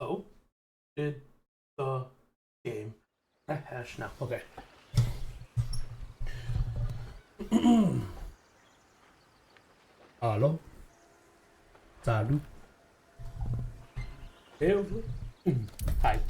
Oh, did the game hash now? Okay. Hello. Salut. Hello. Hi.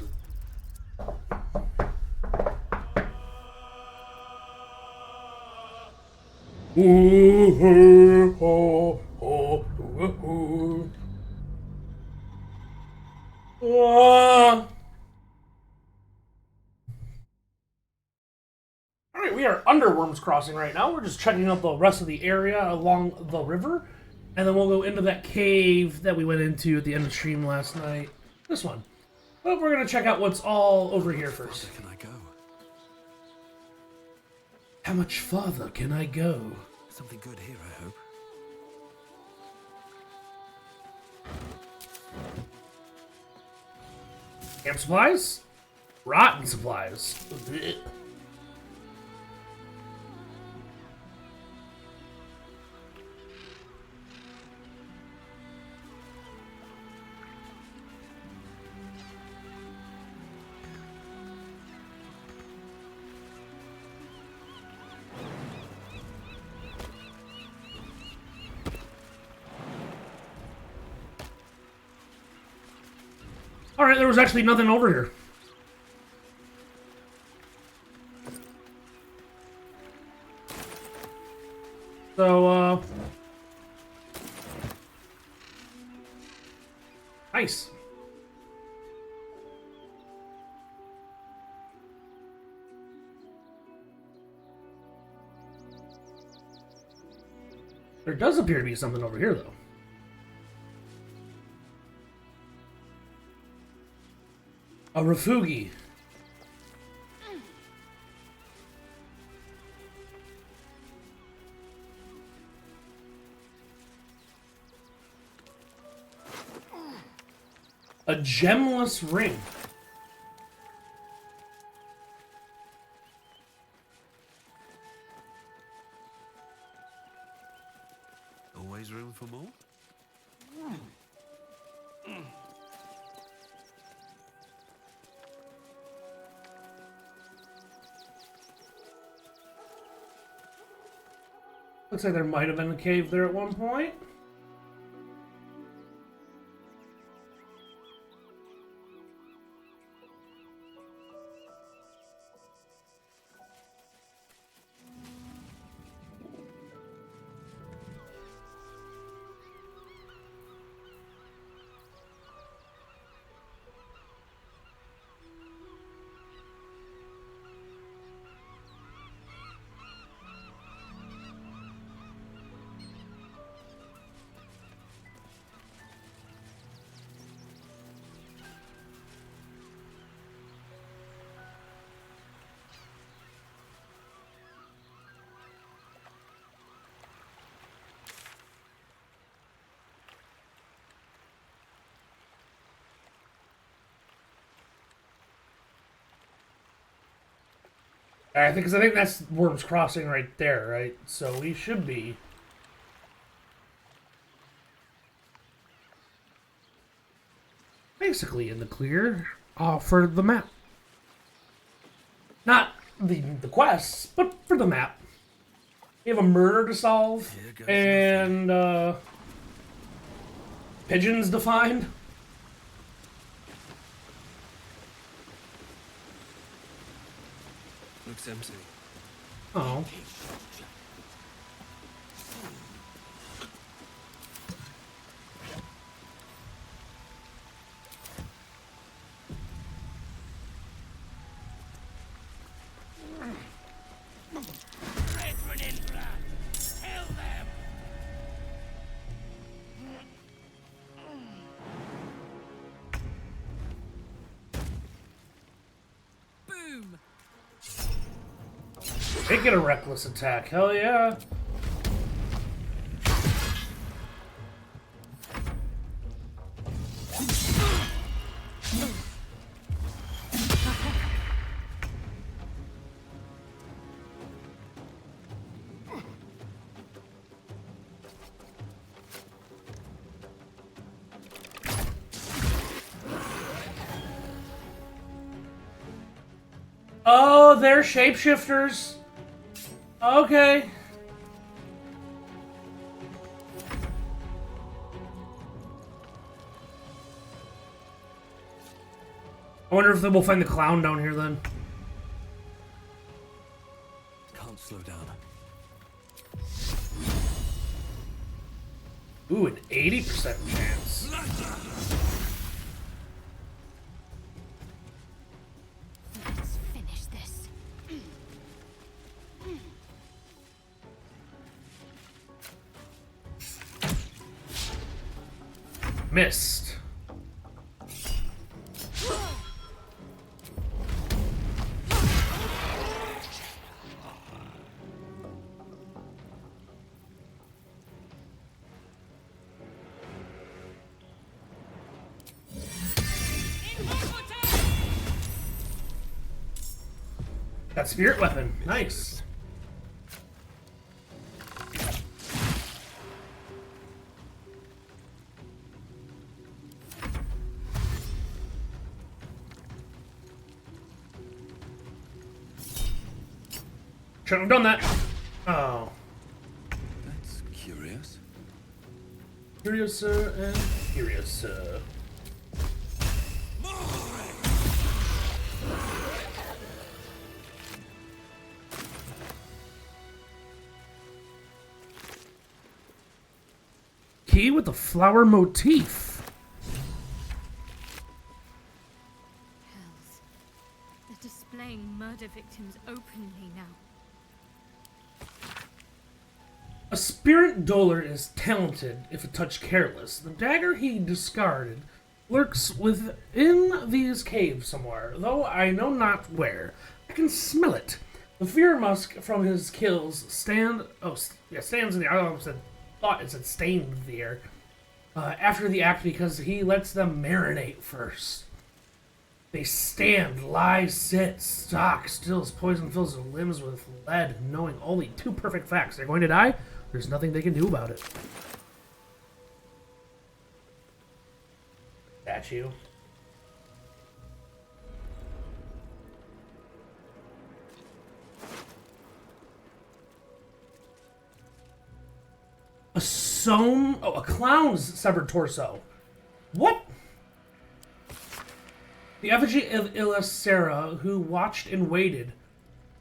All right, we are under Worms Crossing right now. We're just checking out the rest of the area along the river, and then we'll go into that cave that we went into at the end of stream last night. This one. But we're gonna check out what's all over here first. Where can I go? How much farther can I go? Something good here, I hope. Camp supplies? Rotten supplies. Alright, there was actually nothing over here. So, nice. There does appear to be something over here, though. A refugi. A gemless ring. Always room for more? Looks like there might have been a cave there at one point. I think that's Worms Crossing right there, right? So we should be basically in the clear for the map. Not the quests, but for the map. We have a murder to solve and pigeons to find. Looks empty. Oh. Boom! Make it a reckless attack. Hell yeah. Oh, they're shapeshifters. Okay. I wonder if we'll find the clown down here then. Can't slow down. Ooh, an 80% chance. Let's finish this. Missed. That spirit weapon. Nice. Shouldn't have done that. Oh. That's curious. Curious, and curious. Key with the flower motif. Hells. They're displaying murder victims openly now. A spirit dueler is talented if a touch careless. The dagger he discarded lurks within these caves somewhere, though I know not where. I can smell it. The fear musk from his kills stands in the air. I almost thought it said stained the air after the act because he lets them marinate first. They stand, lie, sit, stalk, still as poison fills their limbs with lead, knowing only two perfect facts. They're going to die. There's nothing they can do about it. Statue. A clown's severed torso. What? The effigy of Ilisera, who watched and waited.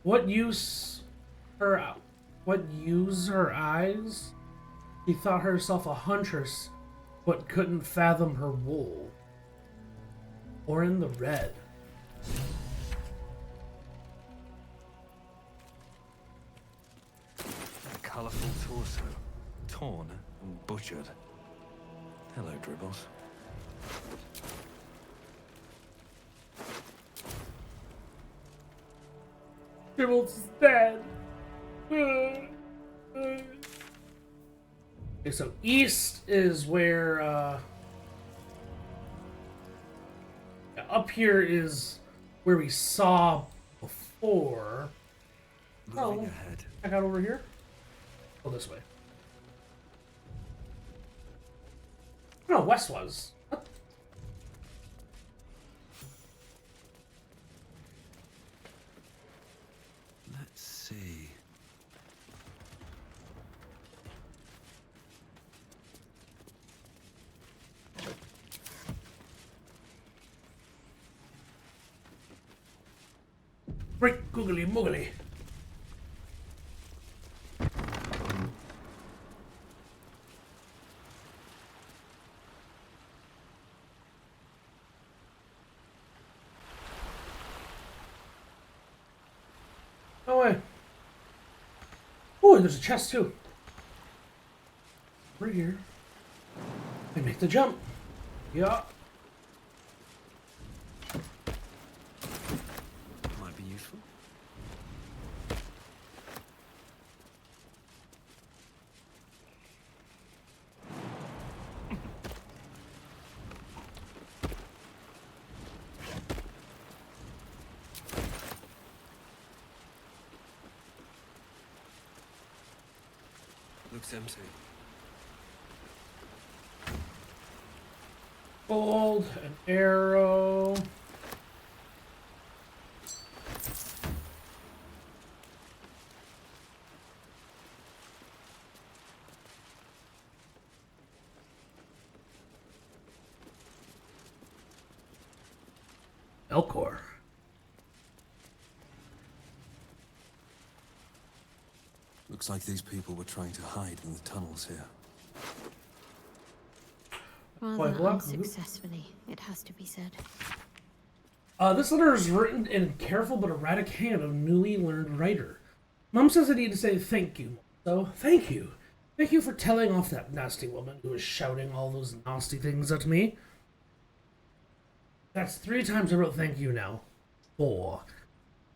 What use her eyes? She thought herself a huntress, but couldn't fathom her wool. Or in the red. A colourful torso. Torn and butchered. Hello, Dribbles. Dribbles is dead. Okay, so east is where up here is where we saw before. Moving ahead. Check out over here. Oh, this way. No, west was. Let's see. Right, googly moogly. No way. Oh, there's a chest too. Right here. I make the jump. Yeah. Might be useful. Looks empty. Gold, an arrow. Elcor. Looks like these people were trying to hide in the tunnels here. Rather unsuccessfully, it has to be said. This letter is written in careful but erratic hand of a newly learned writer. Mom says I need to say thank you. So, thank you. Thank you for telling off that nasty woman who was shouting all those nasty things at me. That's 3 times I wrote thank you now. 4.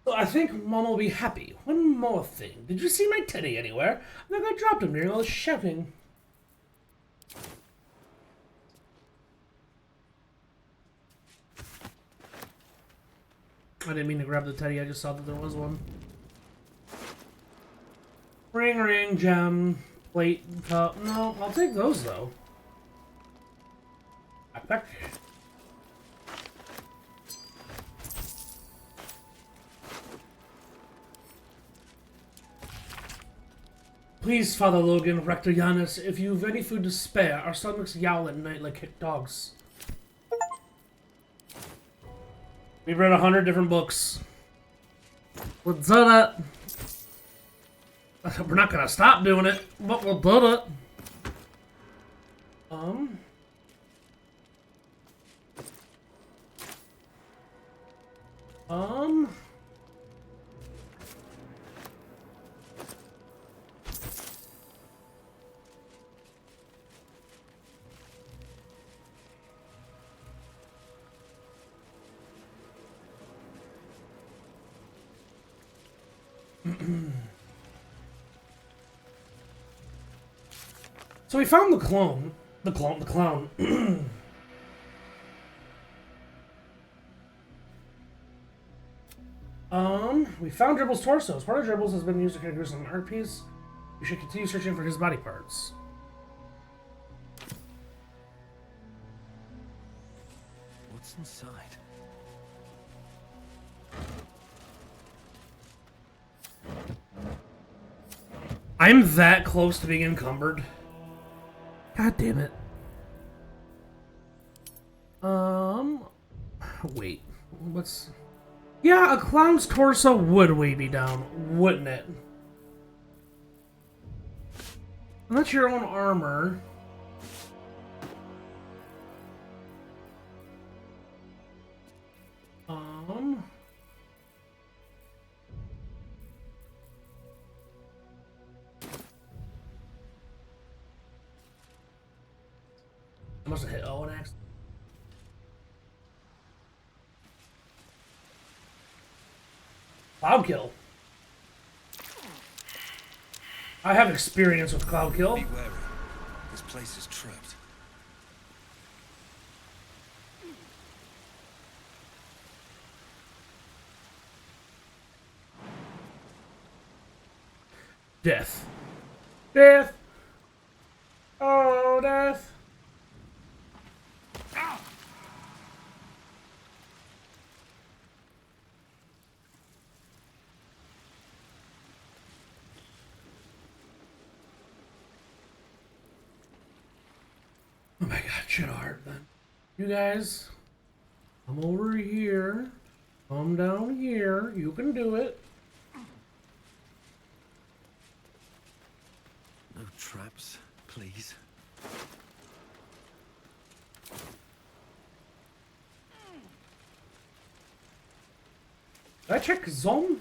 So I think Mom will be happy. One more thing. Did you see my teddy anywhere? I think I dropped him during all the shouting. I didn't mean to grab the teddy, I just saw that there was one. Ring, ring, gem, plate, cup. No, I'll take those though. Backpack. Please, Father Logan, Rector Giannis, if you've any food to spare, our stomachs yowl at night like kicked dogs. We've read 100 different books. Let's do that. We're not gonna stop doing it, but we'll do it. So we found the clone. The clown. We found Dribble's torso. As part of Dribble's has been used to create some art piece. We should continue searching for his body parts. What's inside? I'm that close to being encumbered. God damn it. Wait. What's... Yeah, a clown's torso would weigh me down, wouldn't it? And that's your own armor. I must have hit O and X. Cloud kill. I have experience with cloud kill. Be wary. This place is trapped. Death. Death. Oh, death. Oh my god, shit hard then. You guys, come over here. Come down here. You can do it. No traps, please. Did I check zone?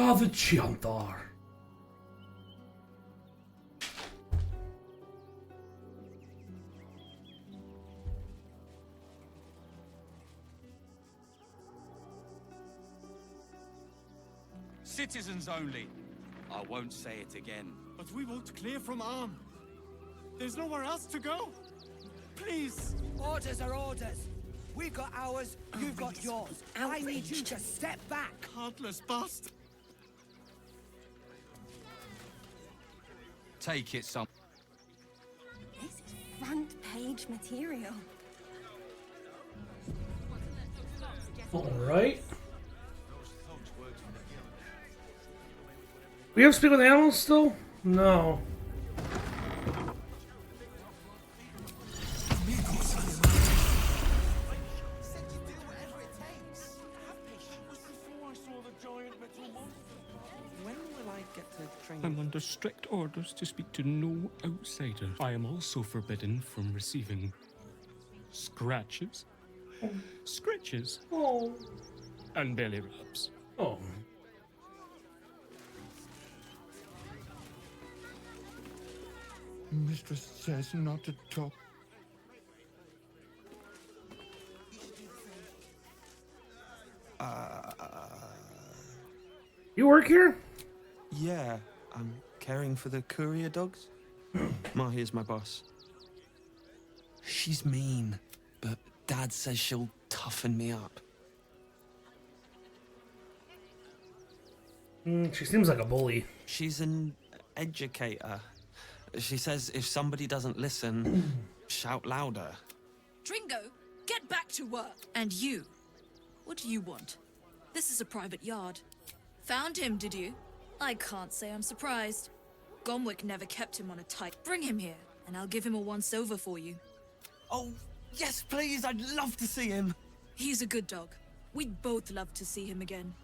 Oh, the Chiantar. Citizens only. I won't say it again. But we won't clear from Arm. There's nowhere else to go. Please. Orders are orders. We've got ours, you've got yours. I need you to step back. Heartless bastard. Take it some. This is front page material. Alright. We have to speak with animals still? No. When will I get to train? I'm under strict orders to speak to no outsider. I am also forbidden from receiving scratches, scritches, Oh. and belly rubs. Oh. Mistress says not to talk. You work here? Yeah, I'm caring for the courier dogs. Mahi's my boss. She's mean, but Dad says she'll toughen me up. She seems like a bully. She's an educator. She says if somebody doesn't listen, shout louder. Dringo, get back to work. And you, what do you want? This is a private yard. Found him, did you? I can't say I'm surprised. Gomwick never kept him on a tight. Bring him here, and I'll give him a once-over for you. Oh, yes, please, I'd love to see him. He's a good dog. We'd both love to see him again.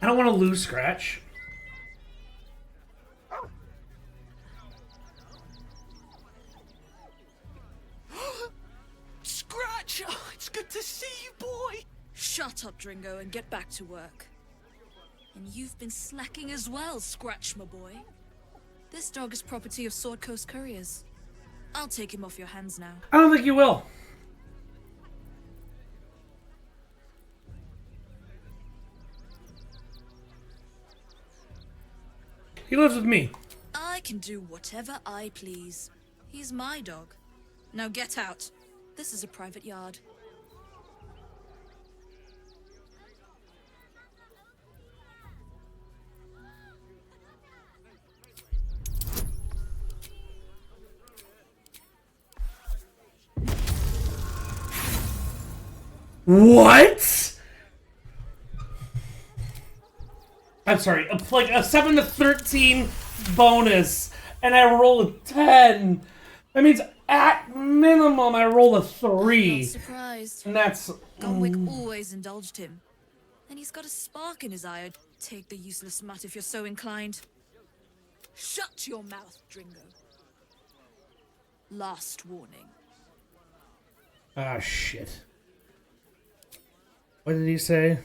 I don't want to lose Scratch. Scratch! Oh, it's good to see you, boy! Shut up, Dringo, and get back to work. And you've been slacking as well, Scratch, my boy. This dog is property of Sword Coast Couriers. I'll take him off your hands now. I don't think you will. He lives with me. I can do whatever I please. He's my dog. Now get out. This is a private yard. What? I'm sorry, like a 7 to 13 bonus, and I roll a 10. That means at minimum I roll a Not 3. surprised. And that's... Gomwick always indulged him. And he's got a spark in his eye. Take the useless mutt if you're so inclined. Shut your mouth, Dringo. Last warning. Ah, shit. What did he say?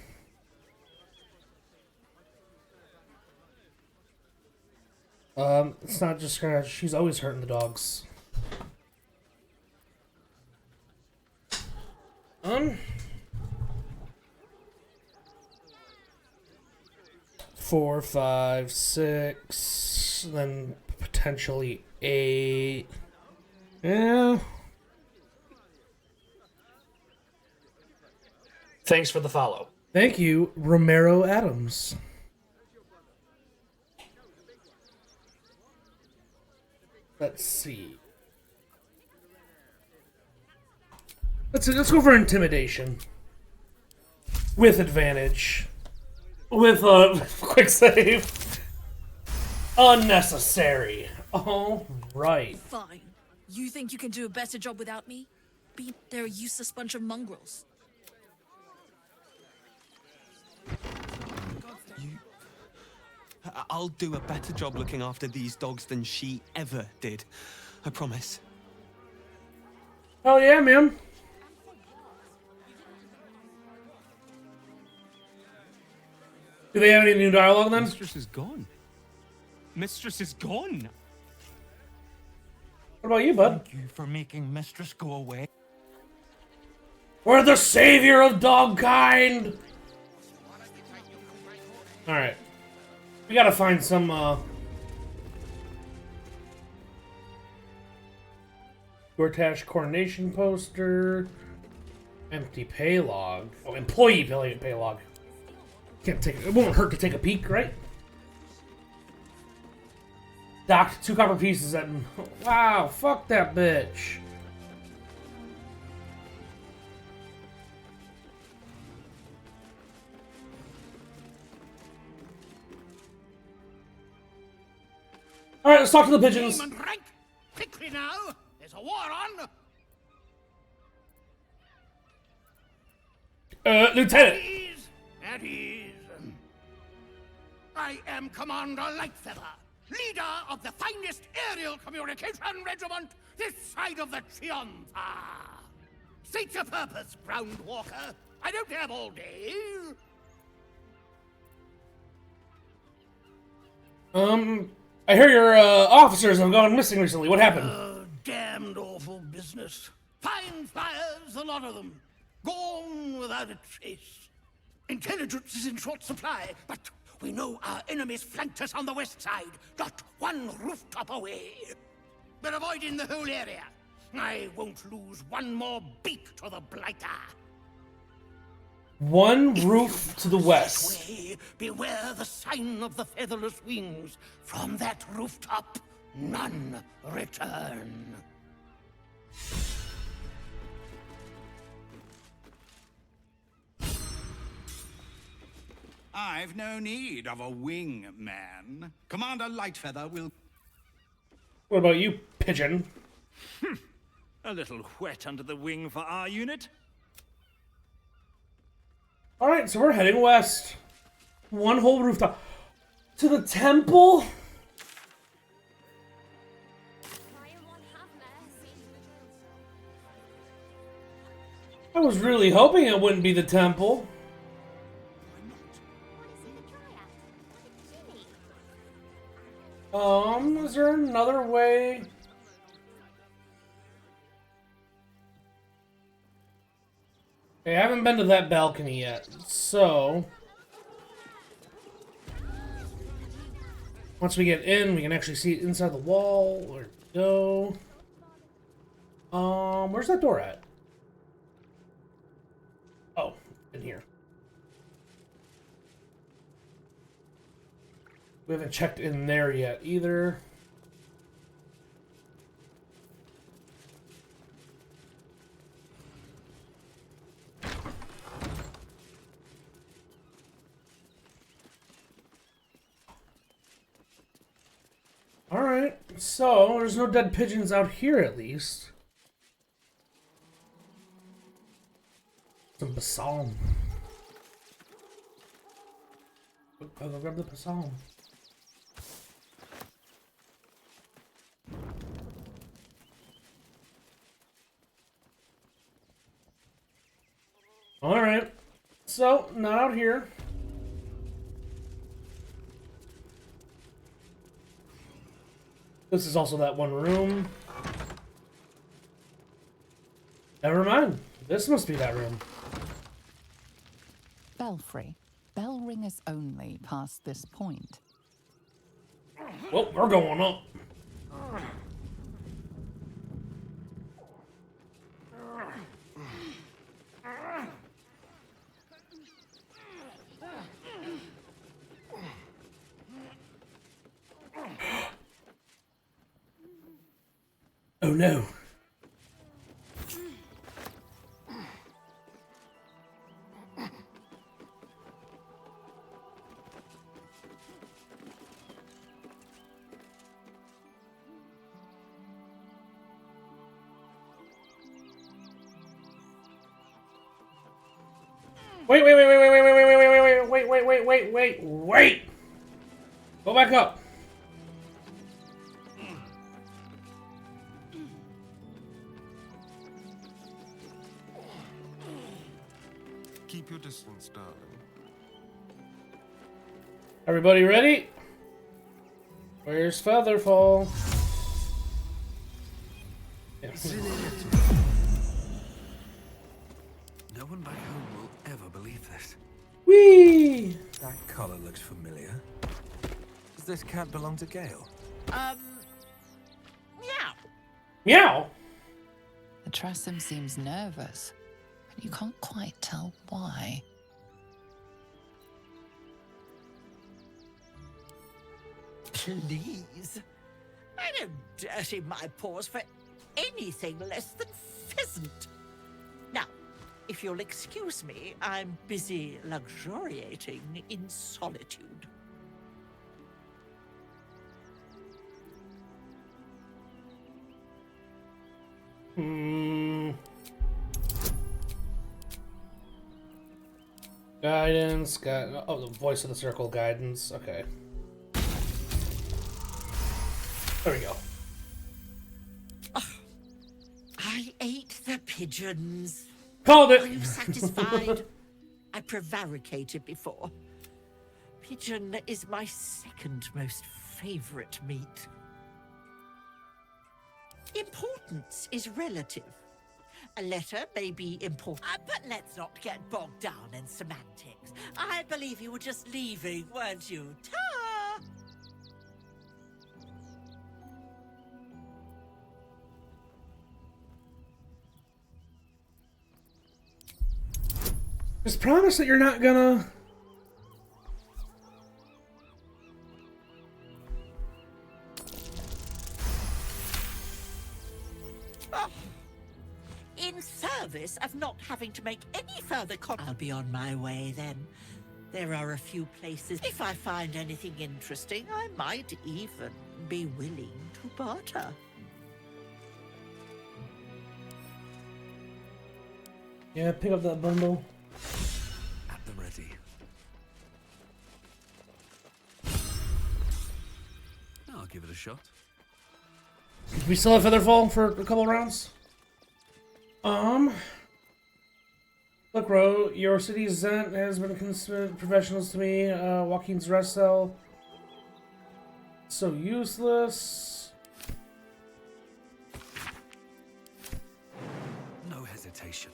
It's not just Scratch. She's always hurting the dogs. 4, 5, 6, then potentially 8. Yeah. Thanks for the follow. Thank you, Romero Adams. Let's see. Let's go for intimidation. With advantage. With a quick save. Unnecessary. All right. Fine. You think you can do a better job without me? They're a useless bunch of mongrels. I'll do a better job looking after these dogs than she ever did. I promise. Oh yeah, man. Do they have any new dialogue then? Mistress is gone. Mistress is gone. What about you, bud? Thank you for making Mistress go away. We're the savior of dogkind! Alright. We gotta find some, Gortash coronation poster. Empty pay log. Oh, employee pay log. Can't take it. Won't hurt to take a peek, right? Docked 2 copper pieces at. Wow, fuck that bitch. Alright, let's talk to the pigeons. Name and rank. Quickly now. There's a war on. Lieutenant. At ease. I am Commander Lightfeather, leader of the finest aerial communication regiment this side of the Triumpha. State your purpose, Groundwalker. I don't have all day. I hear your officers have gone missing recently. What happened? Damned awful business. Fine flyers, a lot of them. Gone without a trace. Intelligence is in short supply, but we know our enemies flanked us on the west side, not one rooftop away. They're avoiding the whole area. I won't lose one more beak to the blighter. One roof to the west. Way, beware the sign of the featherless wings. From that rooftop, none return. I've no need of a wing man. Commander Lightfeather will... What about you, pigeon? A little wet under the wing for our unit. Alright, so we're heading west. One whole rooftop. To the temple? I was really hoping it wouldn't be the temple. Is there another way? Okay, I haven't been to that balcony yet, so... Once we get in, we can actually see it inside the wall. Where to go? Where's that door at? Oh, in here. We haven't checked in there yet either. Alright, so there's no dead pigeons out here at least. Some balsam. I'll go grab the balsam. Alright, so not out here. This is also that one room. Never mind. This must be that room. Belfry. Bell ringers only past this point. Well, we're going up. Oh no. Wait! Go back up. Keep your distance, darling. Everybody ready? Where's Featherfall? Yeah. No one back home will ever believe this. Whee! That collar looks familiar. Does this cat belong to Gale? Meow. Meow! The Trassum seems nervous, but you can't quite tell why. Please. I don't dirty my paws for anything less than pheasant. Now, if you'll excuse me, I'm busy luxuriating in solitude. Guidance, oh, the voice of the circle guidance. Okay. There we go. I ate the pigeons. Called it! Are you satisfied? I prevaricated before. Pigeon is my second most favorite meat. Importance is relative. A letter may be important, but let's not get bogged down in semantics. I believe you were just leaving, weren't you? Ta! Just promise that you're not gonna... In service of not having to make any further I'll be on my way then. There are a few places. If I find anything interesting, I might even be willing to barter. Yeah, pick up that bundle. At the ready. I'll give it a shot. We still have Featherfall for a couple rounds? Look, Ro, your city's Zent has been considered professionals to me. Joaquin's rest cell. So useless. No hesitation.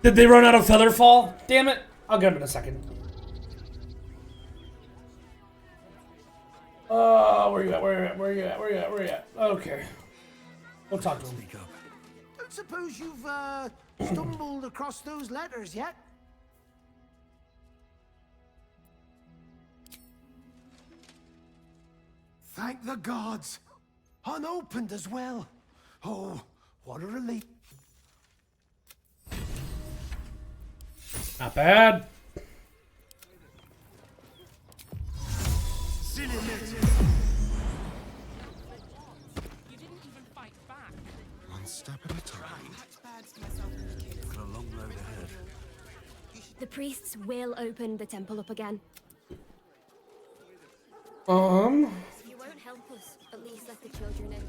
Did they run out of Featherfall? Damn it. I'll get him in a second. Where you at? Where you at? Where you at? Where you at? Where you at? Okay. We'll talk to him. Don't suppose you've stumbled across those letters yet? Thank the gods! Unopened as well. Oh, what a relief. Not bad. Silly little. You didn't even fight back. One step at a time. Got a long road ahead. The priests will open the temple up again. If you won't help us, at least let the children in.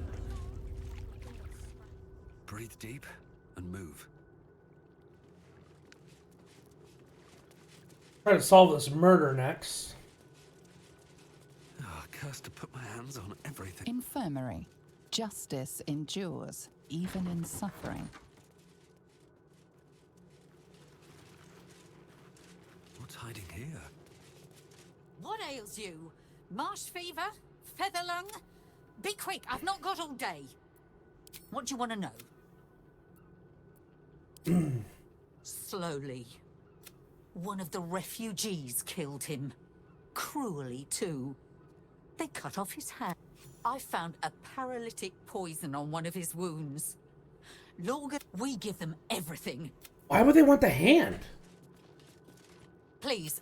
Breathe deep and move. Try to solve this murder next. Oh, cursed to put my hands on everything. Infirmary. Justice endures, even in suffering. What's hiding here? What ails you? Marsh fever? Feather lung? Be quick, I've not got all day. What do you want to know? Slowly. One of the refugees killed him. Cruelly, too. They cut off his hand. I found a paralytic poison on one of his wounds. Lorgan, we give them everything. Why would they want the hand? Please.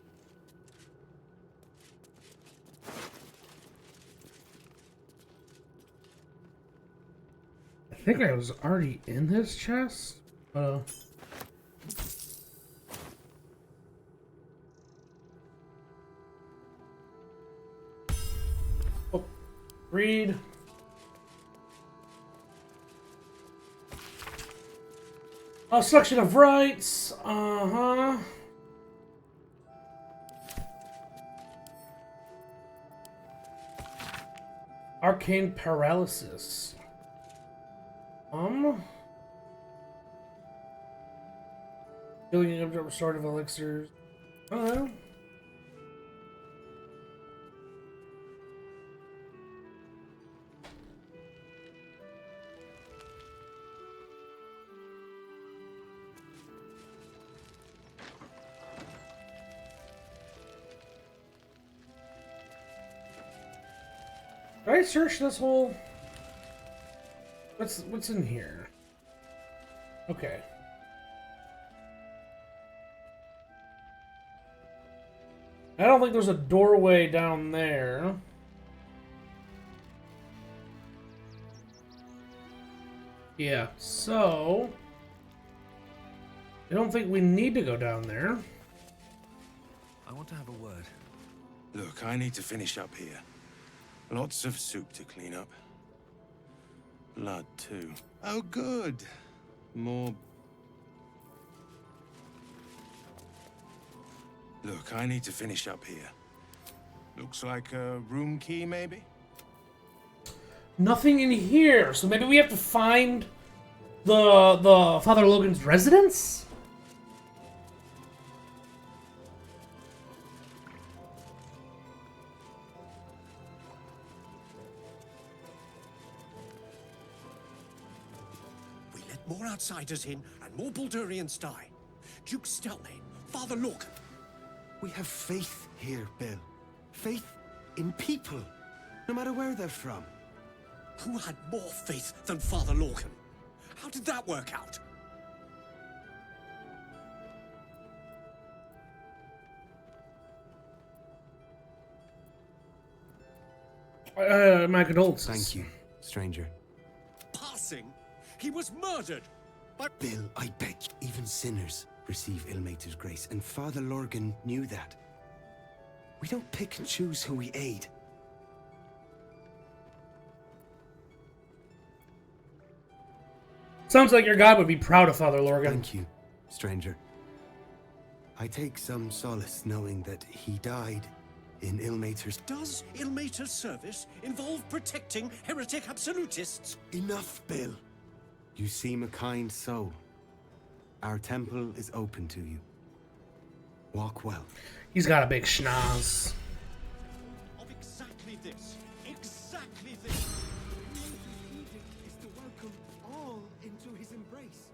I I think I was already in this chest. Oh, read. A selection of rights. Uh-huh. Arcane paralysis. Healing of restorative elixirs. I don't know. Did I search this whole? What's in here? Okay. I don't think there's a doorway down there. Yeah, so I don't think we need to go down there. I want to have a word. Look, I need to finish up here. Lots of soup to clean up. Blood, too. Oh, good. More... Look, I need to finish up here. Looks like a room key, maybe? Nothing in here, so maybe we have to find the Father Logan's residence? More outsiders in, and more Baldurians die. Duke Stelmane, Father Lorcan. We have faith here, Bill. Faith in people, no matter where they're from. Who had more faith than Father Lorcan? How did that work out? My condolences. Thank you, stranger. Passing? He was murdered! But Bill, I beg, even sinners receive Ilmater's grace, and Father Lorgan knew that. We don't pick and choose who we aid. Sounds like your god would be proud of Father Lorgan. Thank you, stranger. I take some solace knowing that he died in Ilmater's... Does Ilmater's service involve protecting heretic absolutists? Enough, Bill. You seem a kind soul. Our temple is open to you. Walk well. He's got a big schnoz. Of exactly this. Exactly this. Is to welcome all into his embrace.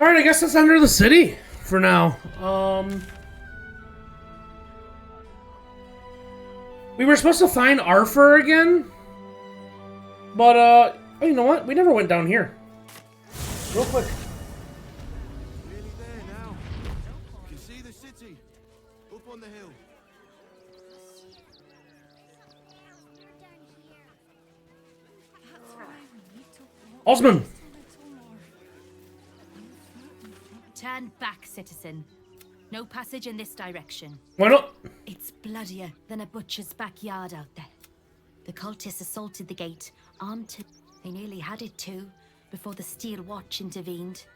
Alright, I guess let's enter the city for now. We were supposed to find Arthur again. But, oh, you know what? We never went down here. Real quick. Nearly there now. You can see the city. Up on the hill. Osman! Turn back, citizen. No passage in this direction. Why not? It's bloodier than a butcher's backyard out there. The cultists assaulted the gate, armed to... They nearly had it too, before the Steel Watch intervened.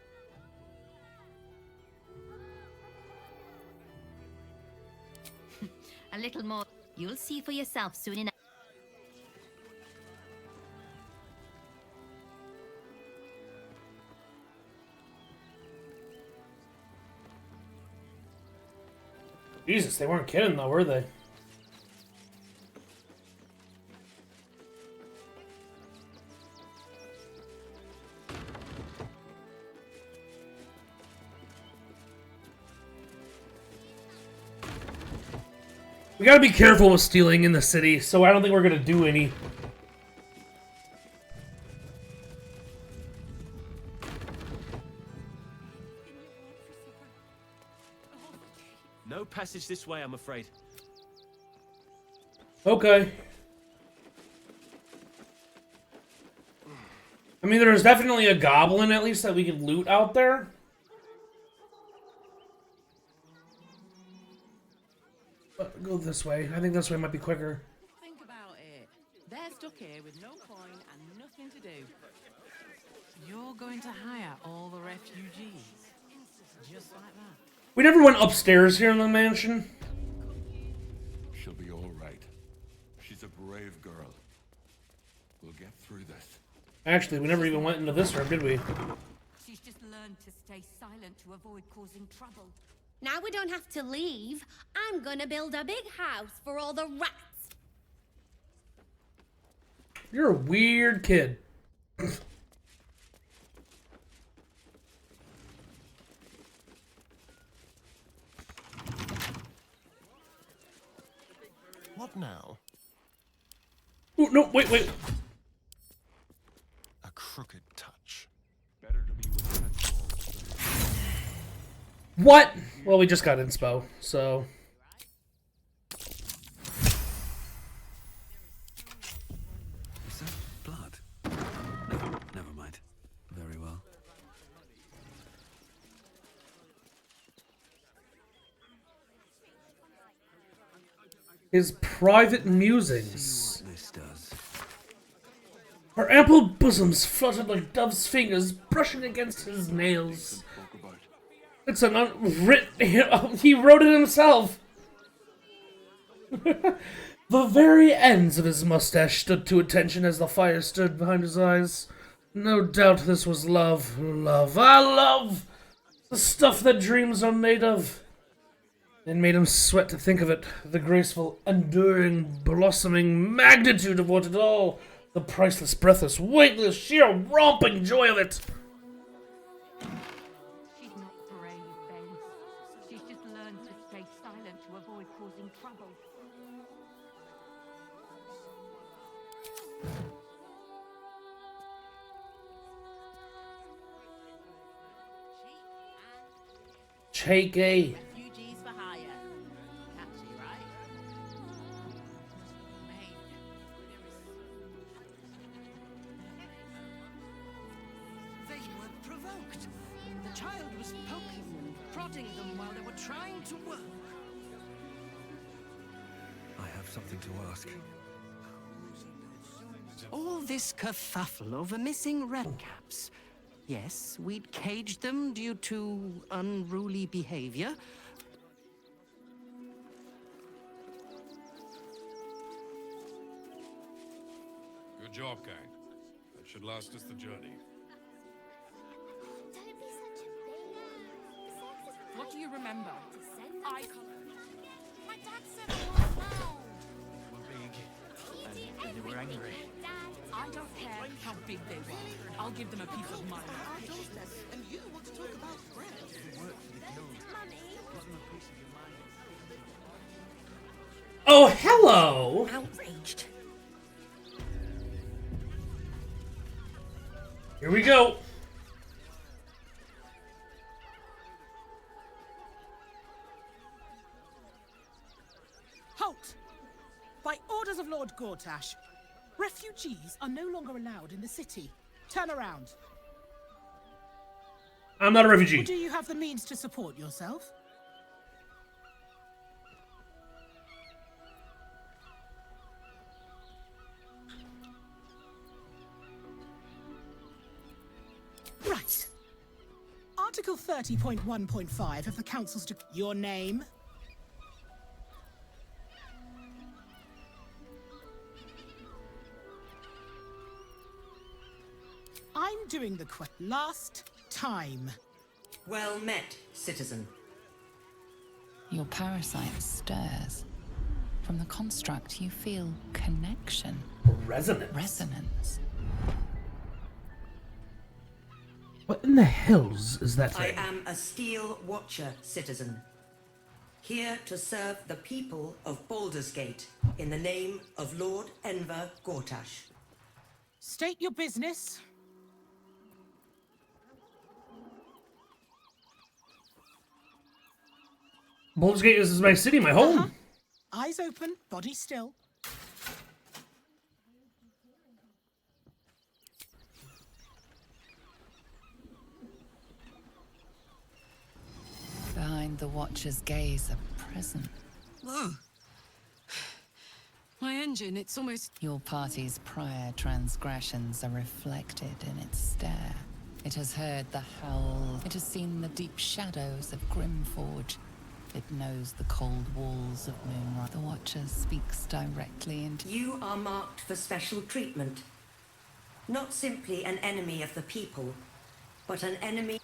A little more. You'll see for yourself soon enough. Jesus, they weren't kidding though, were they? We gotta be careful with stealing in the city, so I don't think we're gonna do any. No passage this way, I'm afraid. Okay. I mean, there's definitely a goblin, at least, that we could loot out there. But go this way. I think this way might be quicker. Think about it. They're stuck here with no coin and nothing to do. You're going to hire all the refugees. Just like that. We never went upstairs here in the mansion. She'll be all right. She's a brave girl. We'll get through this. Actually, we never even went into this room, did we? She's just learned to stay silent to avoid causing trouble. Now we don't have to leave. I'm gonna build a big house for all the rats. You're a weird kid. What now? Ooh, no, wait. A crooked touch. Better to be with What? Well, we just got inspo, so... Is that blood? No, never mind. Very well. His private musings. See what this does. Her ample bosoms fluttered like dove's fingers brushing against his nails. It's an unwritten... He wrote it himself! The very ends of his mustache stood to attention as the fire stood behind his eyes. No doubt this was love. Love. Love! The stuff that dreams are made of. It made him sweat to think of it. The graceful, enduring, blossoming magnitude of what it all. The priceless, breathless, weightless, sheer romping joy of it. She's not brave, Ben. She's just learned to stay silent to avoid causing trouble. Cheeky. Refugees for hire. Catchy, right? Mate, They were provoked. The child was poking and prodding them while they were trying to work. I have something to ask. All this kerfuffle over missing redcaps. Yes, we'd caged them due to unruly behavior. Good job, gang. That should last us the journey. what do you remember? My dad said Were big, and they were angry. I don't care how big they were. I'll give them a piece of my mind. And you want to talk about bread? Oh, hello! Outraged. Here we go. Halt! By orders of Lord Gortash, refugees are no longer allowed in the city. Turn around. I'm not a refugee. Or do you have the means to support yourself? Right. Article 30.1.5 of the Council's your name? I'm doing the last time. Well met, citizen. Your parasite stirs. From the construct, you feel connection. Resonance. Resonance. What in the hells is that I thing? am a Steel Watcher, citizen. Here to serve the people of Baldur's Gate in the name of Lord Enver Gortash. State your business. Baldur's Gate is my city, my home. Eyes open, body still. behind the Watcher's gaze a present. Whoa. My engine, it's almost... Your party's prior transgressions are reflected in its stare. It has heard the howl. It has seen the deep shadows of Grimforge. It knows the cold walls of Moonrise. The Watcher speaks directly into... You are marked for special treatment. Not simply an enemy of the people, but an enemy...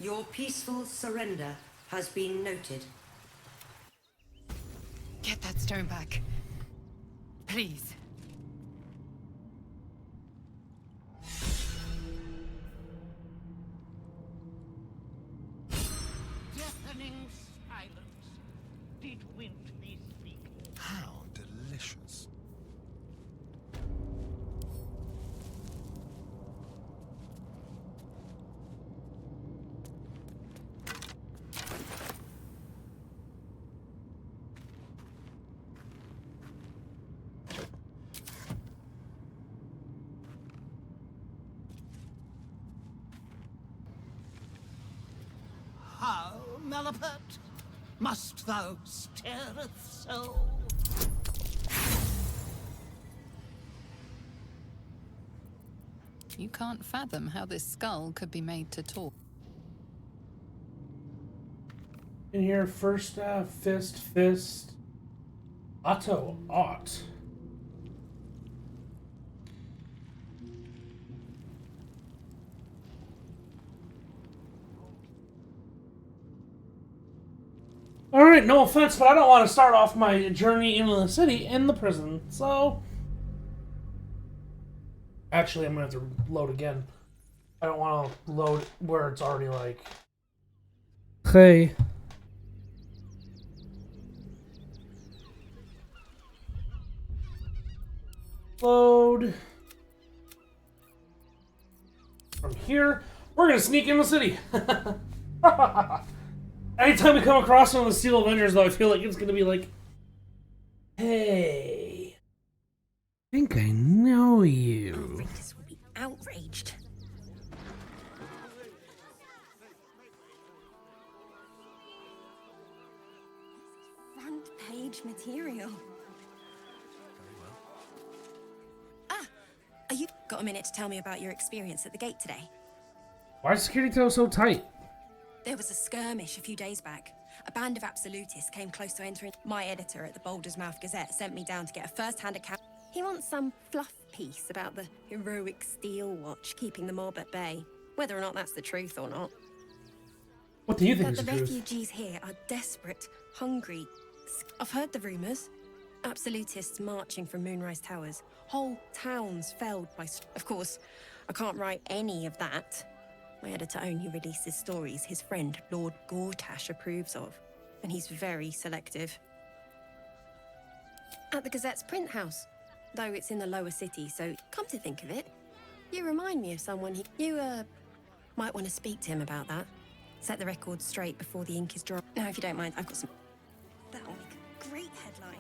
Your peaceful surrender has been noted. Get that stone back. Please. Deafening silence. Did Wintley speak? How delicious. How, Malapert? Must thou stareth so? You can't fathom how this skull could be made to talk. In here, first fist. Otto Ott. Alright, no offense, but I don't want to start off my journey into the city in the prison, so... Actually, I'm going to have to load again. I don't want to load where it's already like... Hey. Load. From here, we're going to sneak in the city. Anytime we come across one of the Steel Avengers, though, I feel like it's going to be like, hey, I think I know you. Readers will be outraged. Front page material. Ah, are you got a minute to tell me about your experience at the gate today? Why is security tail so tight? There was a skirmish a few days back. A band of absolutists came close to entering. My editor at the Baldur's Mouth Gazette sent me down to get a first-hand account. He wants some fluff piece about the heroic Steel Watch keeping the mob at bay. Whether or not that's the truth or not. What do you think But is the the truth? refugees here are desperate, hungry. I've heard the rumours. Absolutists marching from Moonrise Towers. Whole towns felled by... Of course, I can't write any of that. My editor only releases stories his friend, Lord Gortash, approves of. And he's very selective. At the Gazette's print house. Though it's in the lower city, so come to think of it, you remind me of someone you might want to speak to him about that. Set the record straight before the ink is dry. Now, if you don't mind, I've got some... That'll make a great headline.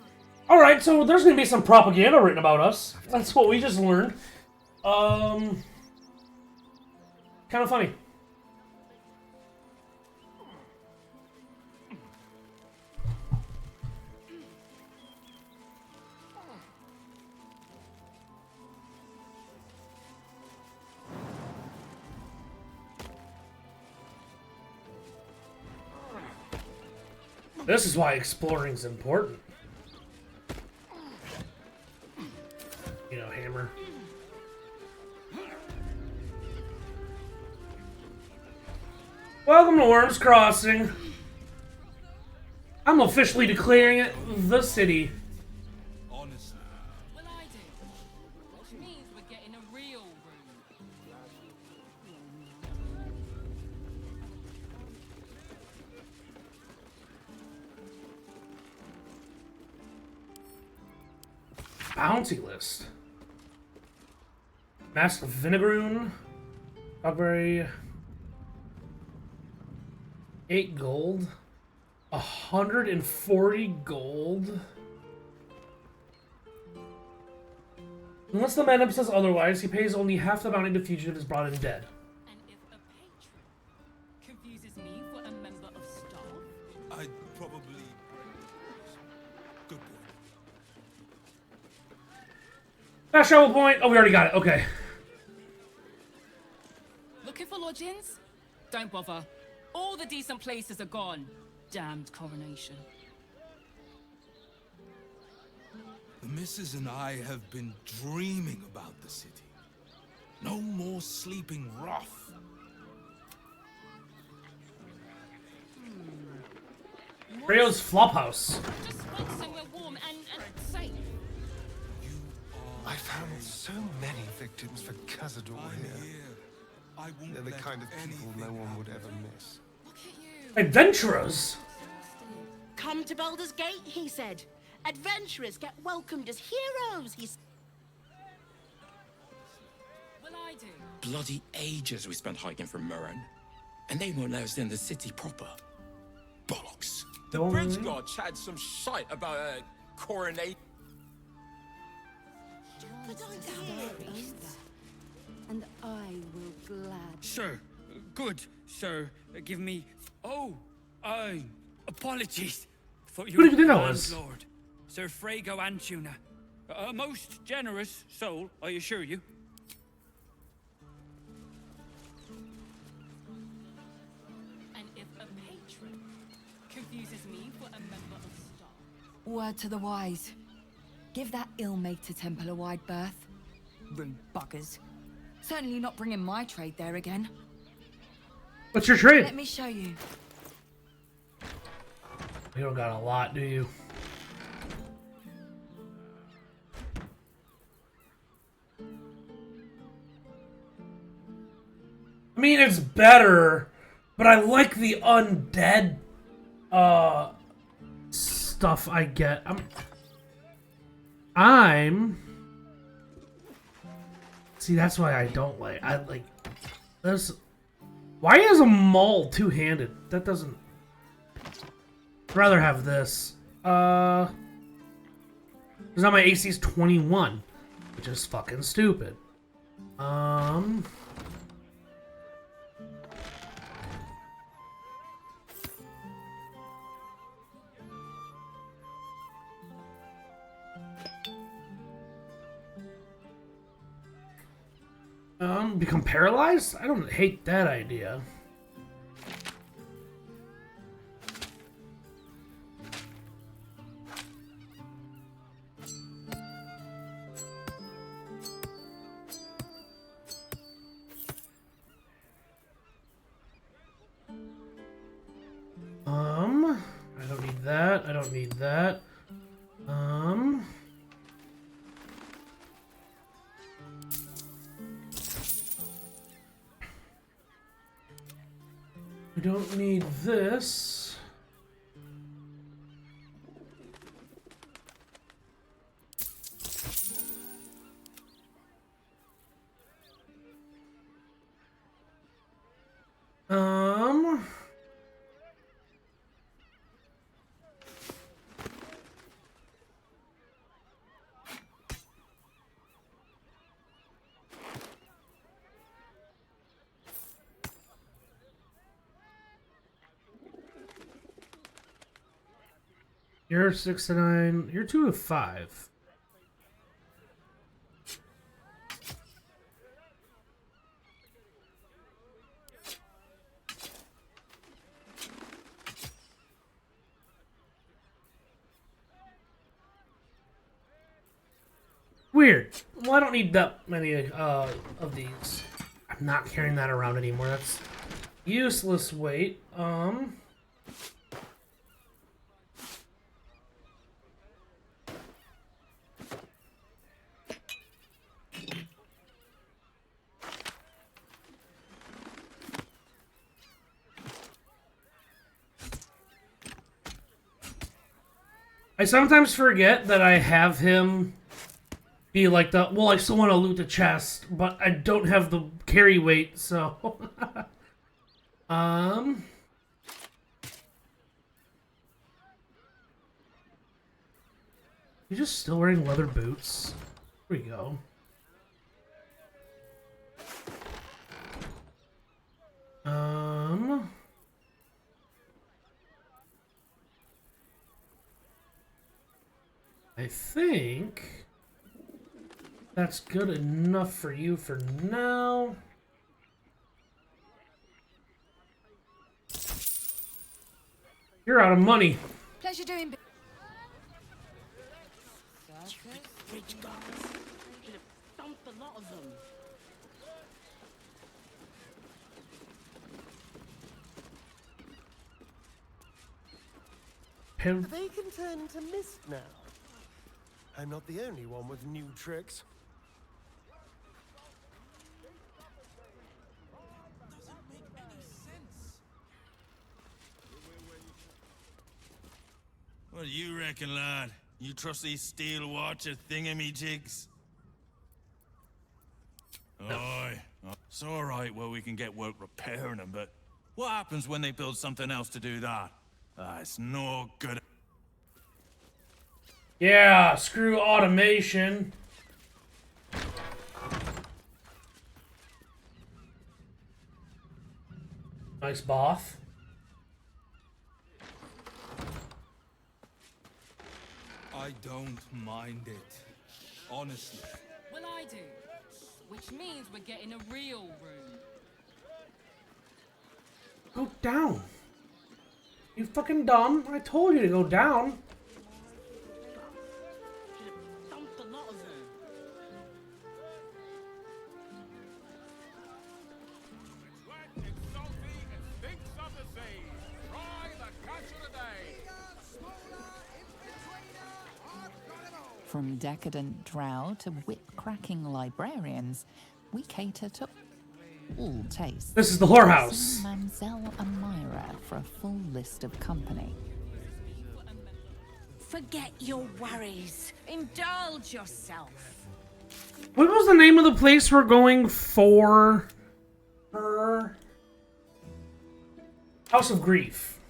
Alright, so there's going to be some propaganda written about us. That's what we just learned. Kind of funny. This is why exploring's important. You know, hammer. Welcome to Worms Crossing. I'm officially declaring it the city. Honestly. Well, I do. Which means we're getting a real room. Bounty list. Mask of Vinegaroon. Huckberry. 8 gold. 140 gold. Unless the man says otherwise, he pays only half the bounty the fugitive is brought in dead. And if a patron confuses me for a member of staff, I'd probably... Good boy. Fast travel point. Oh, we already got it. Okay. looking for lodgings? Don't bother. All the decent places are gone. Damned coronation. The missus and I have been dreaming about the city. No more sleeping rough. Rio's Flophouse. Just want somewhere warm and safe. I found so many victims for Cazador here. They're the kind of people no one would ever miss. Adventurers? Come to Baldur's Gate, he said. Adventurers get welcomed as heroes, Will I do? Bloody ages we spent hiking from Murren. And they won't let us in the city proper. Bollocks. The bridge guard chatted some shite about a coronation. And I will glad. Sir, good, sir. Give me... Oh, apologies. Thought Who you did you were think the that was? landlord. Sir Frago Antuna. A most generous soul, I assure you. And if a patron confuses me for a member of staff, Word to the wise. Give that ill-mated temple a wide berth. Rude buggers. Certainly not bringing my trade there again. What's your trade? Let me show you. You don't got a lot, do you? I mean, it's better, but I like the undead stuff I get. See, that's why I don't like. I like this. Why is a maul two-handed? That doesn't. I'd rather have this. Because now my AC is 21, which is fucking stupid. Become paralyzed? I don't hate that idea. I don't need that. I don't need that. I don't need this. You're 6 to 9. You're 2 to 5. Weird. Well, I don't need that many of these. I'm not carrying that around anymore. That's useless weight. I sometimes forget that I have him be like the, well, I still want to loot the chest, but I don't have the carry weight, so. You're just still wearing leather boots. Here we go. I think that's good enough for you for now. You're out of money. Pleasure doing. Bridge guards. Should have dumped a lot of them. They can turn into mist now. I'm not the only one with new tricks. What do you reckon, lad? You trust these steel watcher thingamajigs? Aye. It's alright where we can get work repairing them, but what happens when they build something else to do that? It's no good. Yeah, screw automation. Nice boff. I don't mind it. Honestly. Well, I do. Which means we're getting a real room. Go down. You fucking dumb. I told you to go down. Dumped a lot of them. From decadent drow to whip-cracking librarians, we cater to all tastes. This is the whorehouse. See Mamselle Amira for a full list of company. Forget your worries. Indulge yourself. What was the name of the place we're going for? House of Grief.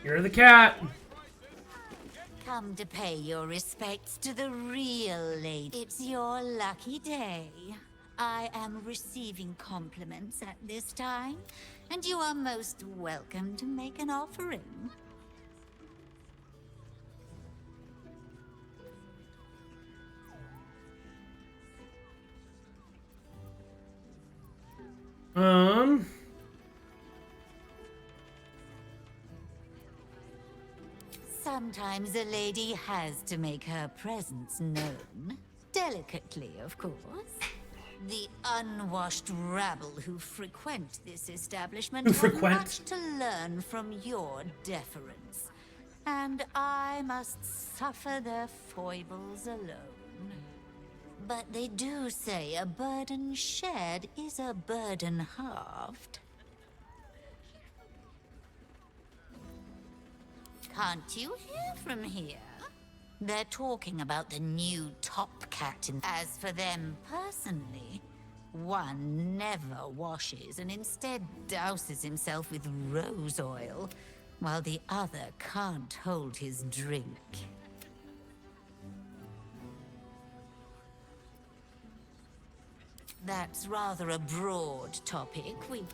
You're the cat. Come to pay your respects to the real lady. It's your lucky day. I am receiving compliments at this time, and you are most welcome to make an offering. Sometimes a lady has to make her presence known. Delicately, of course. The unwashed rabble who frequent this establishment have much to learn from your deference. And I must suffer their foibles alone. But they do say a burden shared is a burden halved. Can't you hear from here? They're talking about the new top cat. As for them personally, one never washes and instead douses himself with rose oil, while the other can't hold his drink. That's rather a broad topic. He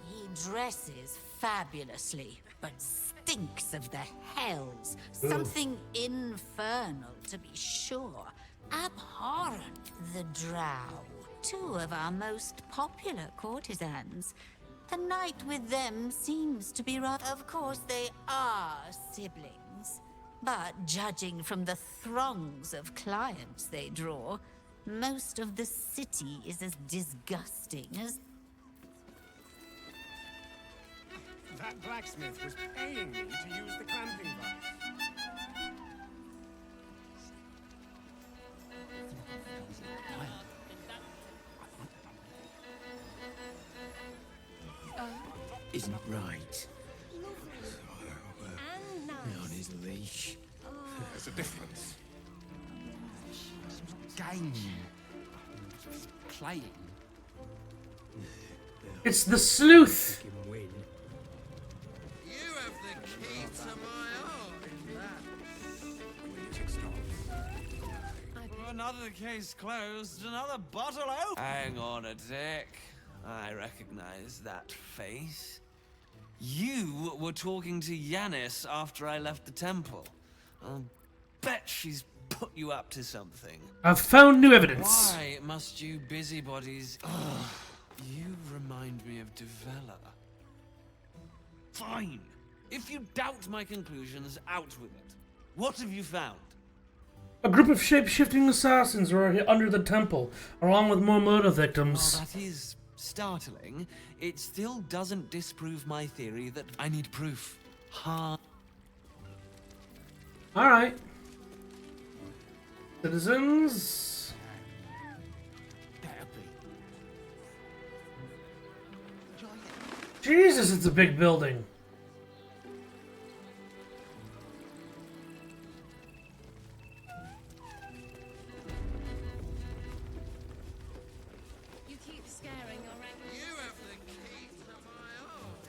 dresses fabulously, but stinks of the hells. Ooh. Something infernal, to be sure. Abhorrent. The Drow, two of our most popular courtesans. The night with them seems to be rather... Of course, they are siblings. But judging from the throngs of clients they draw, most of the city is as disgusting as... That blacksmith was paying me to use the clamping device. Isn't right. On his leash. There's a difference. Game. Playing. It's the sleuth. You have the key to my heart. Well, Another case closed, another bottle open. Hang on a tick. I recognize that face. You were talking to Yanis after I left the temple. I'll bet she's put you up to something. I've found new evidence. Why must you busybodies... Ugh, you remind me of Devella. Fine. If you doubt my conclusions, out with it. What have you found? A group of shape-shifting assassins are under the temple, along with more murder victims. While that is startling, it still doesn't disprove my theory that I need proof. Alright. Citizens. Jesus, it's a big building. You keep scaring your You have the key to my heart.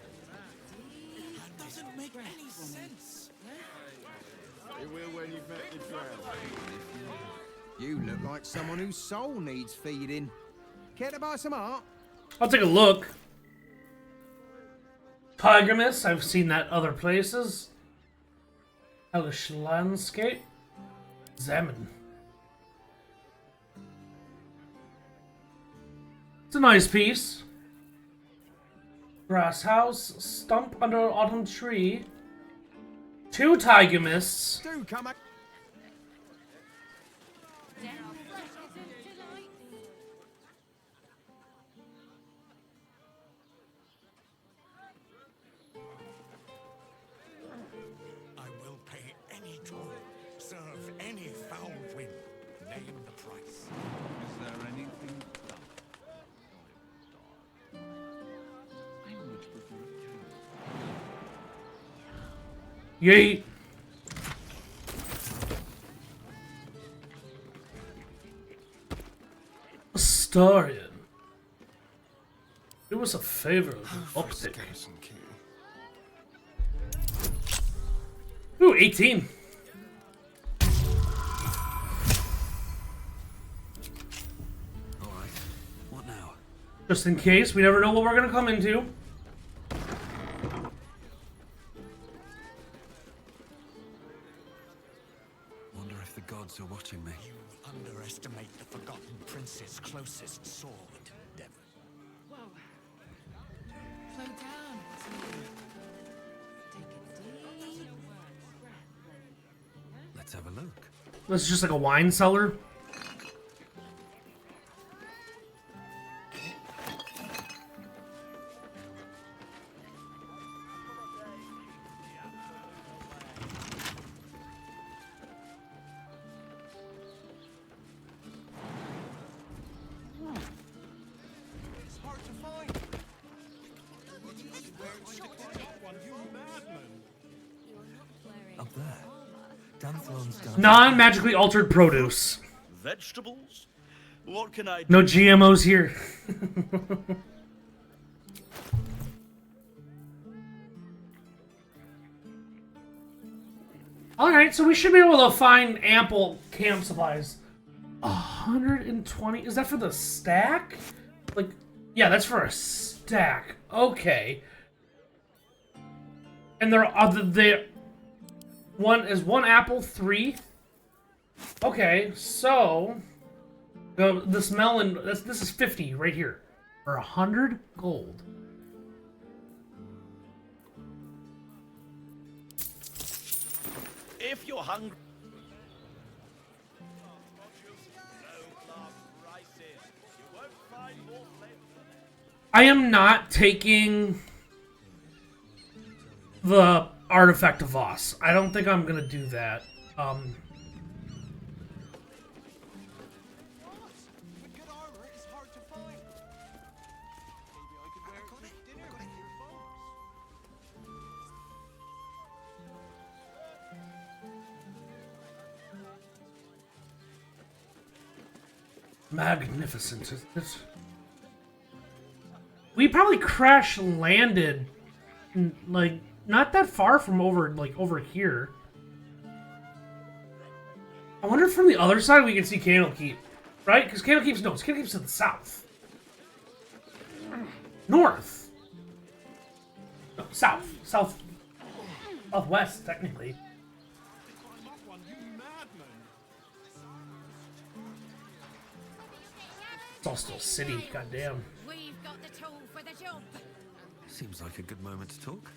That doesn't make any sense. It will when you've met the drown. You look like someone whose soul needs feeding. Care to buy some art? I'll take a look. Pygramis, I've seen that other places. Hellish landscape. Examine. It's a nice piece. Grass house, stump under autumn tree. 2 tiger mists. Do come back. I will pay any toll, serve any foul whim. Name the price. Is there anything done? I much prefer Yeet. Astarian. Do us a favor of an optic. Ooh, 18. Alright, what now? Just in case, we never know what we're gonna come into. Wonder if the gods are watching me. You underestimate the Forgotten Prince's closest sword, Devon. Whoa. Slow down. Take a deep breath. Let's have a look. This is just like a wine cellar. It's hard to find. Up there. Danthron's done. Non-magically altered produce. Vegetables? What can I do? No GMOs here. Alright, so we should be able to find ample camp supplies. 120? Is that for the stack? Like, yeah, that's for a stack. Okay. And there are one apple 3? Okay, so this melon, this is 50 right here. For 100 gold. If you're hungry. I am not taking the artifact of Voss. I don't think I'm gonna do that. Magnificent, isn't it? We probably crash landed, like, not that far from over here. I wonder if from the other side we can see Candlekeep, right? Because Candlekeep's to the south. North. No, south. Southwest, technically. It's all still city, goddamn. We've got the tool for the job. Seems like a good moment to talk.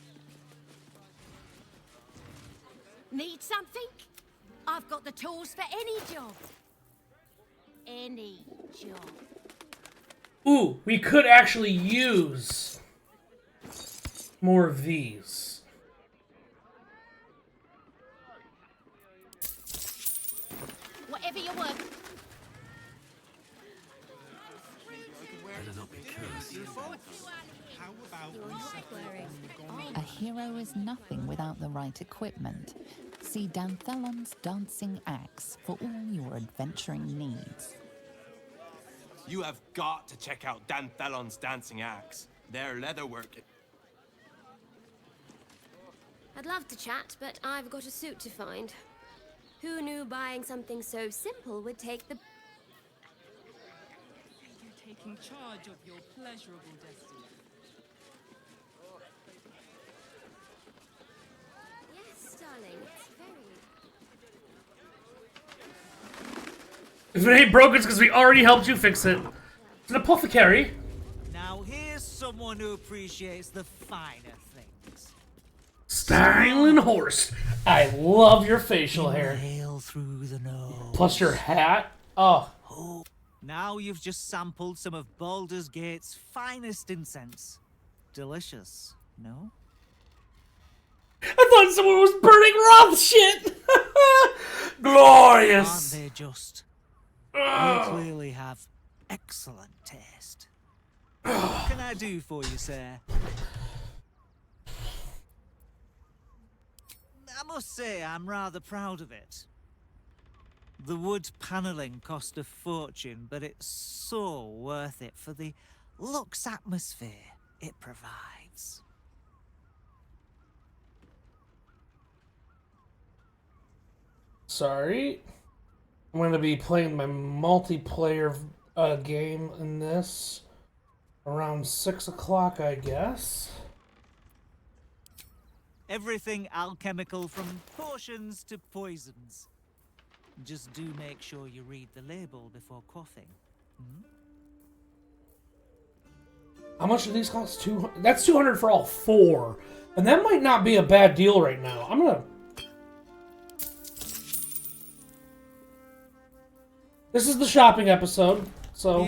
Need something? I've got the tools for any job. Any job. Ooh, we could actually use more of these. Whatever you want. Better not be cursed. A hero is nothing without the right equipment. See Danthelon's dancing axe for all your adventuring needs. You have got to check out Danthelon's dancing axe. Their leatherwork. I'd love to chat, but I've got a suit to find. Who knew buying something so simple would take the... You're taking charge of your pleasurable destiny. Yes, darling, it's very... If it ain't broken, it's because we already helped you fix it. It's an apothecary. Now here's someone who appreciates the finer things. Styling horse. I love your facial hair. Inhale through the nose. Plus your hat. Oh. Now you've just sampled some of Baldur's Gate's finest incense. Delicious, no? I thought someone was burning Roth shit. Glorious. Aren't they just? You clearly have excellent taste. What can I do for you, sir? I must say, I'm rather proud of it. The wood paneling cost a fortune, but it's so worth it for the luxe atmosphere it provides. Sorry. I'm going to be playing my multiplayer game in this around 6 o'clock, I guess. Everything alchemical from potions to poisons. Just do make sure you read the label before quaffing. How much do these cost? 200. That's 200 for all 4. And that might not be a bad deal right now. I'm going to... This is the shopping episode, so...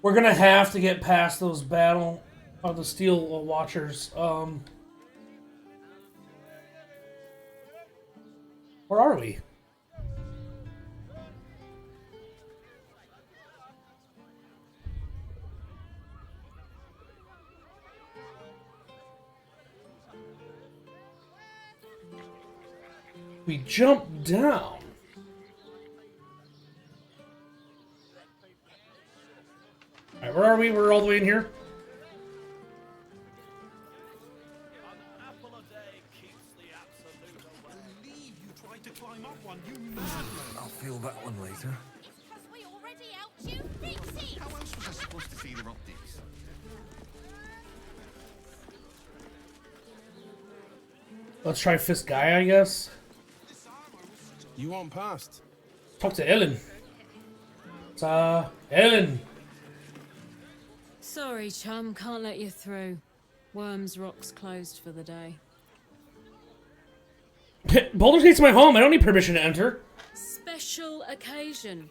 We're gonna have to get past those battle of the Steel Watchers. Where are we? We jump down. Alright, where are we? We're all the way in here. I'll feel that one later. We already helped you fix it. How else was I supposed to see their optics? Let's try Fist Guy, I guess. You want past? Talk to Ellen. It's, Ellen. Sorry, chum, can't let you through. Worms Rock's closed for the day. Baldur's Gate's my home. I don't need permission to enter. Special occasion.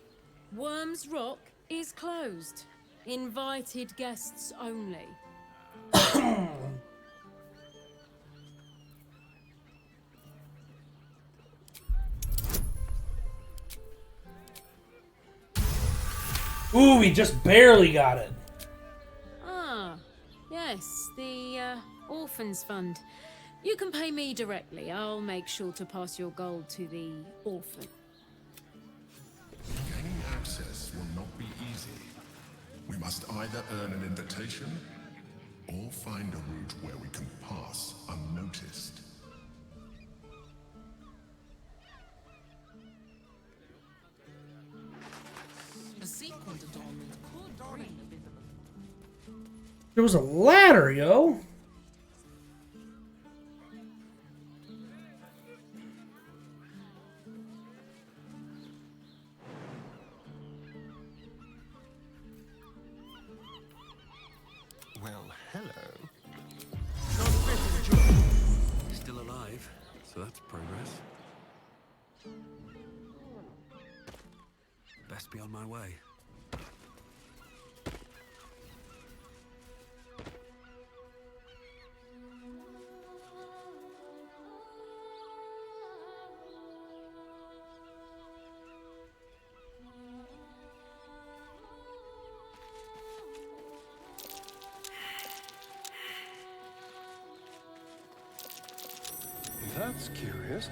Worms Rock is closed. Invited guests only. Ooh, we just barely got it. Ah, yes, the Orphans Fund. You can pay me directly. I'll make sure to pass your gold to the orphan. Gaining access will not be easy. We must either earn an invitation or find a route where we can pass unnoticed. A sequel to Dormant could bring a visible. There was a ladder, yo. Well, hello. Still alive, so that's progress. Best be on my way. That's curious.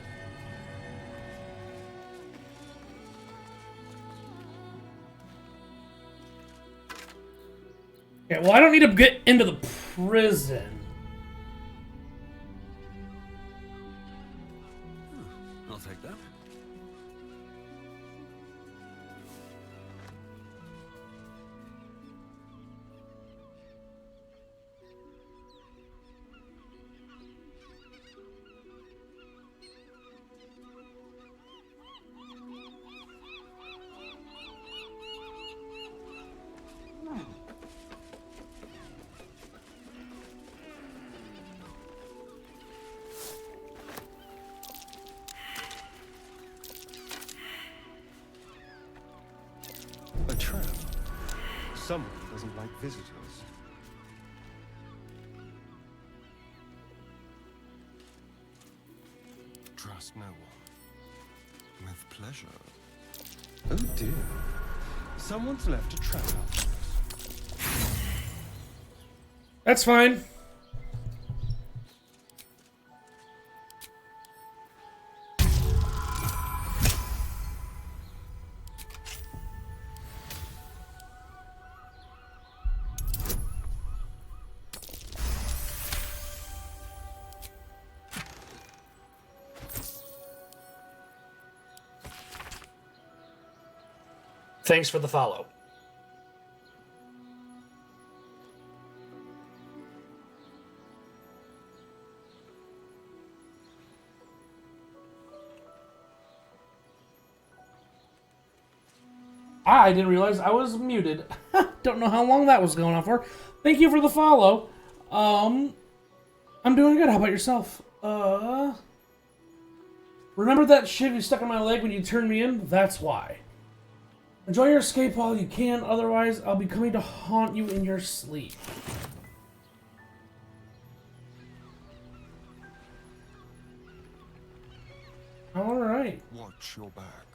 Okay, well, I don't need to get into the prison. I'll take that. A trap. Someone doesn't like visitors. Trust no one. With pleasure. Oh dear. Someone's left a trap out for us. That's fine. Thanks for the follow. I didn't realize I was muted. Don't know how long that was going on for. Thank you for the follow. I'm doing good. How about yourself? Remember that shiv you stuck in my leg when you turned me in? That's why. Enjoy your escape while you can, otherwise I'll be coming to haunt you in your sleep. Alright. Watch your back.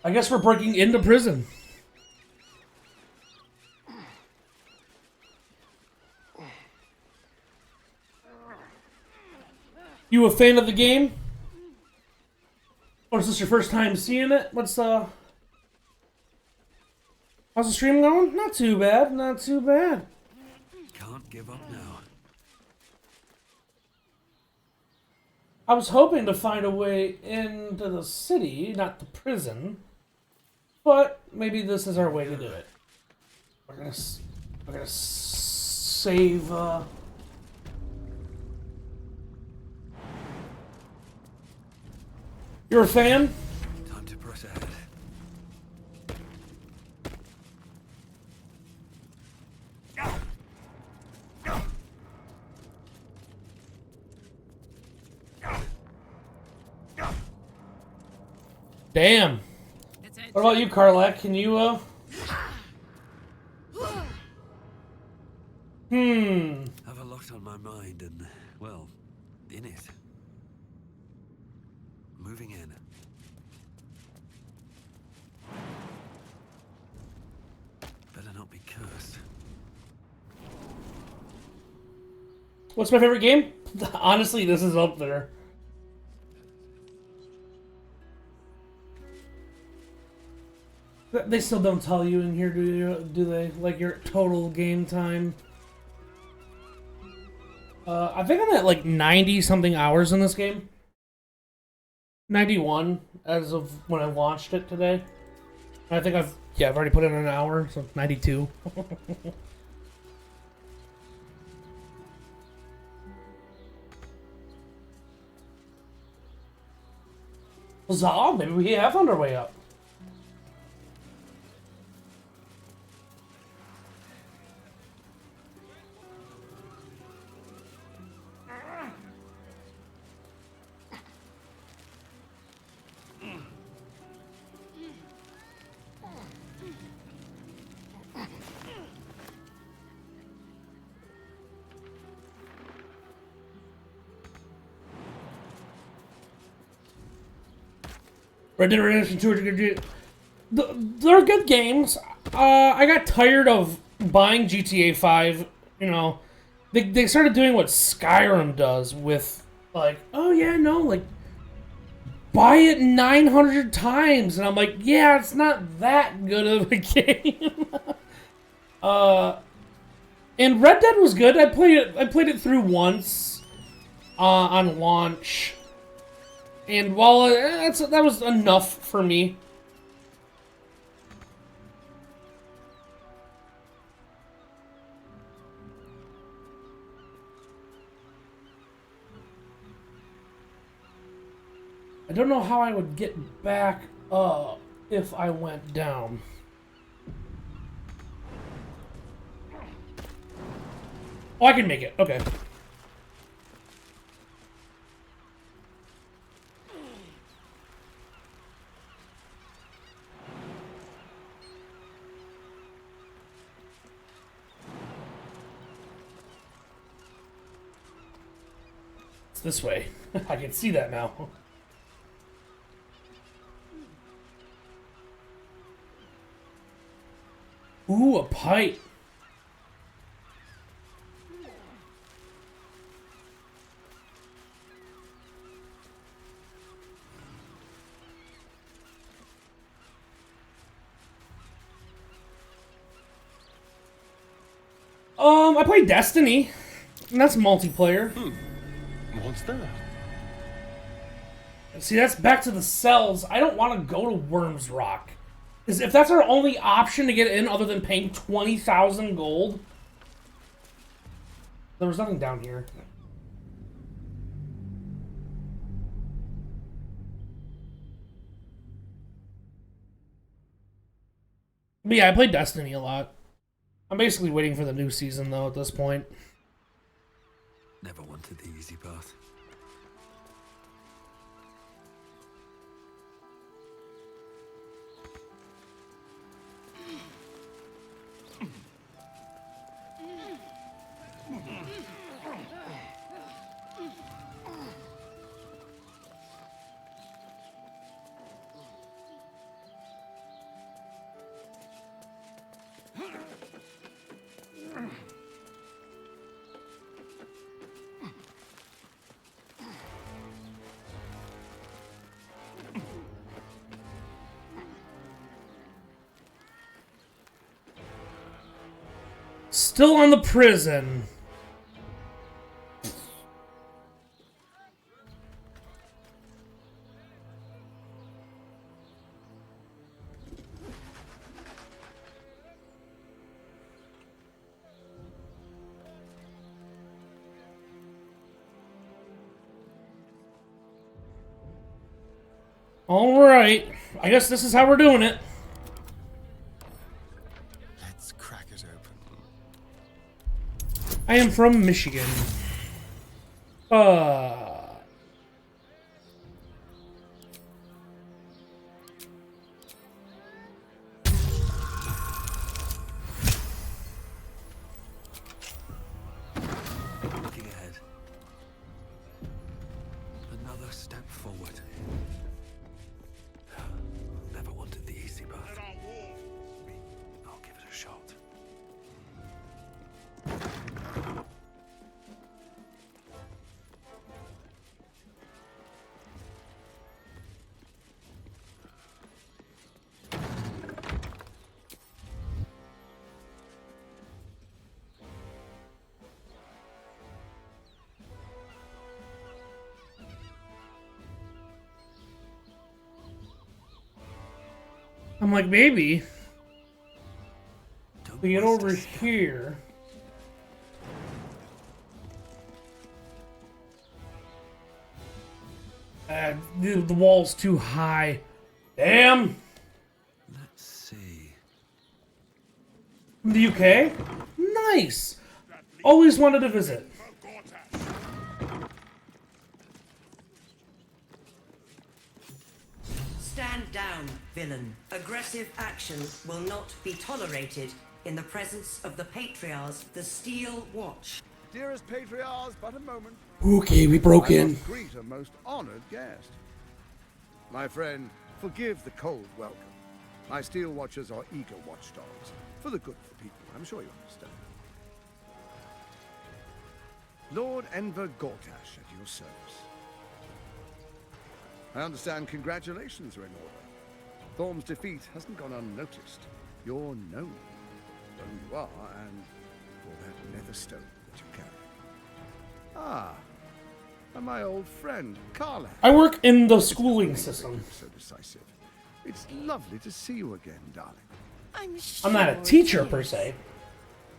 I guess we're breaking into prison. You a fan of the game? Or is this your first time seeing it? How's the stream going? Not too bad, not too bad. Can't give up now. I was hoping to find a way into the city, not the prison. But maybe this is our way to do it. We're gonna save, You're a fan? Time to press ahead. Damn. What about you, Karlak? Can you, Have a lot on my mind and, well, in it. Moving in. Better not be cursed. What's my favorite game? Honestly, this is up there. They still don't tell you in here, do they? Like your total game time? I think I'm at like 90-something hours in this game. 91 as of when I launched it today. And I think I've already put in an hour, so 92. Huzzah, maybe we have found our way up. Red Dead Redemption 2, they're good games. I got tired of buying GTA 5. You know, they started doing what Skyrim does with, like, oh yeah, no, like, buy it 900 times. And I'm like, yeah, it's not that good of a game. And Red Dead was good. I played it through once on launch. And while that was enough for me. I don't know how I would get back up if I went down. Oh, I can make it. Okay. This way. I can see that now. Ooh, a pipe. I played Destiny, and that's multiplayer. What's that? See, that's back to the cells. I don't want to go to Worms Rock. Because if that's our only option to get in other than paying 20,000 gold... There was nothing down here. But yeah, I played Destiny a lot. I'm basically waiting for the new season, though, at this point. Never wanted the easy path. Still on the prison. All right. I guess this is how we're doing it. Let's crack it open. I am from Michigan. Looking ahead. Another step forward. Never wanted the easy path. I'll give it a shot. I'm like, maybe. We get over here. The wall's too high. Damn! Let's see. From the UK? Nice! Always wanted to visit. Stand down, villain. Aggressive action will not be tolerated in the presence of the Patriarchs, the Steel Watch. Dearest Patriarchs, but a moment. Okay, we broke I in. must greet a most honored guest. My friend, forgive the cold welcome. My Steel Watchers are eager watchdogs. For the good of the people, I'm sure you understand. Lord Enver Gortash at your service. I understand congratulations are in order. Thorm's defeat hasn't gone unnoticed. You're known for who you are and for that nether stone that you carry. Ah, and my old friend, Karlach. I work in the schooling system. So decisive. It's lovely to see you again, darling. I'm not a teacher, per se.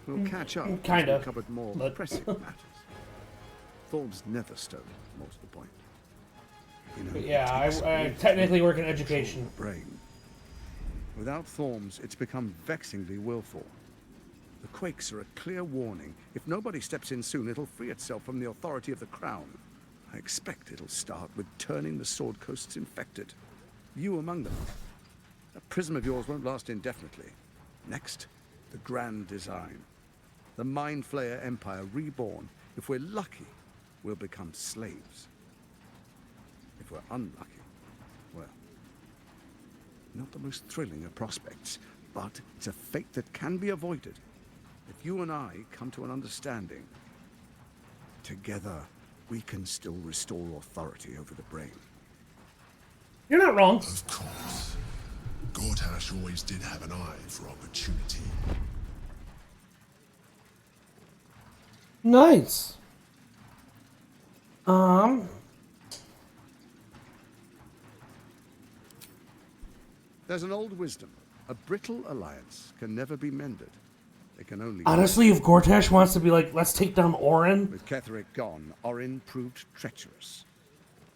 We'll catch up. Kind of. Covered more pressing matters. Thorm's Netherstone, more to the point. You know, Yeah, I technically work in education. Brain. Without Thorms, it's become vexingly willful. The quakes are a clear warning. If nobody steps in soon, it'll free itself from the authority of the crown. I expect it'll start with turning the Sword Coasts infected. You among them. That prism of yours won't last indefinitely. Next, the grand design. The Mind Flayer Empire reborn. If we're lucky, we'll become slaves. If we're unlucky, well, not the most thrilling of prospects, but it's a fate that can be avoided. If you and I come to an understanding, together we can still restore authority over the brain. You're not wrong. Of course. Gortash always did have an eye for opportunity. Nice. There's an old wisdom. A brittle alliance can never be mended. It can only... Honestly, if Gortash wants to be like, let's take down Orin. With Ketheric gone, Orin proved treacherous.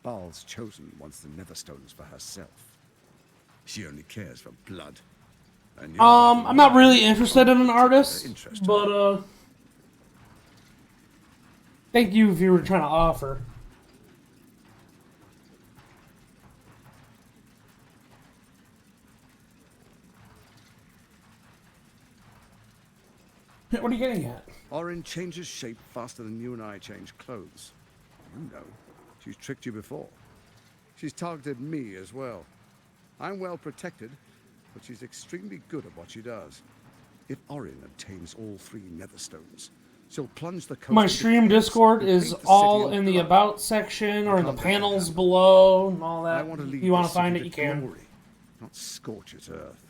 Baal's chosen wants the Netherstones for herself. She only cares for blood. And I'm not really interested in an artist, but thank you if you were trying to offer. What are you getting at? Orin changes shape faster than you and I change clothes. You know, she's tricked you before. She's targeted me as well. I'm well protected, but she's extremely good at what she does. If Orin obtains all 3 Netherstones, she'll plunge the coast... My stream Discord is all in the About section or in the panels below and all that. If you want to find it, you can. Glory, not scorch its earth.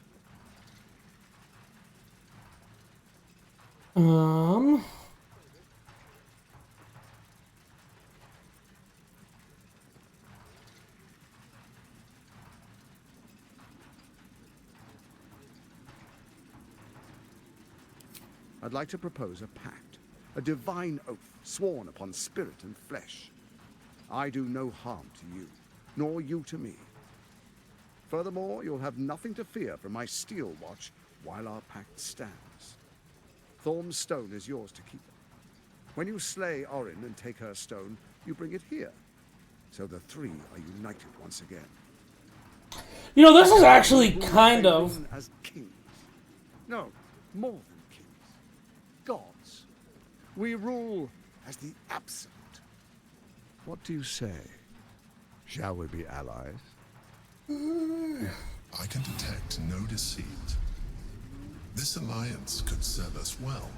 I'd like to propose a pact, a divine oath sworn upon spirit and flesh. I do no harm to you, nor you to me. Furthermore, you'll have nothing to fear from my Steel Watch while our pact stands. Thorm's stone is yours to keep. When you slay Orin and take her stone, you bring it here. So the 3 are united once again. You know, this is actually kind of... As kings. No, more than kings. Gods. We rule as the absolute. What do you say? Shall we be allies? I can detect no deceit. This alliance could serve us well.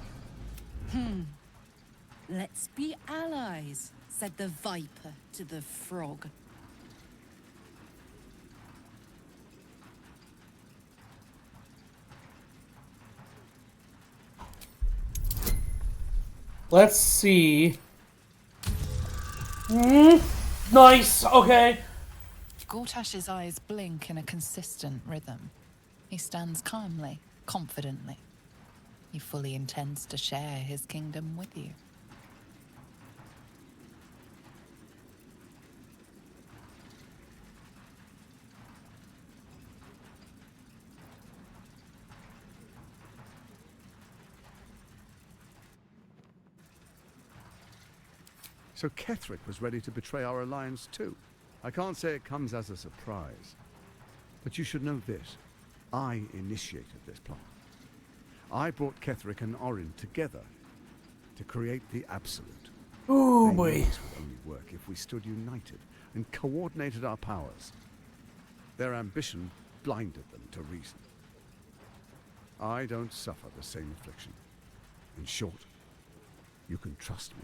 Let's be allies, said the viper to the frog. Let's see. Nice, okay. Gortash's eyes blink in a consistent rhythm. He stands calmly, confidently. He fully intends to share his kingdom with you. So Ketherick was ready to betray our alliance too. I can't say it comes as a surprise. But you should know this. I initiated this plot. I brought Ketherick and Orin together to create the Absolute. Oh They boy. knew this would only work if we stood united and coordinated our powers. Their ambition blinded them to reason. I don't suffer the same affliction. In short, you can trust me.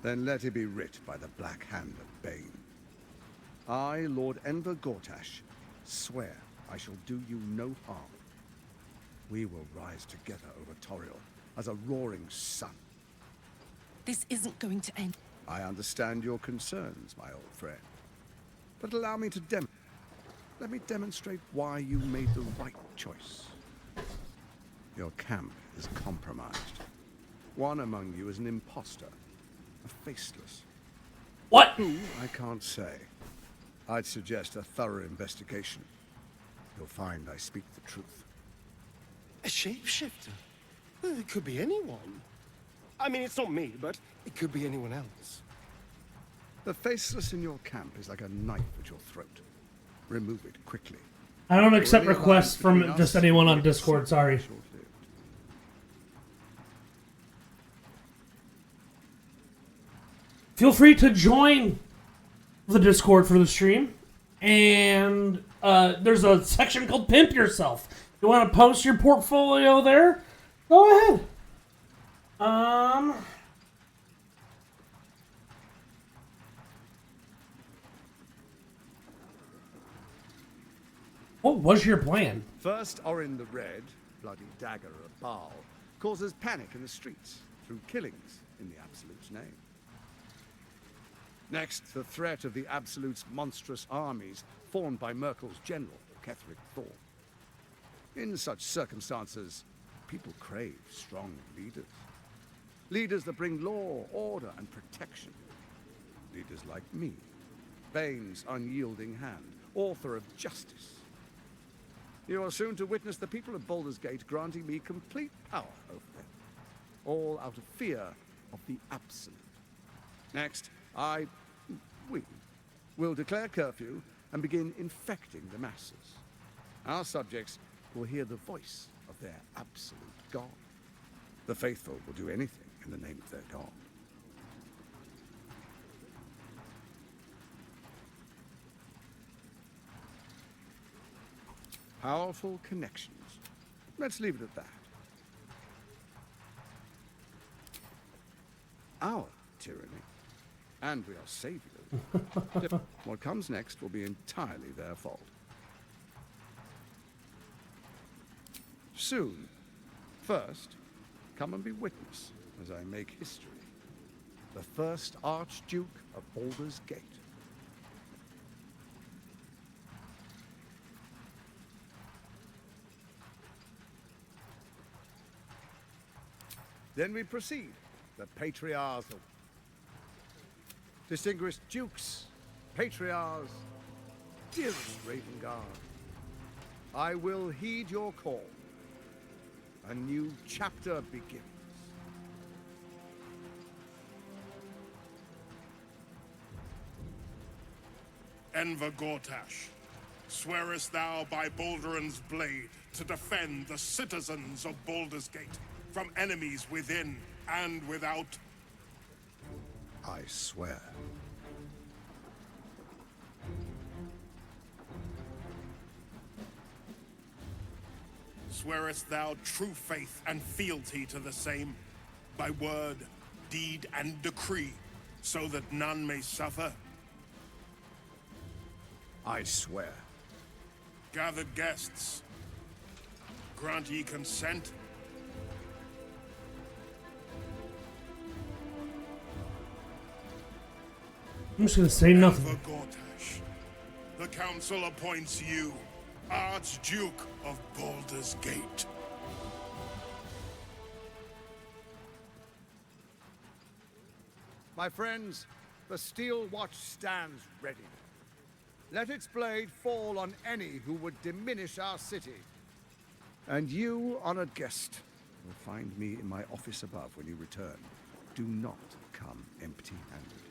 Then let it be writ by the black hand of Bane. I, Lord Enver Gortash, swear I shall do you no harm. We will rise together over Toriel as a roaring sun. This isn't going to end. I understand your concerns, my old friend. But allow me to let me demonstrate why you made the right choice. Your camp is compromised. One among you is an imposter, a faceless. What? Who, I can't say. I'd suggest a thorough investigation. You'll find I speak the truth. A shapeshifter? Well, it could be anyone. I mean, it's not me, but it could be anyone else. The faceless in your camp is like a knife at your throat. Remove it quickly. I don't accept requests from just anyone on Discord, sorry. Feel free to join the Discord for the stream. And there's a section called Pimp Yourself. You want to post your portfolio there? Go ahead. What was your plan? First, Orin the Red, bloody dagger of Baal, causes panic in the streets through killings in the Absolute's name. Next, the threat of the Absolute's monstrous armies formed by Merkel's general, Ketherick Thorn. In such circumstances, people crave strong leaders. Leaders that bring law, order, and protection. Leaders like me, Bane's unyielding hand, author of justice. You are soon to witness the people of Baldur's Gate granting me complete power over them, all out of fear of the Absolute. Next, we will declare curfew and begin infecting the masses. Our subjects will hear the voice of their absolute God. The faithful will do anything in the name of their God. Powerful connections. Let's leave it at that. Our tyranny. And we are saviors. What comes next will be entirely their fault. Soon. First, come and be witness as I make history. The first Archduke of Baldur's Gate. Then we proceed. The Patriarchs of distinguished dukes, patriarchs, dearest Ravengard, I will heed your call. A new chapter begins. Enver Gortash, swearest thou by Balduran's blade to defend the citizens of Baldur's Gate from enemies within and without? I swear. Swearest thou true faith and fealty to the same, by word, deed, and decree, so that none may suffer? I swear. Gathered guests, grant ye consent? I'm just gonna say nothing. Gortash, the council appoints you Archduke of Baldur's Gate. My friends, the Steel Watch stands ready. Let its blade fall on any who would diminish our city. And you, honored guest, will find me in my office above when you return. Do not come empty-handed.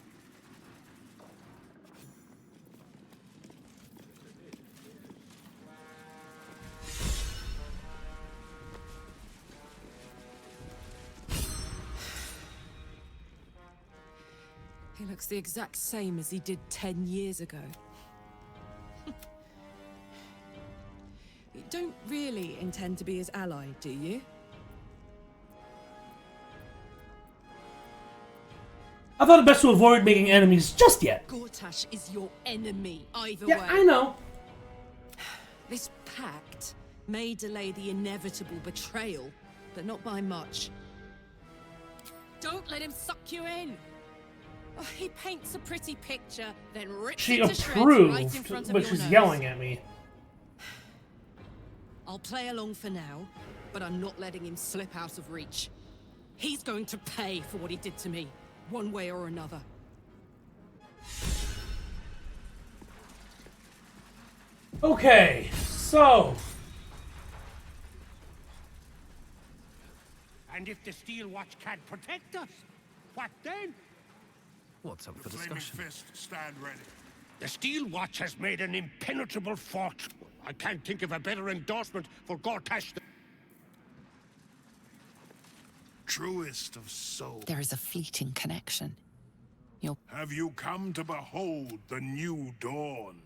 He looks the exact same as he did 10 years ago. You don't really intend to be his ally, do you? I thought it best to avoid making enemies just yet. Gortash is your enemy, either Yeah, way. I know. This pact may delay the inevitable betrayal, but not by much. Don't let him suck you in! Oh, he paints a pretty picture, then rips She it to shreds approved, right in front of but your she's nose. yelling at me. I'll play along for now, but I'm not letting him slip out of reach. He's going to pay for what he did to me, one way or another. Okay, so And if the Steel Watch can't protect us, what then? What's up for The Flaming discussion? Fist stand ready. The Steel Watch has made an impenetrable fort. I can't think of a better endorsement for Gortash. Truest of souls. There is a fleeting connection. Have you come to behold the new dawn?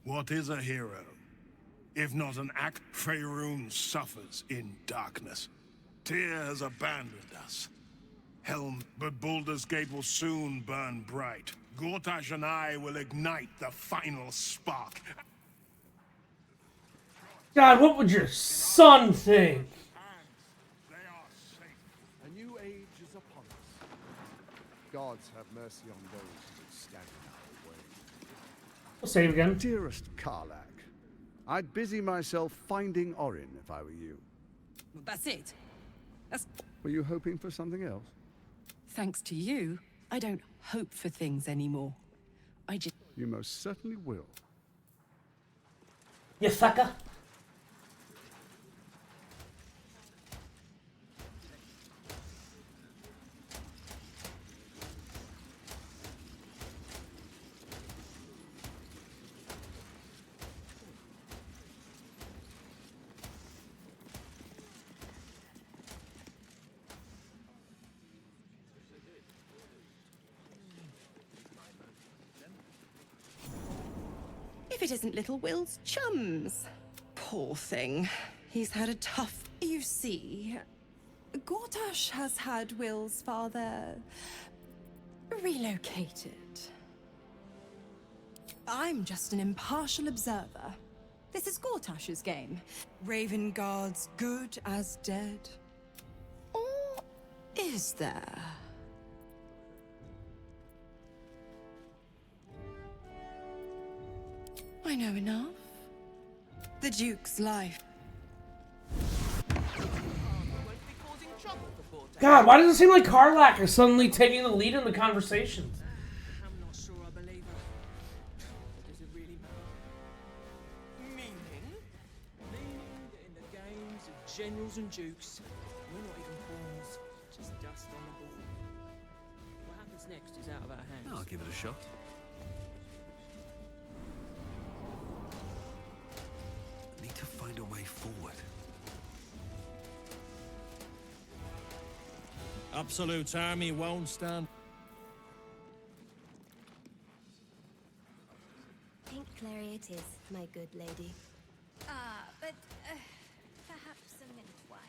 What is a hero? If not an act, Faerun suffers in darkness. Tyr has abandoned us. Helm, but Baldur's Gate will soon burn bright. Gortash and I will ignite the final spark. God, what would your son think? A new age is upon us. Gods have mercy on those who would stand in our way. We'll save again. Dearest Karlak, I'd busy myself finding Orin if I were you. Well, that's it. Were you hoping for something else? Thanks to you, I don't hope for things anymore. I just... You most certainly will. You sucker. If it isn't little Will's chums. Poor thing. He's had a tough... You see, Gortash has had Will's father relocated. I'm just an impartial observer. This is Gortash's game. Raven Guard's good as dead. Or is there? I know enough. The Duke's life. God, why does it seem like Karlak is suddenly taking the lead in the conversation? I'm not sure I believe her. Does it really matter? Meaning? Meaning that in the games of generals and dukes, we're not even pawns, just dust on the board. What happens next is out of our hands. I'll give it a shot. Need to find a way forward. Absolute army won't stand. Pink clary it is, my good lady. But perhaps a mint wine.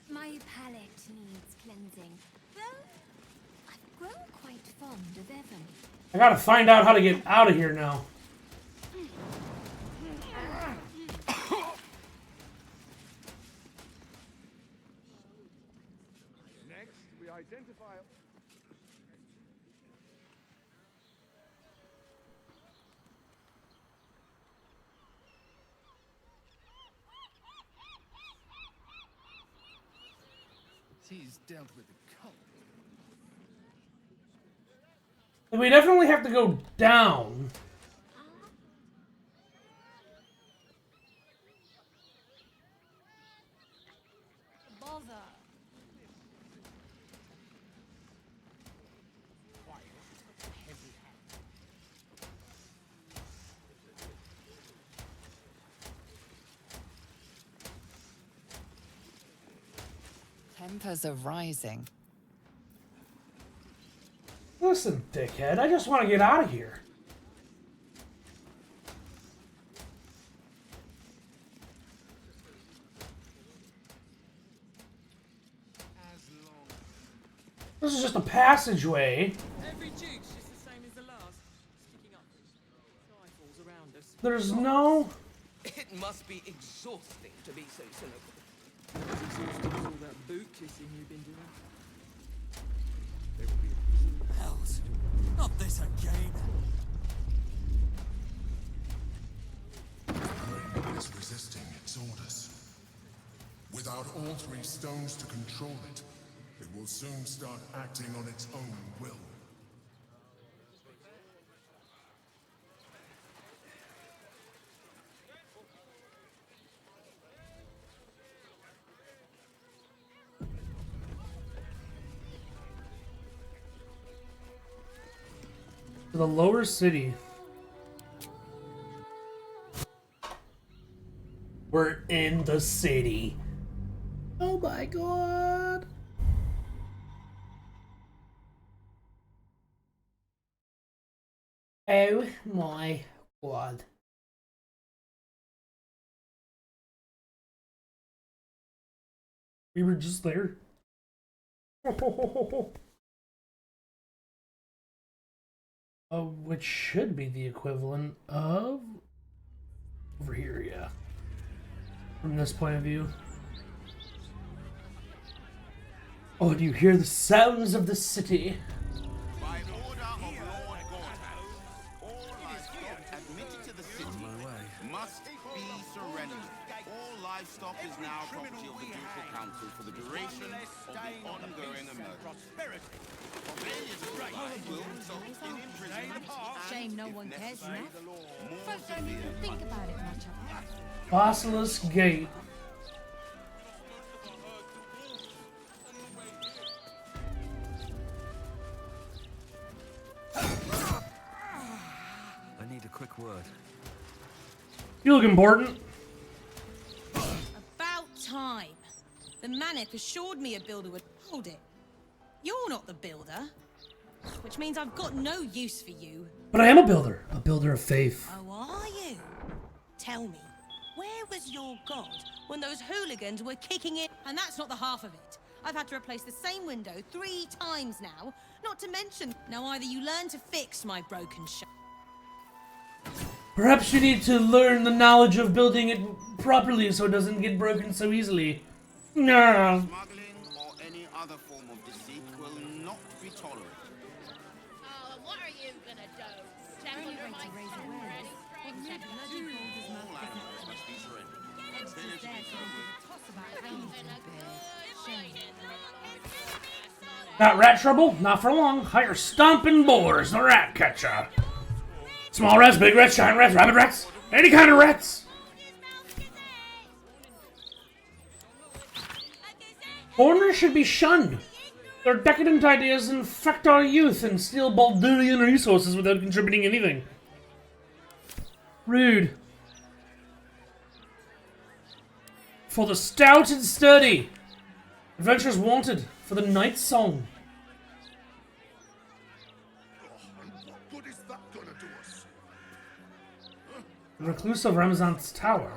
My palate needs cleansing. Though, I've grown quite fond of Evan. I gotta find out how to get out of here now. he's dealt with the cult. We definitely have to go down. Bother. Tempers are rising. Listen, dickhead, I just want to get out of here. This is just a passageway. Every duke's just the same as the last. Sticking up rifles around us. There's no... It must be exhausting to be so cynical. As exhausting as all that boot kissing you've been doing. Hells, not this again. The brain is resisting its orders. Without all three stones to control it, it will soon start acting on its own will. To the lower city. We're in the city. Oh my god. Oh my god. We were just there. Which should be the equivalent of over here, yeah. From this point of view. Oh, do you hear the sounds of the city? By order of Lord Gortash, all livestock admitted to the city must be surrendered. All livestock is now property of the Ducal Council for the duration of the ongoing emergency. Failure to comply will result in imprisonment Shame no one cares enough. Folks don't even think about it much. Basilisk Gate. I need a quick word. You look important. About time. The Maneth assured me a builder would hold it. You're not the builder, which means I've got no use for you. But I am a builder of faith. Oh, are you? Tell me, where was your god when those hooligans were kicking in? And that's not the half of it. I've had to replace the same window 3 times now, not to mention... Now either you learn to fix my broken Perhaps you need to learn the knowledge of building it properly so it doesn't get broken so easily. No. Smuggling or any other form of deceit will not be tolerated. Oh, and what are you gonna do? Check under my secret All animals must be surrendered. Failure to do so Not rat trouble? Not for long. Hire Stompin' Boars, the rat catcher. Small rats, big rats, giant rats, rabbit rats, any kind of rats. Foreigners should be shunned. Their decadent ideas infect our youth and steal Baldurian resources without contributing anything. Rude. For the stout and sturdy. Adventures wanted for the night song. What good is that gonna do us? The Recluse of Ramazan's Tower.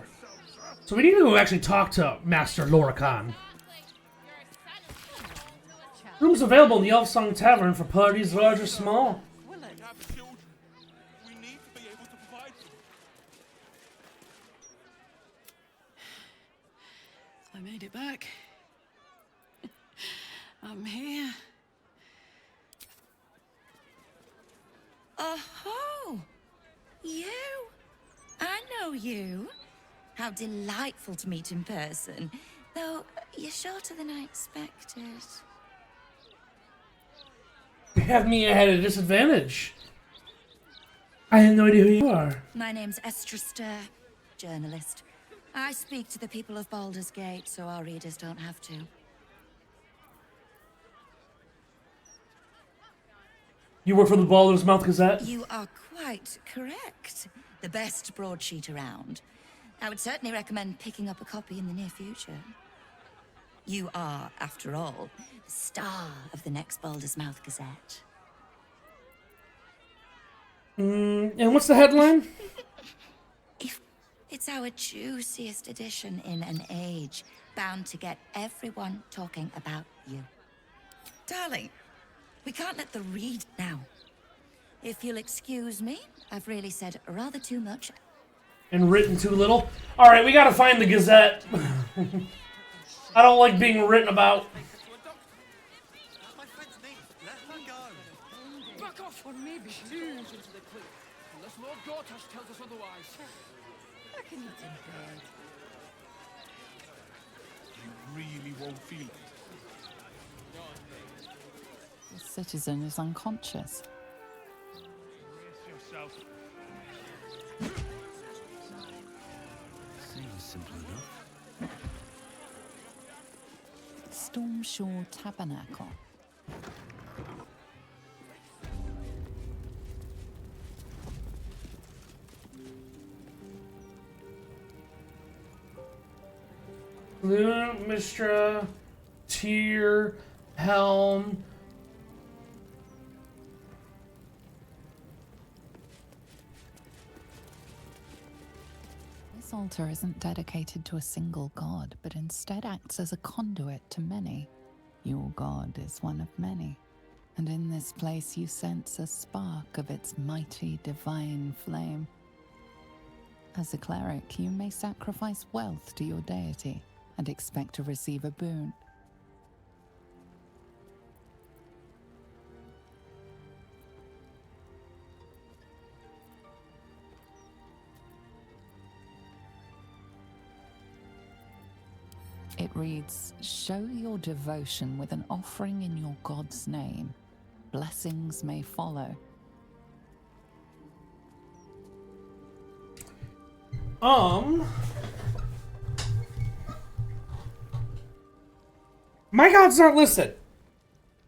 So we need to go actually talk to Master Lorcan. Rooms available in the Elfsong Tavern for parties large or small. I made it back. I'm here. Oh, you? I know you. How delightful to meet in person. Though, you're shorter than I expected. You have me at a disadvantage. I have no idea who you are. My name's Estra Stir, journalist. I speak to the people of Baldur's Gate, so our readers don't have to. You work for the Baldur's Mouth Gazette? You are quite correct. The best broadsheet around. I would certainly recommend picking up a copy in the near future. You are, after all, the star of the next Baldur's Mouth Gazette. And what's the headline? It's our juiciest edition in an age bound to get everyone talking about you. Darling, we can't let the read now. If you'll excuse me, I've really said rather too much. And written too little? Alright, we gotta find the Gazette. I don't like being written about. Back off or maybe lose into the cliff. Unless Lord Gortash tells us otherwise. I can eat in bed. You really won't feel it. The citizen is unconscious. Brace yourself. Seems simple enough. Stormshore Tabernacle. Luna, Mistra, Tyr, Helm. This altar isn't dedicated to a single god, but instead acts as a conduit to many. Your god is one of many, and in this place you sense a spark of its mighty divine flame. As a cleric, you may sacrifice wealth to your deity and expect to receive a boon. It reads, "Show your devotion with an offering in your god's name. Blessings may follow." My god's not listed.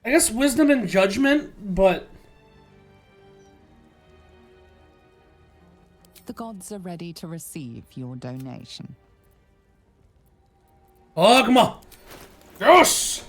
I guess wisdom and judgment, but... The gods are ready to receive your donation. Agma! Yes!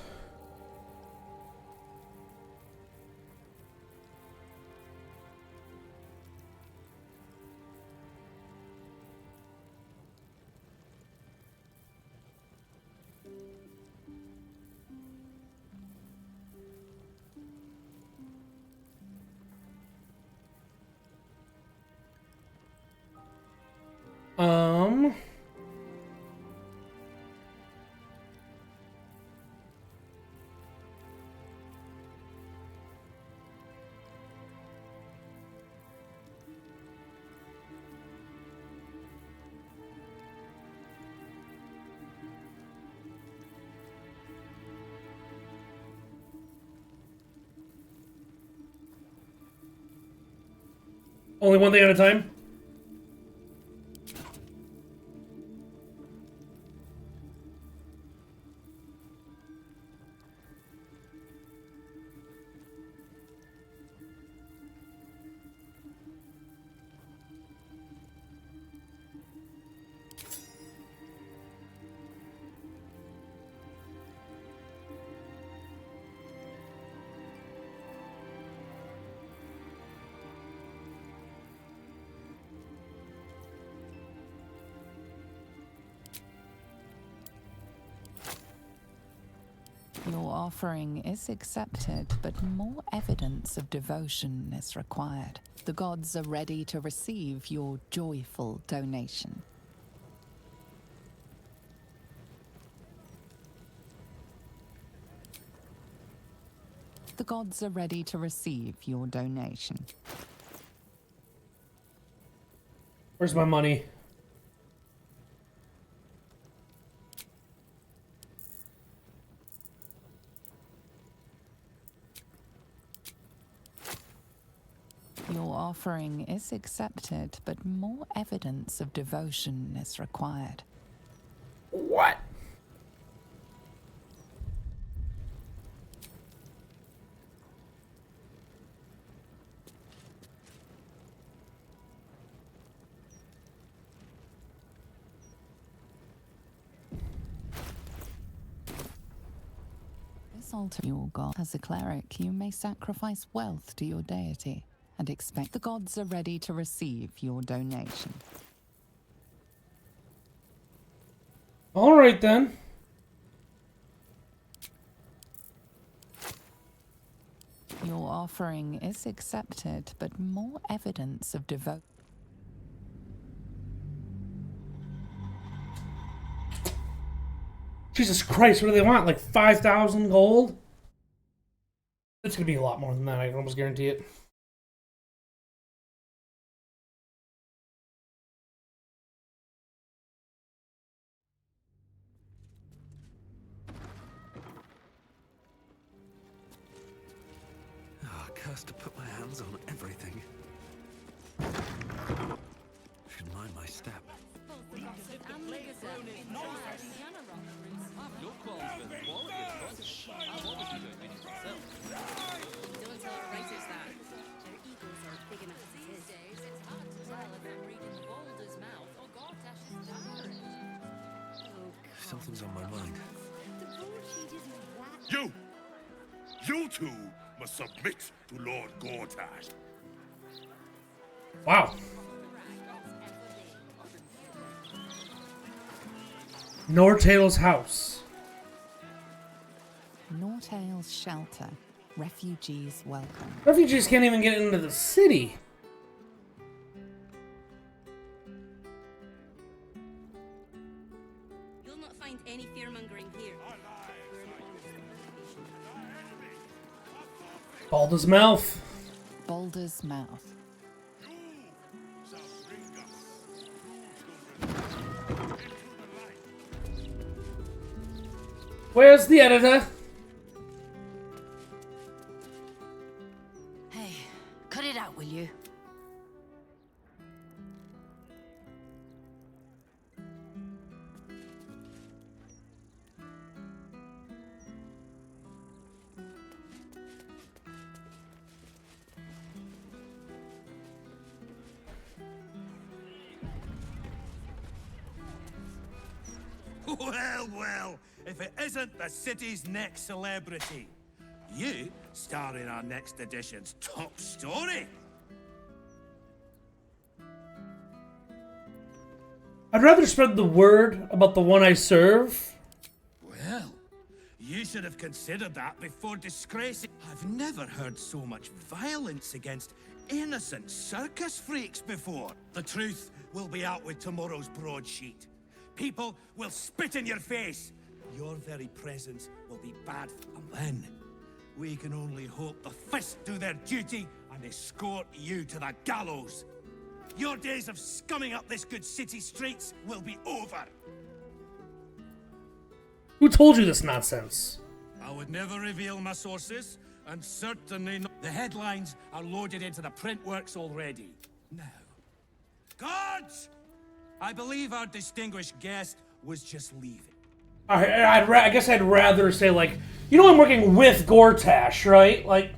Only one thing at a time? Your offering is accepted, but more evidence of devotion is required. The gods are ready to receive your joyful donation. The gods are ready to receive your donation. Where's my money? Your offering is accepted, but more evidence of devotion is required. What? This altar your god. As a cleric, you may sacrifice wealth to your deity and expect the gods are ready to receive your donation. All right then. Your offering is accepted, but more evidence of devotion. Jesus Christ, what do they want? Like 5,000 gold? It's gonna be a lot more than that, I can almost guarantee it. Cursed to put my hands on everything. Should mind my step. Something's on my mind. You two must submit to Lord Gortash. Wow. Nortail's house. Nortail's shelter. Refugees welcome. Refugees can't even get into the city. You'll not find any fearmongering here. Baldur's mouth. Baldur's mouth. Where's the editor? Hey, cut it out, will you? Well, if it isn't the city's next celebrity. You star in our next edition's top story. I'd rather spread the word about the one I serve. Well, you should have considered that before disgracing. I've never heard so much violence against innocent circus freaks before. The truth will be out with tomorrow's broadsheet. People will spit in your face. Your very presence will be bad. And then, we can only hope the fist do their duty and escort you to the gallows. Your days of scumming up this good city streets will be over. Who told you this nonsense? I would never reveal my sources, and certainly not. The headlines are loaded into the print works already. Now, guards! I believe our distinguished guest was just leaving. I guess I'd rather say, like, you know I'm working with Gortash, right? Like...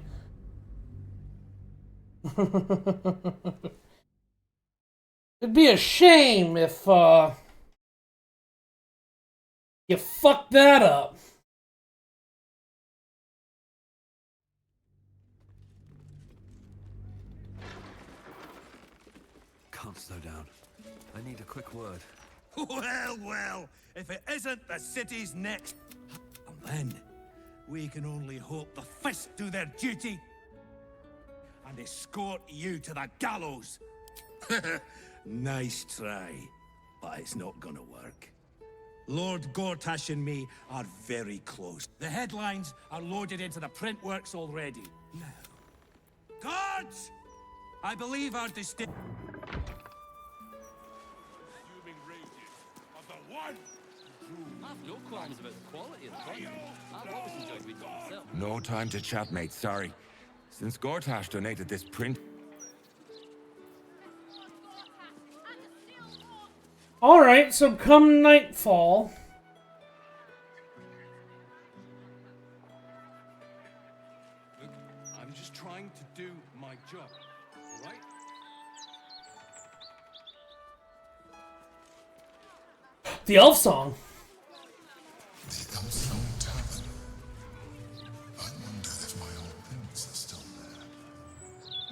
It'd be a shame if, you fucked that up. Can't slow down. I need a quick word. Well, if it isn't the city's next... And then, we can only hope the fist do their duty and escort you to the gallows. Nice try, but it's not gonna work. Lord Gortash and me are very close. The headlines are loaded into the print works already. Now, guards! I believe our distinct... I've no qualms about the quality of the product. I've always enjoyed reading it myself. No time to chat, mate, sorry. Since Gortash donated this print... Alright, so come nightfall. Look, I'm just trying to do my job, right? The elf song. The elf song tavern. I wonder if my old things are still there.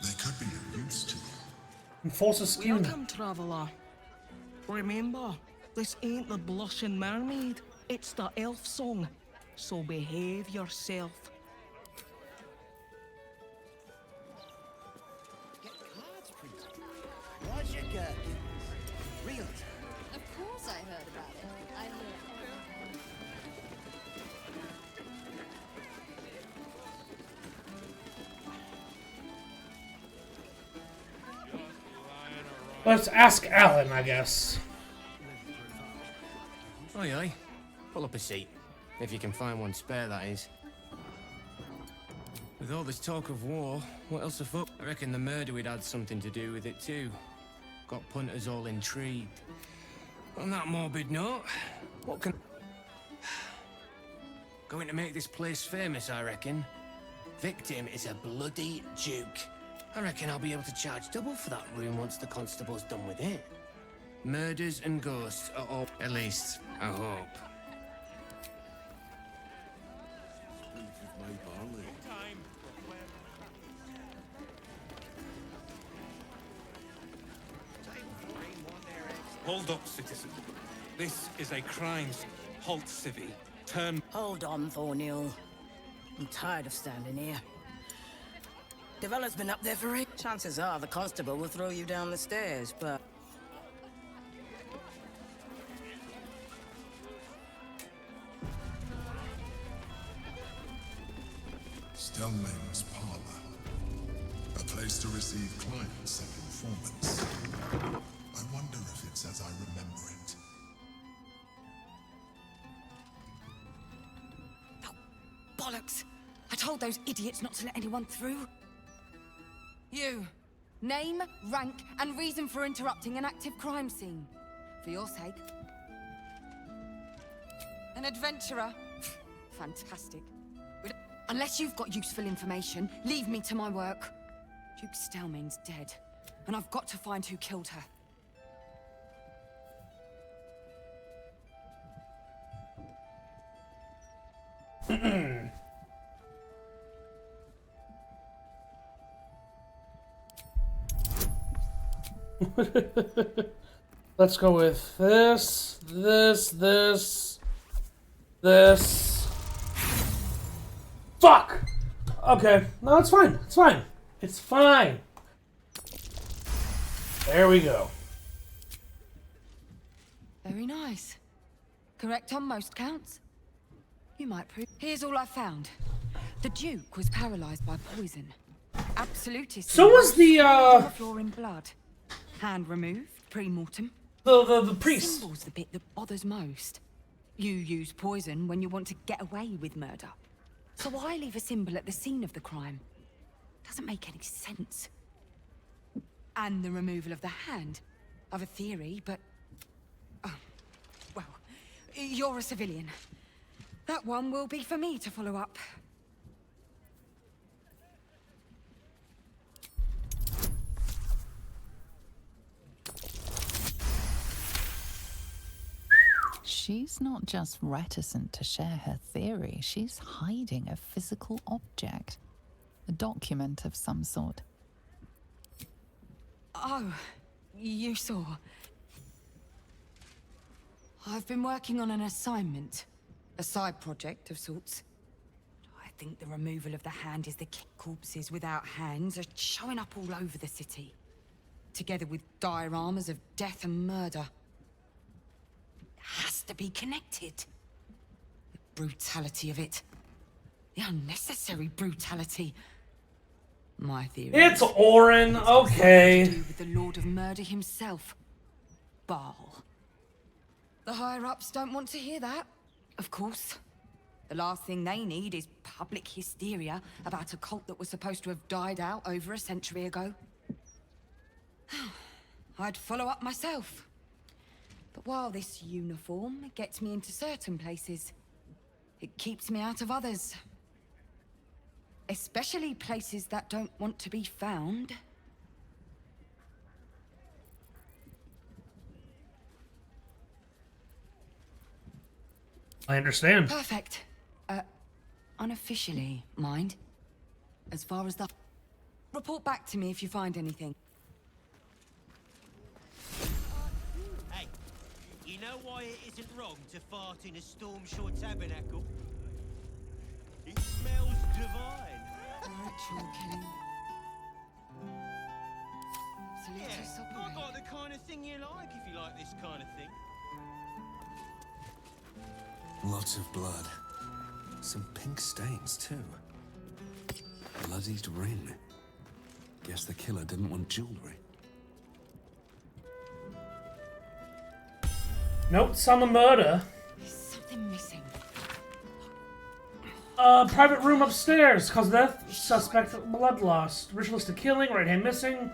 They could be of use to you. Enforce a scheme. Welcome, traveler. Remember, this ain't the blushing mermaid. It's the elf song. So behave yourself. What's your gherkin? Real Of course I heard about it. I heard. Let's ask Alan, I guess. Aye, aye. Pull up a seat. If you can find one spare, that is. With all this talk of war, what else afoot? I reckon the murder we'd had something to do with it too. Got punters all intrigued. On that morbid note, what can... Going to make this place famous, I reckon. Victim is a bloody duke. I reckon I'll be able to charge double for that room once the constable's done with it. Murders and ghosts are all... At least, I hope. Hold up, citizen. This is a crime. Halt, civvy. Turn. Hold on, Thornhill. I'm tired of standing here. Devella's been up there for it. Chances are the constable will throw you down the stairs, but... Stellmane's parlor. A place to receive clients and informants. I wonder if it's as I remember it. Bollocks! I told those idiots not to let anyone through. You. Name, rank, and reason for interrupting an active crime scene. For your sake. An adventurer. Fantastic. Unless you've got useful information, leave me to my work. Duke Stellmane's dead, and I've got to find who killed her. Let's go with this, this. Fuck! Okay, no, it's fine. It's fine. It's fine. There we go. Very nice. Correct on most counts. You might prove. Here's all I found. The Duke was paralyzed by poison. Absolutist. So was the on the floor in blood. Hand removed, pre-mortem. The priest. Symbol's the bit that bothers most. You use poison when you want to get away with murder. So why leave a symbol at the scene of the crime? Doesn't make any sense. And the removal of the hand. I've a theory, but... Oh, well, you're a civilian. That one will be for me to follow up. She's not just reticent to share her theory, she's hiding a physical object. A document of some sort. Oh, you saw. I've been working on an assignment. A side project of sorts. I think the removal of the hand is the key. Corpses without hands are showing up all over the city. Together with dioramas of death and murder. Has to be connected. The brutality of it. The unnecessary brutality. My theory. It's Orin, okay. To do with the Lord of Murder himself, Baal. The higher-ups don't want to hear that, of course. The last thing they need is public hysteria about a cult that was supposed to have died out over a century ago. I'd follow up myself. But while this uniform gets me into certain places, it keeps me out of others. Especially places that don't want to be found. I understand. Perfect. Unofficially, mind. As far as the... Report back to me if you find anything. Hey, you know why it isn't wrong to fart in a Stormshore tabernacle? It smells divine. Ritual killing. Yeah, I got the kind of thing you like if you like this kind of thing. Lots of blood. Some pink stains, too. Bloodied ring. Guess the killer didn't want jewelry. Notes on the murder. There's something missing. Private room upstairs. Cause of death. Suspect blood loss. Ritualistic killing. Right hand missing.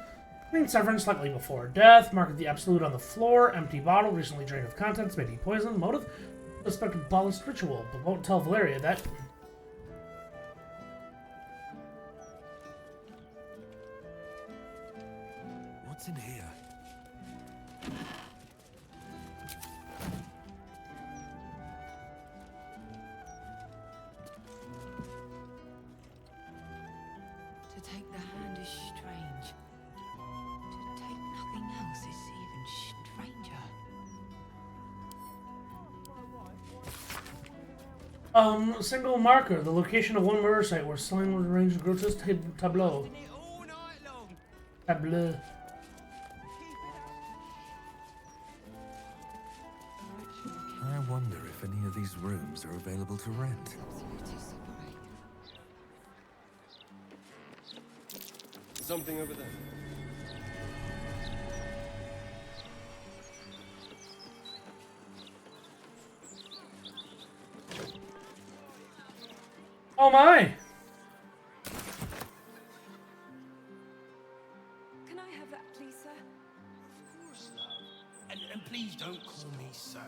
Green severance slightly before death. Mark the absolute on the floor. Empty bottle. Recently drained of contents. Maybe poison. Motive. Suspect balanced ritual. But won't tell Valeria that. What's in here? To take the hand is strange. To take nothing else is even stranger. Single marker. The location of one murder site where slang was arranged grotesque tableau. Tableau. I wonder if any of these rooms are available to rent. Something over there. Oh my! Can I have that, please, sir? Of course, love. And please don't call me sir.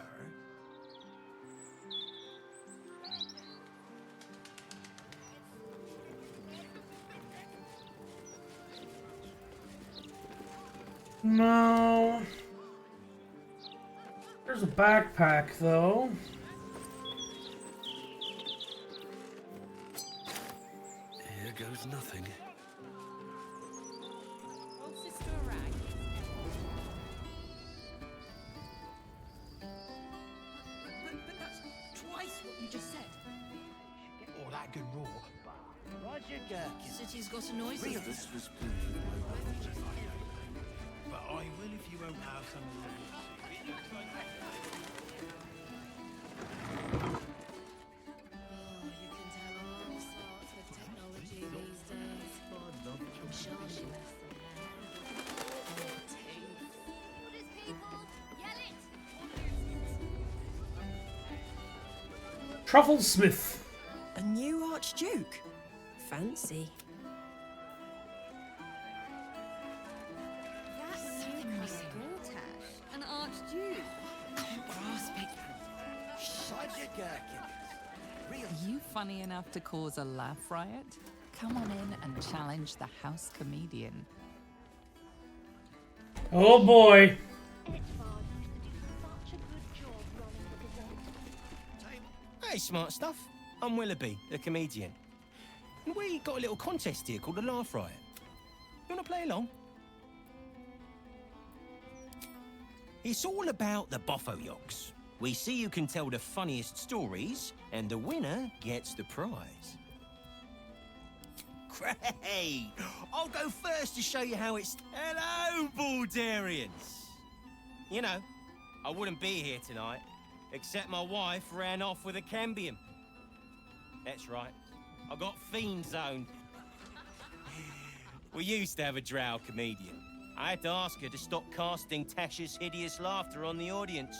No. There's a backpack, though. Here goes nothing. Old sister a rag. But that's twice what you just said. All that good raw. Roger Gherkin. City's got a noise. This was pleased with my knowledge. But I will if you won't have some of Oh, you can tell all sorts with technology these days. I'm sure she left some Orders, people! Yell it! Truffle Smith. A new Archduke? Fancy. That's something missing. Gortash, an archduke. Can't grasp it. Roger Gherkin. Real. Are you funny enough to cause a laugh riot? Come on in and challenge the house comedian. Oh boy. Hey, smart stuff. I'm Willoughby, the comedian. And we got a little contest here called the Laugh Riot. You want to play along? It's all about the Boffoyoks. We see who can tell the funniest stories, and the winner gets the prize. Great! I'll go first to show you how it's... Hello, Baldurians! You know, I wouldn't be here tonight, except my wife ran off with a cambion. That's right, I got fiend zoned. We used to have a drow comedian. I had to ask her to stop casting Tasha's hideous laughter on the audience.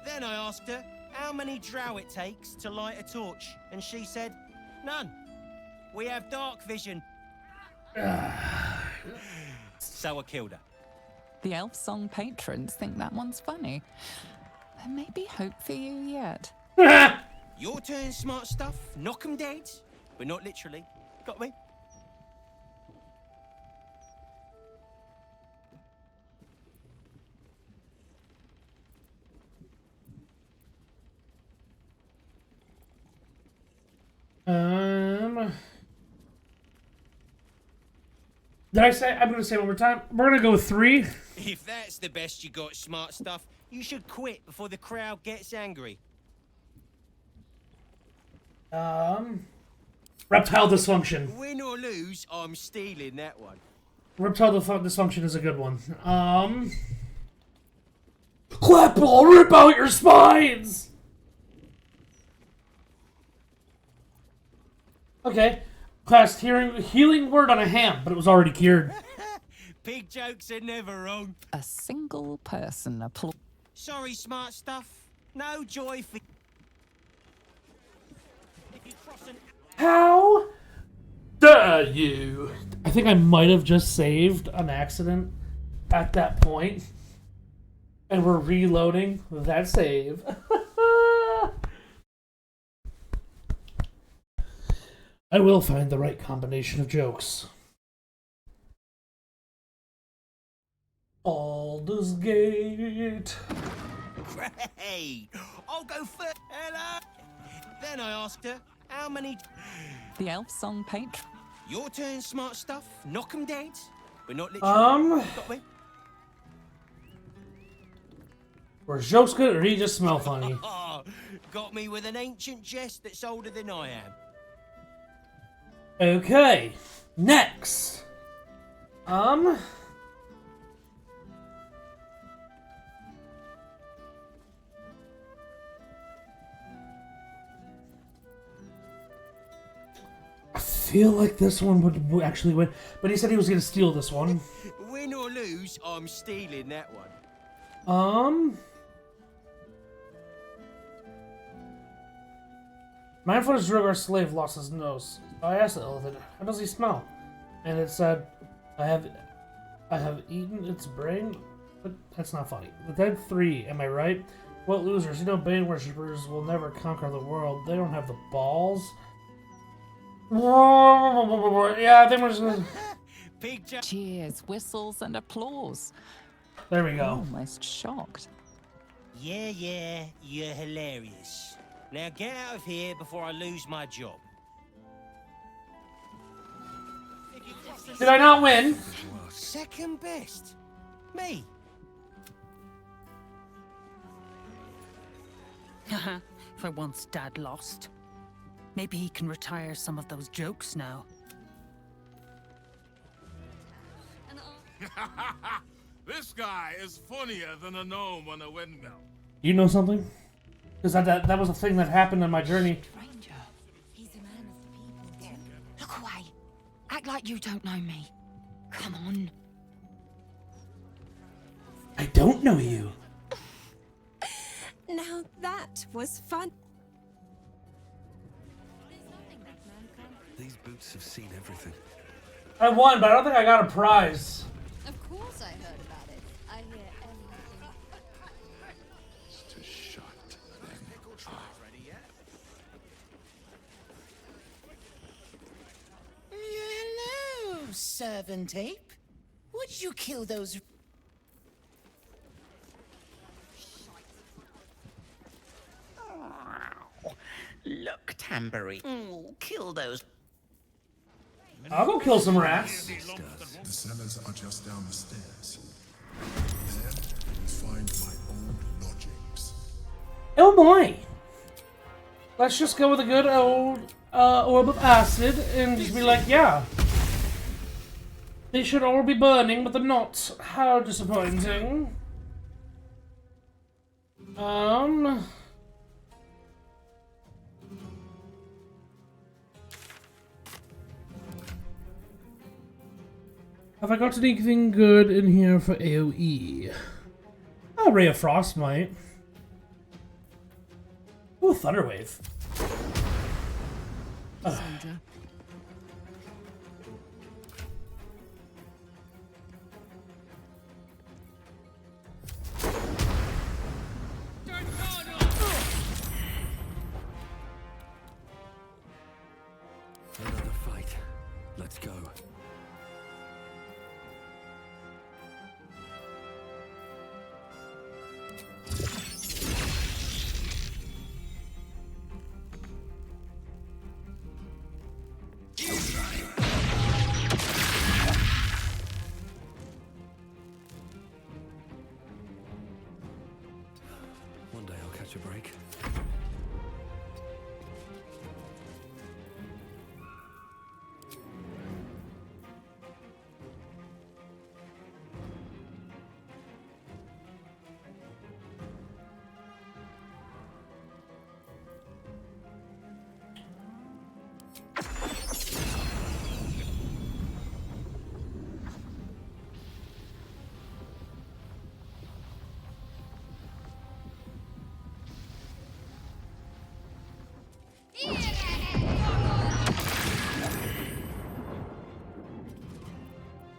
Then I asked her how many drow it takes to light a torch, and she said, none. We have dark vision. So I killed her. The Elf Song patrons think that one's funny. There may be hope for you yet. Your turn, smart stuff. Knock 'em dead, but not literally. Got me? Did I say? I'm gonna say it one more time. We're gonna go with 3. If that's the best you got, smart stuff, you should quit before the crowd gets angry. Reptile dysfunction. Win or lose, I'm stealing that one. Reptile dysfunction is a good one. Clap ball, rip out your spines! Okay. Cast healing word on a ham, but it was already cured. Pig jokes are never wrong. A single person applaud. Sorry, smart stuff. No joy for... If you cross an... How dare you? I think I might have just saved an accident at that point. And we're reloading that save. I will find the right combination of jokes. Baldur's Gate. Great! I'll go first. Hello! Then I asked her, how many... The Elf Song patron. Your turn, smart stuff. Knock 'em dead, but not literally. Got me? Were jokes good or did he just smell funny? Got me with an ancient jest that's older than I am. Okay. Next. I feel like this one would actually win, but he said he was going to steal this one. Win or lose, I'm stealing that one. Mindfulness drug our slave lost his nose. I asked the elephant, how does he smell? And it said, I have eaten its brain. But that's not funny. The dead 3, am I right? What losers? You know Bane worshippers will never conquer the world. They don't have the balls. Yeah, I think we're just gonna... Cheers, whistles, and applause. There we go. Almost shocked. Yeah, you're hilarious. Now get out of here before I lose my job. Did I not win? Second best. Me. For once Dad lost. Maybe he can retire some of those jokes now. This guy is funnier than a gnome on a windmill. You know something? Because that was a thing that happened on my journey. Stranger. He's a man of the people. Look away. Act like you don't know me. Come on. I don't know you. Now that was fun. These boots have seen everything. I won, but I don't think I got a prize. Of course I heard about it. I hear everything. To shut them up. Hello, servant ape. Would you kill those... Look, Tambourine. Kill those... I'll go kill some rats. The cellars are just down the stairs. There, you will find my old lodgings. Oh boy. Let's just go with a good old orb of acid and just be like, yeah. They should all be burning, but they're not. How disappointing. Have I got anything good in here for AoE? A Ray of Frostbite. Ooh, Thunderwave. Soldier.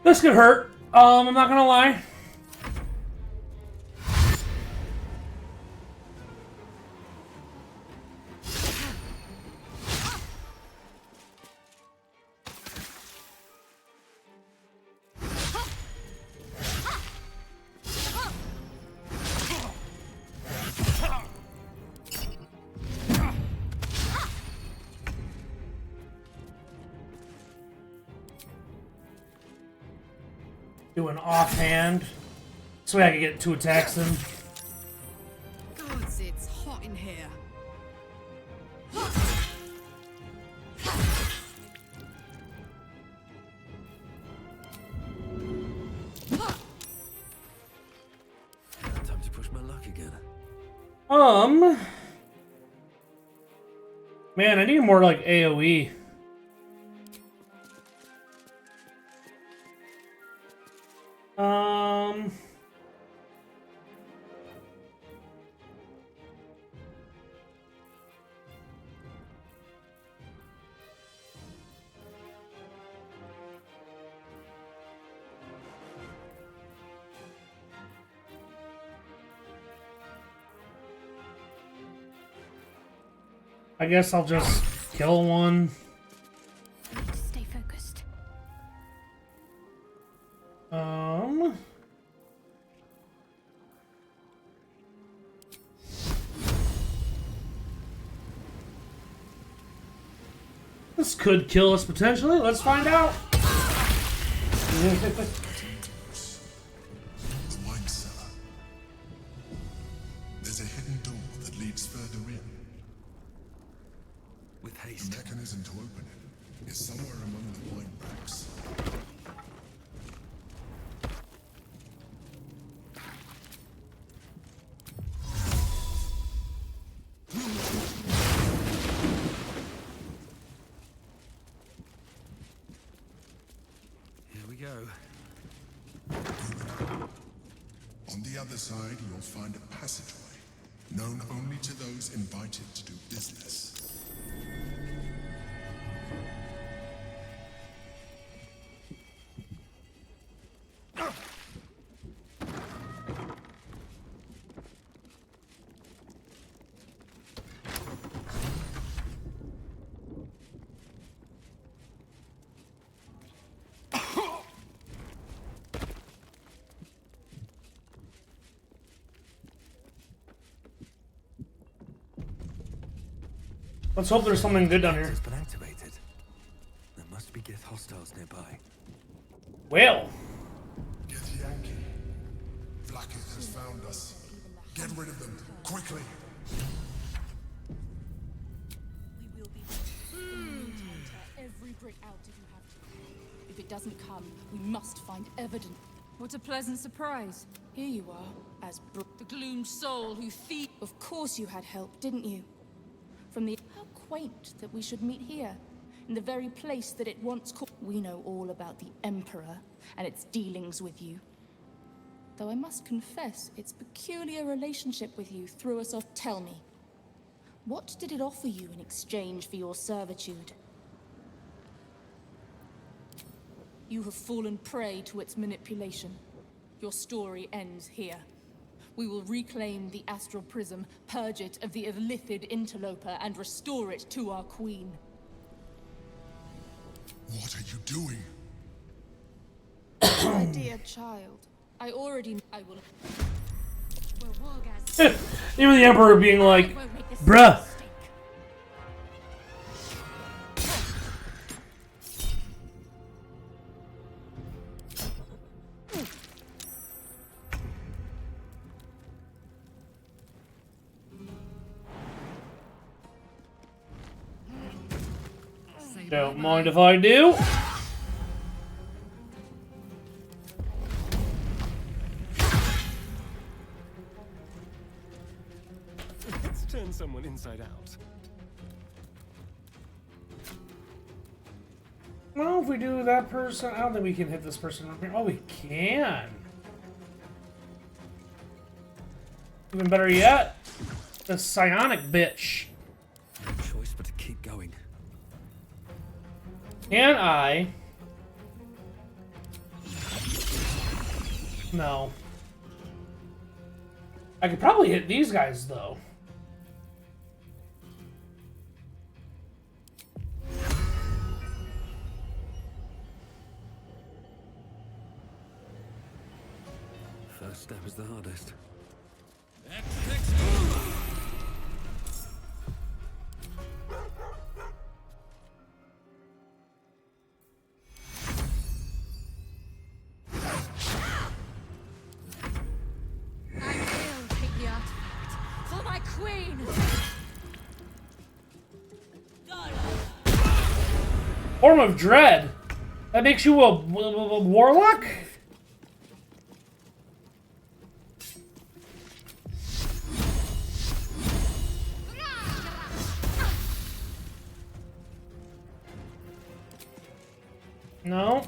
This could hurt. I'm not gonna lie. Do an offhand, so I can get 2 attacks in. Gods, it's hot in here. Time to push my luck again. Man, I need more like AoE. I guess I'll just kill one. Stay focused. This could kill us potentially. Let's find out. The wine cellar. There's a hidden door that leads further in. With haste. The mechanism to open it is somewhere among the wine racks. Here we go. On the other side, you'll find a passageway, known only to those invited to do business. Let's hope there's something good down here. It's been activated. There must be Gith hostiles nearby. Well. Gith Yankee. Vlaakith has found us. Get rid of them, quickly. We will be every brick out if you have to. If it doesn't come, we must find evidence. What a pleasant surprise. Here you are, as the Gloom Soul who thieved. Of course you had help, didn't you? From the... How quaint that we should meet here, in the very place that it once called... We know all about the Emperor and its dealings with you. Though I must confess, its peculiar relationship with you threw us off. Tell me, what did it offer you in exchange for your servitude? You have fallen prey to its manipulation. Your story ends here. We will reclaim the Astral Prism, purge it of the illithid interloper, and restore it to our queen. What are you doing? My dear child, I will... Even the Emperor being like, bruh. Don't mind if I do. Let's turn someone inside out. Well, if we do that person, I don't think we can hit this person up here. Oh, we can. Even better yet, the psionic bitch. No choice but to keep going. Can I No. I could probably hit these guys, though. First step is the hardest. For my queen! Form of Dread? That makes you a warlock? No?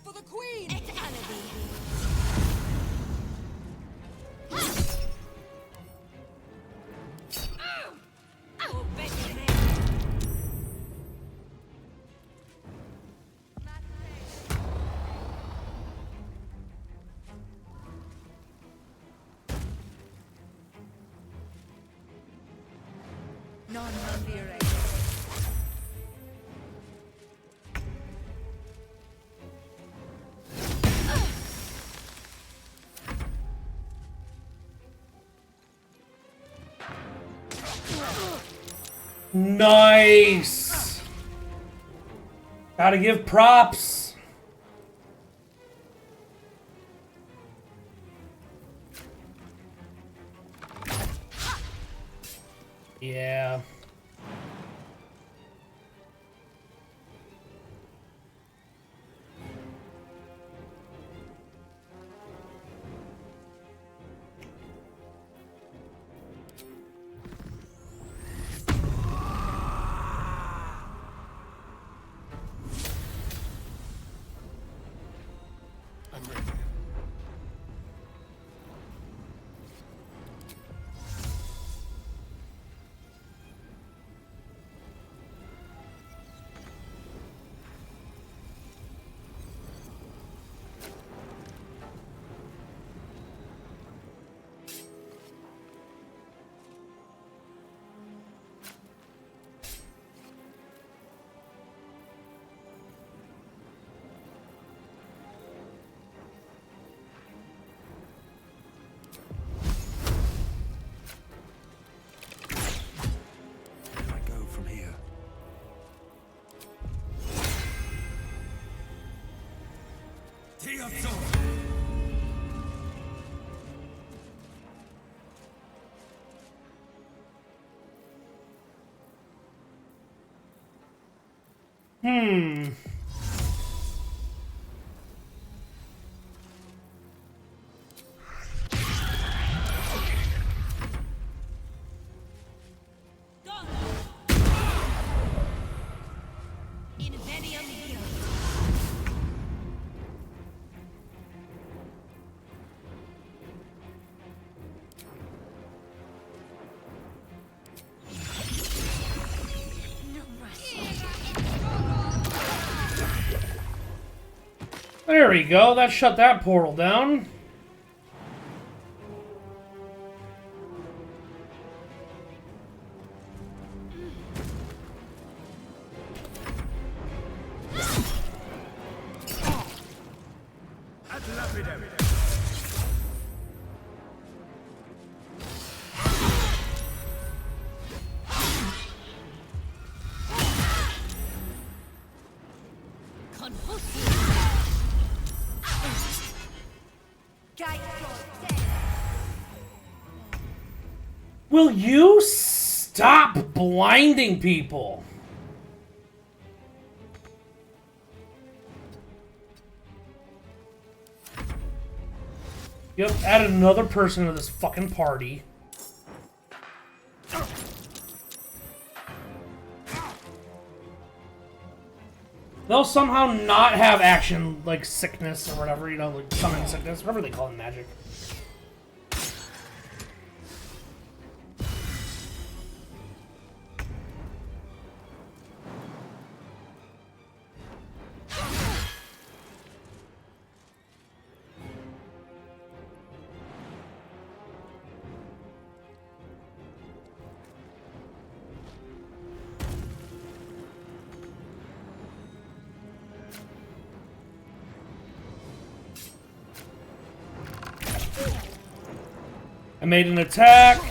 For the queen! Nice! Gotta give props. Yeah. Hmm. There we go. That shut that portal down. Will you stop blinding people? Yep, added another person to this fucking party. they'll somehow not have action, like sickness or whatever, you know, like summon sickness, whatever they call it in Magic. I made an attack.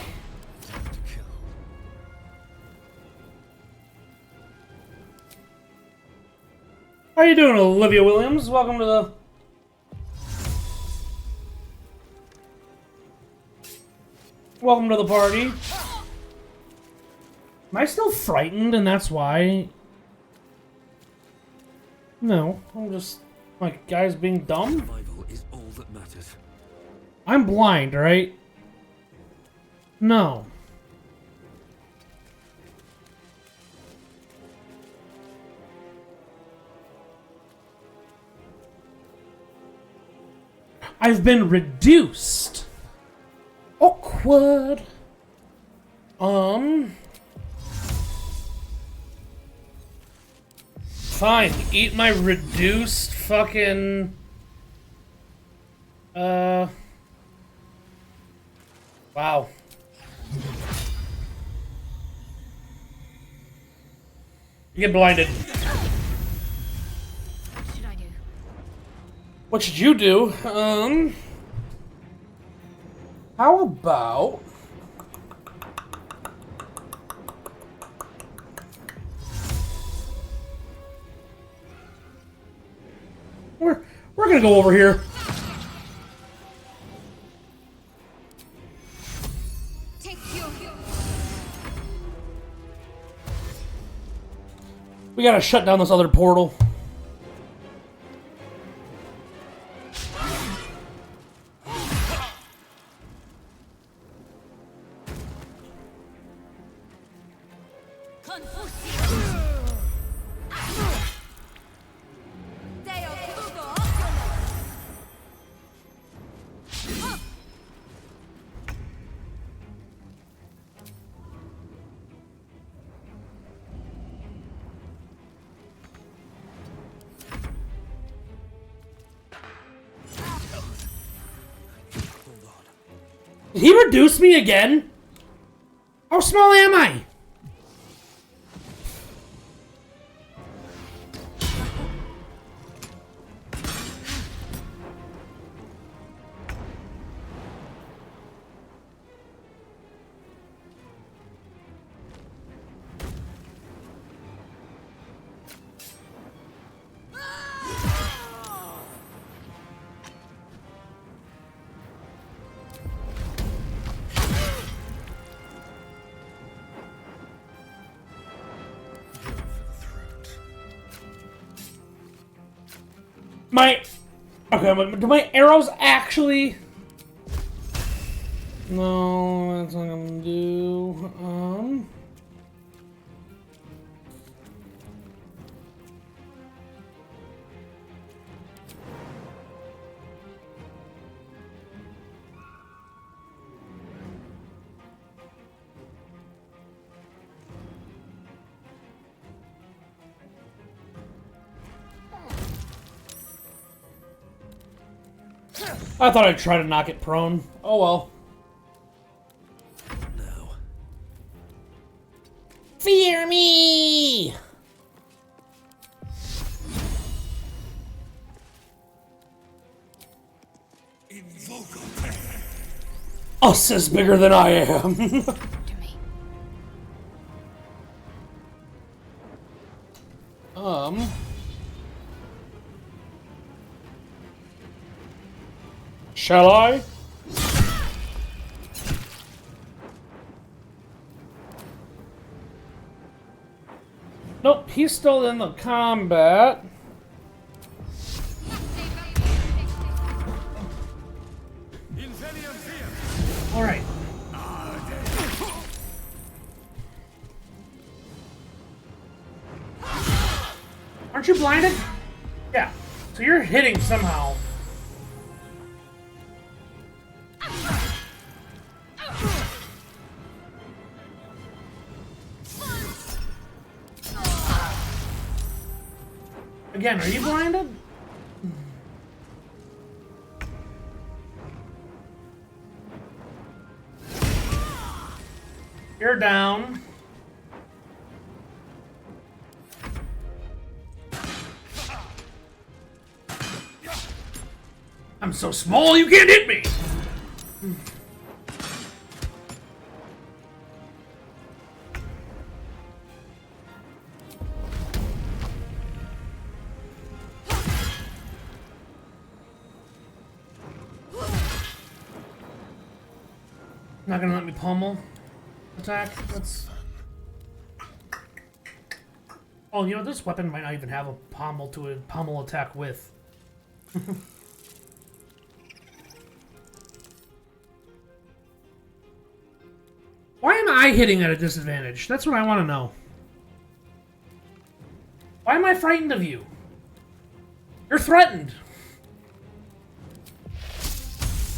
How you doing, Olivia Williams? Welcome to the... Welcome to the party. Am I still frightened and that's why? No, I'm just... like, guys being dumb? Survival is all that matters. I'm blind, right? No. I've been reduced. Awkward. Fine. Eat my reduced fucking... Wow. You get blinded. What should I do? What should you do? How about... We're gonna go over here. We gotta shut down this other portal. Did he reduce me again? How small am I? Okay, do my arrows actually... No, that's not what I'm gonna do. I thought I'd try to knock it prone. Oh well. No. Fear me! Us is bigger than I am. Shall I? Nope, he's still in the combat. All right. Aren't you blinded? Yeah. So you're hitting somehow. Again, are you blinded? You're down. I'm so small you can't hit me! Not gonna let me pummel attack? That's... Oh, you know, this weapon might not even have a pommel attack with. Why am I hitting at a disadvantage? That's what I want to know. Why am I frightened of you? You're threatened.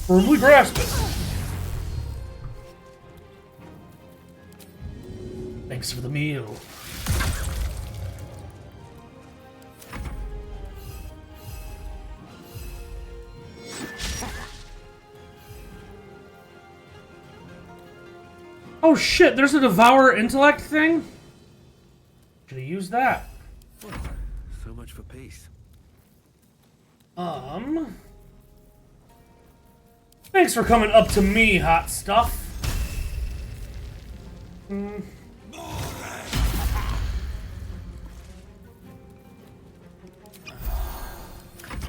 Firmly grasp it. Thanks for the meal. Oh shit, there's a devour intellect thing? Should have used that. So much for peace. Thanks for coming up to me, hot stuff.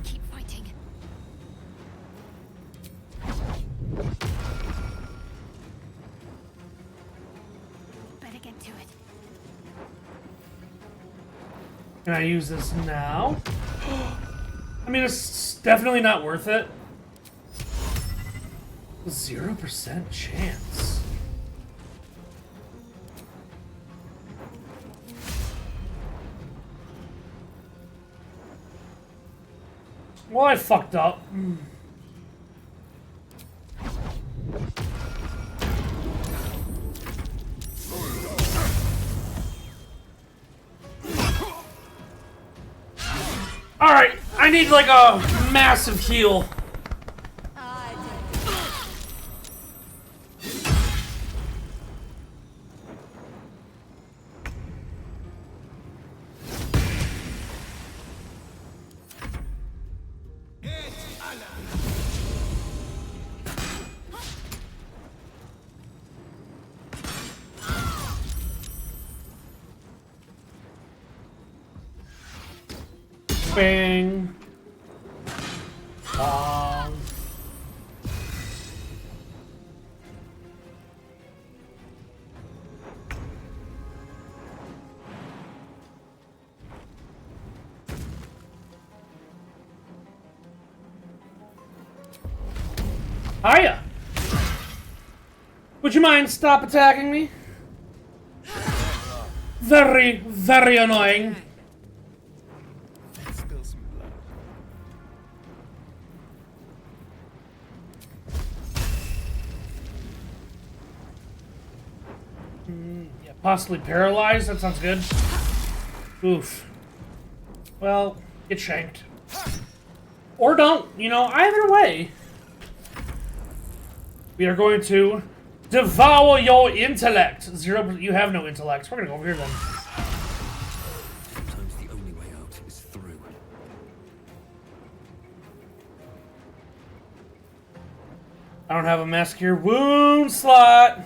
Keep fighting. Better get to it. Can I use this now? I mean, it's definitely not worth it. 0% chance. Well, I fucked up. Alright, I need like a massive heal. Bang. Hiya! Would you mind stop attacking me? Very, very annoying. Spill some blood. Yeah, possibly paralyzed? That sounds good. Oof. Well, get shanked. Or don't, you know, either way. We are going to devour your intellect. 0%, you have no intellect. We're gonna go over here then. Sometimes the only way out is through. I don't have a massacre wound slot.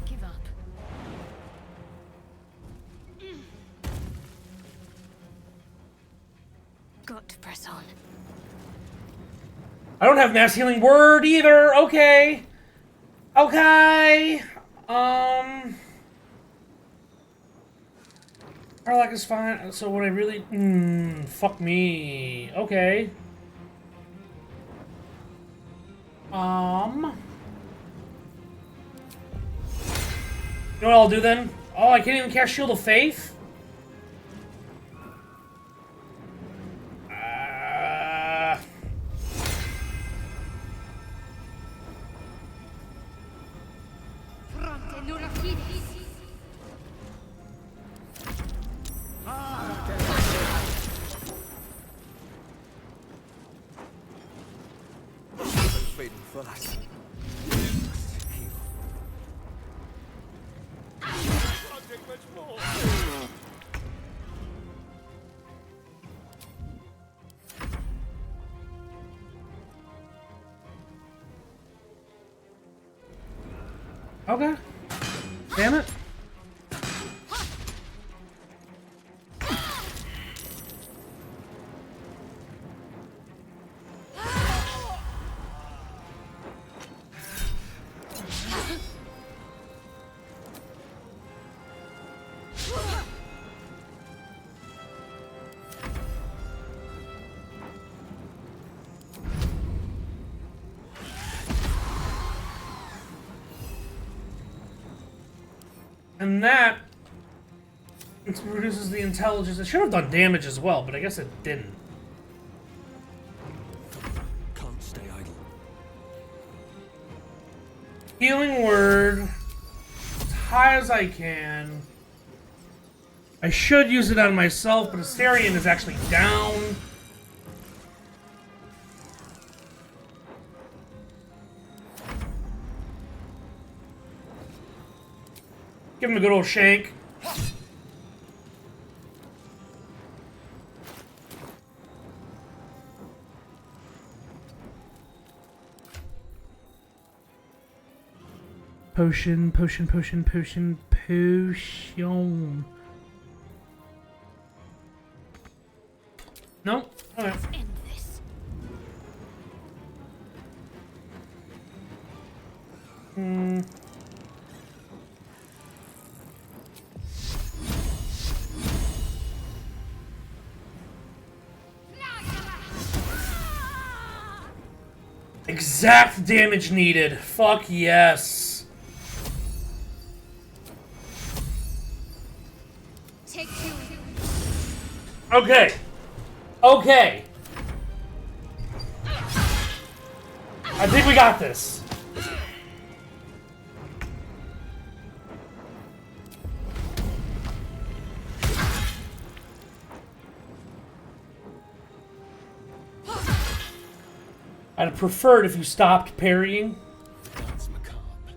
Give up. Got to press on. I don't have mass healing word either. Okay. Okay. Arlac is fine. So what I really... fuck me. Okay. You know what I'll do then? Oh, I can't even cast Shield of Faith? Okay. Damn it. And that it reduces the intelligence. It should have done damage as well, but I guess it didn't. Can't stay idle. Healing word as high as I can. I should use it on myself, but Asterion is actually down. Give him a good old shank. Potion, potion, potion, potion, potion. No? Okay. Hmm. Exact damage needed. Fuck yes. Okay. Okay. I think we got this. I'd have preferred if you stopped parrying. That's macabre.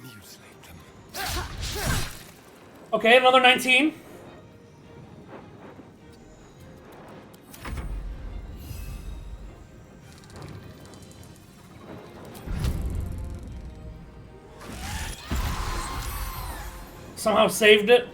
Mutilate them. Okay, another 19. Somehow saved it.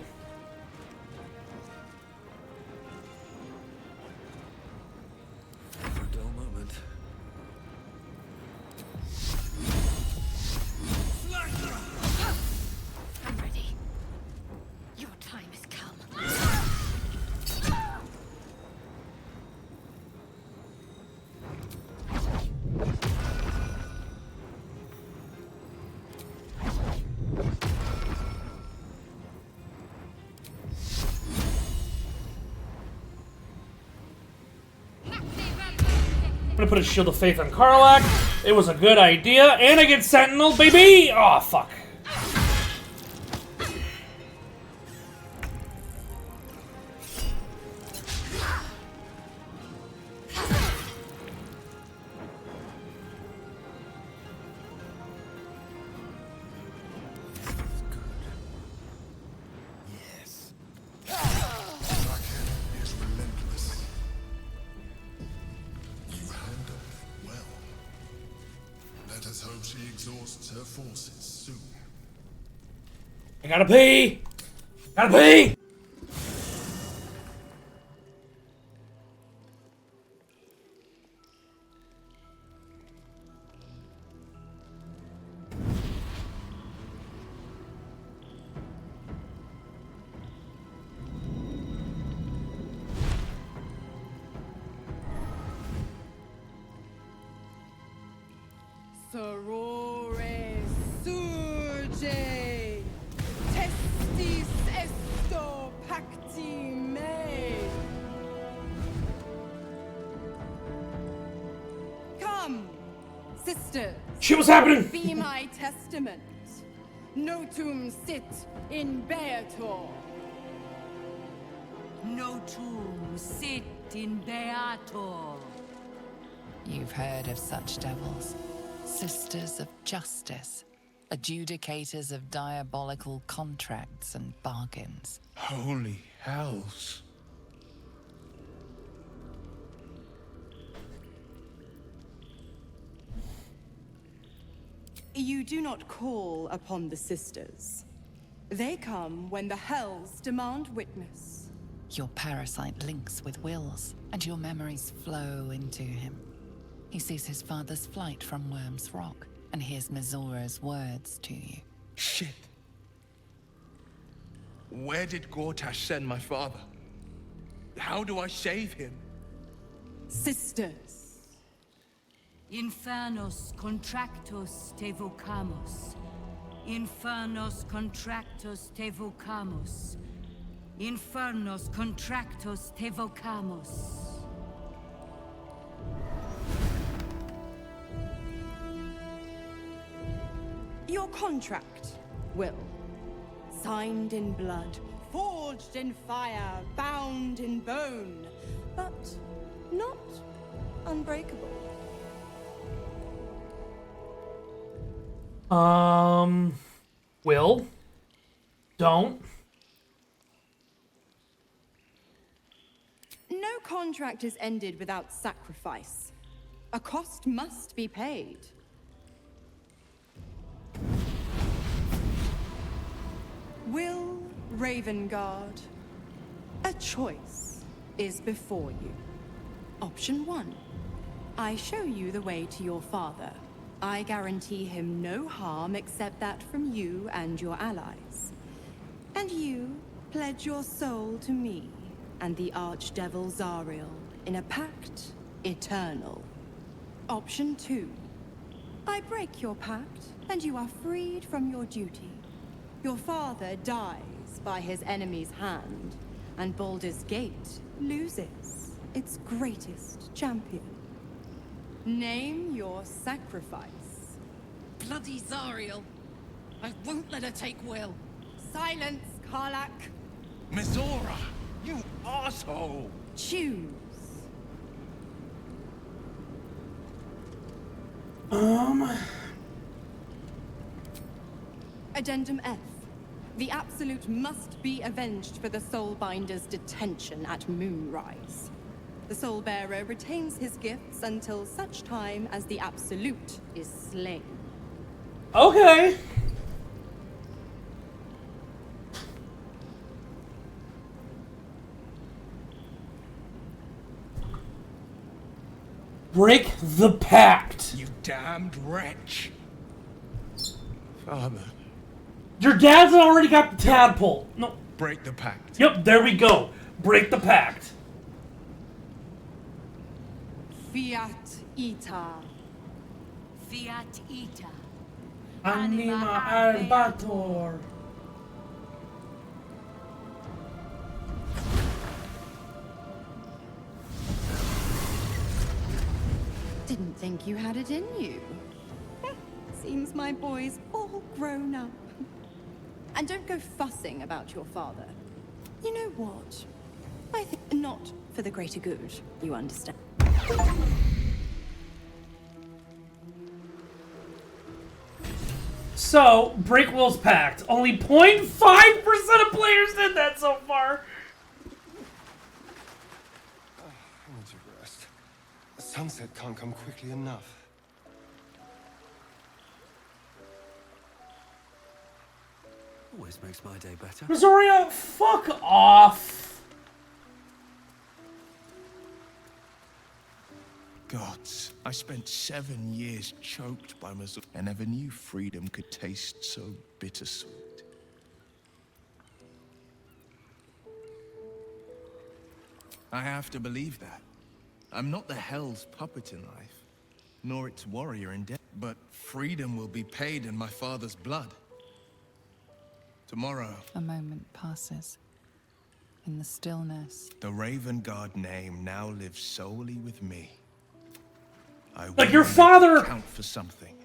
I'm gonna put a Shield of Faith on Karlach. It was a good idea. And I get Sentinel, baby! Aw, oh, fuck. I gotta pee! Gotta pee! Sorore surge, testis esto pacti me. Come, sisters. Shit was happening. Be my testament. Notum sit in beator. Notum sit in beator. You've heard of such devils. Sisters of justice. Adjudicators of diabolical contracts and bargains. Holy hells. You do not call upon the sisters. They come when the hells demand witness. Your parasite links with Will's, and your memories flow into him. He sees his father's flight from Worm's Rock, and hears Mizora's words to you. Shit. Where did Gortash send my father? How do I save him? Sisters. Infernos contractos te vocamos. Infernos contractos te vocamos. Infernos contractos te vocamos. Your contract, Will. Signed in blood, forged in fire, bound in bone, but not unbreakable. Will? Don't. No contract is ended without sacrifice. A cost must be paid. Will Ravengard, a choice is before you. Option 1. I show you the way to your father. I guarantee him no harm except that from you and your allies. And you pledge your soul to me and the Archdevil Zariel in a pact eternal. Option 2. I break your pact and you are freed from your duty. Your father dies by his enemy's hand, and Baldur's Gate loses its greatest champion. Name your sacrifice. Bloody Zariel. I won't let her take Will. Silence, Karlak. Mizora, you asshole! Choose. Addendum F. The Absolute must be avenged for the Soulbinder's detention at Moonrise. The Soulbearer retains his gifts until such time as the Absolute is slain. Okay. Break the pact. You damned wretch. Father. Your dad's already got the tadpole. No. Break the pact. Yep, there we go. Break the pact. Fiat Ita. Fiat Ita. Anima Albator. Didn't think you had it in you. Seems my boy's all grown up. And don't go fussing about your father. You know what? I think not for the greater good, you understand. So, break Will's pact. Only 0.5% of players did that so far. I need to rest. The sunset can't come quickly enough. Always makes my day better. Missouri, fuck off. Gods, I spent 7 years choked by Missouri. I never knew freedom could taste so bittersweet. I have to believe that. I'm not the Hell's puppet in life. nor its warrior in debt. But freedom will be paid in my father's blood. Tomorrow, A moment passes. In the stillness, the Raven Guard name now lives solely with me. I Like your will father! count for something.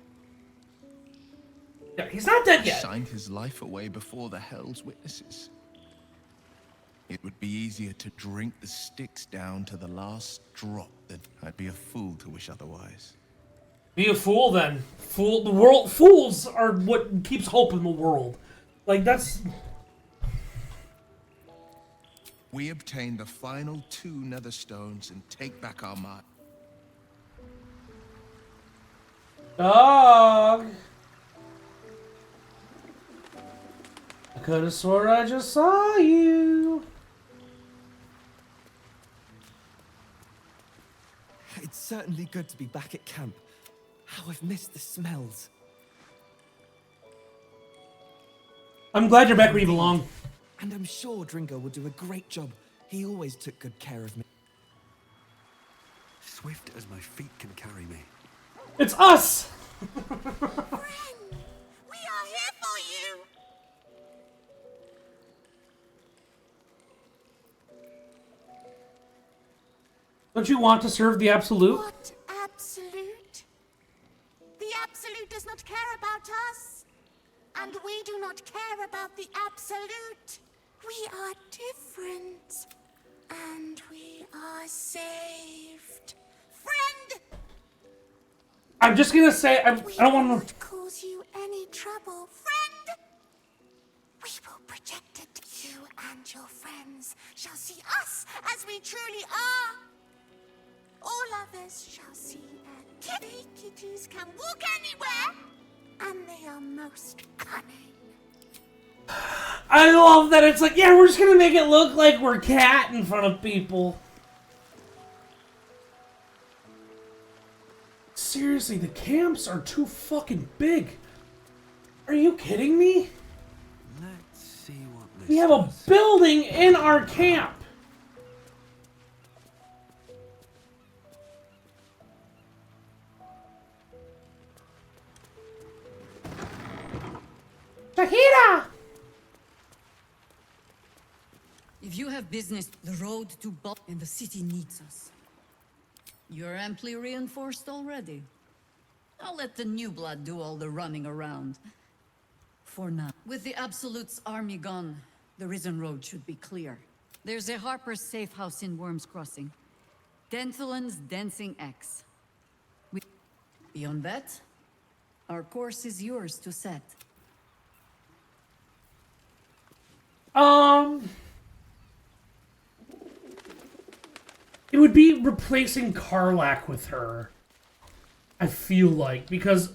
Yeah, he's not dead yet. Signed his life away before the Hell's witnesses. It would be easier to drink the sticks down to the last drop than I'd be a fool to wish otherwise. Be a fool then. Fool the world. Fools are what keeps hope in the world. Like that's. We obtain the final 2 nether stones and take back our mark. Dog. I could have swore I just saw you. It's certainly good to be back at camp. How I've missed the smells. I'm glad you're back where you belong. And I'm sure Dringo will do a great job. He always took good care of me. Swift as my feet can carry me. It's us! We are here for you! Don't you want to serve the Absolute? What Absolute? The Absolute does not care about us. And we do not care about the Absolute. We are different. And we are saved. Friend! I'm just gonna say, I don't want to. Cause you any trouble, friend? We will protect it. You and your friends shall see us as we truly are. All others shall see that kitties can walk anywhere, and they are most cunning. I love that it's like, yeah, we're just gonna make it look like we're cat in front of people. Seriously, the camps are too fucking big. Are you kidding me? Let's see what this We have a building in our camp. Shahira! If you have business, the road to Baldur and the city needs us. You're amply reinforced already. I'll let the new blood do all the running around. For now. With the Absolute's army gone, the Risen Road should be clear. There's a Harper's safe house in Worm's Crossing. Denthalen's Dancing Axe. Beyond that, our course is yours to set. It would be replacing Karlach with her. I feel like, because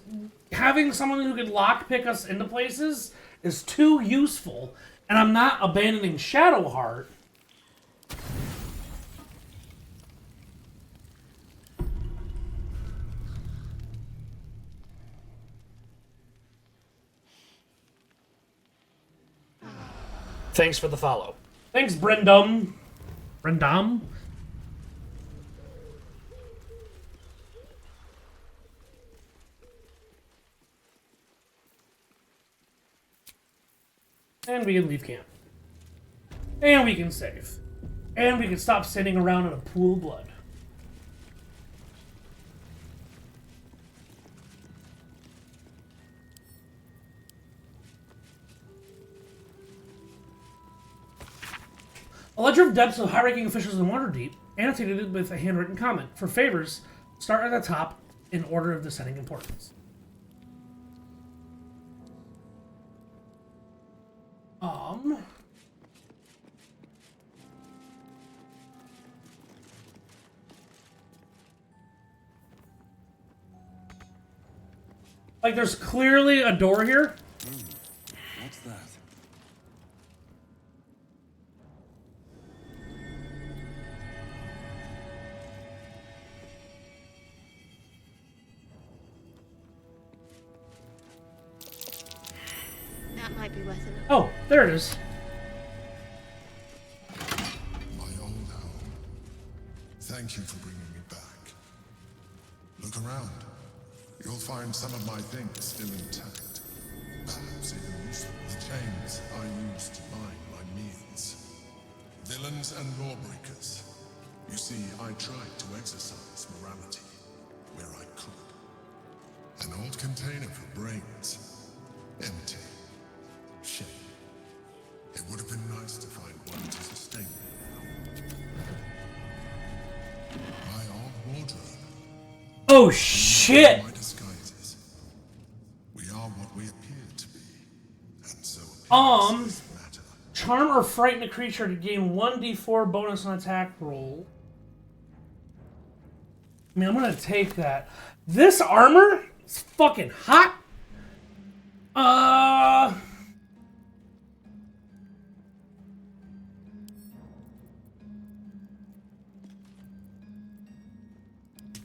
having someone who can lockpick us into places is too useful, and I'm not abandoning Shadowheart. Thanks for the follow. Thanks, Brendum. Brendam? And we can leave camp. And we can save. And we can stop sitting around in a pool of blood. A ledger of debts of high-ranking officials in Waterdeep, annotated with a handwritten comment. For favors, start at the top in order of descending importance. Like, there's clearly a door here. What's that? That might be worth it. Oh, there it is. My old home. Thank you for bringing me back. Look around. You'll find some of my things still intact. Perhaps even useful. The chains I use to bind my meals. Villains and lawbreakers. You see, I tried to exercise morality where I could. An old container for brains. Empty. Shame. It would have been nice to find one to sustain me now. My old wardrobe. Oh shit! My disguises. We are what we appear to be. And so charm or frighten a creature to gain 1d4 bonus on attack roll. I mean, I'm gonna take that. This armor is fucking hot.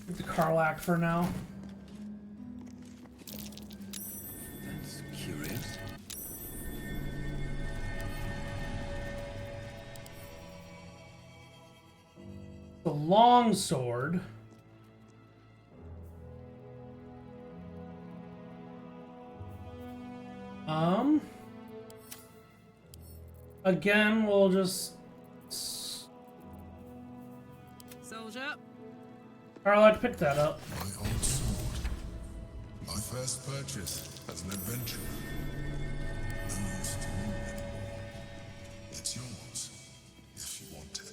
The Karlak for now. That's curious. The longsword. Again, we'll just... Soldier. Karlak, pick that up. My old sword. My first purchase as an adventurer. No use to me anymore. It's yours, if you want it.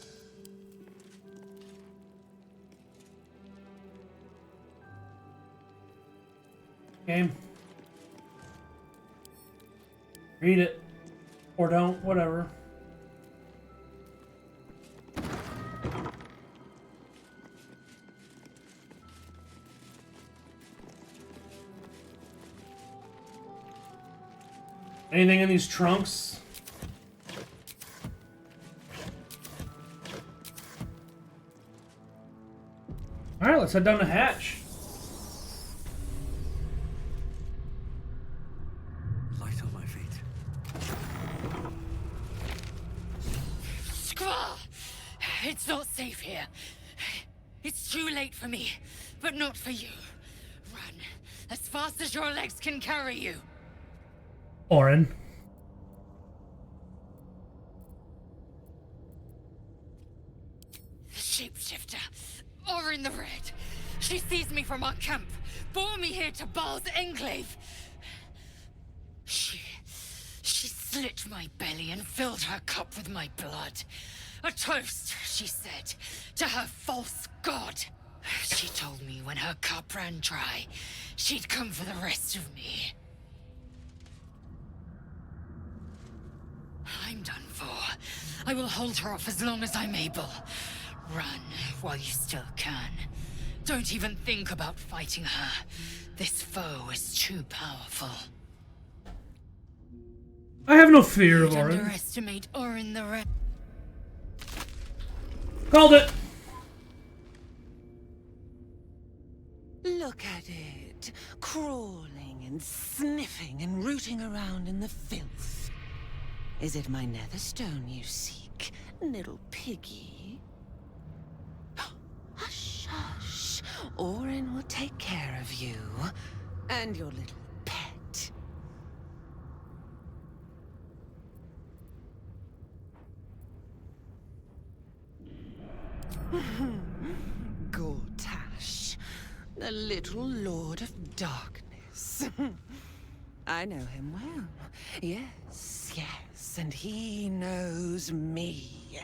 Game. Read it. Or don't, whatever. Anything in these trunks? Alright, let's head down the hatch. Light on my feet. Squaw! It's not safe here. It's too late for me, but not for you. Run as fast as your legs can carry you. Orin. The shapeshifter, Orin the Red. She seized me from our camp, bore me here to Baal's enclave. She slit my belly and filled her cup with my blood. A toast, she said, to her false god. She told me when her cup ran dry, she'd come for the rest of me. I'm done for. I will hold her off as long as I'm able. Run while you still can. Don't even think about fighting her. This foe is too powerful. I have no fear of Don't Orin. underestimate Orin the Red. Called it! Look at it, crawling and sniffing and rooting around in the filth. Is it my netherstone you seek, little piggy? Hush, hush. Orin will take care of you and your little pet. Gortash, the little Lord of Darkness. I know him well. Yes, yes, and he knows me.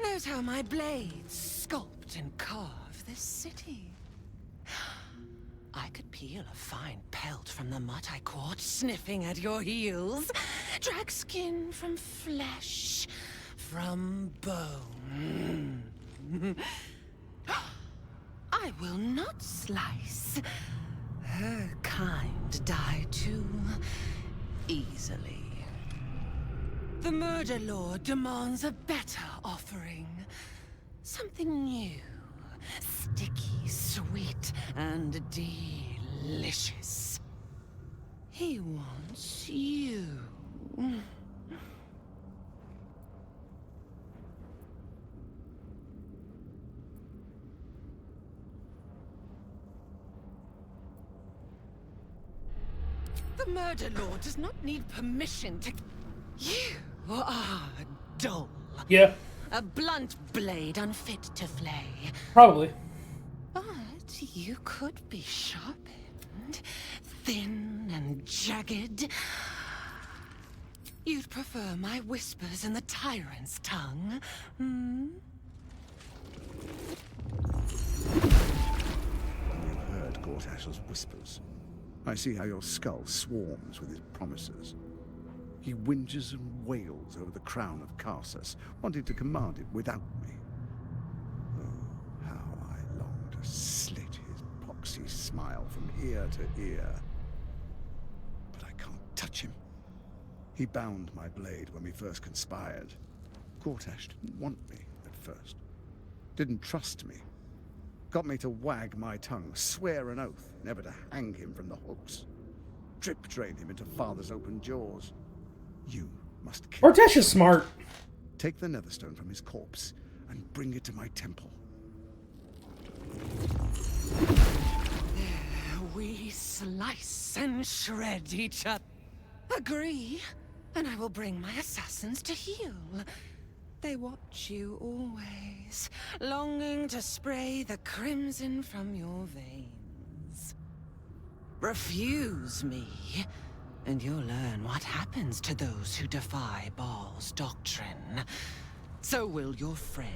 Knows how my blades sculpt and carve this city. I could peel a fine pelt from the mutt I caught sniffing at your heels. Drag skin from flesh, from bone. I will not slice. Her kind die too easily. The Murder Lord demands a better offering. Something new, sticky, sweet, and delicious. He wants you. The murder lord does not need permission to... You are dull. Yeah. A blunt blade unfit to flay. Probably. But you could be sharpened, thin and jagged. You'd prefer my whispers and the tyrant's tongue, hmm? You heard Gortash's whispers. I see how your skull swarms with his promises. He whinges and wails over the crown of Karsus, wanting to command it without me. Oh, how I long to slit his poxy smile from ear to ear. But I can't touch him. He bound my blade when we first conspired. Gortash didn't want me at first. Didn't trust me. Got me to wag my tongue, swear an oath never to hang him from the hooks. Drip drain him into father's open jaws. You must kill Gortash is smart. Take the Netherstone from his corpse and bring it to my temple. There we slice and shred each other. Agree, and I will bring my assassins to heal. They watch you always, longing to spray the crimson from your veins. Refuse me, and you'll learn what happens to those who defy Baal's doctrine. So will your friend.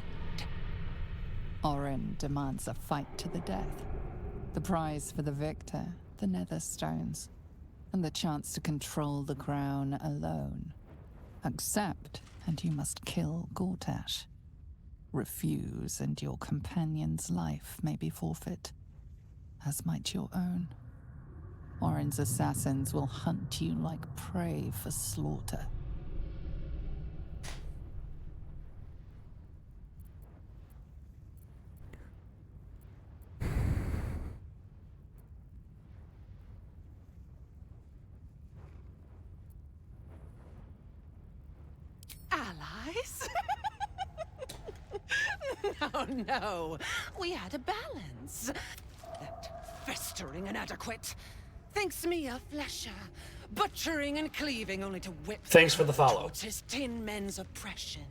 Orin demands a fight to the death. The prize for the victor, the Netherstones, and the chance to control the crown alone. Accept, and you must kill Gortash. Refuse, and your companion's life may be forfeit, as might your own. Orin's assassins will hunt you like prey for slaughter. Allies? No. We had a balance. That festering inadequate thinks me a flesher, butchering and cleaving only to whip. Thanks for the follow. Towards his tin men's oppression.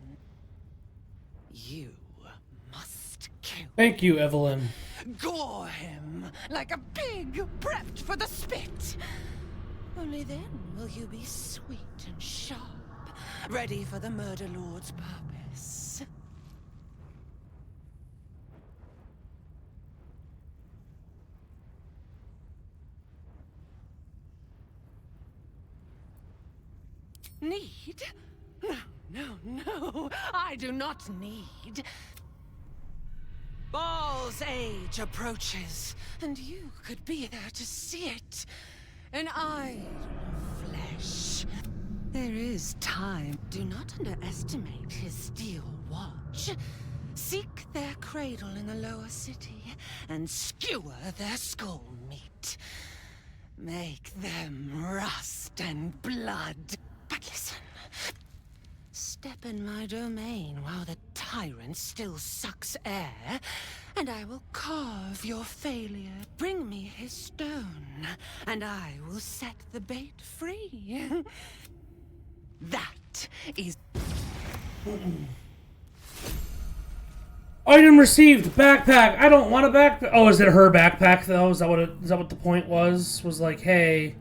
You must kill. Thank you, Evelyn. Gore him like a pig prepped for the spit. Only then will you be sweet and sharp, ready for the murder lord's purpose. Need? No, I do not need. Baal's age approaches, and you could be there to see it. An idol of flesh. There is time. Do not underestimate his steel watch. Seek their cradle in the lower city, and skewer their skull meat. Make them rust and blood. But listen. Step in my domain while the tyrant still sucks air, and I will carve your failure. Bring me his stone, and I will set the bait free. That is... Item received. Backpack. I don't want a backpack. Oh, is it her backpack though? Is that what the point was? Was like, hey,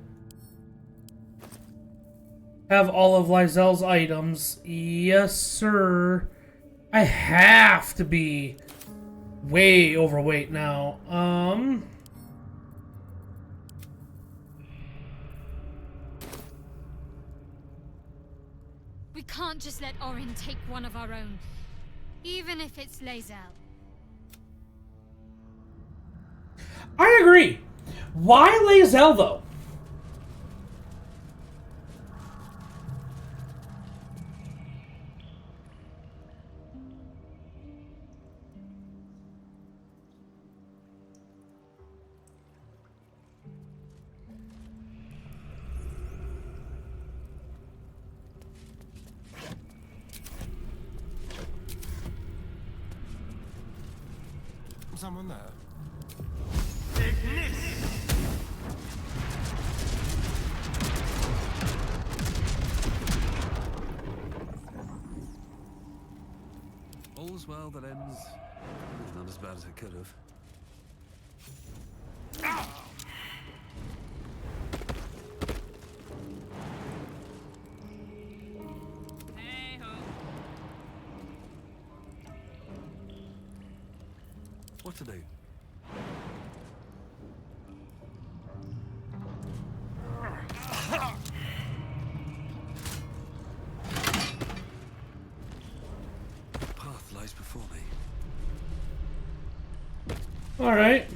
have all of Lysel's items. Yes, sir. I have to be way overweight now. We can't just let Orin take one of our own, even if it's Lae'zel. I agree. Why Lae'zel though? Someone there? bad as it could have. What to do? The path lies before me. All right.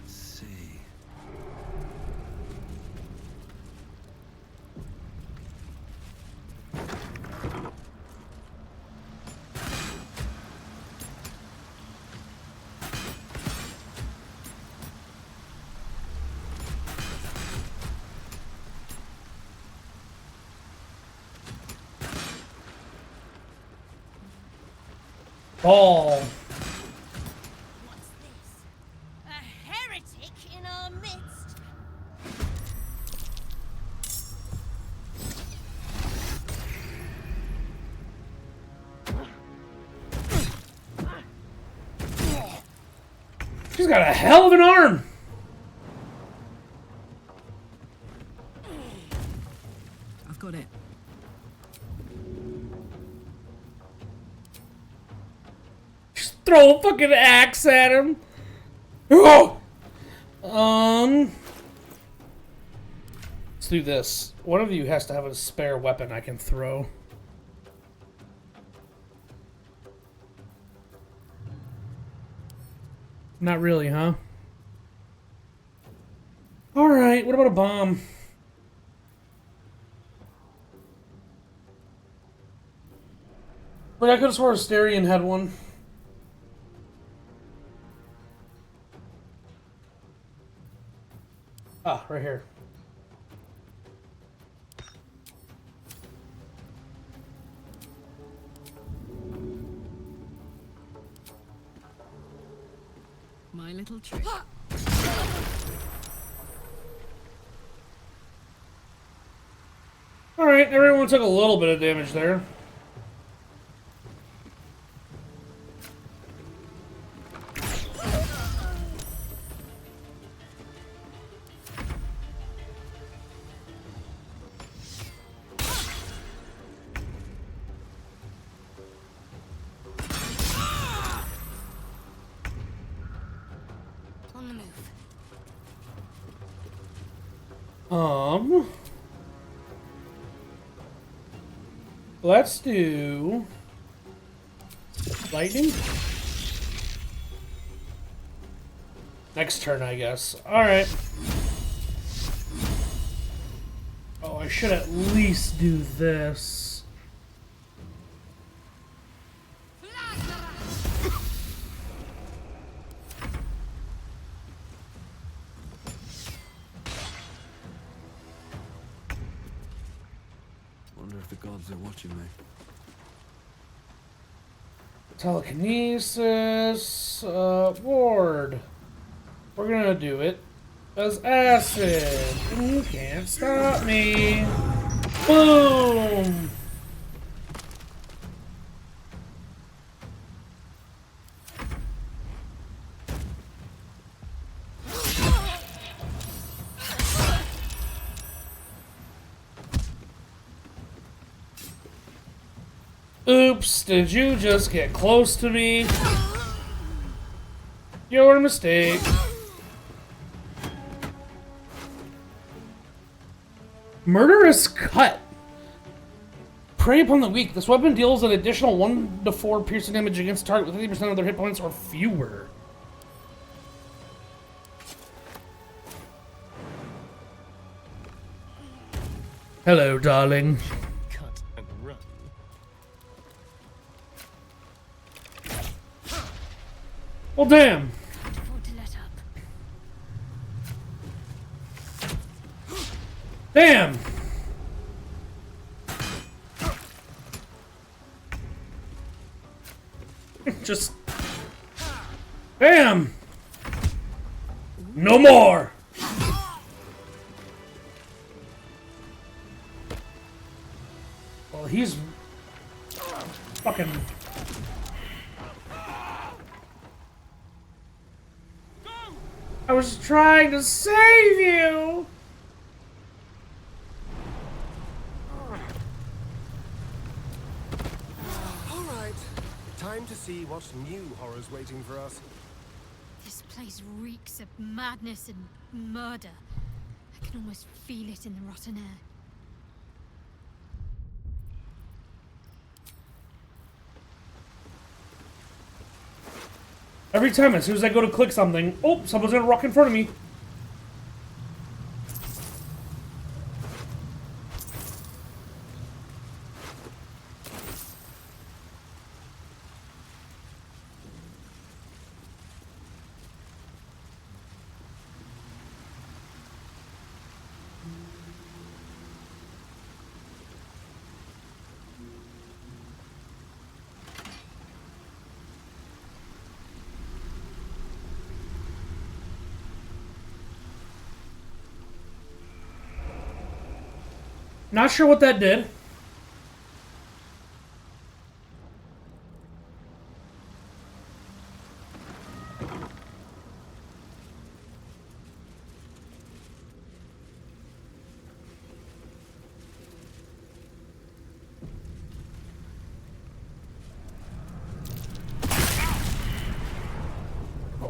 Let's see. Ball. What's this? A heretic in our midst? She's got a hell of an arm. I've got it. Throw a fucking axe at him. Oh! Let's do this. One of you has to have a spare weapon I can throw. Not really, huh? Alright, what about a bomb? Like, I could have sworn Asterion had one. Ah, right here. My little trick. Alright, everyone took a little bit of damage there. On the move. Let's do lightning. Next turn, I guess. Alright. Oh, I should at least do this. Wonder if the gods are watching me. Telekinesis, ward. We're gonna do it as acid. You can't stop me. Boom. Oops, did you just get close to me? Your mistake. Murderous Cut. Prey upon the weak. This weapon deals an additional 1 to 4 piercing damage against target with 50% of their hit points or fewer. Hello, darling. Cut and run. Well, damn. Can't afford to let up. Damn. Just. Bam. No more. Well, he's fucking I was trying to save you! All right. Time to see what new horror's waiting for us. This place reeks of madness and murder. I can almost feel it in the rotten air. Every time, as soon as I go to click something, oh, someone's gonna walk in front of me. Not sure what that did.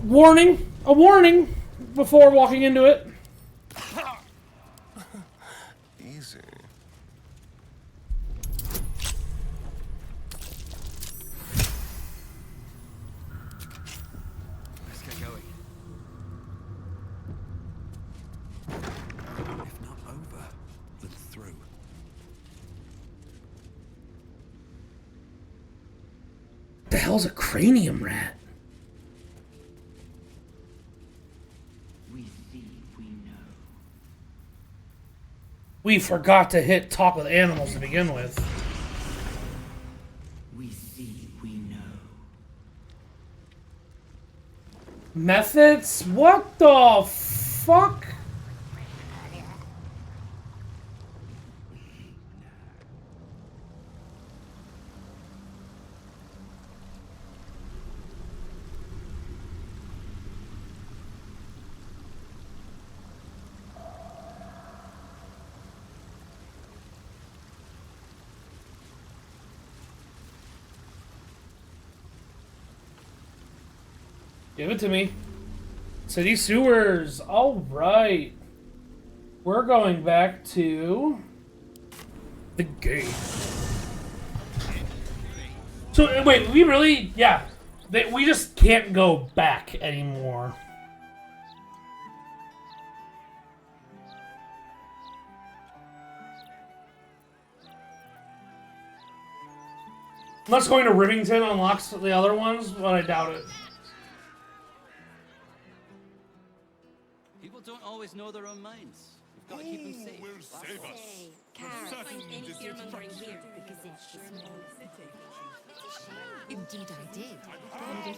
Warning! A warning! Before walking into it. Easy. Let's get going. If not over, then through. The hell's a cranium rat? We forgot to hit talk with animals to begin with. We see, we know. Methods? What the fuck? Give it to me. City sewers. All right. We're going back to the gate. So wait, we really? Yeah. We just can't go back anymore. Unless going to Rivington unlocks the other ones, but I doubt it. People don't always know their own minds. We've got to keep them safe. Will save us. Indeed I did.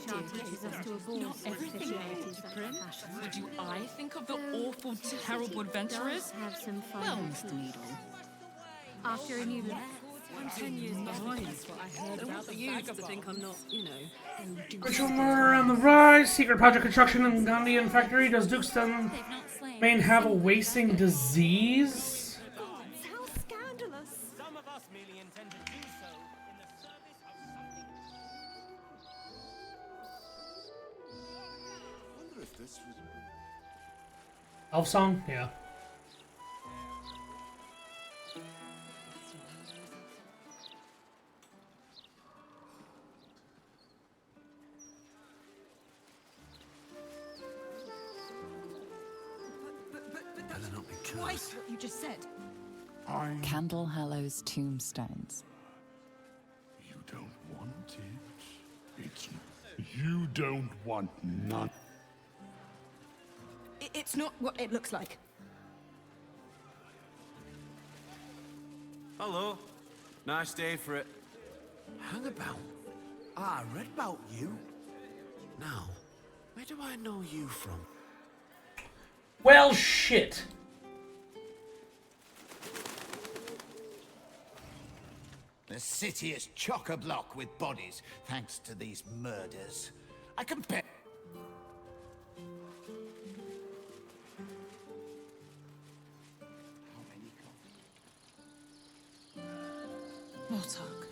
Not teaches us to avoid Not everything matters, Prim. What do I think of the awful, terrible adventurers? Have some fun. Well, Mr. Needle. After a new I'm 10 years behind, but I heard about the youths to think I'm not, you know. Ritual murder on the rise. Secret project construction in Gandhian factory. Does Dukeston Maine have a wasting disease? How scandalous! Some of us merely intend to do so in the service of something. I wonder if this was... Elf song? Yeah. That's twice what you just said. Candle Hallow's tombstones. You don't want it. It's... You don't want none. It's not what it looks like. Hello. Nice day for it. Hang about. I read about you. Now, where do I know you from? Well, shit. The city is chock-a-block with bodies, thanks to these murders. I compare... Mortark,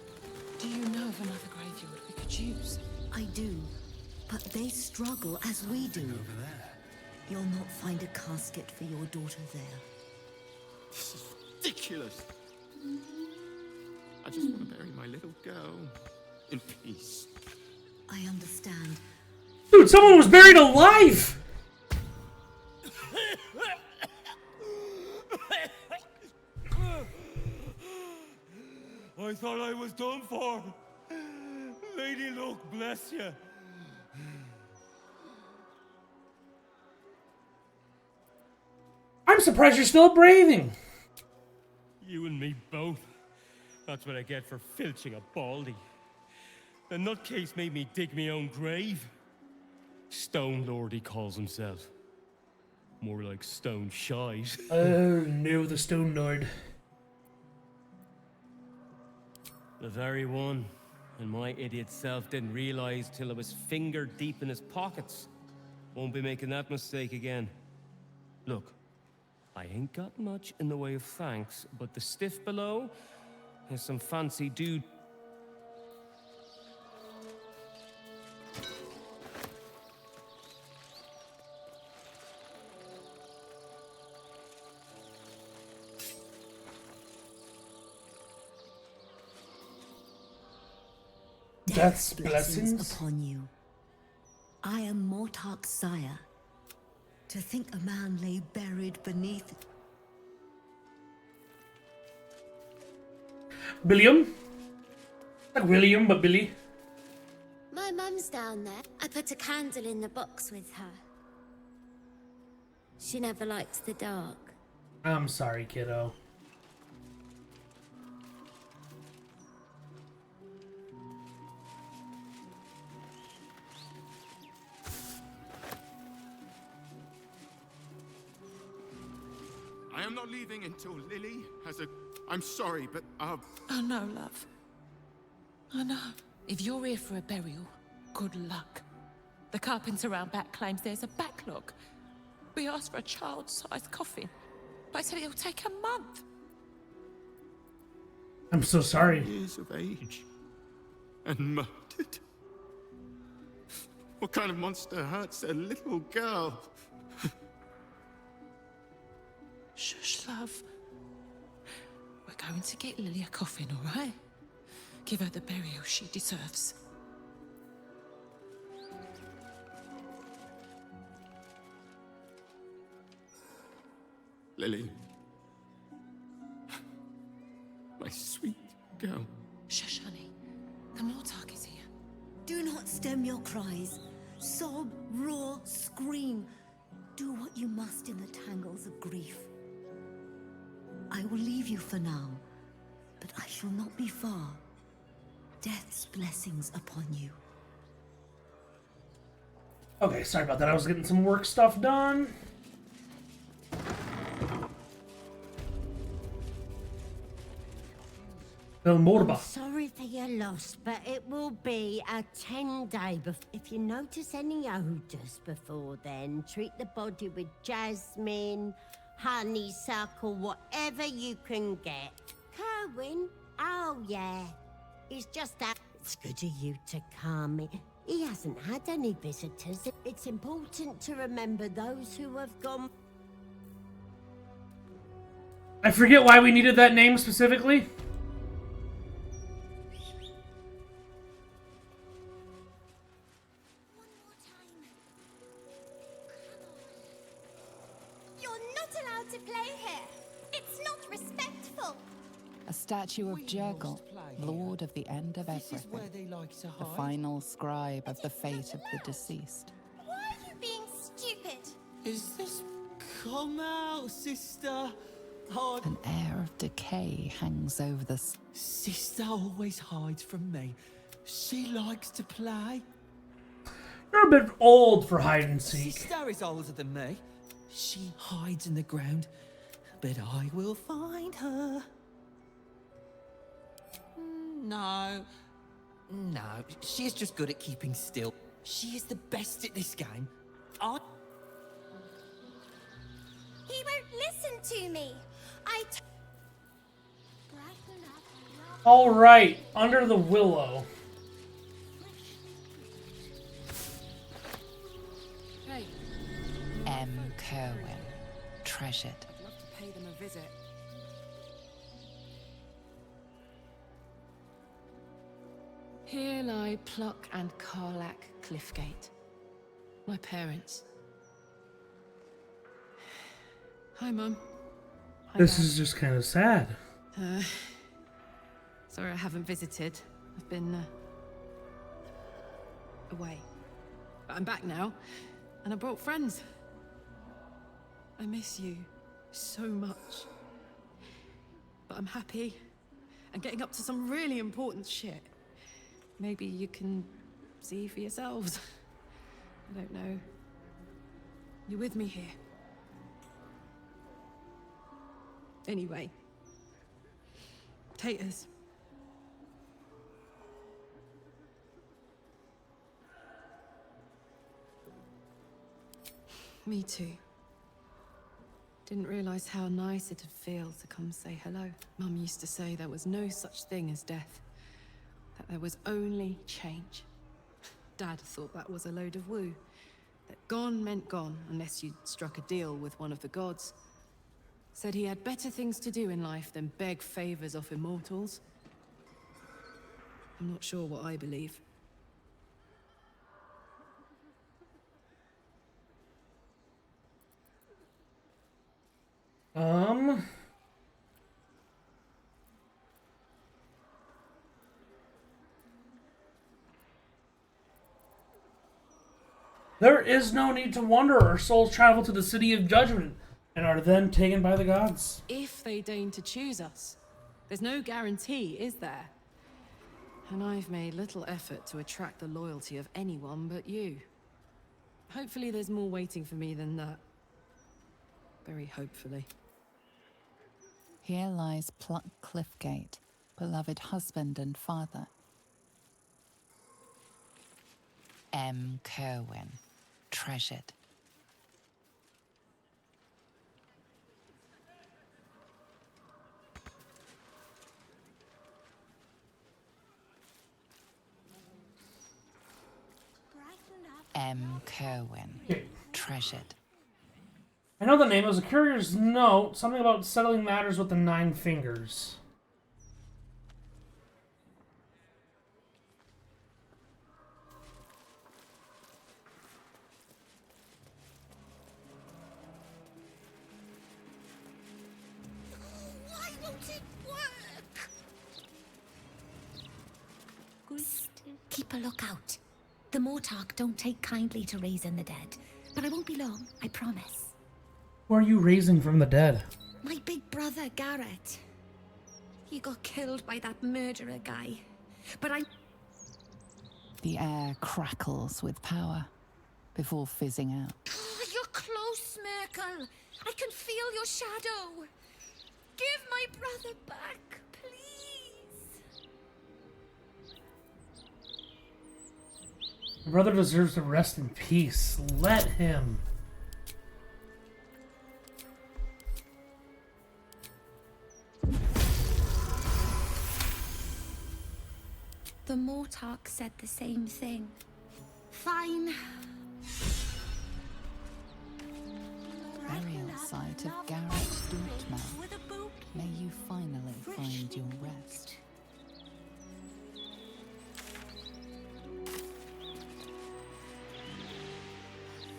do you know of another graveyard we could use? I do, but they struggle as we do. Over there. You'll not find a casket for your daughter there. This is ridiculous. I just want to bury my little girl in peace. I understand. Dude, someone was buried alive! I thought I was done for. Lady Luck, bless you. I'm surprised you're still breathing. You and me both. That's what I get for filching a baldy. The nutcase made me dig my own grave. Stone Lord, he calls himself. More like Stone Shite. Oh no, the Stone Lord. The very one. And my idiot self didn't realize till I was finger deep in his pockets. Won't be making that mistake again. Look, I ain't got much in the way of thanks, but the stiff below has some fancy dude. Death's blessings upon you. I am Mortark's sire. To think a man lay buried beneath. William? Like William, but Billy. My mum's down there. I put a candle in the box with her. She never likes the dark. I'm sorry, kiddo. I am not leaving until Lily has a... I'm sorry, but Oh no, love. I know. If you're here for a burial, good luck. The carpenter around back claims there's a backlog. We asked for a child-sized coffin, but I said it'll take a month. I'm so sorry. Years of age. And murdered. What kind of monster hurts a little girl? Shush, love. We're going to get Lily a coffin, all right? Give her the burial she deserves. Lily. My sweet girl. Shush, honey. The Mortark is here. Do not stem your cries. Sob, roar, scream. Do what you must in the tangles of grief. I will leave you for now, but I shall not be far. Death's blessings upon you. Okay, sorry about that. I was getting some work stuff done. I'm sorry for your loss, but it will be a 10-day before. If you notice any odours before then, treat the body with jasmine, honeysuckle, whatever you can get. Kerwin? Oh, yeah. He's just that. It's good of you to come. He hasn't had any visitors. It's important to remember those who have gone. I forget why we needed that name specifically. To play here. It's not respectful. A statue of Jurgle, Lord of the End of Everything, the final scribe of the fate of the deceased. Why are you being stupid? Is this... Come out, sister. Oh. An air of decay hangs over the... Sister always hides from me. She likes to play. You're a bit old for hide and seek. Sister is older than me. She hides in the ground, but I will find her. No. No, she is just good at keeping still. She is the best at this game. He won't listen to me. Brighten up, love Alright, under the willow. Hey, M. Kerwin, treasured. I'd love to pay them a visit. Here lie Pluck and Karlach Cliffgate. My parents. Hi, Mum. Hi, This Dad. is just kind of sad. Sorry I haven't visited. I've been away. But I'm back now, and I brought friends. I miss you so much. But I'm happy and getting up to some really important shit. Maybe you can see for yourselves. I don't know. You're with me here. Anyway. Taters. Me too. Didn't realize how nice it'd feel to come say hello. Mum used to say there was no such thing as death. That there was only change. Dad thought that was a load of woo. That gone meant gone, unless you'd struck a deal with one of the gods. Said he had better things to do in life than beg favors off immortals. I'm not sure what I believe. There is no need to wonder. Our souls travel to the city of judgment and are then taken by the gods. If they deign to choose us. There's no guarantee, is there? And I've made little effort to attract the loyalty of anyone but you. Hopefully there's more waiting for me than that. Very hopefully. Here lies Pluck Cliffgate, beloved husband and father. M. Kerwin, treasured. M. Kerwin, treasured. I know the name. It was a curious note. Something about settling matters with the 9 fingers. Why won't it work? Keep a lookout. The Mortark don't take kindly to raising the dead. But I won't be long, I promise. Who are you raising from the dead? My big brother, Garrett. He got killed by that murderer guy. But I... The air crackles with power before fizzing out. Oh, you're close, Merkel. I can feel your shadow. Give my brother back, please. My brother deserves to rest in peace. Let him. The Mortark said the same thing. Fine. Burial site of Garrett Dortmund. May you finally find your rest.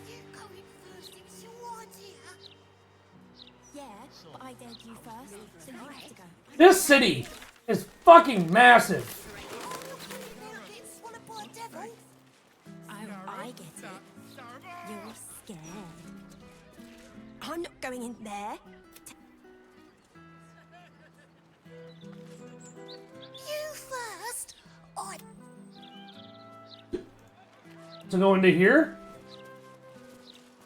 You're going first, it's your idea. Yeah, but I dared you first, so you have to go. This city is fucking massive. I get it. You're scared. I'm not going in there. You first. I... To go into here?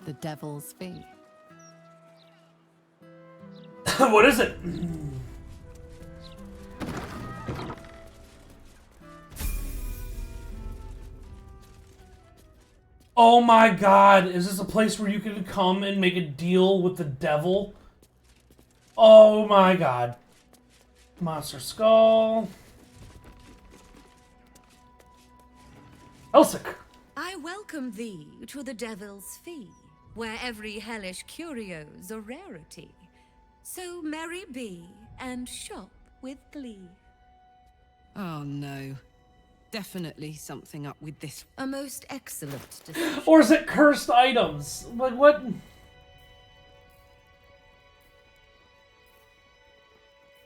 The Devil's Fee. What is it? Oh my god, is this a place where you can come and make a deal with the devil? Oh my god. Monster skull. Elsic. I welcome thee to the Devil's Fee, where every hellish curio's a rarity. So merry be and shop with glee. Oh no. Definitely something up with this. A most excellent decision. Or is it cursed items? Like, what?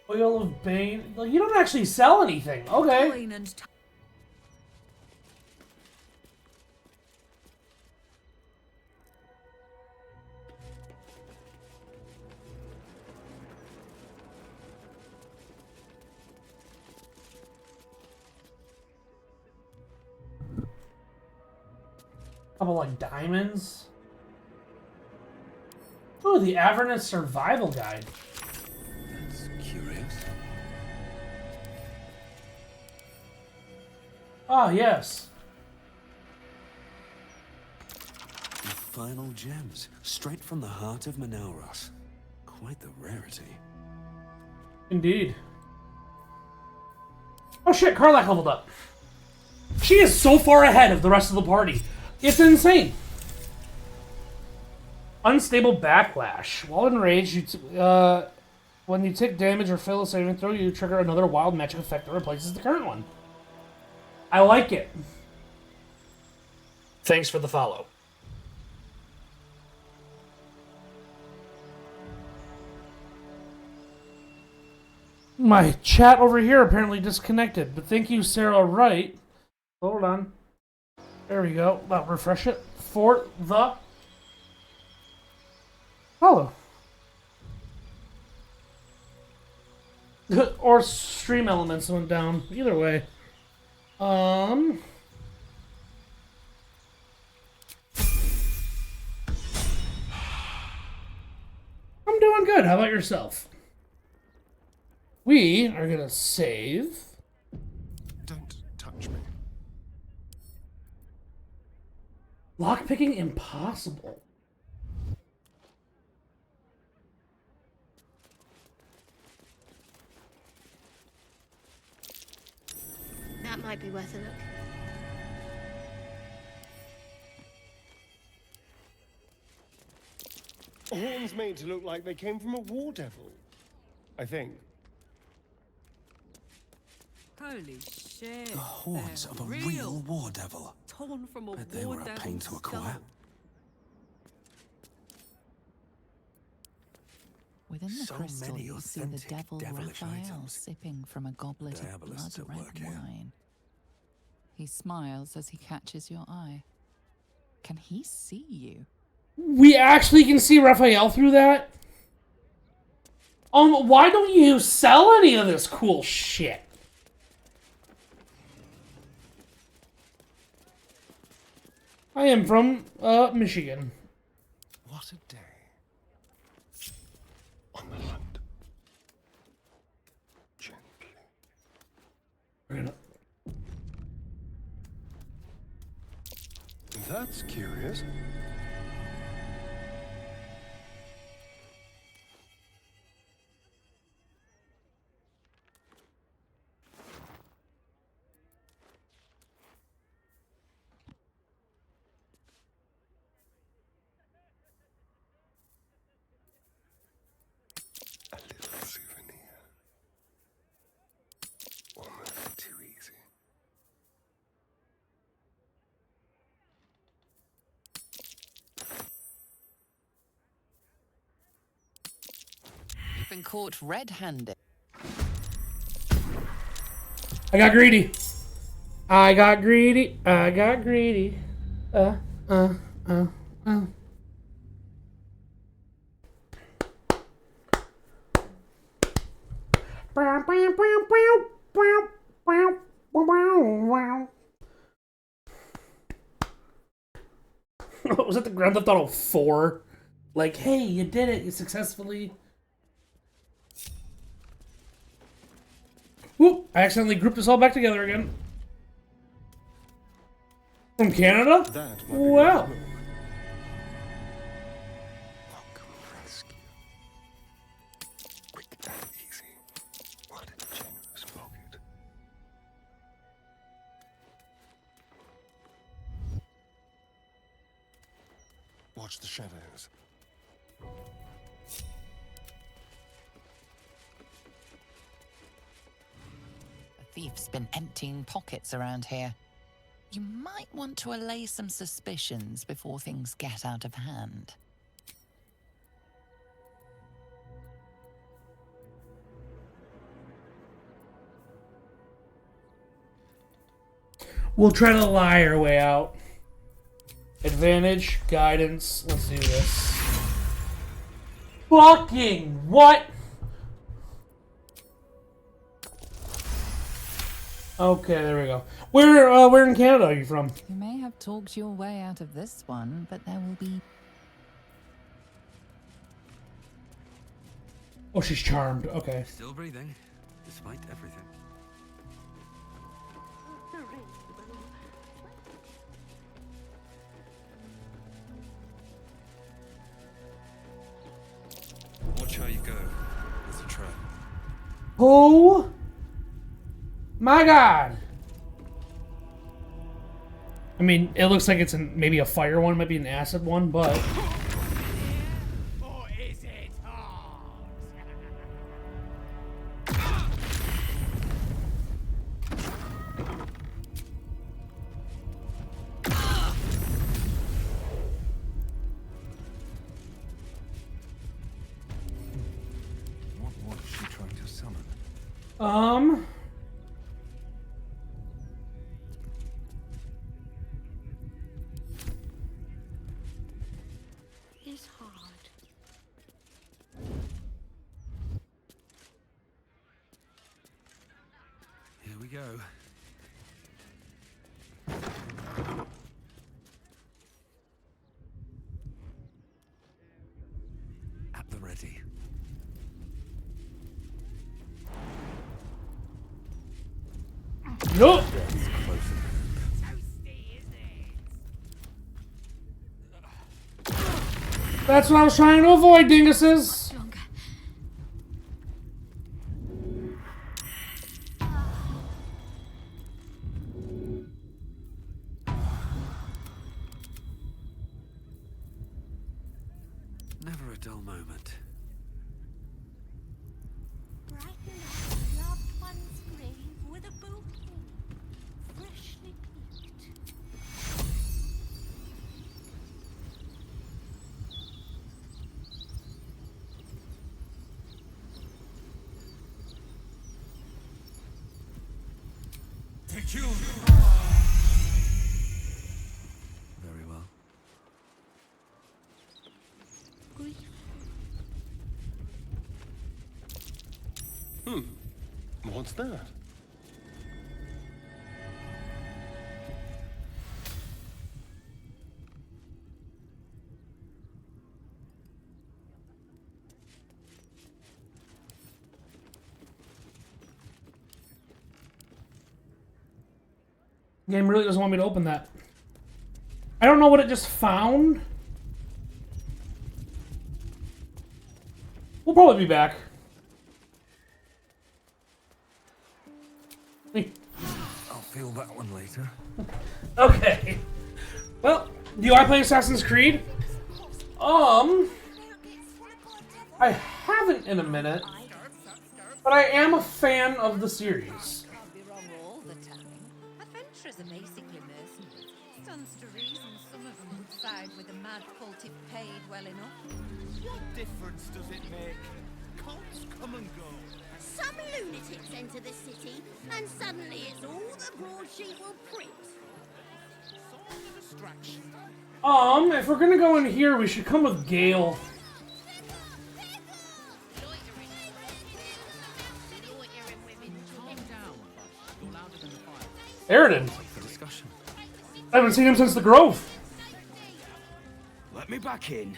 Oil of Bane? Like, you don't actually sell anything. Okay. Coin and Couple like diamonds. Ooh, the Avernus Survival Guide. That's curious. Ah, yes. The final gems, straight from the heart of Manauros. Quite the rarity. Indeed. Oh shit, Karlach leveled up. She is so far ahead of the rest of the party. It's insane. Unstable Backlash. While enraged, when you take damage or fail a saving throw, you trigger another wild magic effect that replaces the current one. I like it. Thanks for the follow. My chat over here apparently disconnected, but thank you, Sarah Wright. Hold on. There we go. I'll refresh it for the follow. Or stream elements went down. Either way. I'm doing good. How about yourself? We are gonna save. Don't touch me. Lockpicking impossible. That might be worth a look. Horns made to look like they came from a war devil, I think. Holy shit. The horns of a real war devil. Torn from a Bet they were a pain to acquire. Within the So crystal, many you see the authentic devil devilish Raphael items. sipping from a goblet of Diabolists at blood-red work here. wine. He smiles as he catches your eye. Can he see you? We actually can see Raphael through that? Why don't you sell any of this cool shit? I am from, Michigan. What a day. On the hunt. Gently. We're gonna... That's curious. A little souvenir. Almost too easy. You've been caught red-handed. I got greedy. I got greedy. I got greedy. Uh. Was that the Grand Theft Auto 4? Like, hey, you did it. You successfully... Whoop! I accidentally grouped us all back together again. From Canada? That might be Wow. good. Welcome rescue. Quick and easy. What a generous pocket. Watch the shadows. A thief's been emptying pockets around here. You might want to allay some suspicions before things get out of hand. We'll try to lie our way out. Advantage, guidance. Let's do this. Fucking what? Okay, there we go. Where in Canada are you from? You may have talked your way out of this one, but there will be... Oh, she's charmed. Okay. Still breathing, despite everything. Watch how you go. There's a trap. Oh my god! I mean, it looks like it's maybe a fire one, might be an acid one, but... What was she trying to summon? It's hard. Here we go. At the ready. Nope. That's what I was trying to avoid, dinguses. Never a dull moment. Brighten up loved one's grave with a bouquet, freshly picked. Take you. Very well. What's that? Game really doesn't want me to open that. I don't know what it just found. We'll probably be back. I'll feel that one later. Okay. Well, do I play Assassin's Creed? I haven't in a minute, but I am a fan of the series. Can't be wrong all the time. Adventurers are basically mercenaries. Stands to reason some of them would side with a mad cult if paid well enough. What difference does it make? Cults come and go. Some lunatics enter the city, and suddenly it's all the broadsheet will print. If we're gonna go in here, we should come with Gale. Aridin. I haven't seen him since the Grove. Let me back in.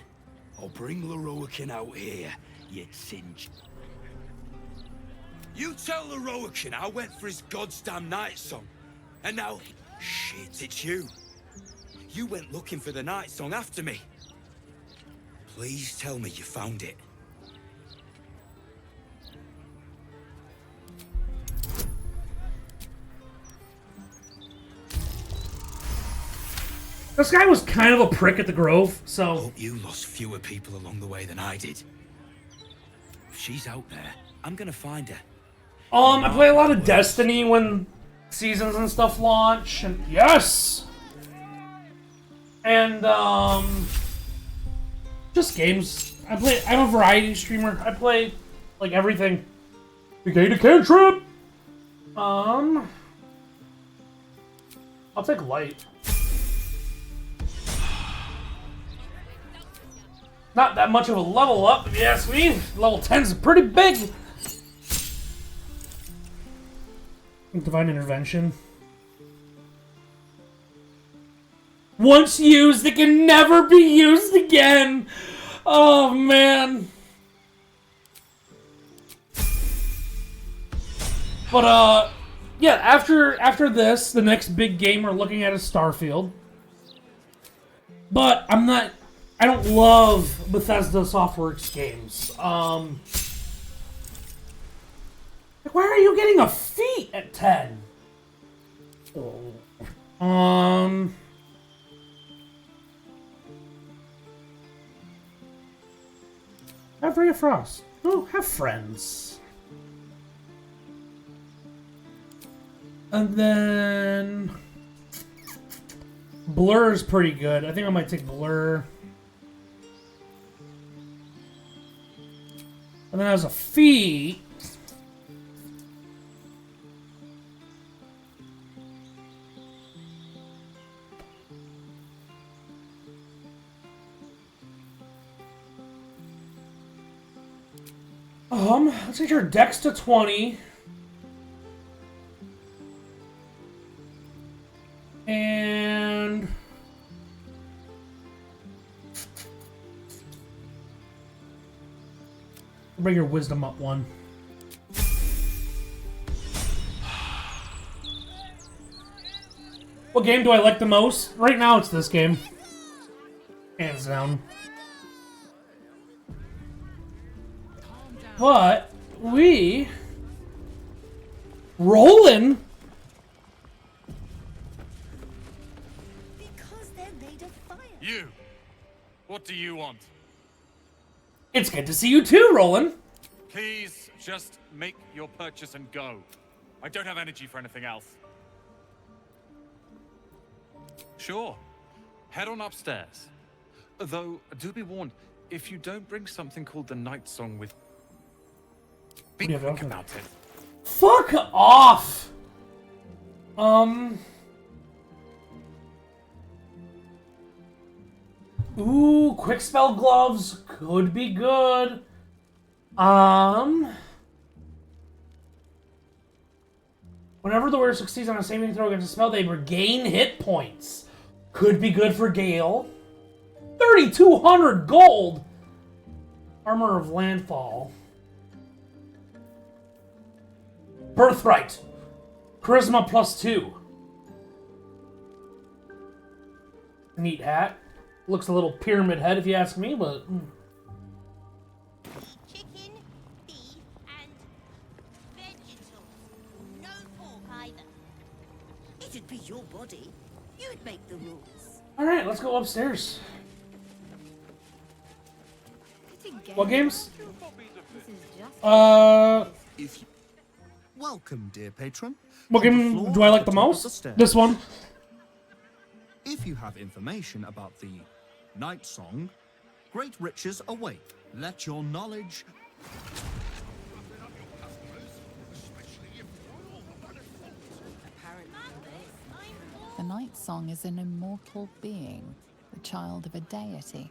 I'll bring Leroican out here, you singe. You tell Leroican I went for his goddamn night song. And now, shit, it's you. You went looking for the night song after me. Please tell me you found it. This guy was kind of a prick at the Grove, so... Hope you lost fewer people along the way than I did. If she's out there, I'm gonna find her. I play a lot of Destiny when seasons and stuff launch, and yes! And, just games. I'm a variety streamer. I play, like, everything. The Gated Cantrip! I'll take light. Not that much of a level up, if you ask me. Level 10's pretty big. Divine Intervention. Once used, it can never be used again. Oh, man. But, yeah, after this, the next big game we're looking at is Starfield. But I don't love Bethesda Softworks games. Why are you getting a feat at 10? Have Ray of Frost. Oh, have friends. And then Blur is pretty good. I think I might take Blur. And then as a feat, let's get your dex to 20. And bring your wisdom up 1. What game do I like the most? Right now it's this game. Hands down. But we rolling. Because they're made of fire. You. What do you want? It's good to see you too, Roland. Please just make your purchase and go. I don't have energy for anything else. Sure. Head on upstairs. Though, do be warned, if you don't bring something called the Night Song with... Be quick about it. Fuck off! Ooh, quick spell gloves could be good. Whenever the wearer succeeds on a saving throw against a spell, they regain hit points. Could be good for Gale. 3,200 gold! Armor of Landfall. Birthright. Charisma +2. Neat hat. Looks a little pyramid head if you ask me, but... Chicken, beef, and vegetables. No pork either. It'd be your body. You'd make the rules. Alright, let's go upstairs. What games? Welcome, dear patron. What game do I like the most? This one. If you have information about the Night Song, great riches await. Let your knowledge... The Night Song is an immortal being, the child of a deity.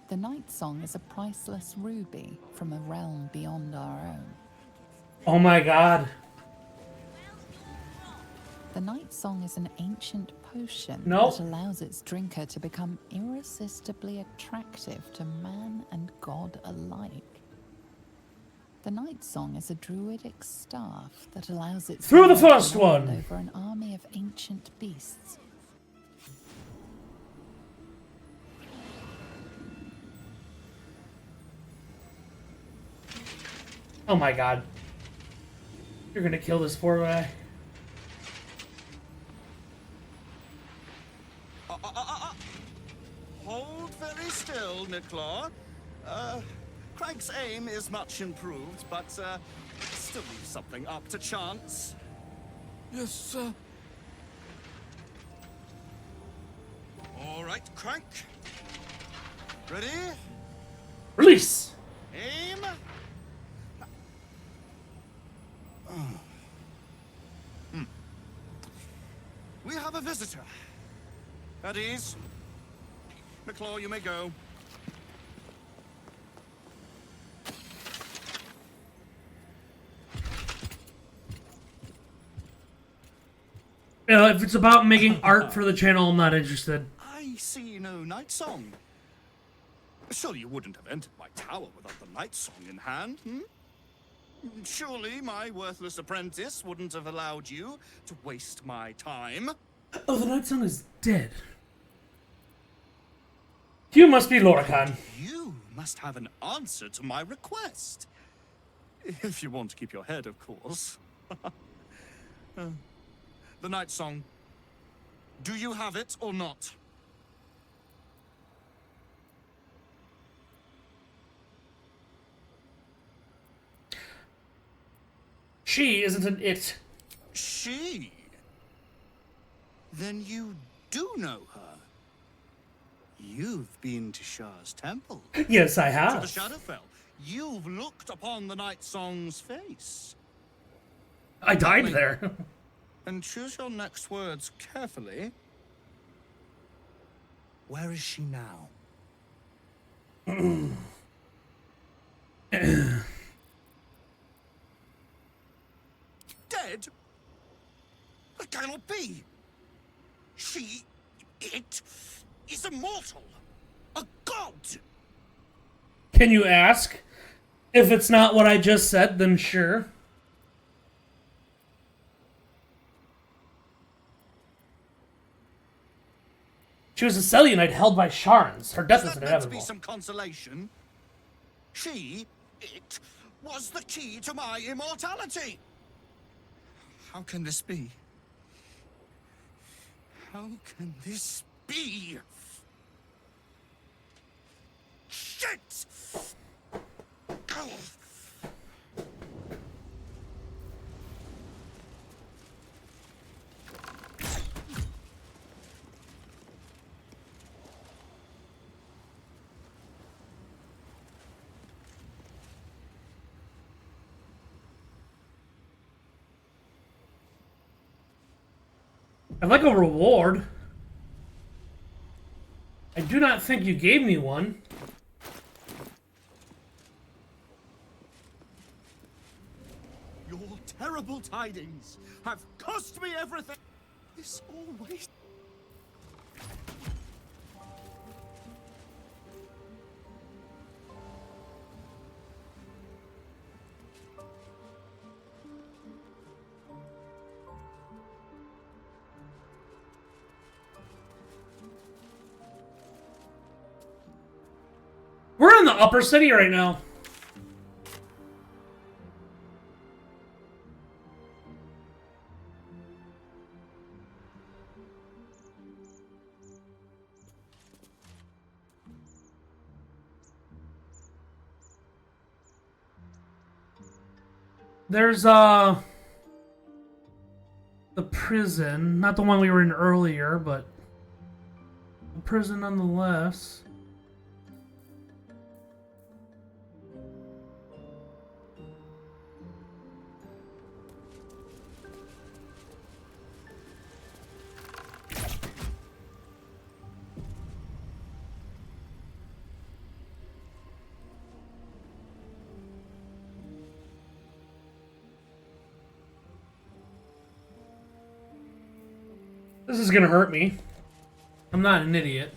The Night Song is a priceless ruby from a realm beyond our own. Oh my god. The Night Song is an ancient potion Nope. that allows its drinker to become irresistibly attractive to man and god alike. The Night Song is a druidic staff that allows its Through the owner to first lord one. over an army of ancient beasts. Oh my god. You're gonna kill this poor guy. Claw. Craig's aim is much improved, but still leaves something up to chance. Yes, sir. All right, Crank. Ready? Release! Aim. We have a visitor. At ease. McClaw, you may go. If it's about making art for the channel, I'm not interested. I see no night song. Surely you wouldn't have entered my tower without the night song in hand, hmm? Surely my worthless apprentice wouldn't have allowed you to waste my time. Oh, the night song is dead. You must be Lorcan. You must have an answer to my request. If you want to keep your head, of course. The night song. Do you have it or not? She isn't an it. She? Then you do know her. You've been to Shah's temple. Yes, I have. To the Shadowfell. You've looked upon the night song's face. I died there. And choose your next words carefully. Where is she now? Dead? That cannot be. It is immortal. A god. Can you ask? If it's not what I just said, then sure. She was a Selionite held by Sharns. Her death is That meant to inevitable. be some consolation. It was the key to my immortality. How can this be? How can this be? Shit! Ow. I'd like a reward. I do not think you gave me one. Your terrible tidings have cost me everything. This always... We're in the upper city right now. There's the prison, not the one we were in earlier, but the prison nonetheless. This is gonna hurt me. I'm not an idiot.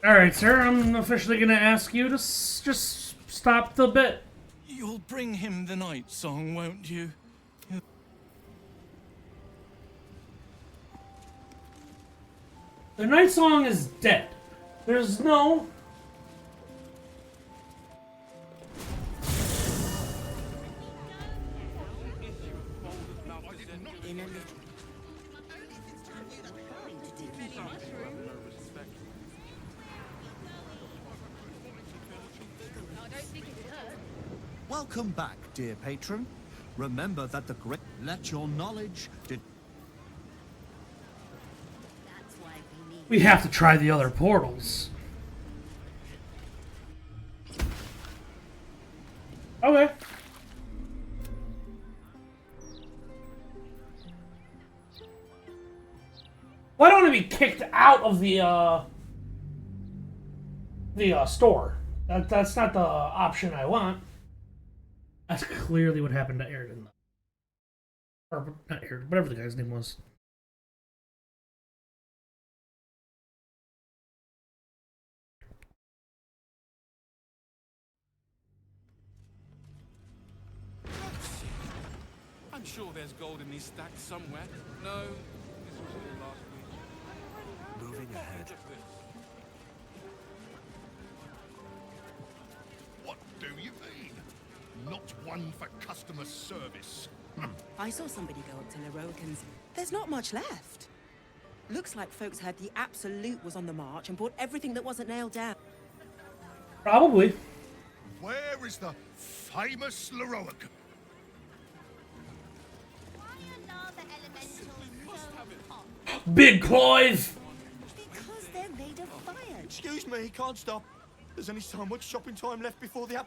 Alright, sir, I'm officially gonna ask you to just stop the bit. You'll bring him the night song, won't you? The night song is dead. There's no... Welcome back, dear patron. Remember that the great let your knowledge did. We have to try the other portals. Okay. Well, I don't want to be kicked out of the store. That's not the option I want. That's clearly what happened to Airden. Or not Airden, whatever the guy's name was. I'm sure there's gold in these stacks somewhere. No, this was all last week. Moving ahead. What do you mean? Not one for customer service. I saw somebody go up to Leroican's. There's not much left. Looks like folks heard the Absolute was on the march and bought everything that wasn't nailed down. Probably. Where is the famous Leroican? Big Clive! Because they're made of fire. Excuse me, can't stop. There's only so much shopping time left before the app.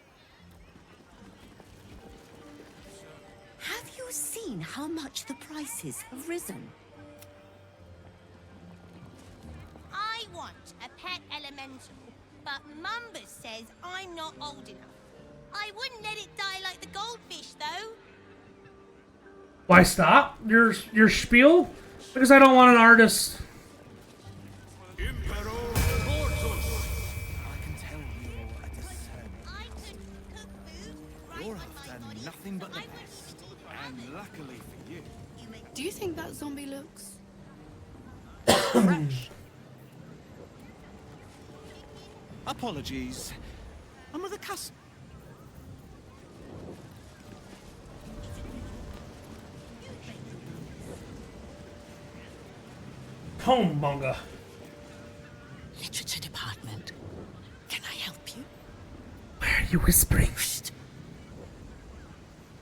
Have you seen how much the prices have risen? I want a pet elemental, but Mumbus says I'm not old enough. I wouldn't let it die like the goldfish, though. Why stop your spiel? Because I don't want an artist. I can tell you're a discerning. You're after nothing but the best. And luckily for you. Do you think that zombie looks fresh? Apologies. I'm with a customer. Home manga. Literature department. Can I help you? Why are you whispering?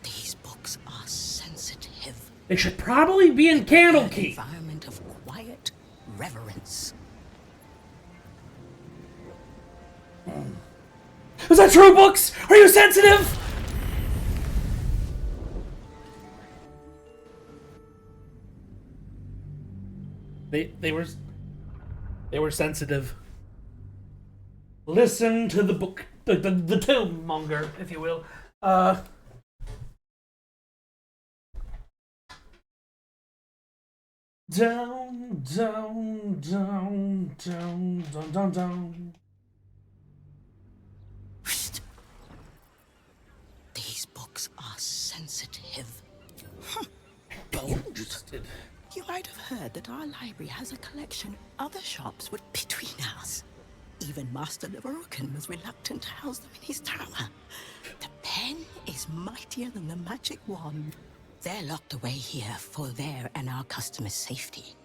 These books are sensitive. They should probably be in Candlekeep. Environment of quiet reverence. Is that true, books? Are you sensitive? They were sensitive. Listen to the book, the tomb monger, if you will. Down, down, down, down, down, down, down. These books are sensitive. Interested. You might have heard that our library has a collection other shops would between us. Even Master Leroican was reluctant to house them in his tower. The pen is mightier than the magic wand. They're locked away here for their and our customers' safety.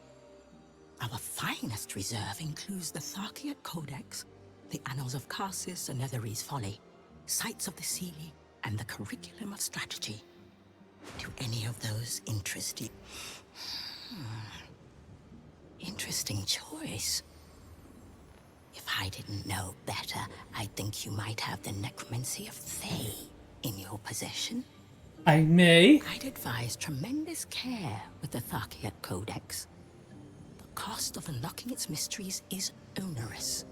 Our finest reserve includes the Tharkiat Codex, the Annals of Karsus and Netherese Folly, Sights of the Sealy, and the Curriculum of Strategy. Do any of those interest you? Interesting choice. If I didn't know better, I'd think you might have the Necromancy of Thay in your possession. I may. I'd advise tremendous care with the Tharkiat Codex. The cost of unlocking its mysteries is onerous.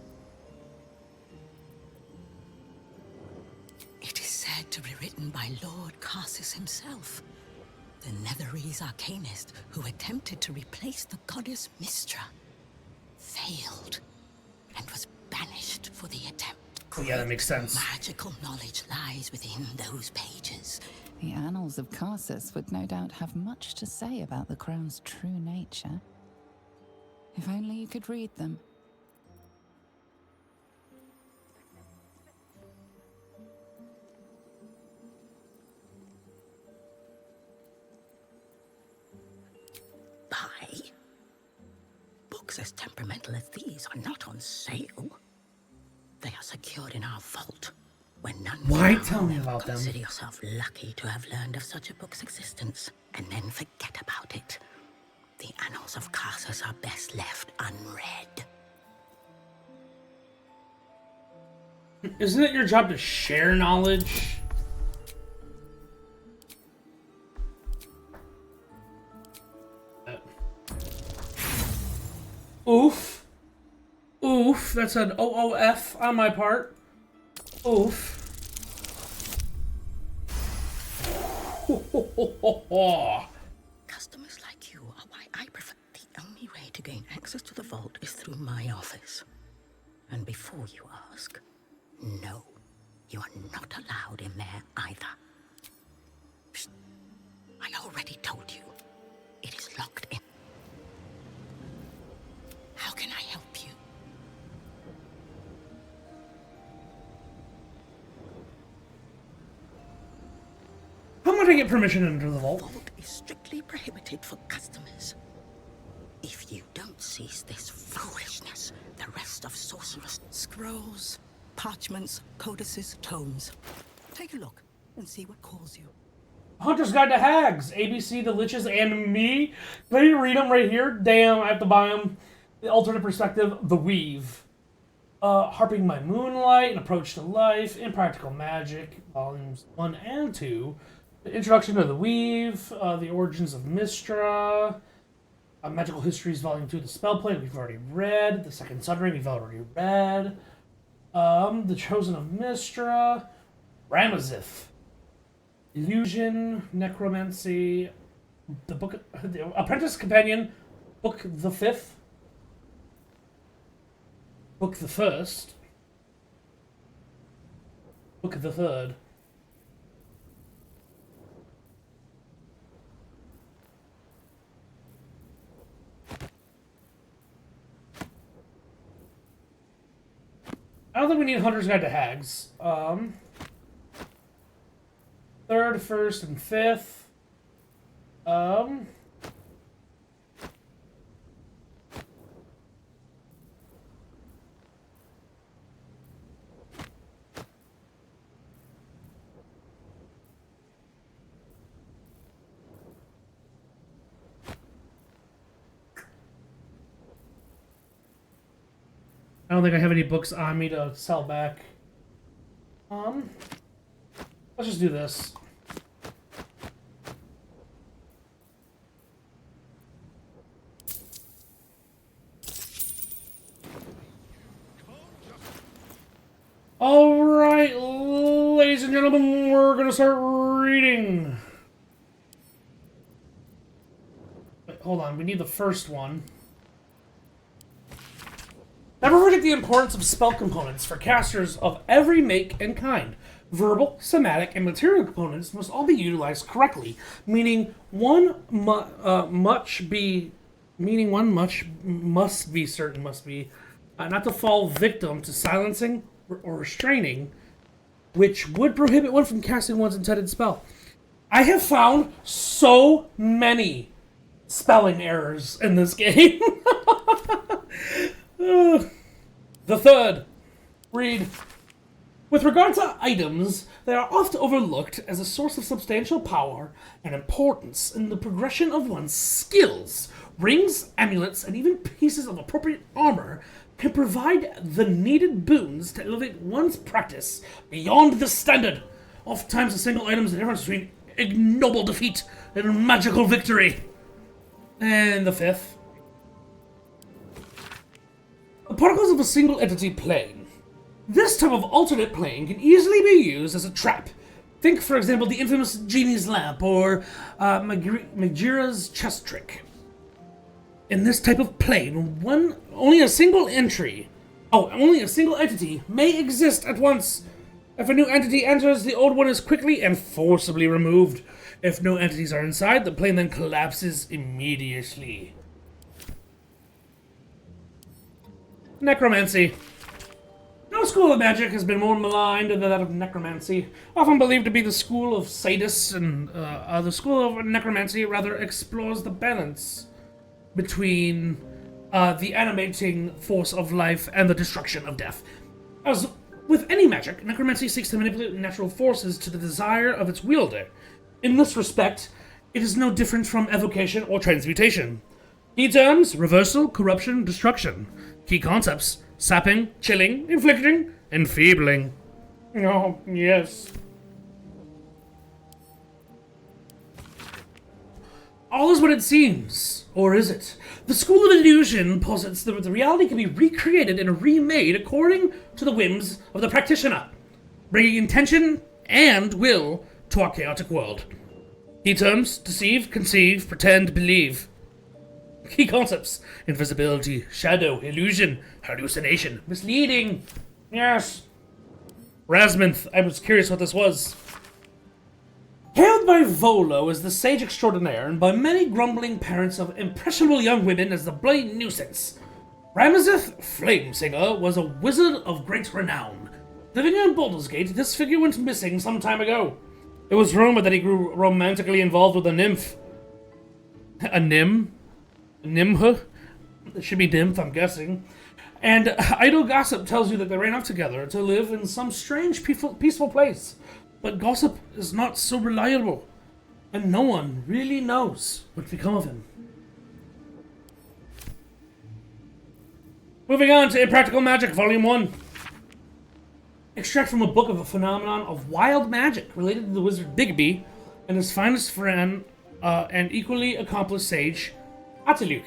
It is said to be written by Lord Karsus himself, the Netherese arcanist who attempted to replace the goddess Mystra, failed, and was banished for the attempt. Oh, yeah, that makes sense. Magical knowledge lies within those pages. The Annals of Karsus would no doubt have much to say about the crown's true nature. If only you could read them. gentle as these are not on sale. They are secured in our vault, where none Why found tell me about them? Consider yourself lucky to have learned of such a book's existence, and then forget about it. The annals of Carthus are best left unread. Isn't it your job to share knowledge? Oof. Oof. That's an OOF on my part. Oof. Customers like you are why I prefer. The only way to gain access to the vault is through my office. And before you ask, no, you are not allowed in there either. Psst. I already told you. It is locked in. How can I help you? How might I get permission to enter the vault? The vault is strictly prohibited for customers. If you don't cease this foolishness, the rest of sorcerers' scrolls, parchments, codices, tomes. Take a look and see what calls you. Hunter's Guide to Hags, ABC, The Liches, and Me. Can I read them right here? Damn, I have to buy them. The Alternate Perspective, The Weave. Harping by Moonlight, An Approach to Life, Impractical Magic, Volumes 1 and 2. The Introduction to The Weave, The Origins of Mystra, Magical Histories, Volume 2, The Spellplay, we've already read. The Second Sundering, we've already read. The Chosen of Mystra, Ramazith. Illusion, Necromancy, the Book, the Apprentice Companion, Book the 5th, Book the 1st, Book the 3rd. I don't think we need Hunter's Guide to Hags. 3rd, 1st, and 5th. I don't think I have any books on me to sell back. Let's just do this. Alright, ladies and gentlemen, we're gonna start reading. Wait, hold on, we need the first one. Never forget the importance of spell components for casters of every make and kind. Verbal, somatic, and material components must all be utilized correctly, meaning one must be certain not to fall victim to silencing or restraining, which would prohibit one from casting one's intended spell. I have found so many spelling errors in this game. The 3rd. Read. With regard to items, they are often overlooked as a source of substantial power and importance in the progression of one's skills. Rings, amulets, and even pieces of appropriate armor can provide the needed boons to elevate one's practice beyond the standard. Oftentimes, a single item is the difference between ignoble defeat and magical victory. And the 5th. The particles of a single entity plane. This type of alternate plane can easily be used as a trap. Think, for example, the infamous Genie's Lamp or Magira's chess trick. In this type of plane, only a single entity may exist at once. If a new entity enters, the old one is quickly and forcibly removed. If no entities are inside, the plane then collapses immediately. Necromancy. No school of magic has been more maligned than that of necromancy. Often believed to be the school of sadists, and the school of necromancy rather explores the balance between the animating force of life and the destruction of death. As with any magic, necromancy seeks to manipulate natural forces to the desire of its wielder. In this respect, it is no different from evocation or transmutation. Key terms: reversal, corruption, destruction. Key concepts: sapping, chilling, inflicting, enfeebling. Oh, yes. All is what it seems, or is it? The School of Illusion posits that the reality can be recreated and remade according to the whims of the practitioner, bringing intention and will to our chaotic world. Key terms: deceive, conceive, pretend, believe. Key concepts: invisibility, shadow, illusion, hallucination, misleading. Yes. Rasminth, I was curious what this was. Hailed by Volo as the sage extraordinaire and by many grumbling parents of impressionable young women as the blind nuisance, Ramazith Flamesinger was a wizard of great renown. Living in Baldur's Gate, this figure went missing some time ago. It was rumored that he grew romantically involved with a nymph. A nym? Nimh? It should be nymph, I'm guessing. And idle gossip tells you that they ran off together to live in some strange, peaceful place. But gossip is not so reliable, and no one really knows what's become of him. Moving on to Impractical Magic, Volume 1. Extract from a book of a phenomenon of wild magic related to the wizard Bigby and his finest friend and equally accomplished sage, Atiluk.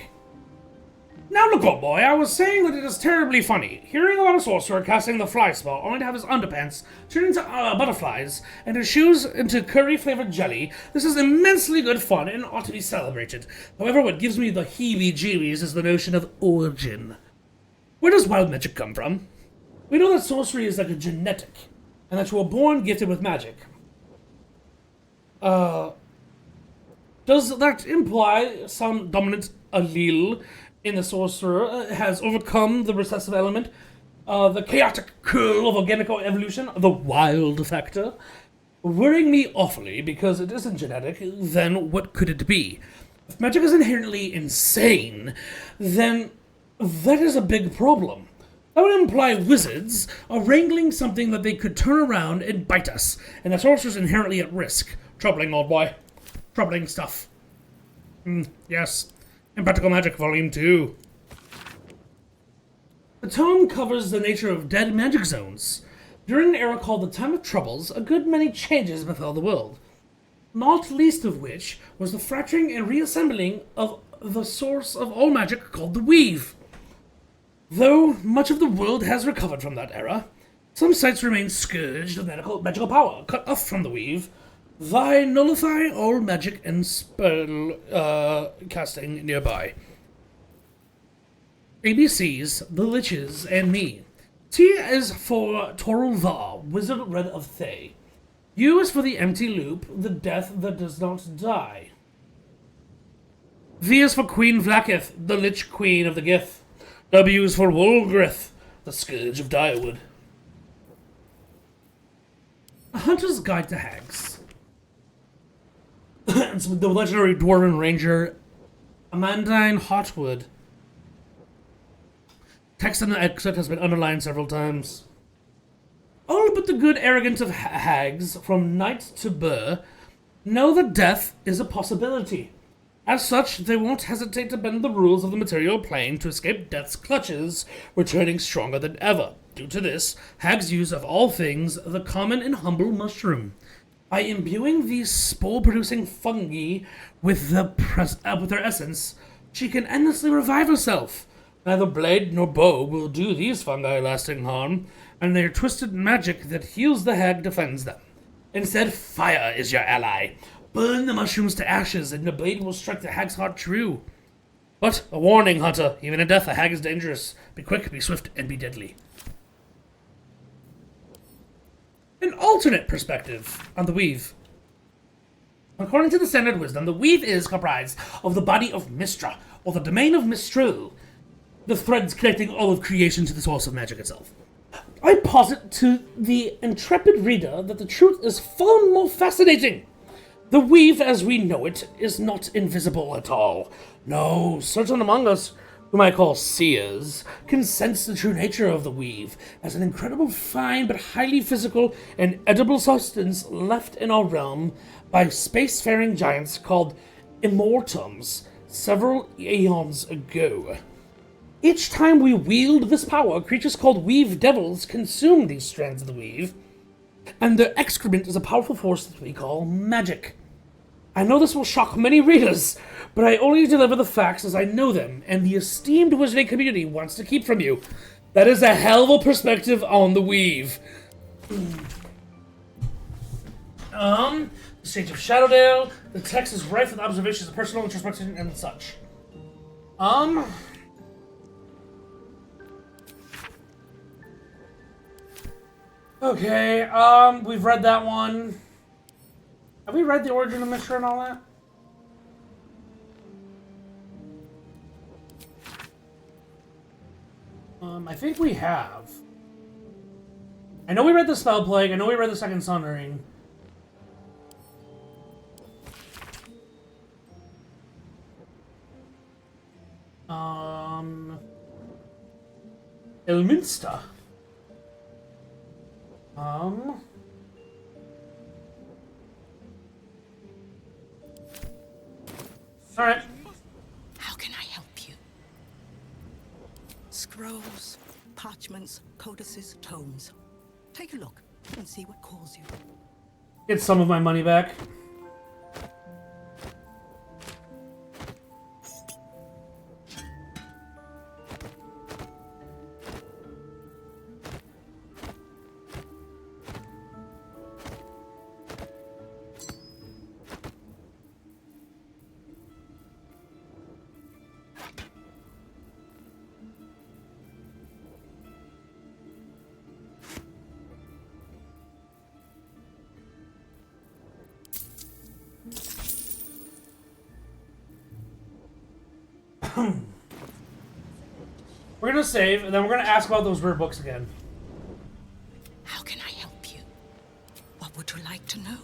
Now look, old boy, I was saying that it is terribly funny, hearing about a sorcerer casting the fly spell only to have his underpants turn into butterflies and his shoes into curry-flavored jelly. This is immensely good fun and ought to be celebrated. However, what gives me the heebie-jeebies is the notion of origin. Where does wild magic come from? We know that sorcery is like a genetic, and that you were born gifted with magic. Does that imply some dominant allele in the sorcerer has overcome the recessive element, the chaotic curl of organic evolution, the wild factor? Worrying me awfully, because it isn't genetic, then what could it be? If magic is inherently insane, then that is a big problem. That would imply wizards are wrangling something that they could turn around and bite us, and the sorcerer's inherently at risk. Troubling, old boy. Troubling stuff. Yes. Impractical Magic, Volume 2. The tome covers the nature of dead magic zones. During an era called the Time of Troubles, a good many changes befell the world, not least of which was the fracturing and reassembling of the source of all magic called the Weave. Though much of the world has recovered from that era, some sites remain scourged of magical power, cut off from the Weave. Thy nullify all magic and spell casting nearby. ABCs, the Liches, and me. T is for Torulvar, Wizard Red of Thay. U is for the Empty Loop, the Death that does not die. V is for Queen Vlakith, the Lich Queen of the Gith. W is for Wolgrith, the Scourge of Direwood. A Hunter's Guide to Hags. The legendary Dwarven Ranger, Amandine Hotwood. Text in the excerpt has been underlined several times. All but the good arrogance of hags, from knight to burr, know that death is a possibility. As such, they won't hesitate to bend the rules of the material plane to escape death's clutches, returning stronger than ever. Due to this, hags use, of all things, the common and humble mushroom. By imbuing these spore-producing fungi with their essence, she can endlessly revive herself. Neither blade nor bow will do these fungi lasting harm, and their twisted magic that heals the hag defends them. Instead, fire is your ally. Burn the mushrooms to ashes, and the blade will strike the hag's heart true. But, a warning, Hunter, even in death a hag is dangerous. Be quick, be swift, and be deadly. An alternate perspective on the Weave. According to the standard wisdom, the Weave is comprised of the body of Mistra, or the domain of Mistral, the threads connecting all of creation to the source of magic itself. I posit to the intrepid reader that the truth is far more fascinating. The Weave, as we know it, is not invisible at all. No, certain among us whom I call seers, can sense the true nature of the weave as an incredible fine but highly physical and edible substance left in our realm by spacefaring giants called immortums several eons ago. Each time we wield this power, creatures called weave devils consume these strands of the weave, and their excrement is a powerful force that we call magic. I know this will shock many readers, but I only deliver the facts as I know them, and the esteemed wizarding community wants to keep from you. That is a hell of a perspective on the weave. The Sage of Shadowdale. The text is rife with observations of personal introspection and such. Okay, we've read that one. Have we read the origin of Mishra and all that? I think we have. I know we read the Spell Plague, I know we read the Second Sundering. Elminster. Alright. How can I help you? Scrolls, parchments, codices, tomes. Take a look and see what calls you. Get some of my money back. We're gonna save, and then we're gonna ask about those rare books again. How can I help you? What would you like to know?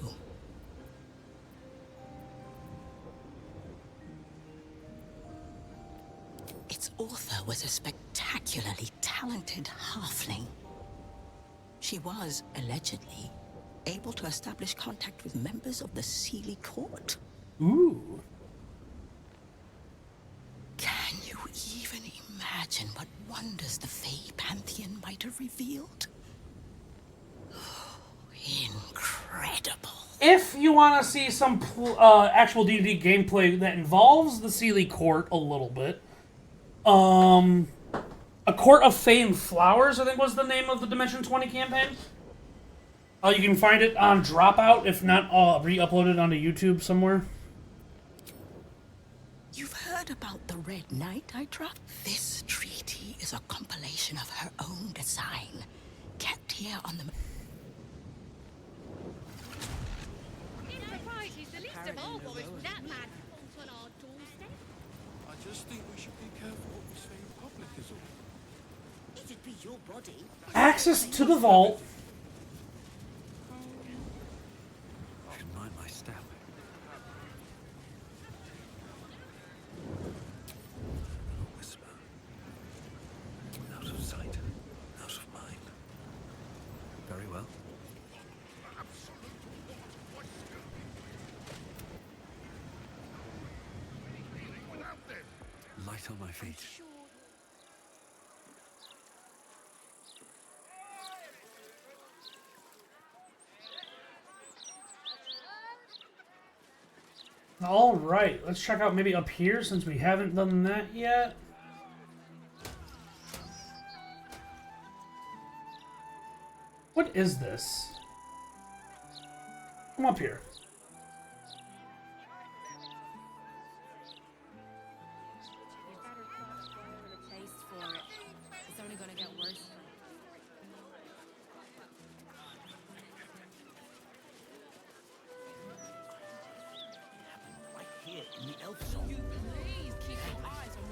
Its author was a spectacularly talented halfling. She was, allegedly, able to establish contact with members of the Sealy Court. Ooh. Can you even imagine what wonders the Fey Pantheon might have revealed? Incredible. If you want to see some actual D&D gameplay that involves the Sealy Court a little bit, A Court of Fey and Flowers, I think was the name of the Dimension 20 campaign. You can find it on Dropout, if not re-uploaded onto YouTube somewhere. You've heard about the Red Knight, I trust? This treaty is a compilation of her own design, kept here on the... I just think we should be careful what we say in public is all. It'd be your body. Access to the vault. Should mind my step. A whisper. Out of sight, out of mind. Very well. Light on my feet. All right, let's check out maybe up here since we haven't done that yet. What is this? Come up here.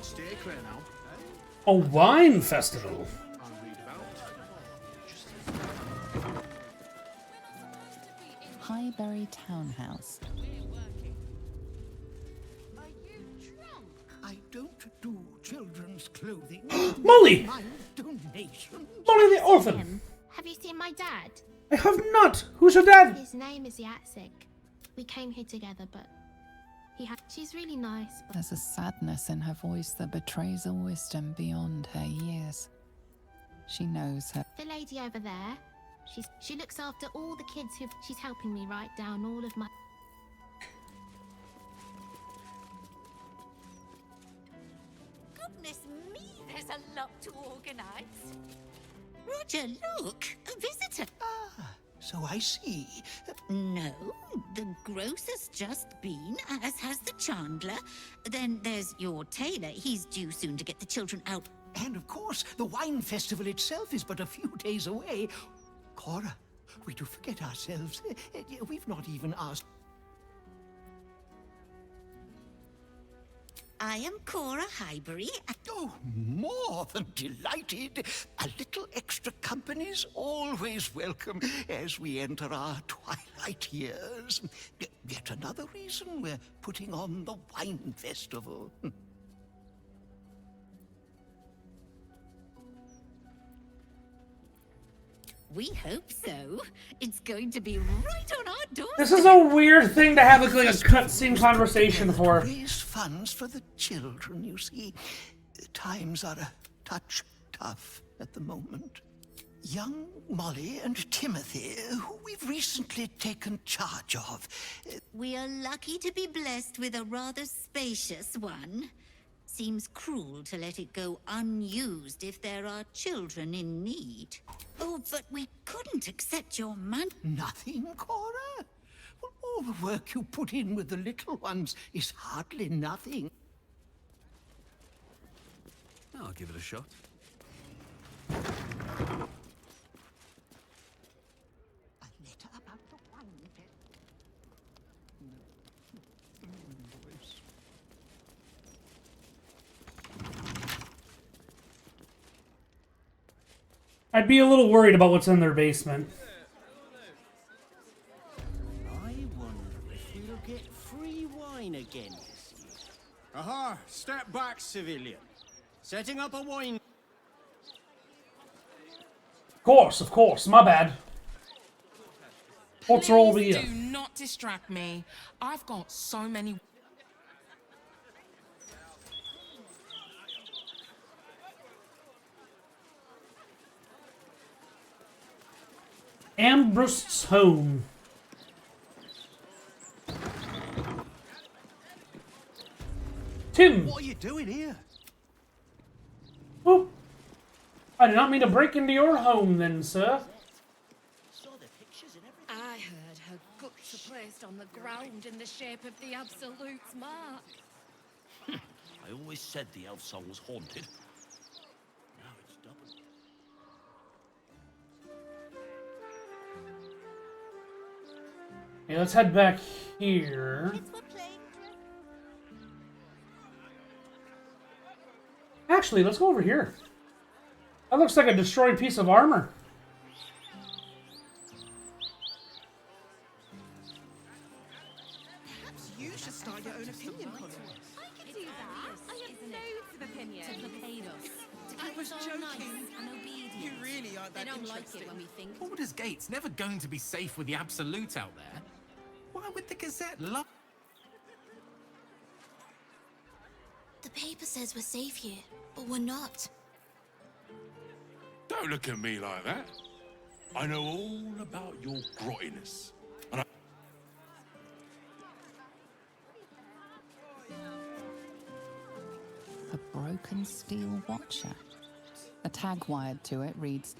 Stay clear now. A wine festival. Highbury Townhouse. I don't do children's loose clothing. Molly! My donation. Molly the orphan! Have you seen my dad? I have not! Who's your dad? His name is Yatsik. We came here together, but she's really nice. But There's a sadness in her voice that betrays a wisdom beyond her years. She knows her. the lady over there, she looks after all the kids she's helping me write down all of my. Goodness me, there's a lot to organize. Roger, look, a visitor. Ah, so I see. No, the grocer's just been, as has the chandler. Then there's your tailor. He's due soon to get the children out. And of course, the wine festival itself is but a few days away. Cora, we do forget ourselves. We've not even asked. I am Cora Highbury. Oh, more than delighted. A little extra company's always welcome as we enter our twilight years. Yet another reason we're putting on the wine festival. We hope so. It's going to be right on our doorstep. This is a weird thing to have like a cutscene conversation for. Raise funds for the children, you see. Times are a touch tough at the moment. Young Molly and Timothy, who we've recently taken charge of. We are lucky to be blessed with a rather spacious one. Seems cruel to let it go unused if there are children in need. Oh, but we couldn't accept your money. Nothing, Cora? Well, all the work you put in with the little ones is hardly nothing. I'll give it a shot. I'd be a little worried about what's in their basement. I wonder if we'll get free wine again this year. Aha! Step back, civilian. Setting up a wine. Of course, my bad. What's all over here? Do not distract me. I've got so many. Ambrust's home. Tim! What are you doing here? Oh, I did not mean to break into your home then, sir. I heard her guts are placed on the ground in the shape of the Absolute's mark. I always said the elf song was haunted. Now it's double. Okay, let's head back here. Actually, let's go over here. That looks like a destroyed piece of armor. Perhaps you should start your own opinion column. I could do that. I have loads of opinions. To placate us. I was joking. And obedient. You really aren't that They don't like interesting. it when we think. Baldur's Gate's never going to be safe with the Absolute out there. Why would the Gazette love... The paper says we're safe here, but we're not. Don't look at me like that. I know all about your grottiness. And The Broken Steel Watcher. A tag wired to it reads,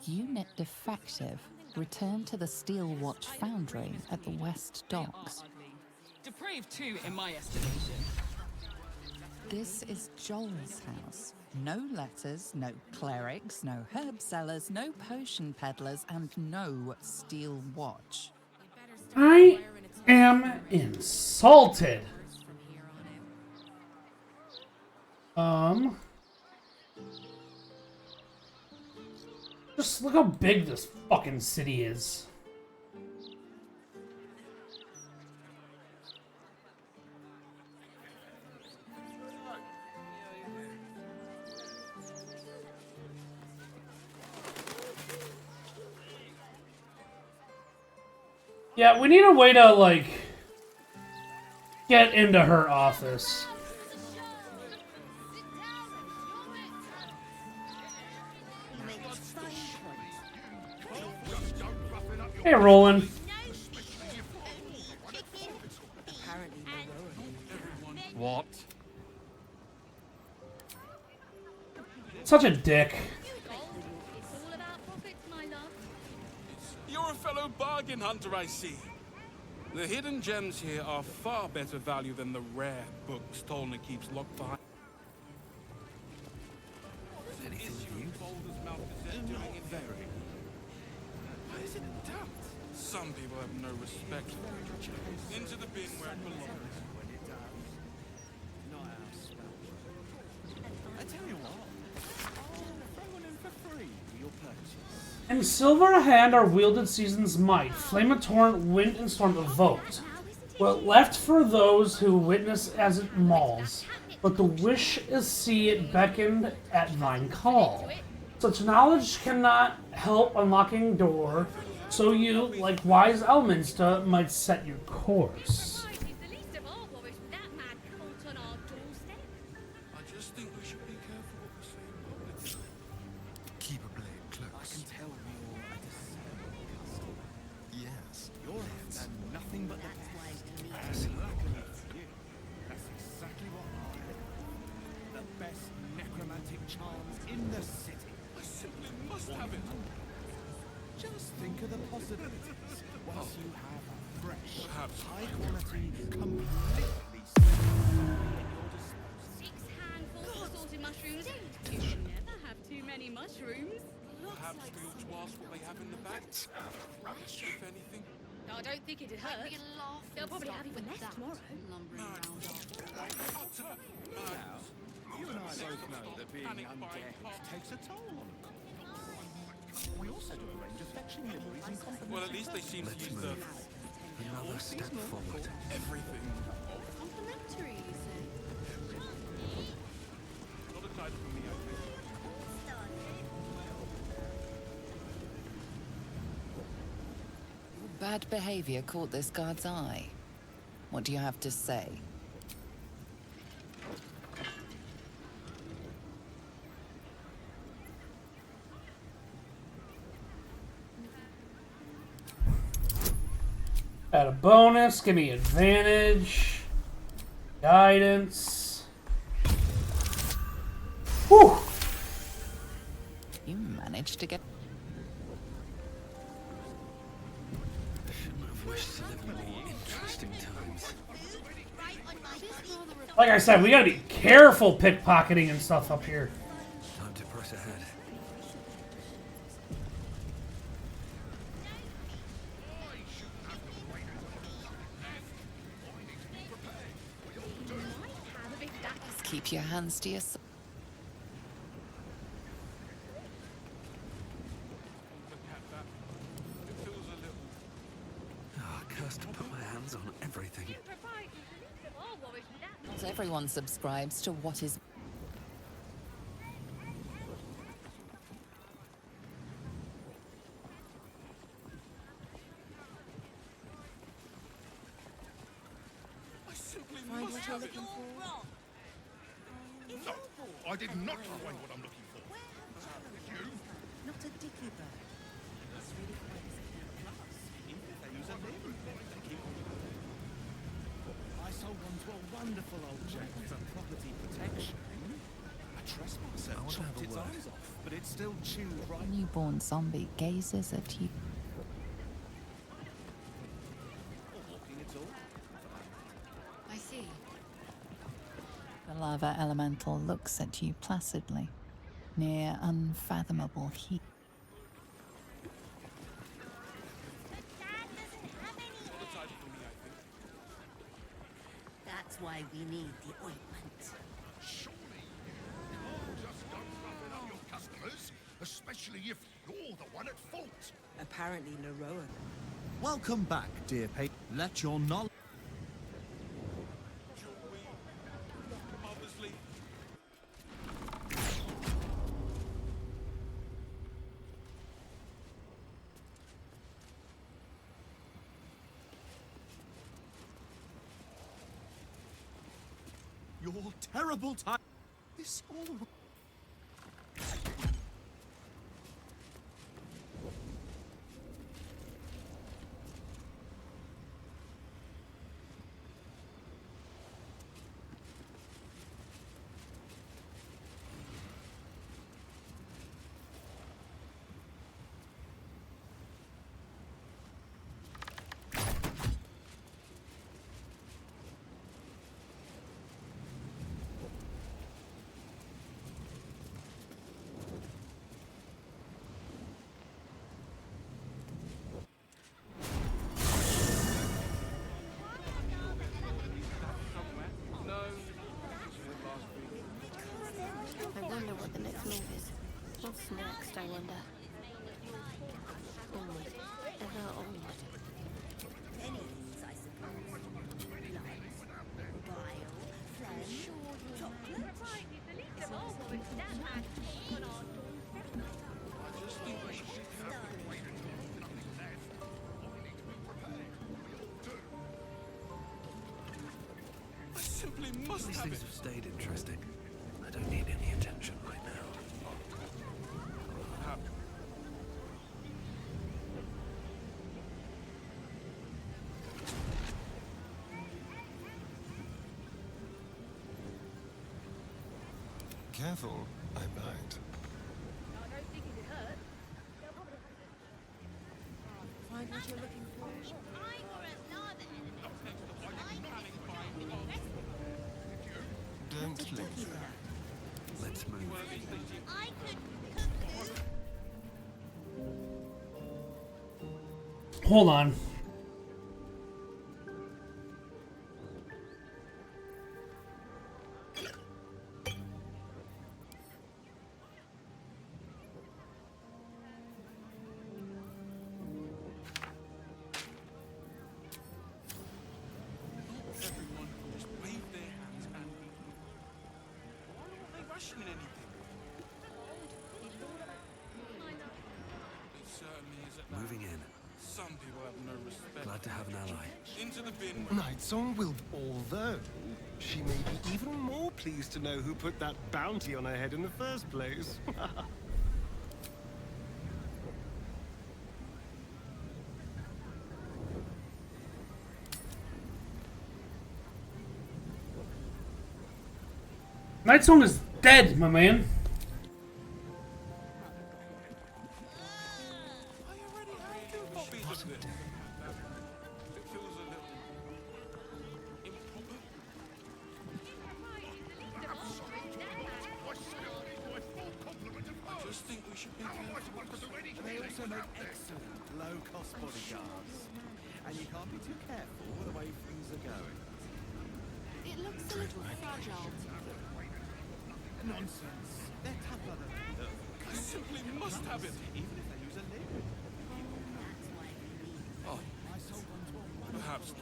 Unit defective. Return to the Steel Watch Foundry at the West Docks. Depraved too, in my estimation. This is Joel's house. No letters, no clerics, no herb sellers, no potion peddlers, and no steel watch. I am insulted. Just look how big this fucking city is. Yeah, we need a way to, like, get into her office. Hey, Roland. What? Such a dick. You're a fellow bargain hunter, I see. The hidden gems here are far better value than the rare books Tolna keeps locked behind. Baldur's mouth is doing it very. Why is it doubt? Some people have no respect for it. Into the bin where it belongs. Not our spell. I tell you what, I'll throw one in for free for your purchase. In Silver Hand are wielded season's might, flame torrent, wind and storm evoked. What left for those who witness as it mauls, but the wish is see it beckoned at thine call. Such knowledge cannot help unlocking door, so you, like wise Elminster, might set your course. I just think we should be careful what we say in public. Keep a blade close. I can tell you're a discerning customer. Yes. Your hands are nothing but the best. And luckily for you, that's exactly what I have. The best necromantic charms in the city. I simply must have it. Just think of the possibilities. Once you have a fresh, Perhaps high quality, completely at your disposal. 6 handfuls of assorted mushrooms. You can never have too many mushrooms. Perhaps we ought to ask what they have in the bag. If anything. I don't think it'd hurt. They'll probably have even less tomorrow. You and I both know that being undead takes a toll on them. We also do a range of fetching liveries and compliments. Well, at least they seem to use the Another step forward. everything. Complimentary, you say? Not a type for me, I think. Bad behavior caught this guard's eye. What do you have to say? Add a bonus, give me advantage, guidance. Whew! You managed to get... Shouldn't have wished to live in more interesting times. Like I said, we gotta be careful pickpocketing and stuff up here. Time to press ahead. Keep your hands to yourself. Ah, cursed to put my hands on everything. Not everyone subscribes to what is... I simply Find must what you're have it. looking for. No, I did not find what I'm looking for. You? Not a dicky bird. It's really quite I sold one to a wonderful old gent for property protection. A trespasser want to have chopped a its word. eyes off, but it still chewed right. Newborn zombie gazes at you. Or walking at all. I see. The lava elemental looks at you placidly, near unfathomable heat. That's why we need the ointment. Surely you can't just go roughing up your customers, especially if you're the one at fault. Apparently, Leroa. Welcome back, dear patron. Let your knowledge. Obviously. Your terrible time. This all. I wonder what the next move is. What's next, I wonder? Old. Ever old. Pennies, I suppose. Lights, bile, phlegm, chocolate. I simply must These have things it. have stayed interesting. I don't need any attention right now. Careful, I might. Find what you're looking for. Don't linger. Let's move. I could Hold on. Everyone can just wave their hands and why aren't they rushing anything? It certainly is at Moving in. Some people have no respect. Glad to have an ally. Into the bin. Nightsong will, although she may be even more pleased to know who put that bounty on her head in the first place. Nightsong is dead, my man. I just think we should be careful. They also make excellent low-cost bodyguards. And you can't be too careful with the way things are going. It looks a little fragile. Nonsense. They're tougher than they look. I simply must have it. Even if they lose a limb. Oh, I sold one to a one. perhaps not.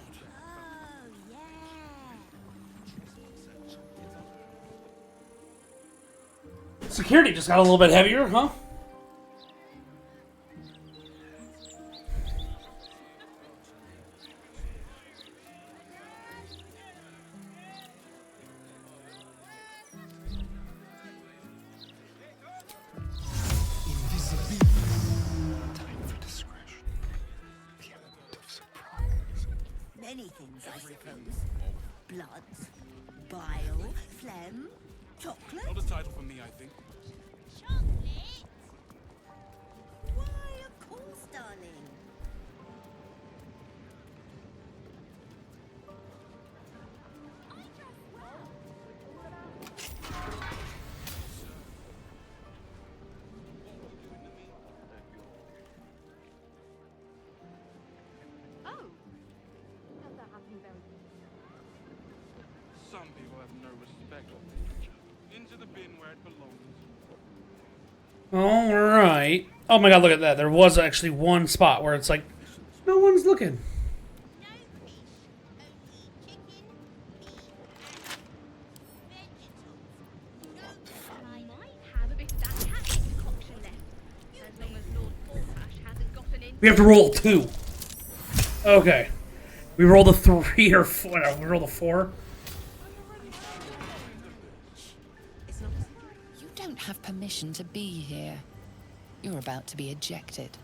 Security just got a little bit heavier, huh? Time for discretion. The element of surprise. Many things, I suppose. Blood, bile, phlegm, chocolate. Not a title for me, I think. chocolate. Why, of course, darling. Some people have no respect for the future. Into the bin where it belongs. Alright. Oh my god, look at that. There was actually one spot where it's like, no one's looking. I might have a bit of that catchy concoction left. As long as Lord Fortash hasn't gotten in. We have to roll 2. Okay. We rolled a 3 or 4. We rolled a 4. permission to be here. You're about to be ejected.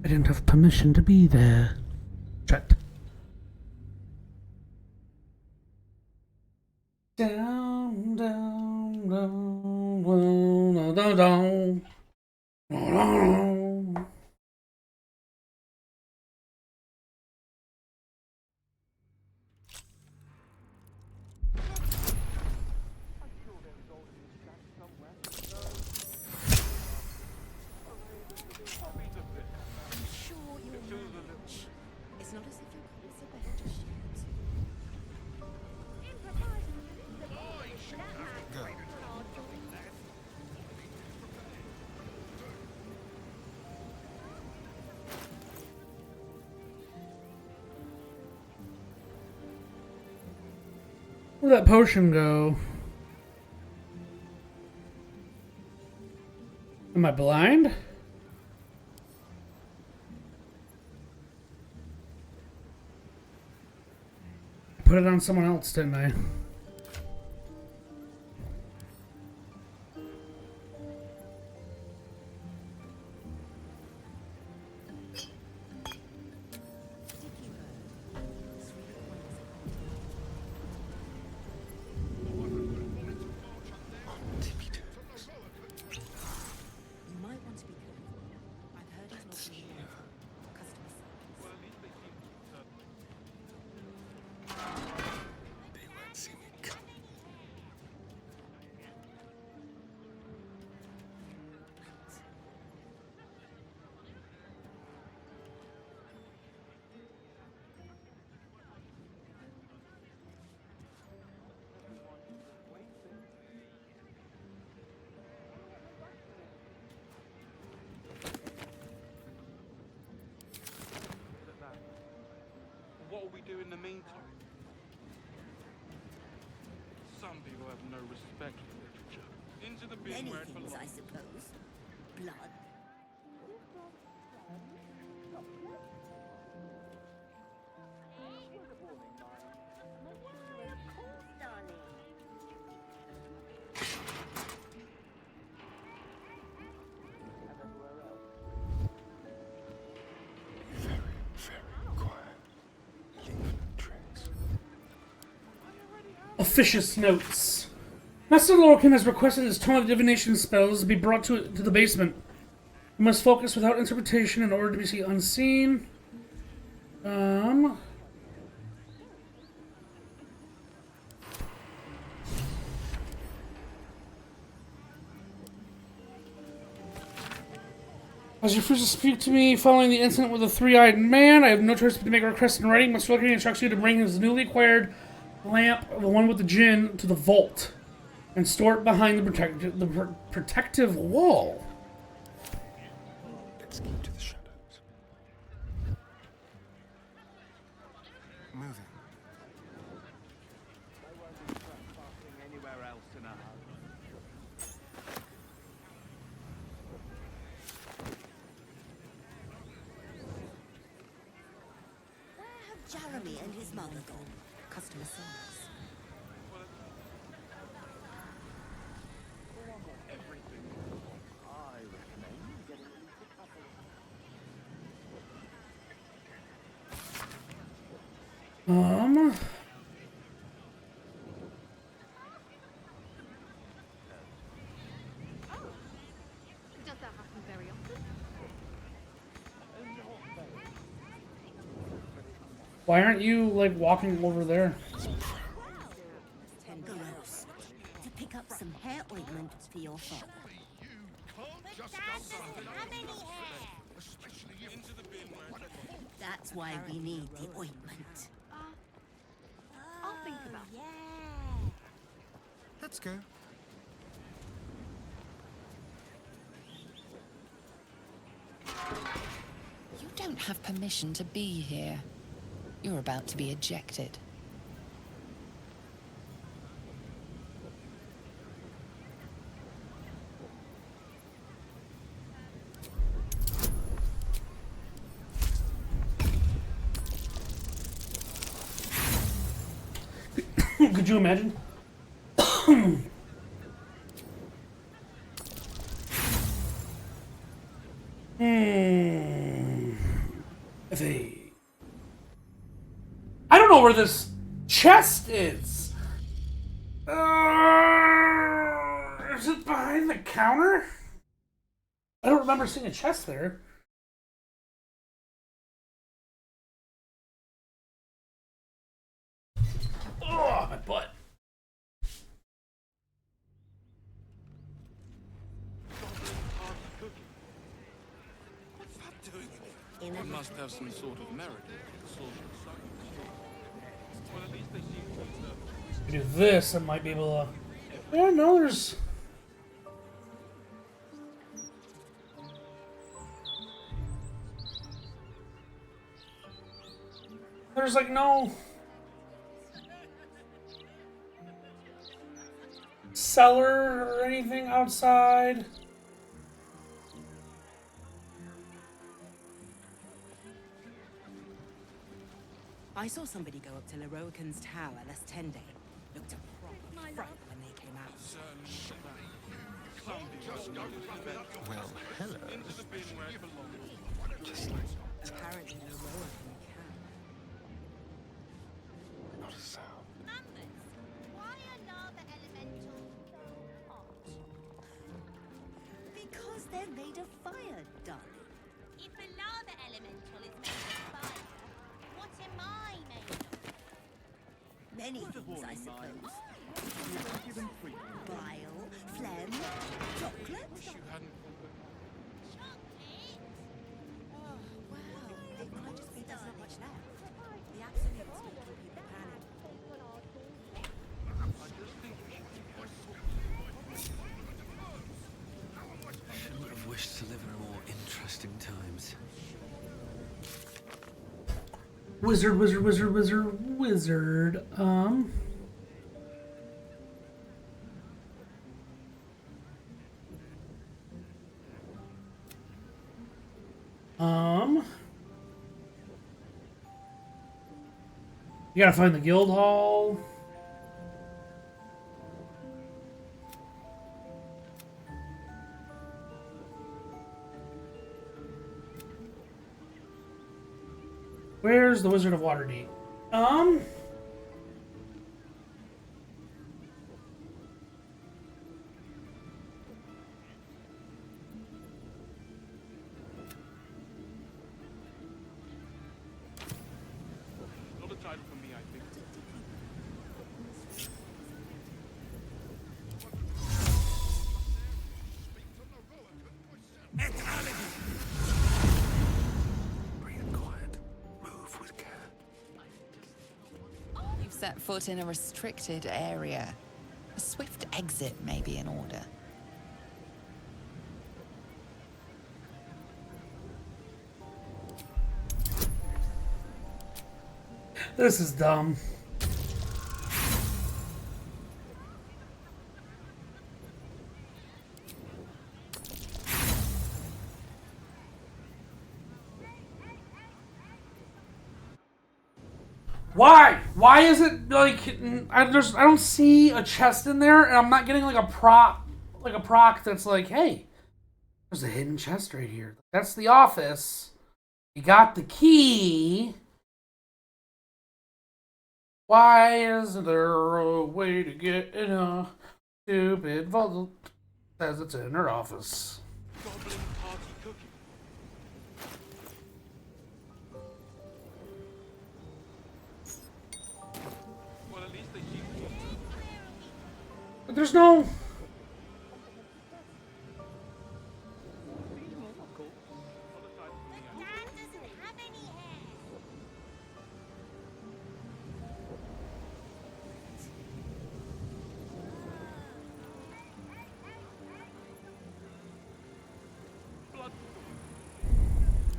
I didn't have permission to be there. Checked. Down, down, down, down, down, down, down. It's not as if your colours are better just yet. Where'd that potion go? Am I blind? Put it on someone else, didn't I? You might want to be careful. I've heard he's not been here for customer They won't see me come. What will we do in the meantime? Some people have no respect for literature. Into the bin Many where it things, I belongs. suppose. Blood. Officious notes. Master Lorcan has requested his tome of divination spells be brought to the basement. You must focus without interpretation in order to be seen unseen. As you refuse to speak to me following the incident with the three-eyed man, I have no choice but to make a request in writing. Master Lorcan instructs you to bring his newly acquired lamp, the one with the djinn, to the vault and store it behind the protective wall. Let's keep to the shadows. Moving. Anywhere else in a Where have Jeremy and his mother gone? Customer service. I recommend getting into trouble. Does that happen very often? Why aren't you, like, walking over there? Gross. To pick up some hair ointment for your father. That's why we need the ointment. I'll think about it. Let's go. You don't have permission to be here. You're about to be ejected. Could you imagine? I don't know where this chest is. Is it behind the counter? I don't remember seeing a chest there. Oh, my butt. What's that doing in here? It must have some sort of merit. Well, at least they seem to If I do this, I might be able to... Yeah, no, there's... There's like no... cellar or anything outside. I saw somebody go up to Leroican's tower last 10 day. Looked a proper fright when they came out. Well, hello. Apparently Leroican can. Not a sound. Why are lava elementals so hot? Because they're made of fire, darling. If a lava elemental is made of fire, what am I made of? Many things, I suppose. Bile, phlegm, chocolate. Oh, well, it might just be there's not much left. The absolutes will keep people panicked. I shouldn't have wished to live in more interesting times. Wizard, wizard, wizard, wizard, wizard. You gotta find the guild hall. Where's the Wizard of Waterdeep? Not a title for me, I think. You've set foot in a restricted area. A swift exit may be in order. This is dumb. Why? Why is it like I don't see a chest in there, and I'm not getting like a proc that's like, hey, there's a hidden chest right here. That's the office. You got the key. Why is there a way to get in a stupid vault? Says it's in her office. Goblin party cookie. Well, at least they seem to. But there's no.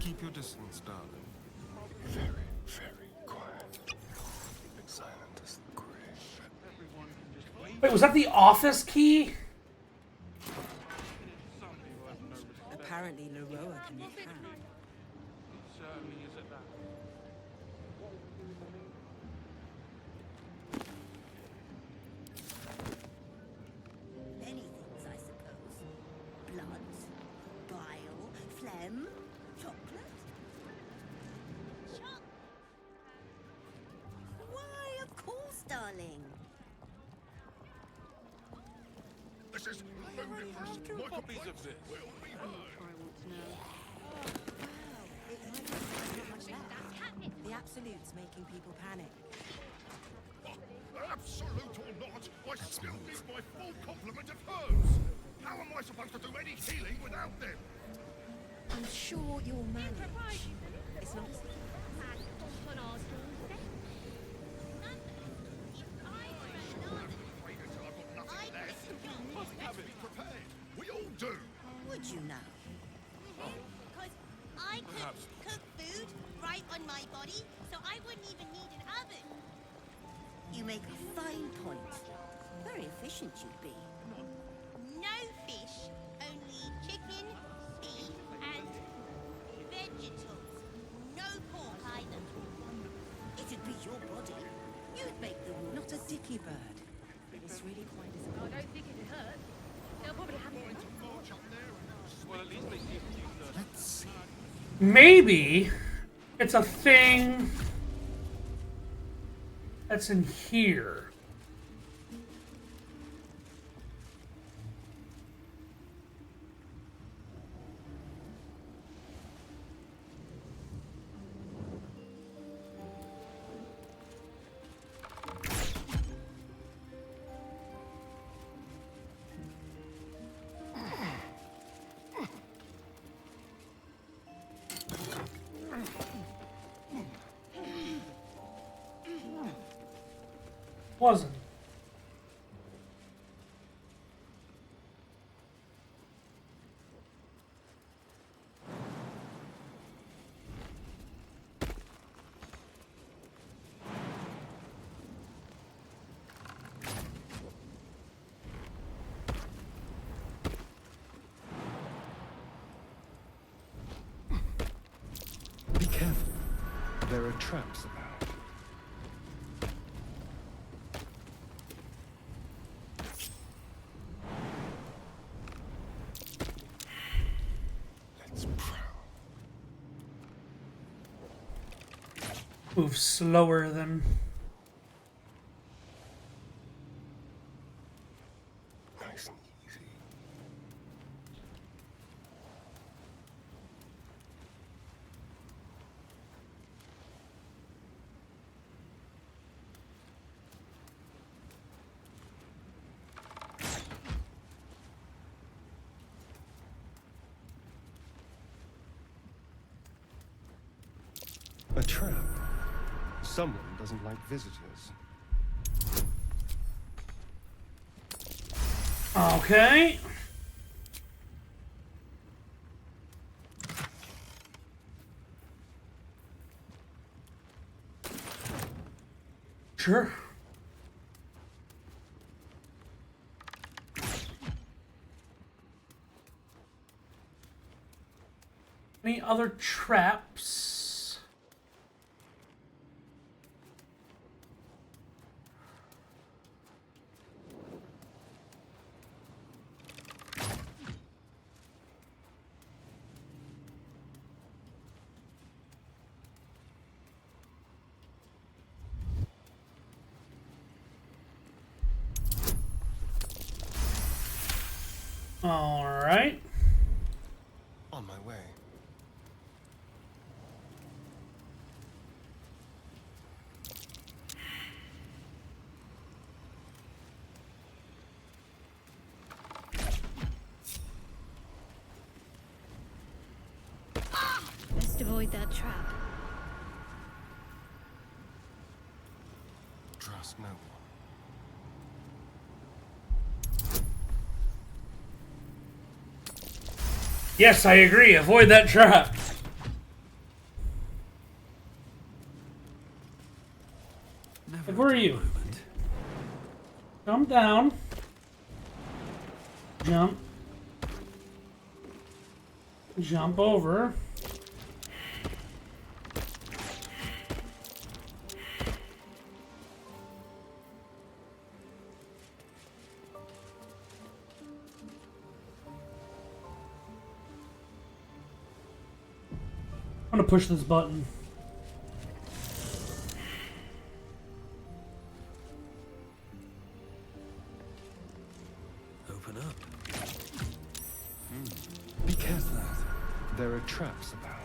Keep your your distance, darling. Very, very quiet. Silent as the grave. Wait, was that the office key? Apparently, Leroa can be hacked. Certainly is at that. Many things, I suppose. Blood, bile, phlegm, chocolate. Why, of course, darling. This is ludicrous. My copies of this will be The Absolute's making people panic. Absolute or not, I still need my full complement of herbs. How am I supposed to do any healing without them? I'm sure you'll manage. It's not Prepared. We all do. Would you now? Because I could cook food right on my body, so I wouldn't even need an oven. You make a fine point. Very efficient you'd be. No fish, only chicken, beef, and vegetables. No pork either. It'd be your body. You'd make the rules. not a dicky bird. It's really quite as I don't think it'd hurt. They'll probably have more. Well, at least they give you the... Let's see. Maybe it's a thing that's in here. Wasn't. Be careful. There are traps about. Let's prowl. Move slower than. Nice and easy. A trap. Someone doesn't like visitors. Okay. Sure. Any other traps? All right. On my way. Best avoid that trap. Trust no one. Yes, I agree. Avoid that trap. Jump down. Jump. Jump over. I'm gonna push this button. Open up. Be careful. There are traps about.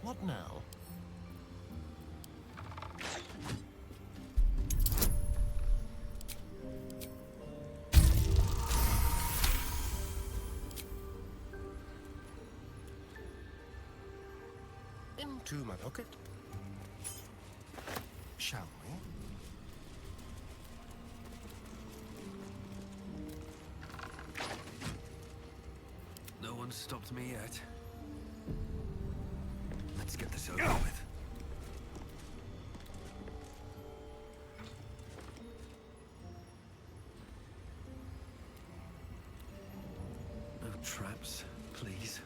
What now? Into my pocket. Shall we? No one stopped me yet. Let's get this over with. No traps, please.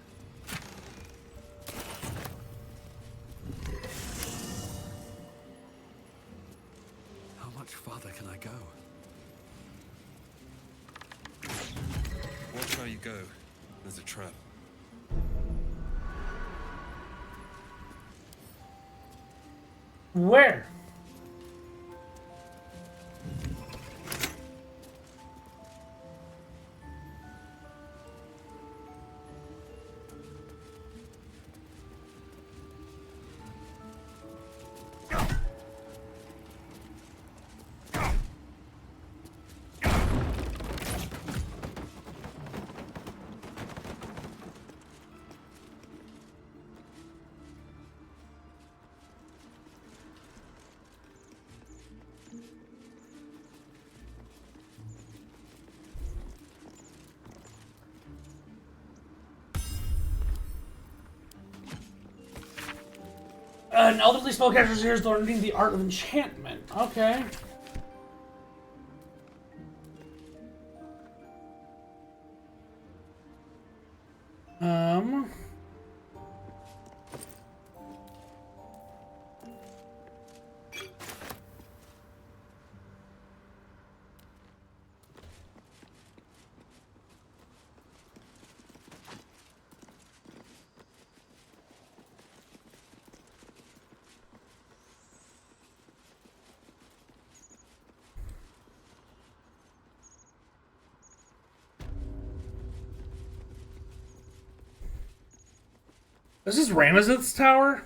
How much farther can I go? Watch how you go. There's a trap. Where? An elderly spellcaster here is learning the art of enchantment. Okay. This is Ramazith's tower?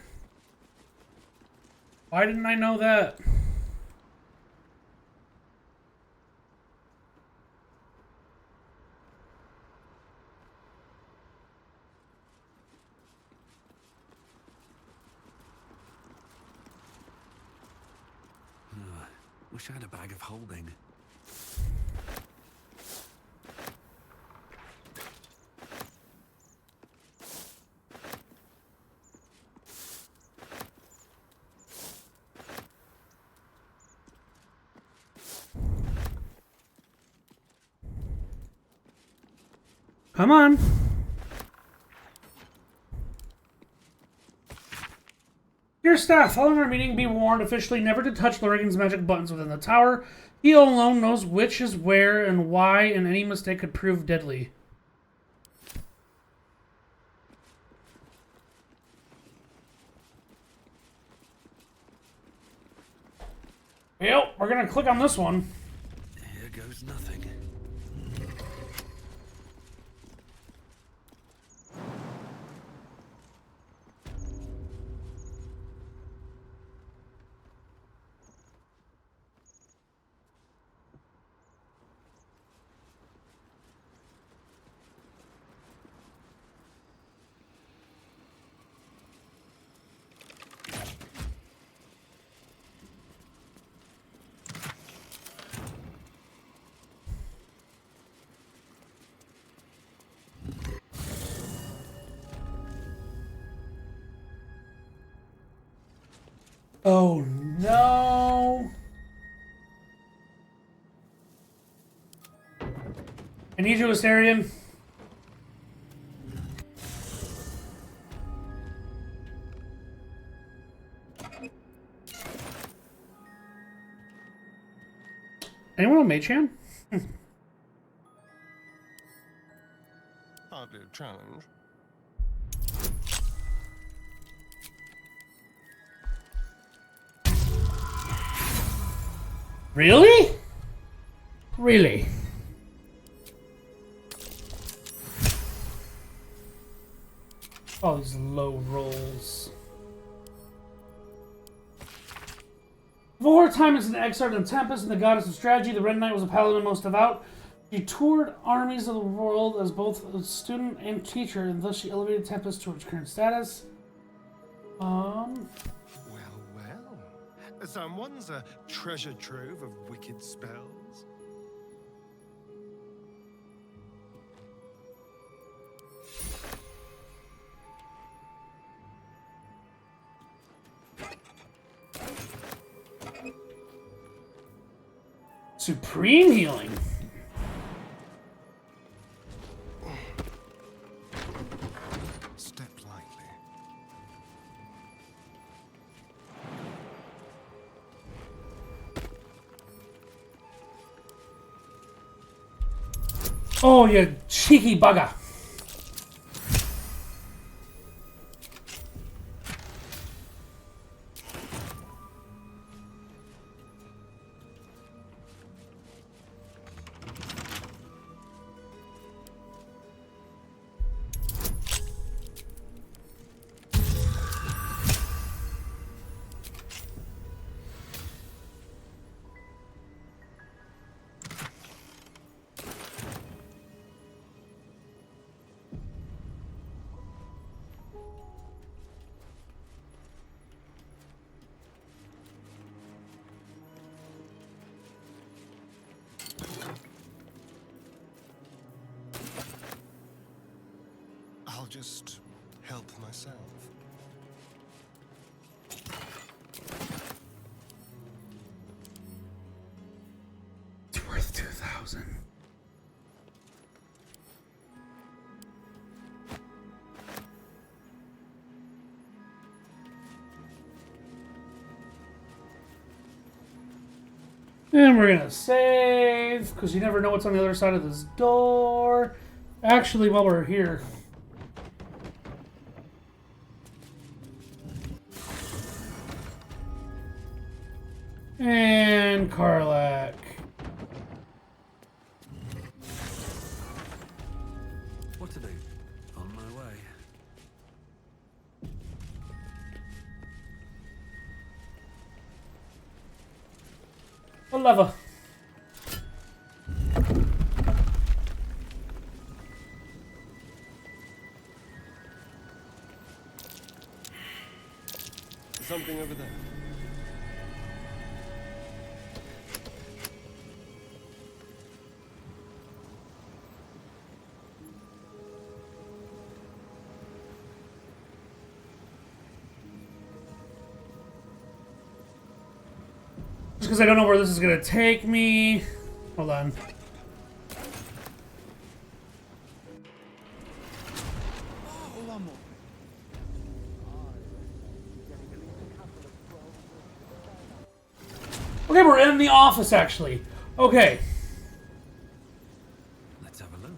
Why didn't I know that? Wish I had a bag of holding. Come on. Dear staff, following our meeting, be warned officially never to touch Lurigan's magic buttons within the tower. He alone knows which is where and why, and any mistake could prove deadly. Yep, we're gonna click on this one. Here goes nothing. Oh no! I need you, Astarion. Anyone on Mage Hand? Hardly a challenge. Really? Really? All these low rolls. Before time is an exarch and Tempest and the goddess of strategy, the Red Knight was a paladin most devout. She toured armies of the world as both a student and teacher, and thus she elevated Tempest to its current status. Well. Someone's a treasure trove of wicked spells. Supreme healing. Step lightly. Oh, you cheeky bugger. I'll just help myself. It's worth 2,000. And we're gonna save, because you never know what's on the other side of this door. Actually, while we're here. And Karlak. What to do? On my way. A lever. Something over there. Just because I don't know where this is going to take me. Hold on. Okay, we're in the office, actually. Okay. Let's have a look.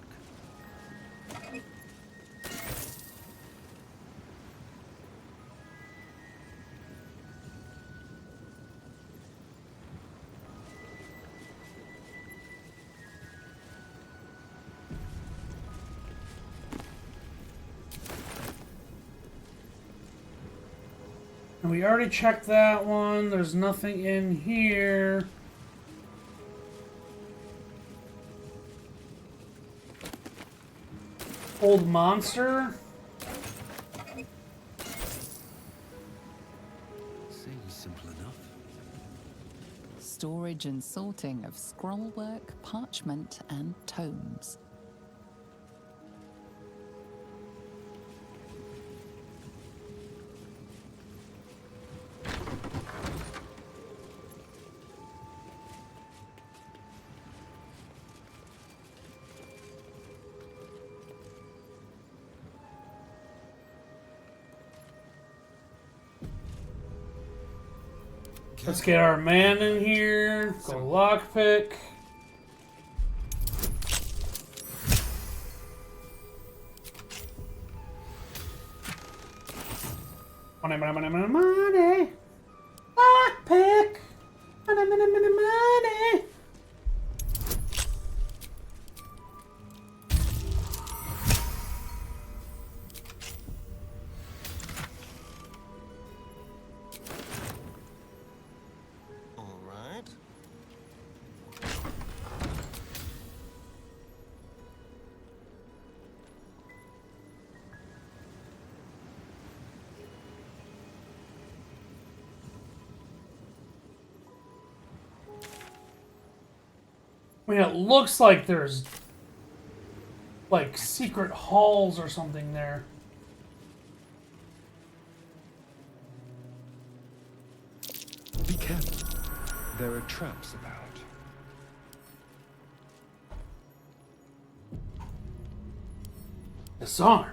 And we already checked that one. There's nothing in here. Old monster. Seems simple enough. Storage and sorting of scrollwork, parchment, and tomes. Let's get our man in here. Go lockpick. Money, money, money, money, money. Lockpick. Money, money, money, money. All right. I mean, it looks like there's like secret halls or something there. Be careful. There are traps about. Disarm.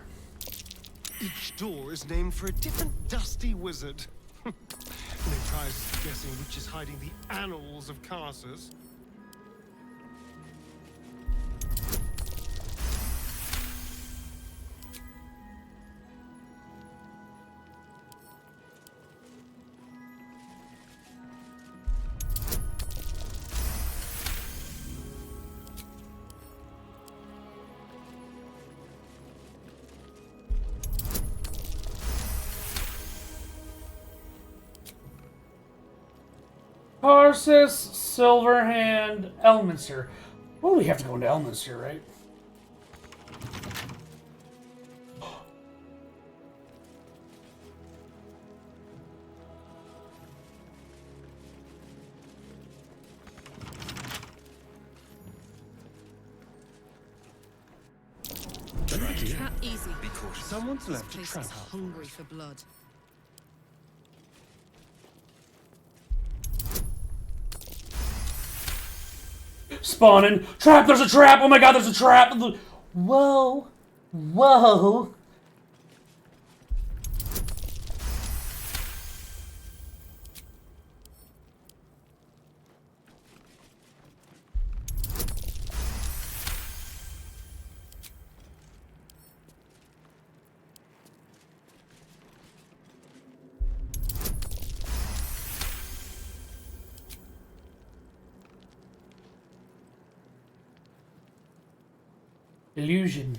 Each door is named for a different dusty wizard. No prizes for guessing which is hiding the annals of Carsus. Tarsus, Silverhand, Elminster. Well, we have to go into Elminster, right? Trap easy. Someone's This left a place trap is up. hungry for blood. Spawning. Trap, there's a trap! Oh my god, there's a trap! Whoa. Whoa. Illusion.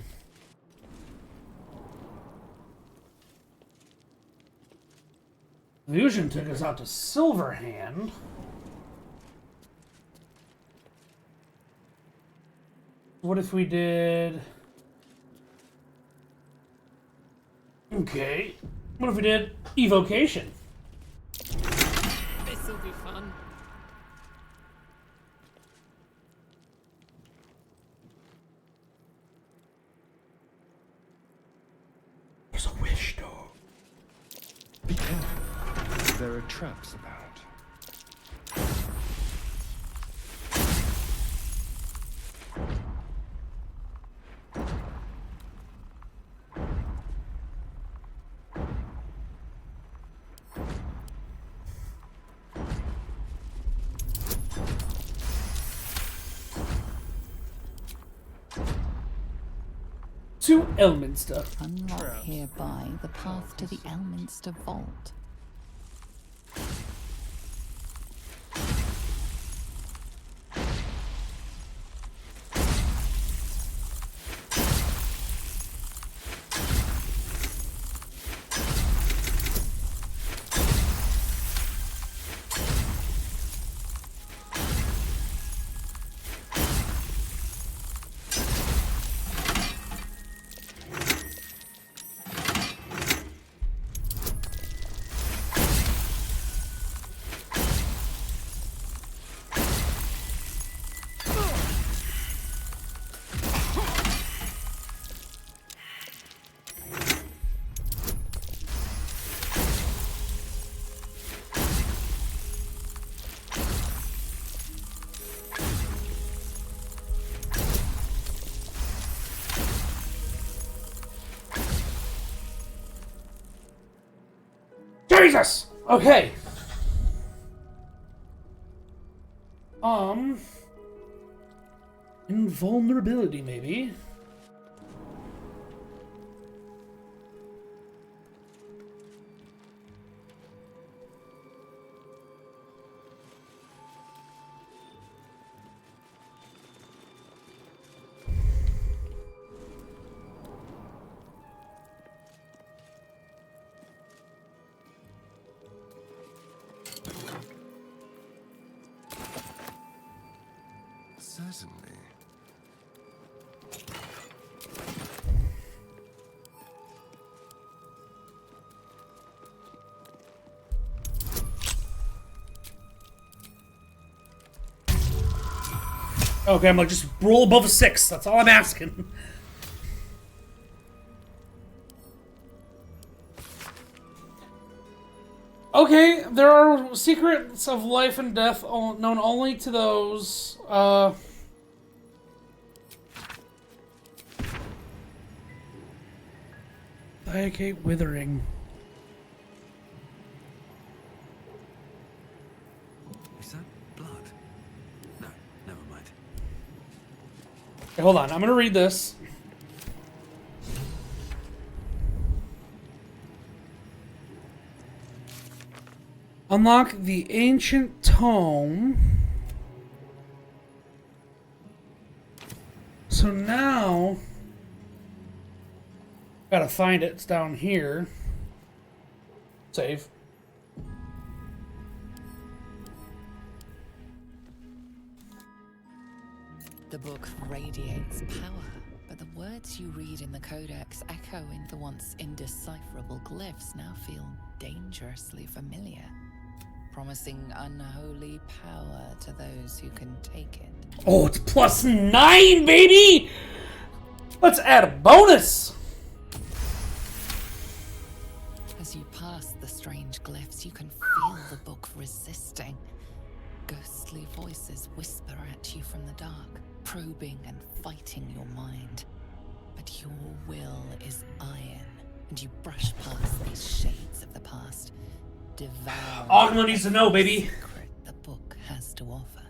Illusion took us out to Silverhand. What if we did... Okay. What if we did Evocation? This'll be fun. There's a wish door. Be careful. There are traps about. To Elminster. Unlock hereby the path to the Elminster Vault. Jesus! Okay. Invulnerability, maybe. Certainly. Okay, I'm like, just roll above a 6. That's all I'm asking. Okay, there are secrets of life and death known only to those, Diacate Withering. Is that blood? No, never mind. Okay, hold on, I'm gonna read this. Unlock the ancient tome. So now, gotta find it. It's down here. Save. The book radiates power, but the words you read in the Codex echo in the once indecipherable glyphs now feel dangerously familiar, promising unholy power to those who can take it. Oh, it's +9, baby! Let's add a bonus! As you pass the strange glyphs, you can feel the book resisting. Ghostly voices whisper at you from the dark, probing and fighting your mind. But your will is iron, and you brush past these shades of the past, devouring Ogma needs to know, baby. secret the book has to offer.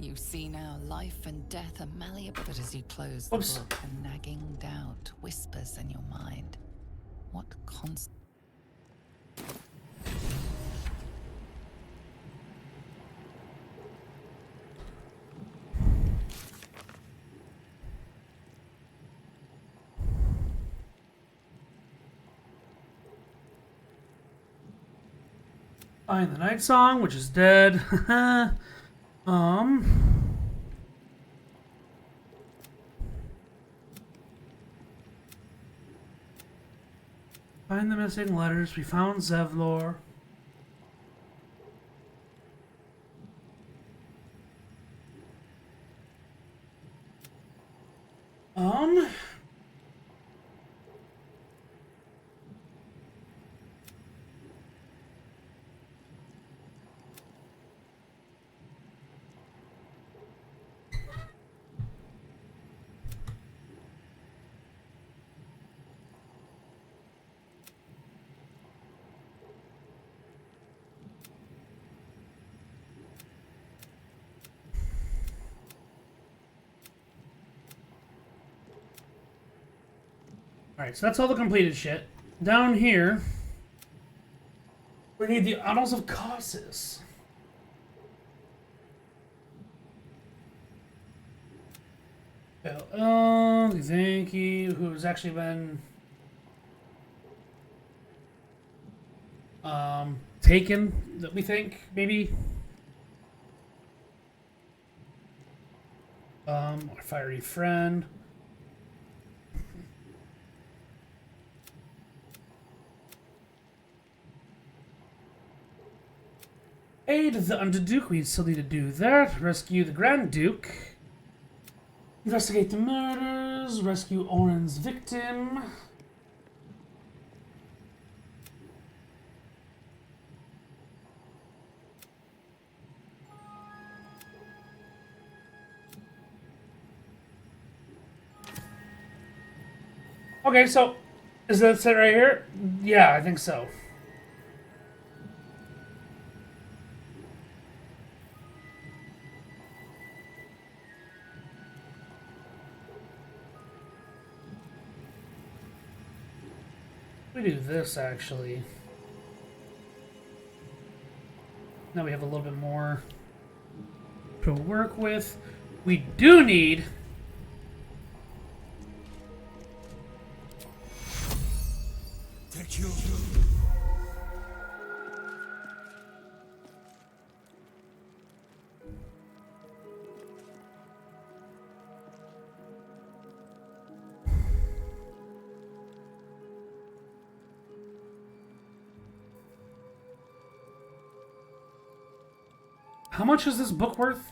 You see now life and death are malleable, but as you close the book, a nagging doubt whispers in your mind. What constant... Find the Night Song, which is dead. Find the missing letters. We found Zevlor. Alright, so that's all the completed shit. Down here, we need the Annals of Causes. Thank you, who's actually been taken, that we think, maybe. Our fiery friend. Aid the Underduke, we still need to do that. Rescue the Grand Duke. Investigate the murders. Rescue Oren's victim. Okay, so is that it right here? Yeah, I think so. We do this actually. Now we have a little bit more to work with. We do need how much is this book worth?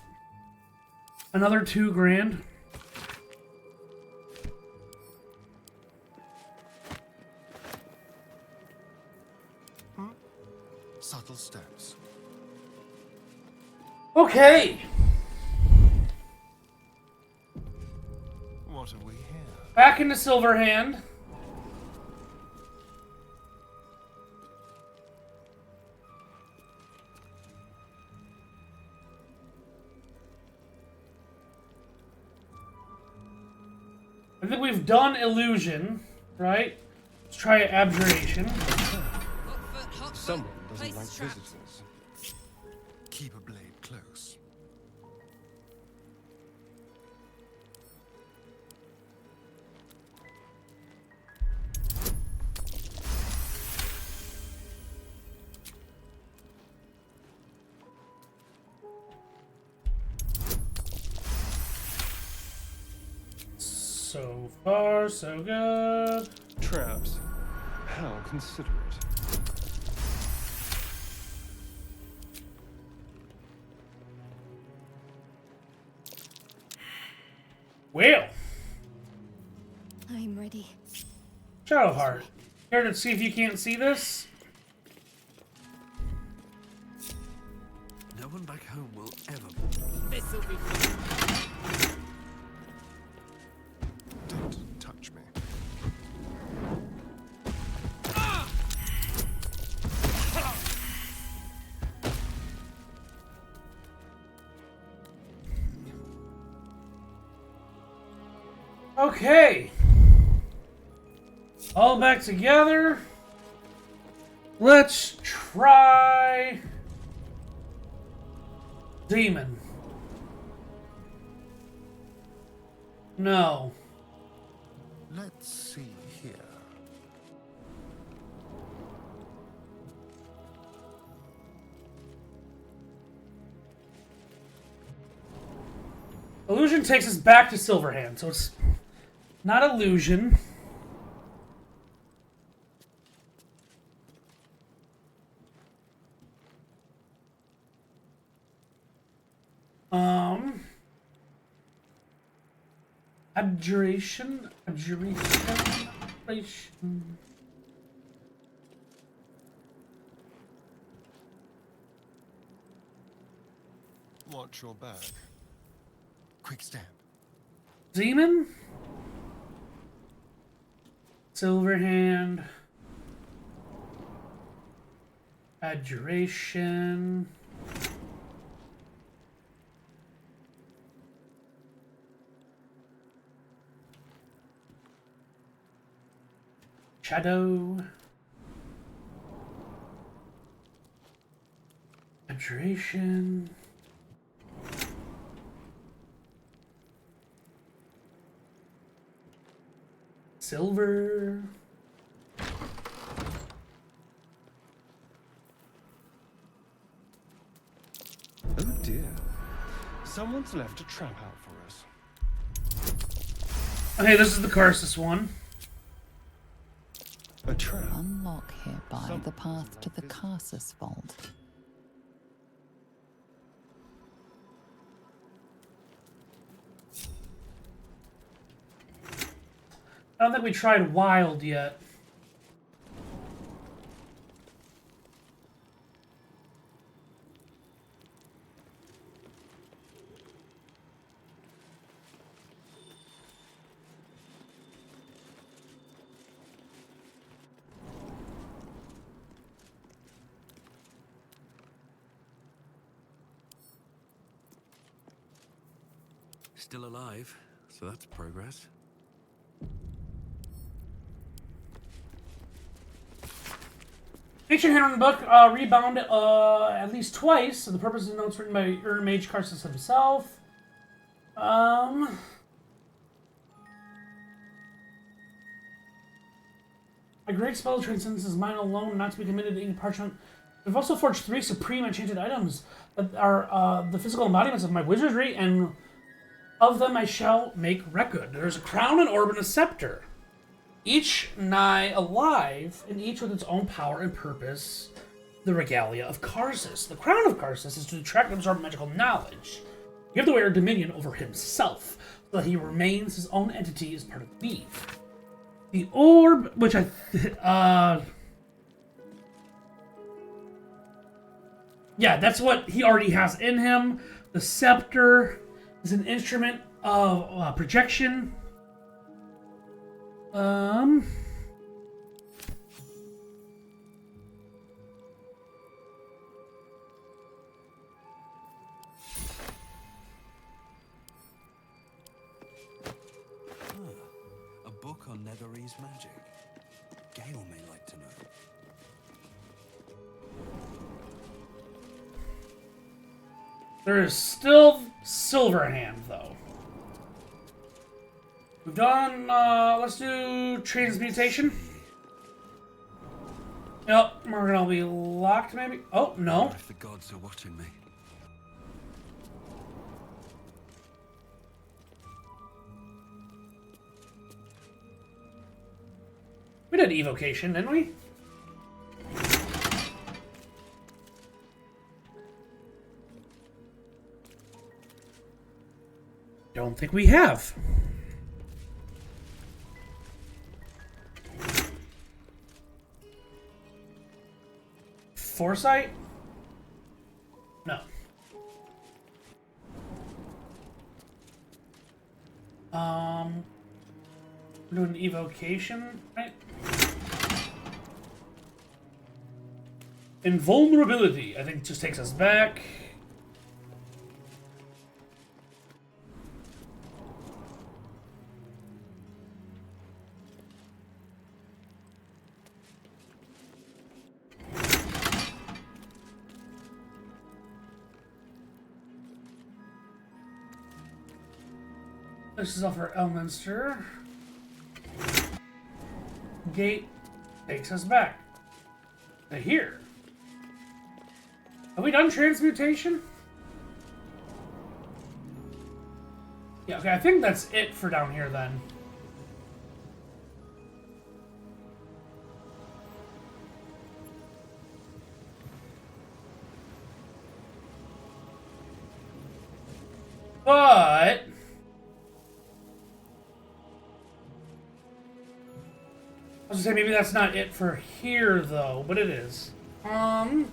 Another 2 grand? Subtle steps. Okay. What have we here? Back into Silverhand. I think we've done illusion, right? Let's try abjuration. Someone doesn't like visitors. Keep a blade close. So far, so good. Traps. How considerate. Well, I'm ready. Shadowheart. Here to see if you can't see this. No one back home will ever. This'll be fun. Don't touch me. Okay. All back together. Let's try Demon. No. Let's see here. Illusion takes us back to Silverhand, so it's not illusion. Abjuration. Watch your back. Quick step. Demon. Silverhand. Abjuration. Shadow. Abjuration. Silver. Oh dear. Someone's left a trap out for us. Okay, this is the Karsus one. A trap. Unlock hereby the path to the Karsus vault. I don't think we tried Wild yet. Still alive, so that's progress. Ancient Handwritten Book, rebound at least twice, for the purpose of notes written by Mage Karsus himself. A great spell transcends his mind alone, not to be committed to any parchment. I've also forged 3 supreme enchanted items that are the physical embodiments of my wizardry, and of them I shall make record. There's a crown, an orb, and a scepter. Each nigh alive, and each with its own power and purpose. The regalia of Karsus. The crown of Karsus is to attract and absorb magical knowledge. Give the wearer dominion over himself, so that he remains his own entity as part of me. The orb, which yeah, that's what he already has in him. The scepter is an instrument of projection. A book on Netherese magic. Gale may like to know. There is still Silverhand, though. We've done, let's do transmutation. Yep, we're gonna be locked, maybe? Oh, no. If the gods are watching me. We did evocation, didn't we? Don't think we have. Foresight? No. We're doing evocation, right? Invulnerability, I think, just takes us back. This is all for Elminster. Gate takes us back to here. Have we done transmutation? Yeah, okay, I think that's it for down here then. But I was gonna say maybe that's not it for here though, but it is. I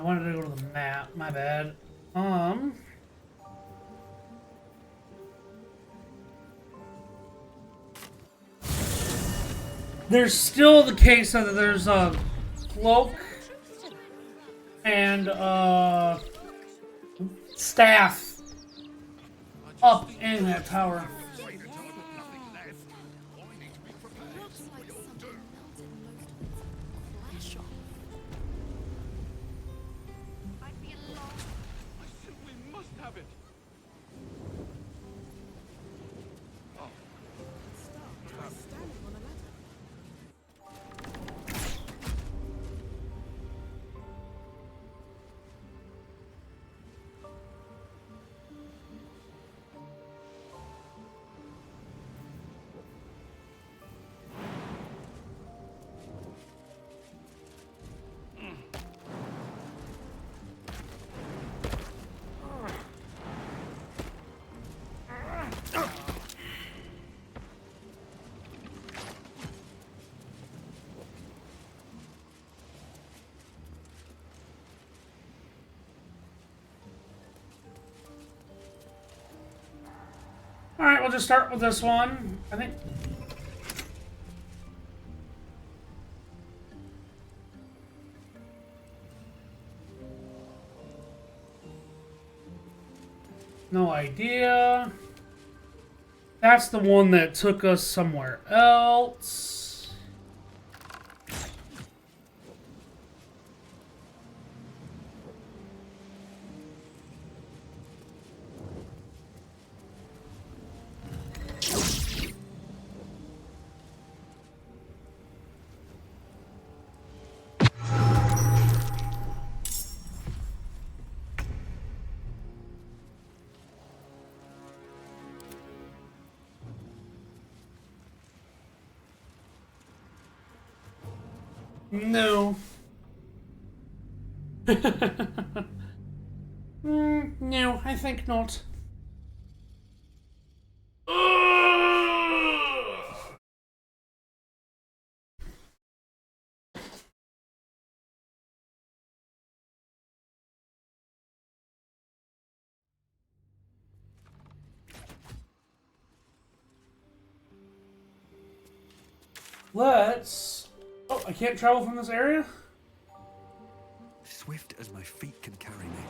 wanted to go to the map, my bad. There's still the case that there's a cloak and staff up in that tower. Alright, we'll just start with this one, I think. No idea. That's the one that took us somewhere else. No. No, I think not. Let's... Oh, I can't travel from this area? Swift as my feet can carry me.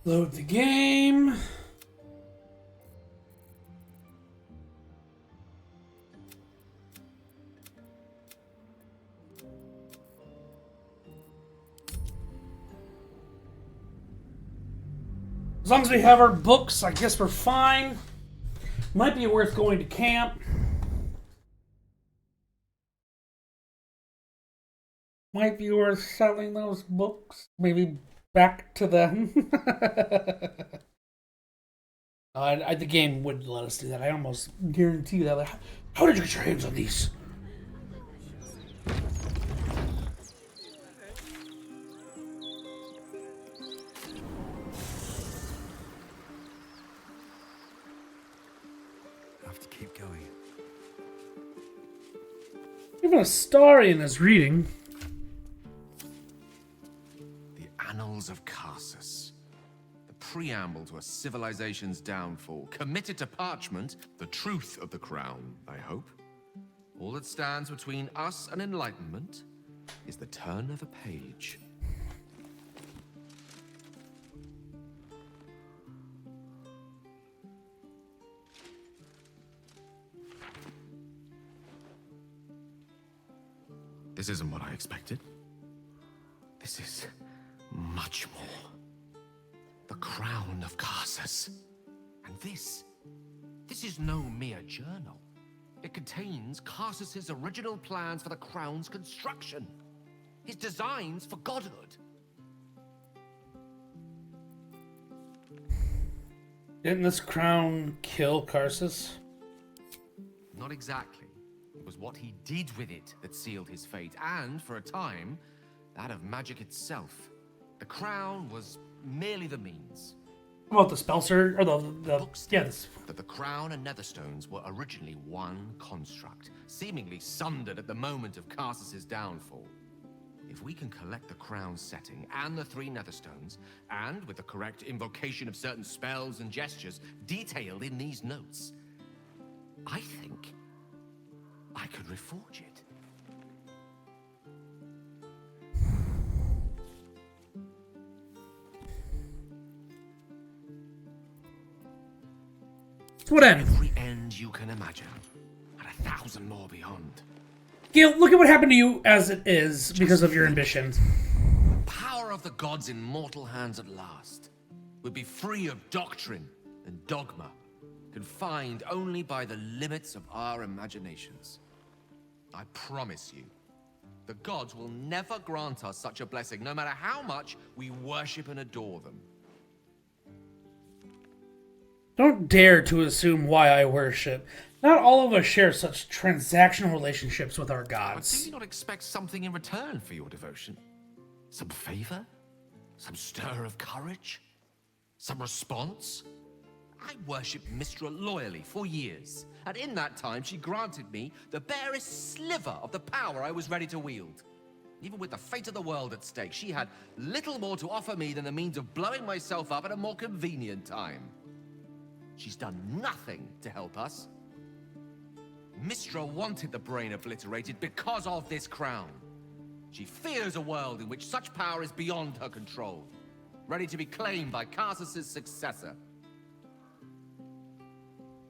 Load the game. As long as we have our books, I guess we're fine. Might be worth going to camp. Might be worth selling those books. Maybe back to them. The game wouldn't let us do that. I almost guarantee you that. Like, how did you get your hands on these? Have to keep going. Even Astarion is reading. The Annals of Karsus. The preamble to a civilization's downfall. Committed to parchment, the truth of the crown, I hope. All that stands between us and enlightenment is the turn of a page. This isn't what I expected. This is much more. The crown of Karsus. And this is no mere journal. It contains Karsus's original plans for the crown's construction. His designs for godhood. Didn't this crown kill Karsus? Not exactly. It was what he did with it that sealed his fate, and, for a time, that of magic itself. The crown was merely the means. About the spellser, or the yes. That the crown and netherstones were originally one construct, seemingly sundered at the moment of Karsus's downfall. If we can collect the crown's setting and the 3 netherstones, and with the correct invocation of certain spells and gestures detailed in these notes, I think I could reforge it. What end? Every end you can imagine, and 1,000 more beyond. Gil, look at what happened to you as it is because of your ambition. The power of the gods in mortal hands at last would be free of doctrine and dogma, confined only by the limits of our imaginations. I promise you, the gods will never grant us such a blessing, no matter how much we worship and adore them. Don't dare to assume why I worship. Not all of us share such transactional relationships with our But gods. do you not expect something in return for your devotion? Some favor? Some stir of courage? Some response? I worshipped Mistra loyally for years, and in that time she granted me the barest sliver of the power I was ready to wield. Even with the fate of the world at stake, she had little more to offer me than the means of blowing myself up at a more convenient time. She's done nothing to help us. Mistra wanted the brain obliterated because of this crown. She fears a world in which such power is beyond her control, ready to be claimed by Karsus' successor.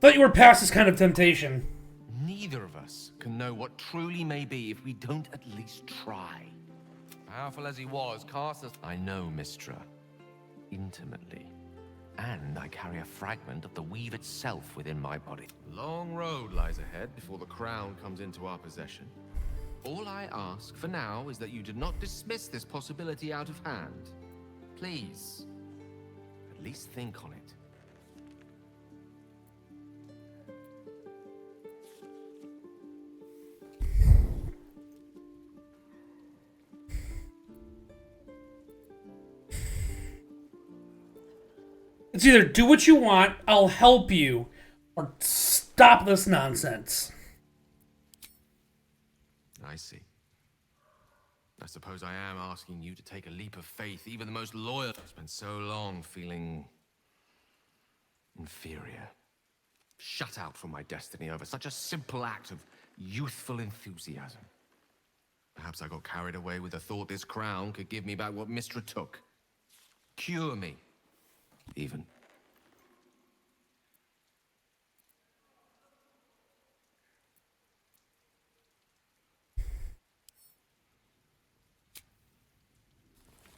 Thought you were past this kind of temptation. Neither of us can know what truly may be if we don't at least try. Powerful as he was, Karsus... I know Mistra. Intimately. And I carry a fragment of the weave itself within my body. Long road lies ahead before the crown comes into our possession. All I ask for now is that you do not dismiss this possibility out of hand. Please, at least think on it. It's either do what you want, I'll help you, or stop this nonsense. I see. I suppose I am asking you to take a leap of faith. Even the most loyal have spent so long feeling inferior. Shut out from my destiny over such a simple act of youthful enthusiasm. Perhaps I got carried away with the thought this crown could give me back what Mistra took. Cure me. Even.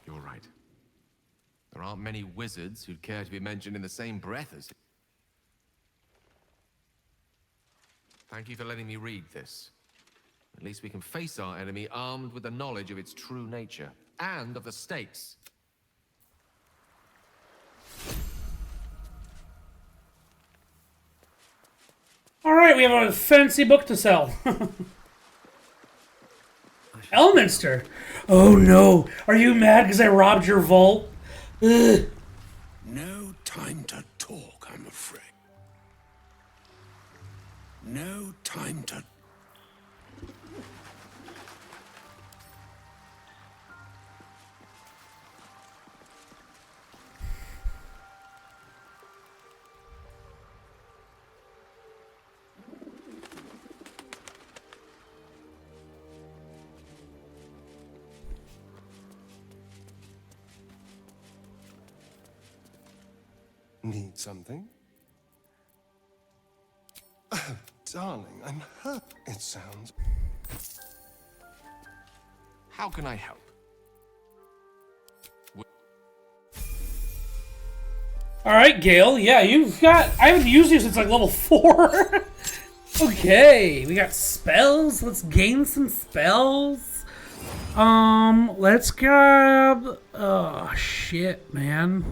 You're right. There aren't many wizards who'd care to be mentioned in the same breath as... Thank you for letting me read this. At least we can face our enemy armed with the knowledge of its true nature, and of the stakes. Alright, we have a fancy book to sell. Elminster! Oh no! Are you mad because I robbed your vault? Ugh. No time to talk, I'm afraid. No time to... Need something? Oh, darling, I'm hurt. It sounds... How can I help? Alright, Gale. Yeah, you've got... I haven't used you since like level 4. Okay, we got spells. Let's gain some spells. Let's grab... Oh, shit, man.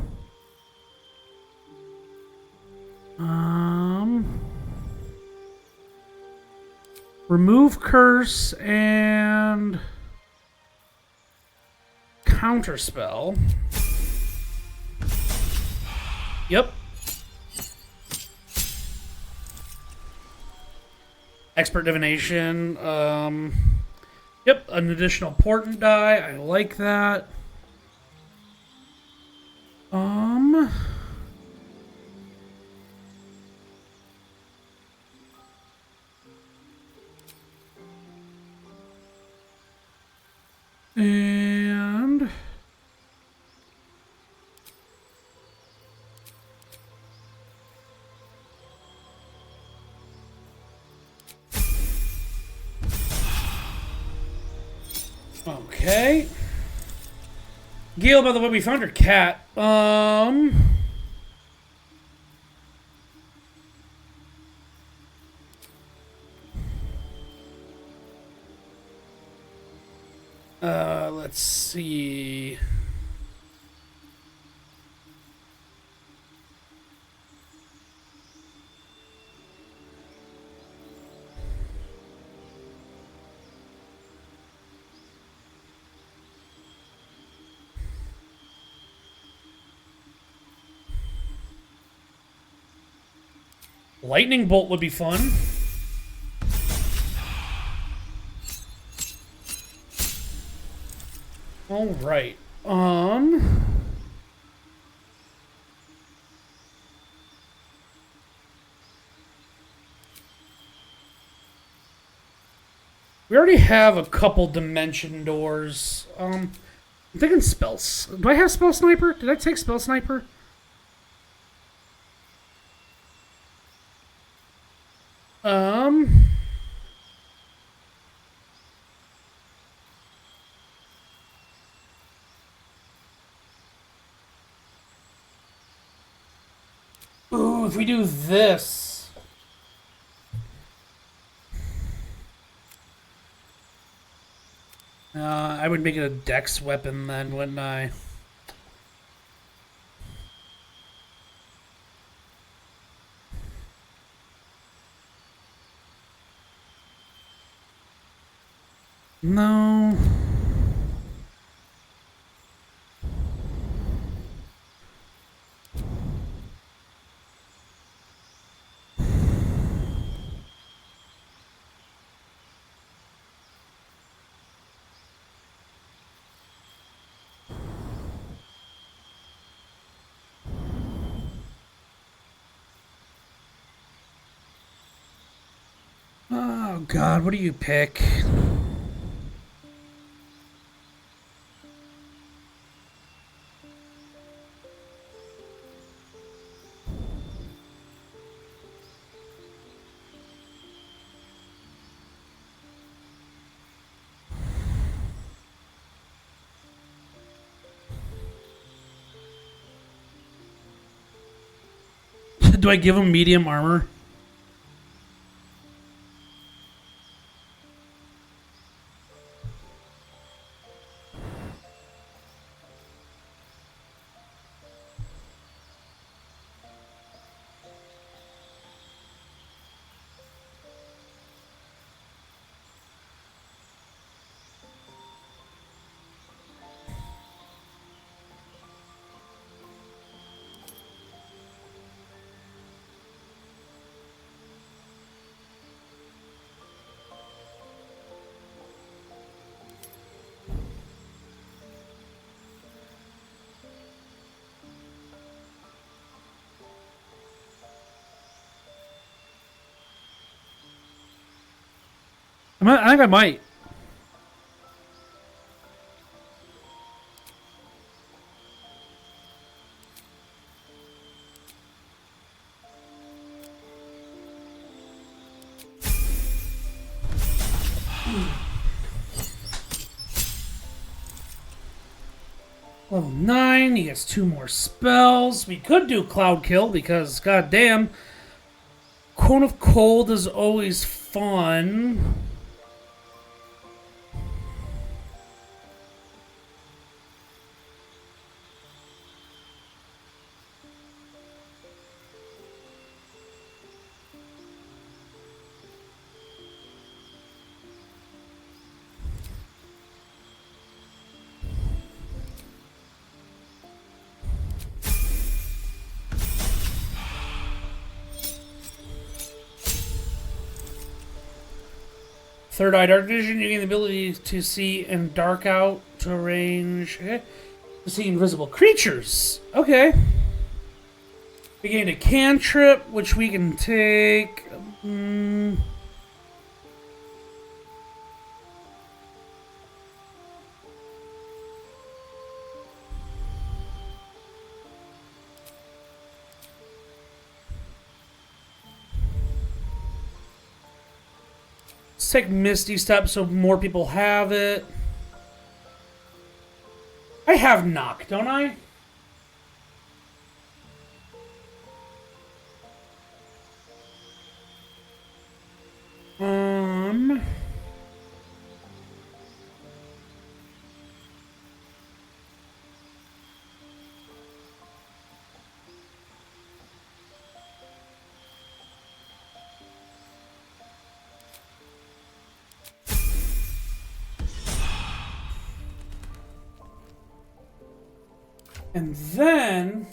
Remove curse and counterspell. Yep. Expert divination. Yep, an additional portent die. I like that. And okay. Gale, by the way, we found your cat. Let's see. Lightning bolt would be fun. All right. We already have a couple dimension doors. I'm thinking spells. Do I have spell sniper? Did I take spell sniper? Ooh, if we do this. I would make it a dex weapon then, wouldn't I? No. Oh God, what do you pick? Do I give him medium armor? I think I might. Level 9, he gets 2 more spells. We could do Cloud Kill because, goddamn, Cone of Cold is always fun. Third Eye Dark Vision, you gain the ability to see in dark out to range. Okay. To see invisible creatures. Okay. We gained a cantrip, which we can take. Let's take Misty Step so more people have it. I have Knock, don't I? And then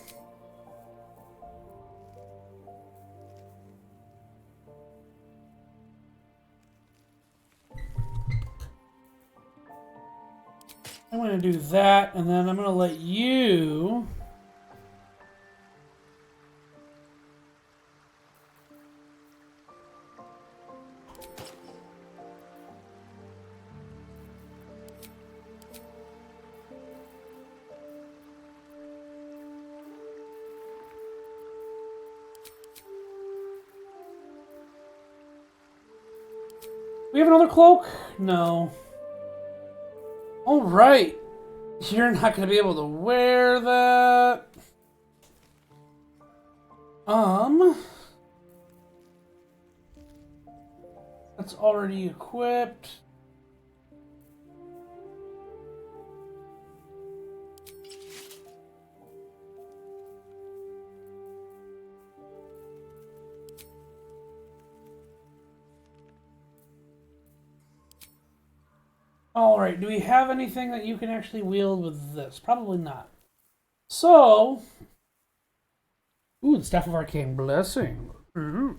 I'm going to do that, and then I'm going to let you... We have another cloak? No. Alright. You're not going to be able to wear that. That's already equipped. Alright, do we have anything that you can actually wield with this? Probably not. So... Ooh, the Staff of Arcane Blessing. Ooh.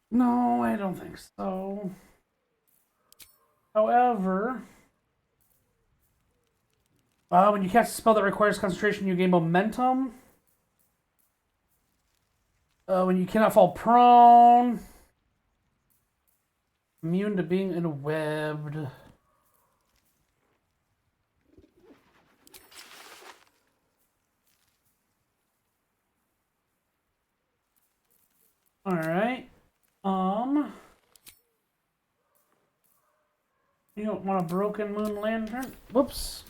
No, I don't think so. However... when you cast a spell that requires concentration, you gain momentum. When you cannot fall prone. Immune to being enwebbed. Alright. You don't want a broken moon lantern? Whoops.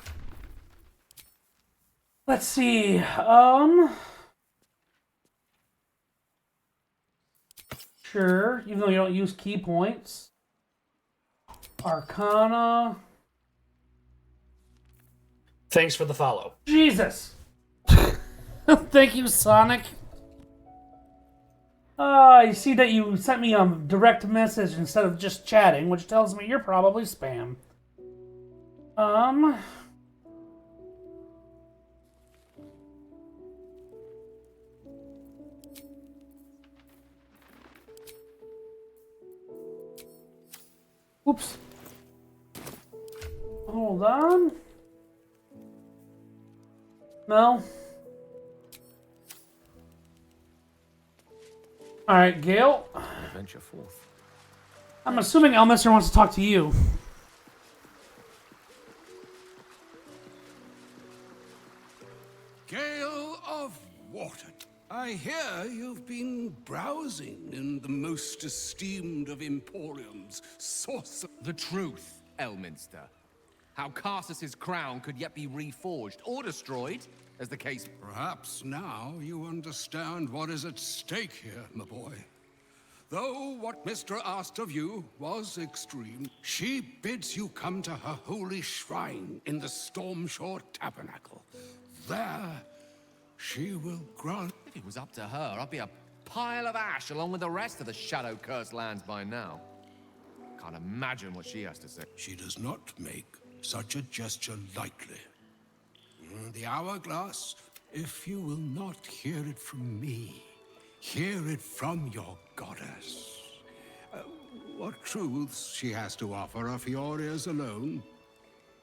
Let's see. Sure, even though you don't use key points. Arcana. Thanks for the follow. Jesus! Thank you, Sonic. I see that you sent me a direct message instead of just chatting, which tells me you're probably spam. Oops. Hold on. No. Alright, Gale. Venture forth. I'm assuming Elmister wants to talk to you. Gale of Water. I hear you've been browsing in the most esteemed of Emporium's saucer. The truth, Elminster. How Carsus's crown could yet be reforged or destroyed, as the case... Perhaps now you understand what is at stake here, my boy. Though what Mystra asked of you was extreme, she bids you come to her holy shrine in the Stormshore Tabernacle. There, she will grant... If it was up to her, I'd be a pile of ash along with the rest of the Shadow-cursed lands by now. Can't imagine what she has to say. She does not make such a gesture lightly. The hourglass, if you will not hear it from me, hear it from your goddess. What truths she has to offer are for your ears alone.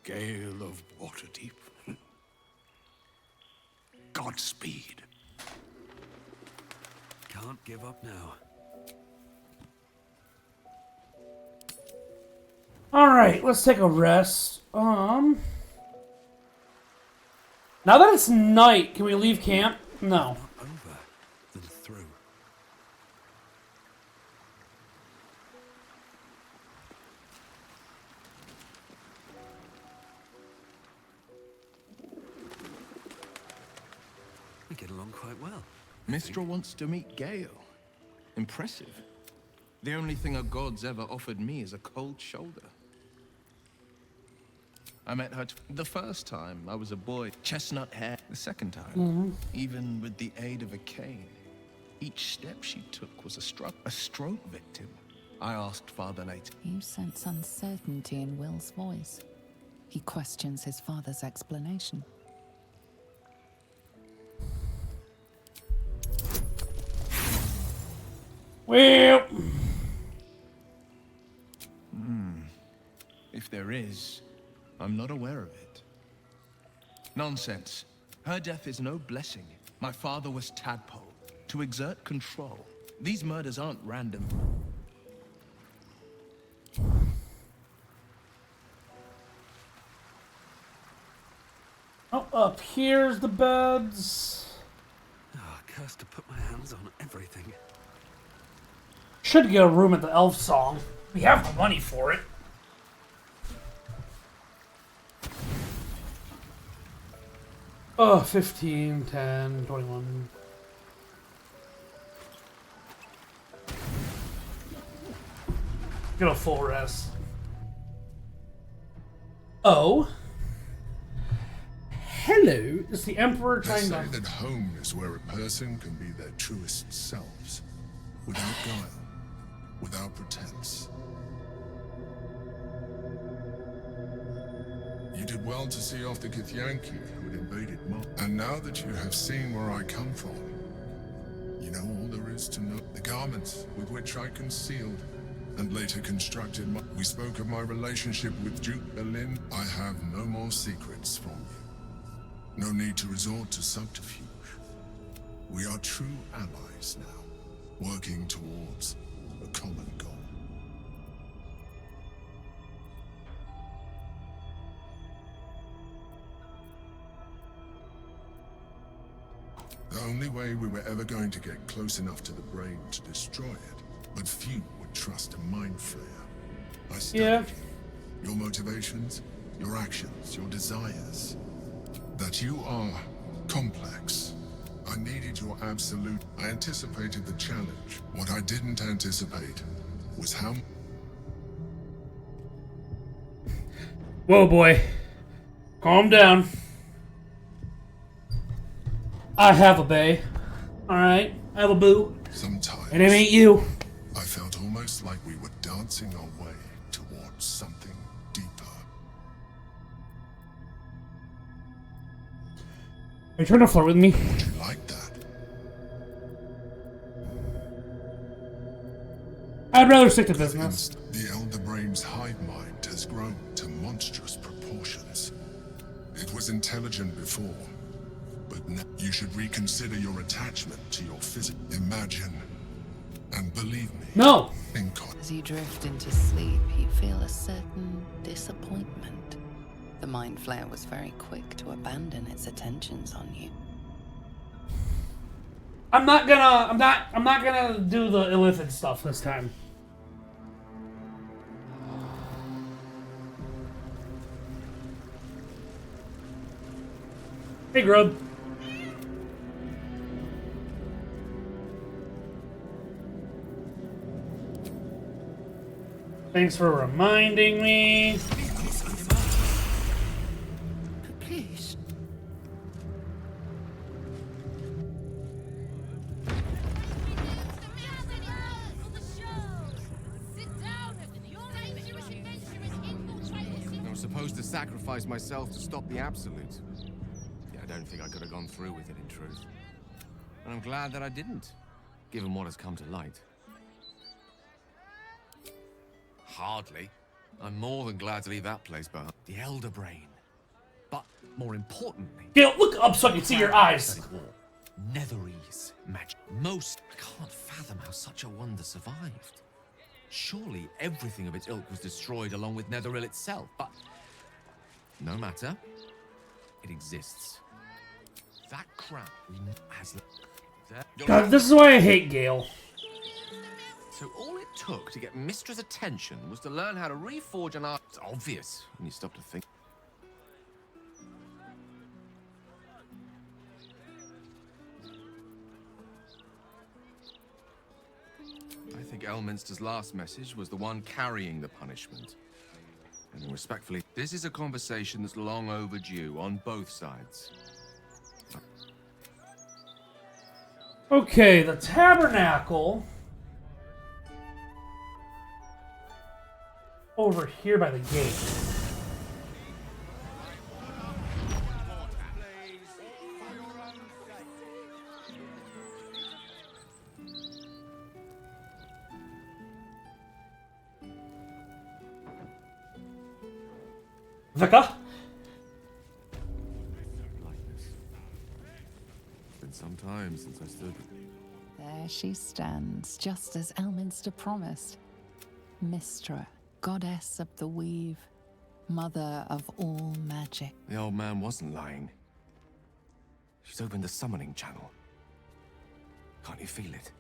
Gale of Waterdeep. Godspeed. Can't give up now. Alright, let's take a rest. Now that it's night, can we leave camp? No. Over than through. We get along quite well. Mystra wants to meet Gale. Impressive. The only thing a god's ever offered me is a cold shoulder. I met her the first time I was a boy, chestnut hair. The second time, even with the aid of a cane. Each step she took was a stroke victim. I asked Father later. You sense uncertainty in Will's voice. He questions his father's explanation. Well, If there is, I'm not aware of it. Nonsense. Her death is no blessing. My father was Tadpole. To exert control. These murders aren't random. oh, up here's the beds. Ah, cursed to put my hands on everything. Should get a room at the Elf Song. We have the money for it. Oh, 15, 10, 21. Get a full rest. Oh. Hello. It's the Emperor They trying say to... that home is where a person can be their truest selves, without guile, without pretense. You did well to see off the Githyanki who had invaded Mar. And now that you have seen where I come from, you know all there is to know. The garments with which I concealed and later constructed my... We spoke of my relationship with Duke Berlin. I have no more secrets from you. No need to resort to subterfuge. We are true allies now, working towards a common goal. The only way we were ever going to get close enough to the brain to destroy it, but few would trust a mind flayer. I studied you, your motivations, your actions, your desires. That you are complex. I needed your absolute. I anticipated the challenge. What I didn't anticipate was how... Whoa, boy. Calm down. I have a bae. Alright? I have a boo. Sometimes... And it ain't you. I felt almost like we were dancing our way towards something deeper. Are you trying to flirt with me? Would you like that? I'd rather stick to business. The Elder Brain's hive mind has grown to monstrous proportions. It was intelligent before, but now you should reconsider your attachment to your physics. Imagine, and believe me. No! As you drift into sleep, you feel a certain disappointment. The Mind Flayer was very quick to abandon its attentions on you. I'm not gonna do the illithid stuff this time. Hey, Grub. Thanks for reminding me. Please. I was supposed to sacrifice myself to stop the Absolute. Yeah, I don't think I could have gone through with it, in truth. And I'm glad that I didn't, given what has come to light. Hardly. I'm more than glad to leave that place, but the Elder Brain. But more importantly... Gale, look up so I can see your eyes. Netherese magic. Most... I can't fathom how such a wonder survived. Surely everything of its ilk was destroyed along with Netheril itself, but... No matter. It exists. That crap has... God, this is why I hate Gale. So all it took to get Mistra's attention was to learn how to reforge an art. It's obvious when you stop to think. I think Elminster's last message was the one carrying the punishment. And respectfully, this is a conversation that's long overdue on both sides. Okay, the tabernacle. Over here by the gate. Vika? It's been some time since I stood. There she stands, just as Elminster promised. Mystra, goddess of the weave, mother of all magic. The old man wasn't lying. She's opened the summoning channel. Can't you feel it?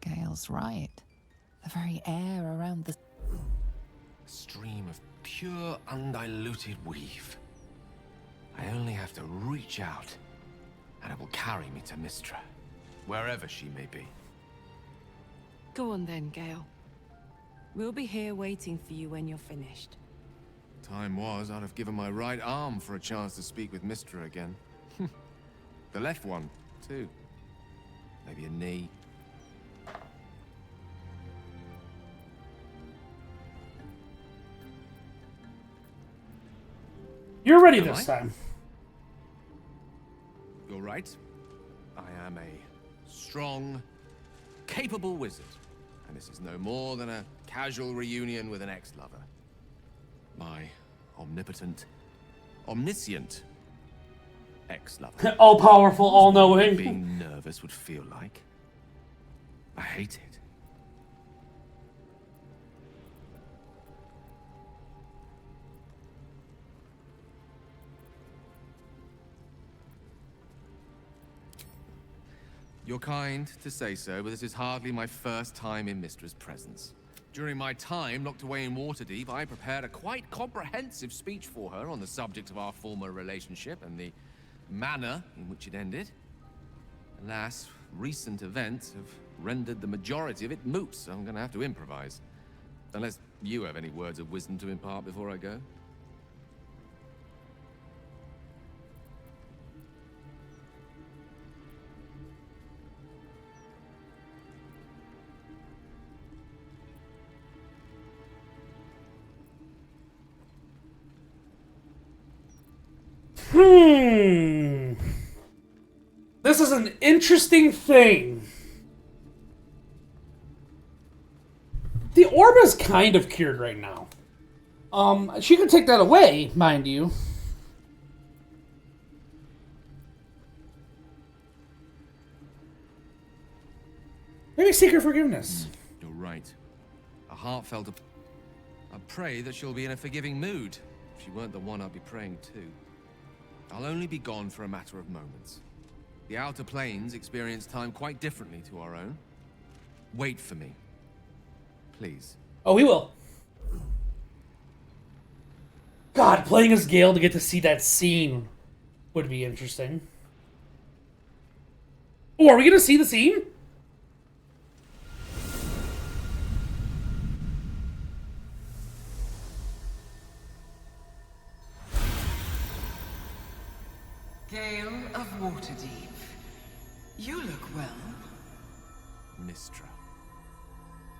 Gale's right. The very air around the... A stream of pure, undiluted weave. I only have to reach out, and it will carry me to Mystra, wherever she may be. Go on then, Gale. We'll be here waiting for you when you're finished. Time was, I'd have given my right arm for a chance to speak with Mystra again. The left one, too. Maybe a knee. You're ready this time. You're right. I am a strong, capable wizard. And this is no more than a casual reunion with an ex-lover. My omnipotent, omniscient ex-lover. All-powerful, all-knowing. Being nervous would feel like. I hate it. You're kind to say so, but this is hardly my first time in Mystra's presence. During my time locked away in Waterdeep, I prepared a quite comprehensive speech for her on the subject of our former relationship and the manner in which it ended. Alas, recent events have rendered the majority of it moot, so I'm gonna have to improvise. Unless you have any words of wisdom to impart before I go. This is an interesting thing. The orb is kind of cured right now. She could take that away, mind you. Maybe seek her forgiveness. You're right. A heartfelt... I pray that she'll be in a forgiving mood. If she weren't the one, I'd be praying too. I'll only be gone for a matter of moments. The Outer Planes experience time quite differently to our own. Wait for me. Please. Oh, we will. God, playing as Gale to get to see that scene would be interesting. Oh, are we gonna see the scene? Gale of Waterdeep. You look well. Mystra.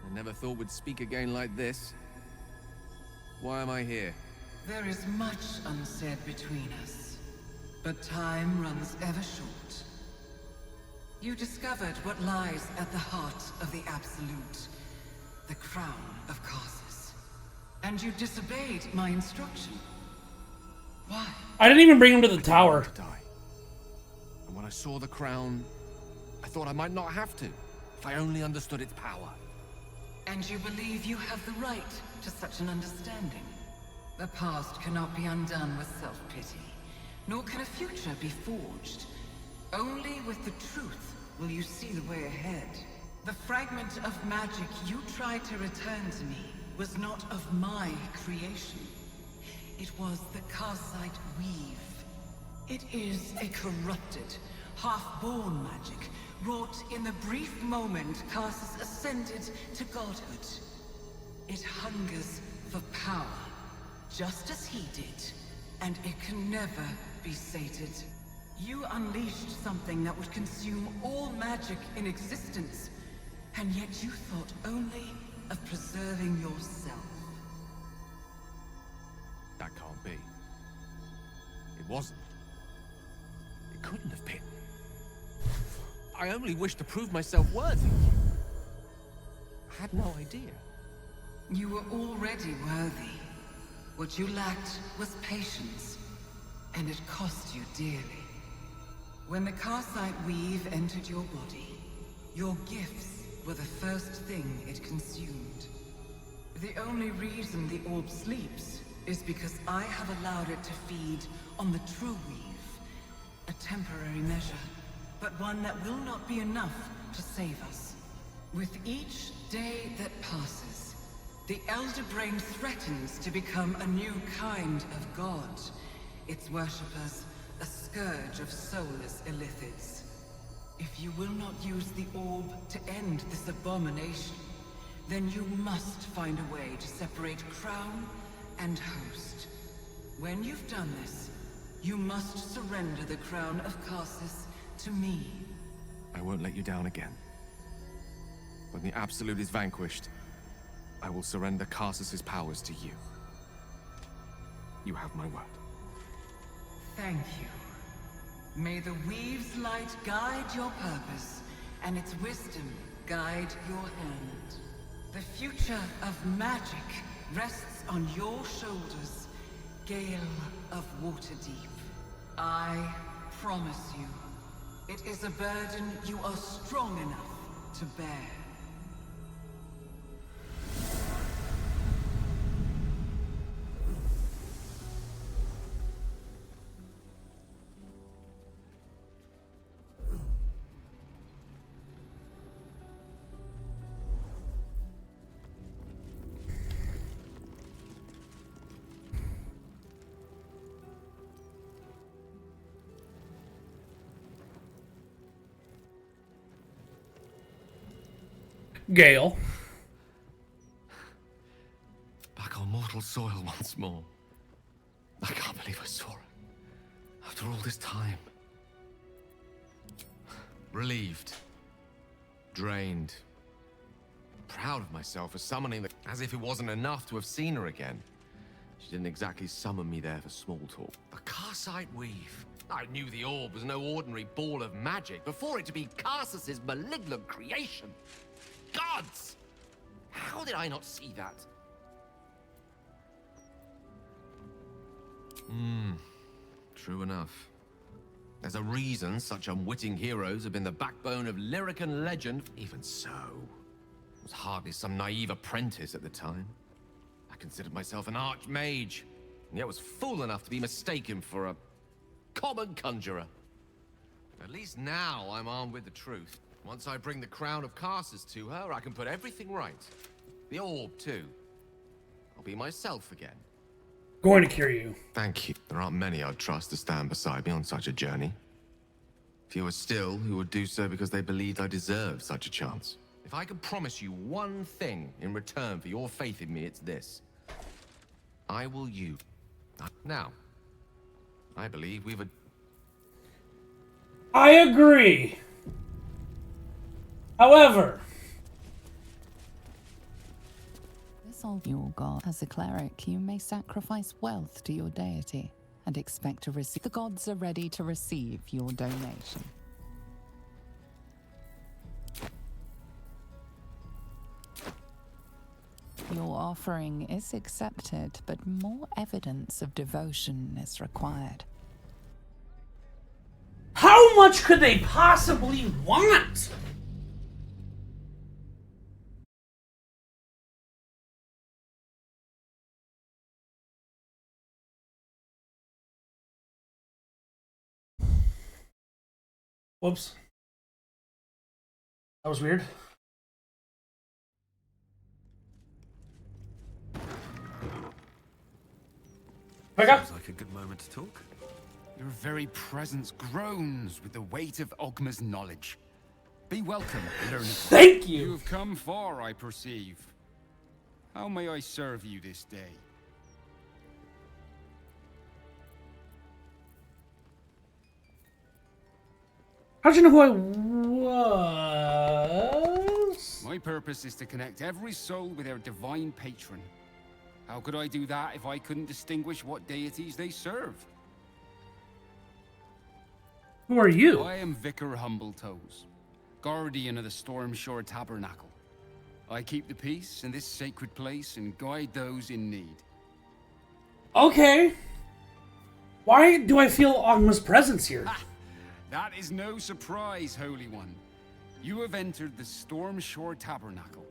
I never thought we'd speak again like this. Why am I here? There is much unsaid between us, but time runs ever short. You discovered what lies at the heart of the Absolute, the crown of Karsus. And you disobeyed my instruction. Why? I didn't even bring him to the tower. And when I saw the crown, I thought I might not have to, if I only understood its power. And you believe you have the right to such an understanding? The past cannot be undone with self-pity, nor can a future be forged. Only with the truth will you see the way ahead. The fragment of magic you tried to return to me was not of my creation. It was the Karsite weave. It is a corrupted, half-born magic, wrought in the brief moment Karsus ascended to godhood. It hungers for power, just as he did, and it can never be sated. You unleashed something that would consume all magic in existence, and yet you thought only of preserving yourself. That can't be. It wasn't. It couldn't have been. I only wished to prove myself worthy. I had no idea. You were already worthy. What you lacked was patience, and it cost you dearly. When the Karsite weave entered your body, your gifts were the first thing it consumed. The only reason the orb sleeps is because I have allowed it to feed on the true weave. A temporary measure, but one that will not be enough to save us. With each day that passes, the Elder Brain threatens to become a new kind of god. Its worshippers, a scourge of soulless illithids. If you will not use the orb to end this abomination, then you must find a way to separate crown and host. When you've done this, you must surrender the crown of Karsus to me. I won't let you down again. When the Absolute is vanquished, I will surrender Karsus's powers to you. You have my word. Thank you. May the Weave's light guide your purpose, and its wisdom guide your hand. The future of magic rests on your shoulders, Gale of Waterdeep. I promise you, it is a burden you are strong enough to bear. Gale. Back on mortal soil once more. I can't believe I saw it. After all this time. Relieved. Drained. Proud of myself for summoning the... As if it wasn't enough to have seen her again. She didn't exactly summon me there for small talk. The Karsite weave. I knew the orb was no ordinary ball of magic before it to be Karsus's malignant creation. Gods! How did I not see that? True enough. There's a reason such unwitting heroes have been the backbone of Lyrican legend. Even so, I was hardly some naive apprentice at the time. I considered myself an archmage, and yet was fool enough to be mistaken for a common conjurer. At least now I'm armed with the truth. Once I bring the crown of Karsus to her, I can put everything right. The orb, too. I'll be myself again. Going to cure you. Thank you. There aren't many I'd trust to stand beside me on such a journey. Fewer still who would do so because they believed I deserved such a chance. If I could promise you one thing in return for your faith in me, it's this. I will use... Now, I believe we've a... I agree. However... Your god. As a cleric, you may sacrifice wealth to your deity and expect to receive. The gods are ready to receive your donation. Your offering is accepted, but more evidence of devotion is required. How much could they possibly want? Whoops. That was weird. Sounds like a good moment to talk. Your very presence groans with the weight of Ogma's knowledge. Be welcome, learned. Thank you. You have come far, I perceive. How may I serve you this day? How'd you know who I was? My purpose is to connect every soul with their divine patron. How could I do that if I couldn't distinguish what deities they serve? Who are you? I am Vicar Humbletoes, guardian of the Stormshore Tabernacle. I keep the peace in this sacred place and guide those in need. Okay. Why do I feel Ogma's presence here? That is no surprise, Holy One. You have entered the Stormshore Tabernacle.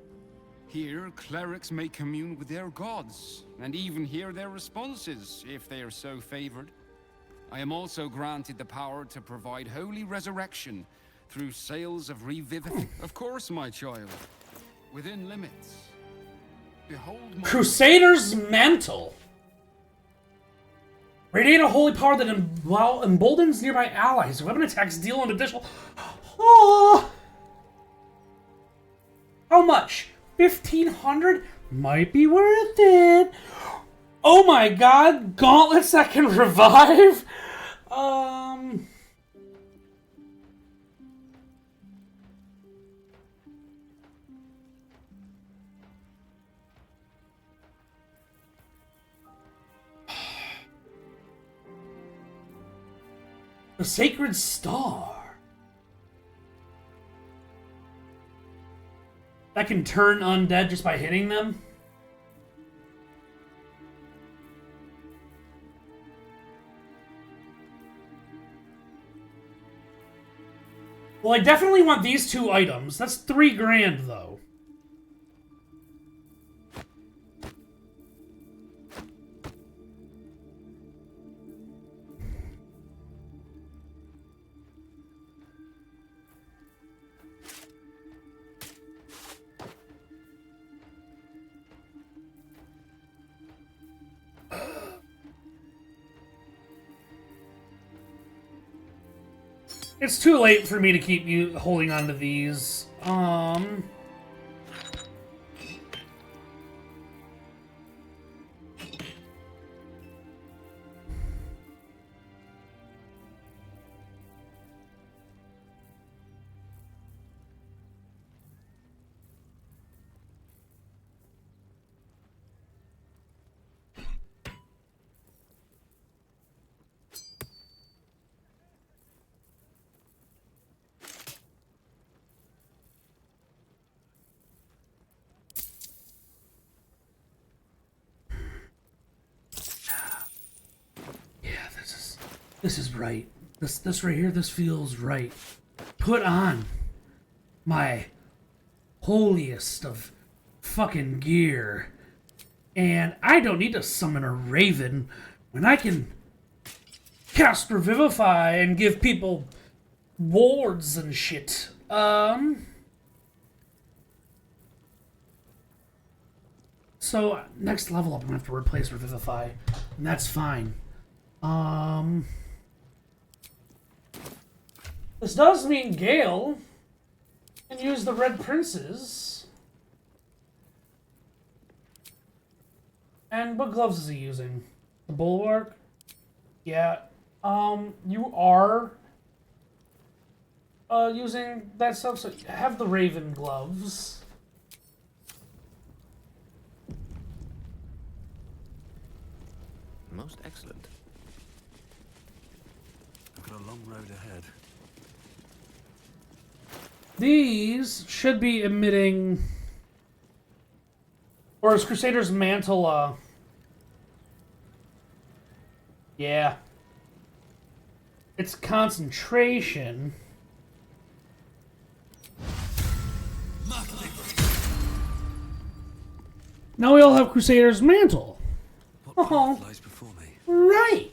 Here, clerics may commune with their gods, and even hear their responses, if they are so favored. I am also granted the power to provide holy resurrection through sales of revivification. Of course, my child. Within limits. Behold my Crusader's Mantle. Radiate a holy power that emboldens nearby allies. Weapon attacks deal an additional... Oh! How much? 1,500? Might be worth it. Oh my god, gauntlets that can revive? The Sacred Star. That can turn undead just by hitting them? Well, I definitely want these two items. That's $3,000, though. It's too late for me to keep you holding on to these. This is right. This right here, this feels right. Put on my holiest of fucking gear. And I don't need to summon a raven when I can cast Revivify and give people wards and shit. So, next level up, I'm gonna have to replace Revivify. And that's fine. This does mean Gale can use the Red Princes. And what gloves is he using? The Bulwark? Yeah. You are using that stuff, so have the Raven gloves. Most excellent. I've got a long road ahead. These should be emitting... Or is Crusader's Mantle, yeah. It's concentration. Now we all have Crusader's Mantle. What lies before me? Right.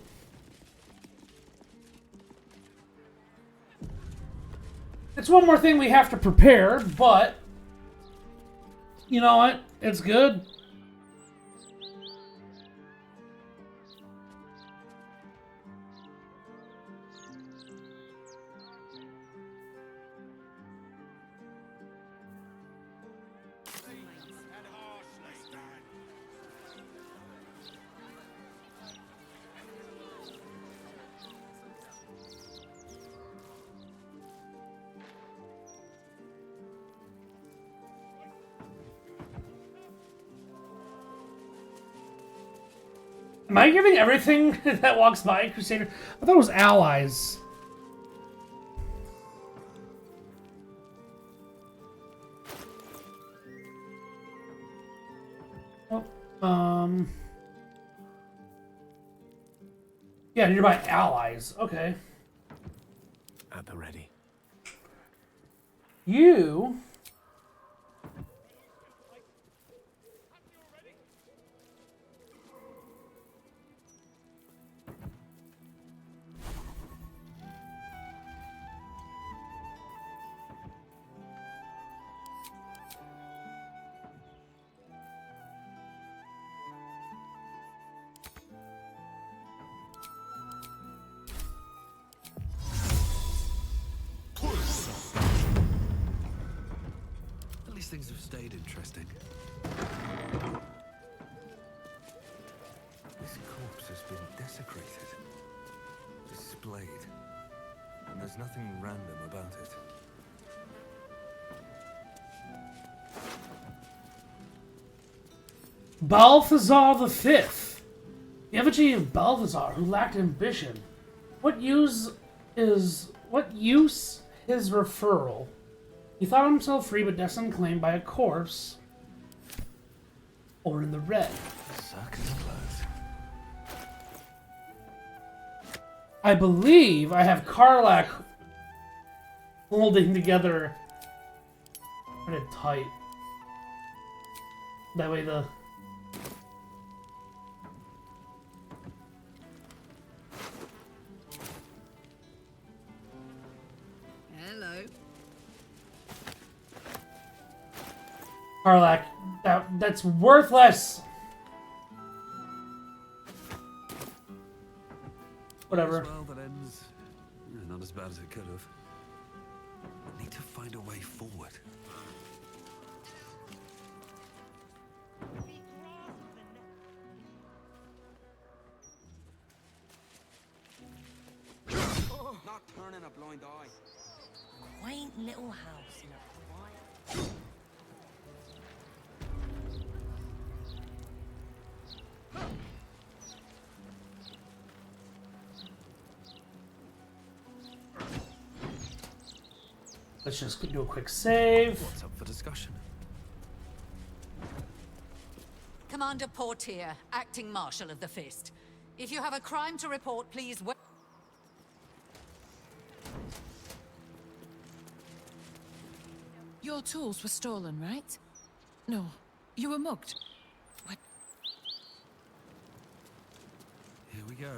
It's one more thing we have to prepare, but you know what? It's good. Am I giving everything that walks by Crusader? I thought it was allies. Oh, Yeah, nearby allies. Okay. At the ready. You... At least things have stayed interesting. This corpse has been desecrated, displayed, and there's nothing random about it. Balthazar the Fifth. The effigy of Balthazar, who lacked ambition. What use his referral? He thought himself free, but destined claimed by a corpse. Or in the red. Circus clothes. I believe I have Karlach holding together pretty tight. That way the... Hello. Karlach, that's worthless! Whatever. Well, that ends not as bad as it could have. I need to find a way forward. Not turning a blind eye. Quaint little house in a quiet... Let's just do a quick save. What's up for discussion? Commander Portier, acting Marshal of the Fist. If you have a crime to report, please wait. Your tools were stolen, right? No, you were mugged. What? Here we go.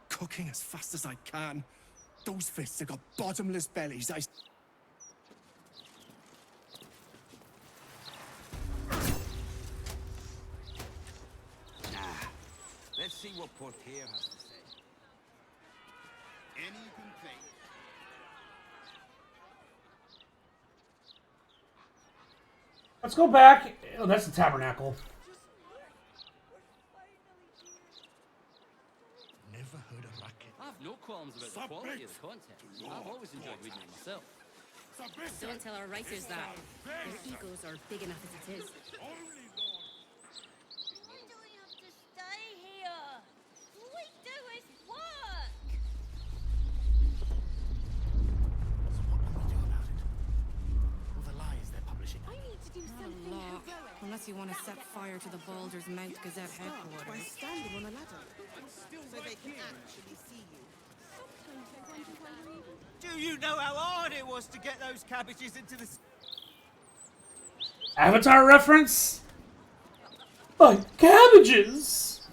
Cooking as fast as I can. Those fists have got bottomless bellies. Let's see what Portier has to say. Any complaint? Let's go back. Oh, that's the tabernacle. Never heard a racket. I have no qualms about the quality of the content. I've always enjoyed reading it myself. Don't tell our writers that. Their egos are big enough as it is. Why do we have to stay here? All we do is work! All the lies they're publishing. I need to do something heroic. Unless you want to set fire to the Baldur's Mount Gazette headquarters. By standing on a ladder. So they can actually see you. Do you know how hard it was to get those cabbages into the... Avatar reference? Like cabbages!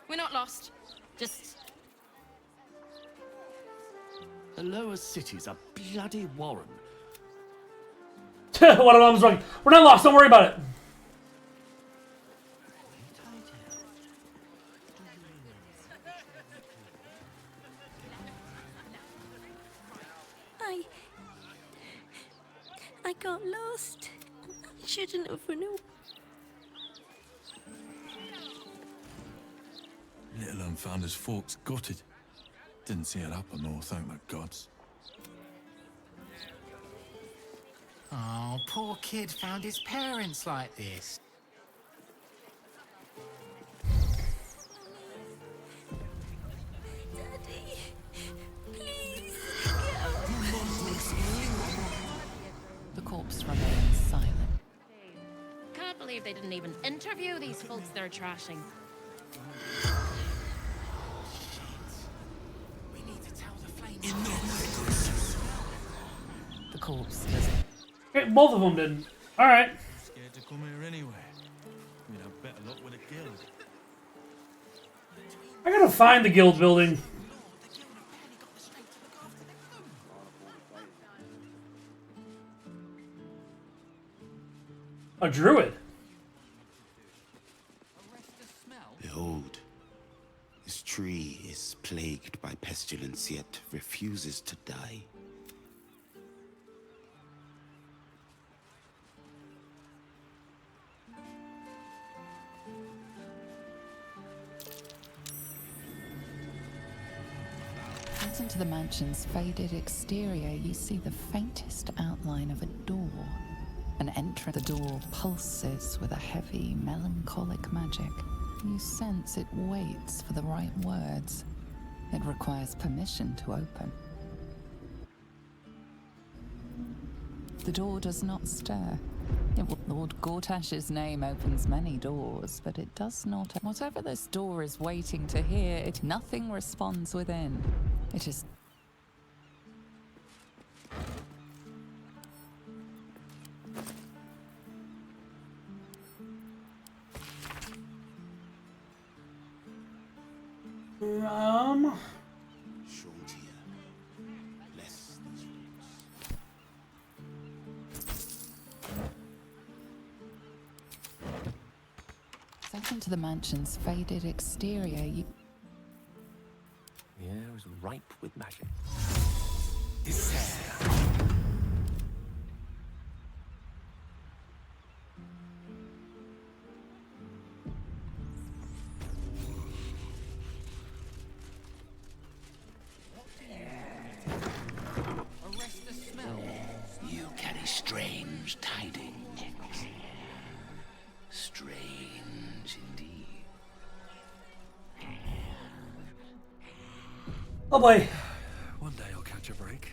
We're not lost. Just... The lower city's a bloody warren. One of them's like, we're not lost, don't worry about it. I got lost. I shouldn't have run away. Little Unfounder's fork's gutted. Didn't see it happen, though, thank the gods. Oh, poor kid found his parents like this. they didn't even interview these folks they're trashing. We need to tell the flames. The corpse doesn't. Okay, both of them didn't. Alright. Scared to come here anyway. We'd have better luck with a guild. I gotta find the guild building. A druid. Behold, this tree is plagued by pestilence, yet refuses to die. Out into the mansion's faded exterior, you see the faintest outline of a door. An entrance. The door pulses with a heavy, melancholic magic. You sense it waits for the right words. It requires permission to open. The door does not stir. Lord Gortash's name opens many doors, but it does not. Whatever this door is waiting to hear, nothing responds within. It is. Set into the mansion's faded exterior, you. The air is ripe with magic. Arrest the smell. You carry strange tidings. Strange indeed. Oh boy. One day I'll catch a break.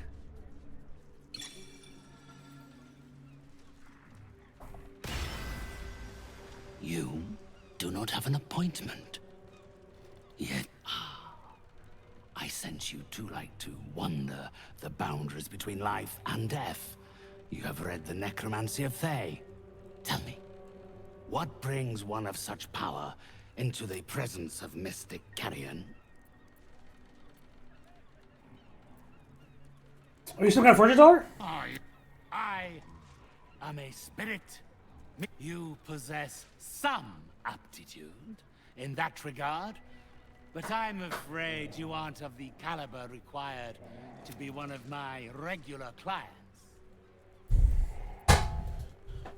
You do not have an appointment. Yet, I sense you too like to wonder the boundaries between life and death. You have read the necromancy of Thay. Tell me, what brings one of such power into the presence of mystic carrion? Are you some kind of fortune teller? I am a spirit. You possess some aptitude in that regard, but I'm afraid you aren't of the caliber required to be one of my regular clients.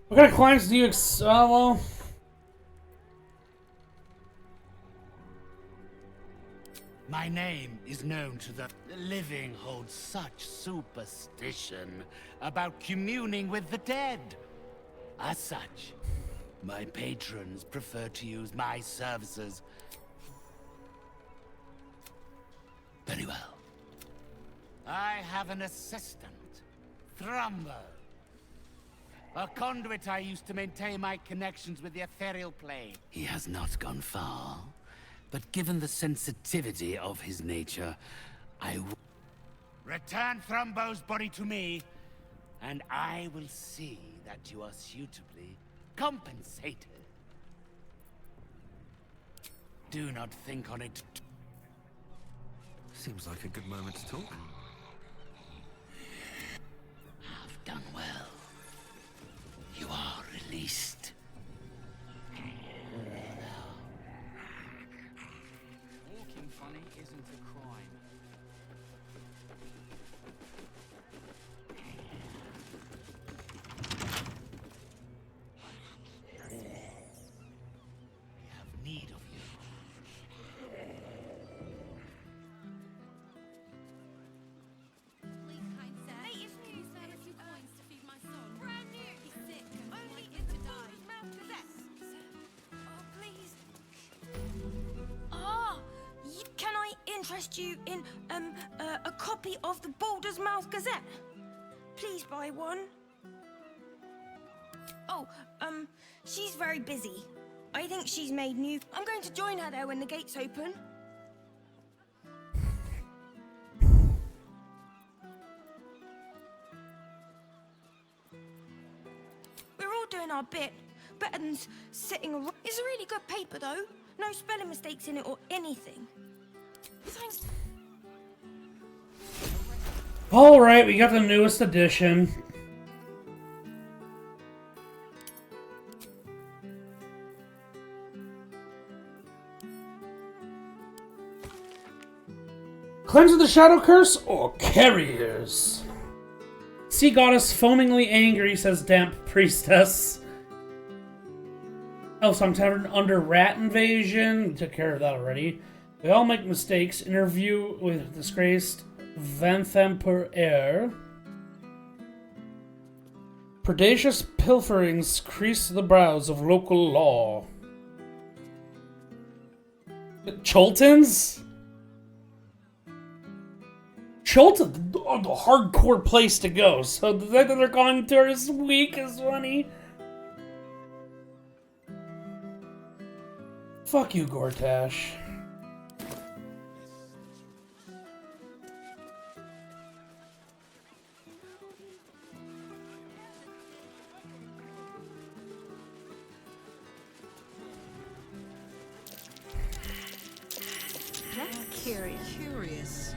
What kind of clients do you well... My name is known to the living. Holds such superstition about communing with the dead. As such, my patrons prefer to use my services. Very well. I have an assistant, Thrumbo. A conduit I used to maintain my connections with the ethereal plane. He has not gone far. But given the sensitivity of his nature, I will... Return Thrumbo's body to me, and I will see that you are suitably compensated. Do not think on it. Seems like a good moment to talk. Have done well. You are released. Walking funny isn't a crime. We have need of you. Please, kind sir. Latest news, there are 2 coins to feed my son. Brand new. He's sick and only into die. Oh, please. Can I interest you in a copy of the Baldur's Mouth Gazette? Please buy one. Oh, she's very busy. I think she's made new... I'm going to join her there when the gates open. We're all doing our bit. Better than sitting around. It's a really good paper, though. No spelling mistakes in it or anything. Thanks. Alright, we got the newest edition. Cleanse of the Shadow Curse or Carriers? Sea Goddess foamingly angry, says Damp Priestess. Elfsong Tavern under Rat Invasion. We took care of that already. We all make mistakes. Interview with disgraced Vanthampur. Predacious pilferings crease the brows of local law. Choltons? Cholton's the hardcore place to go, so the fact that they're calling tourists weak is funny. Fuck you, Gortash. That's curious. Curious.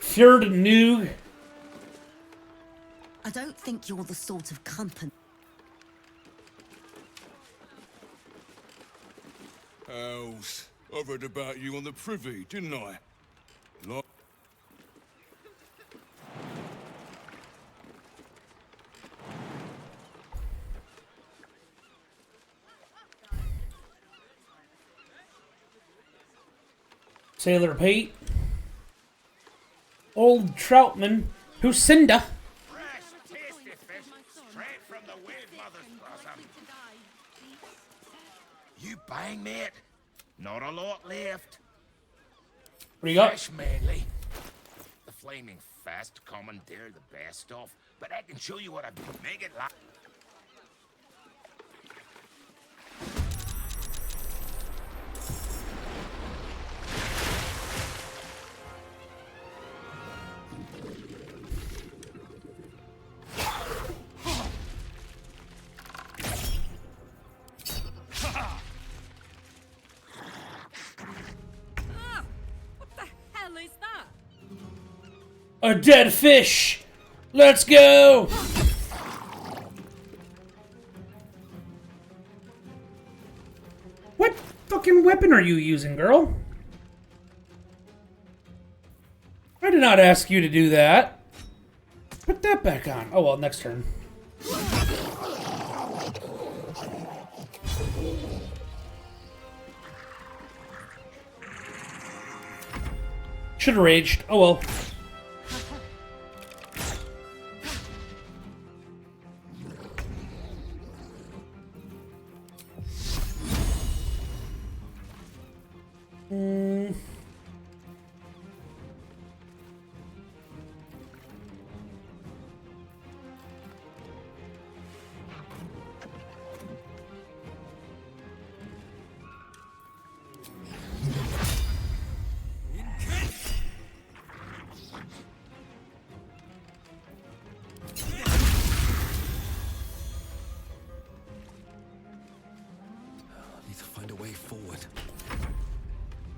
Fjord Noog. I don't think you're the sort of company. House. I read about you on the privy, didn't I? Sailor Pete. Old Troutman. Hucinda. You bang, mate. Not a lot left. What do you got? Fresh mainly. The flaming fast commandeer the best stuff, but I can show you what I make it like. A dead fish! Let's go! What fucking weapon are you using, girl? I did not ask you to do that. Put that back on. Oh well, next turn. Should've raged. Oh well.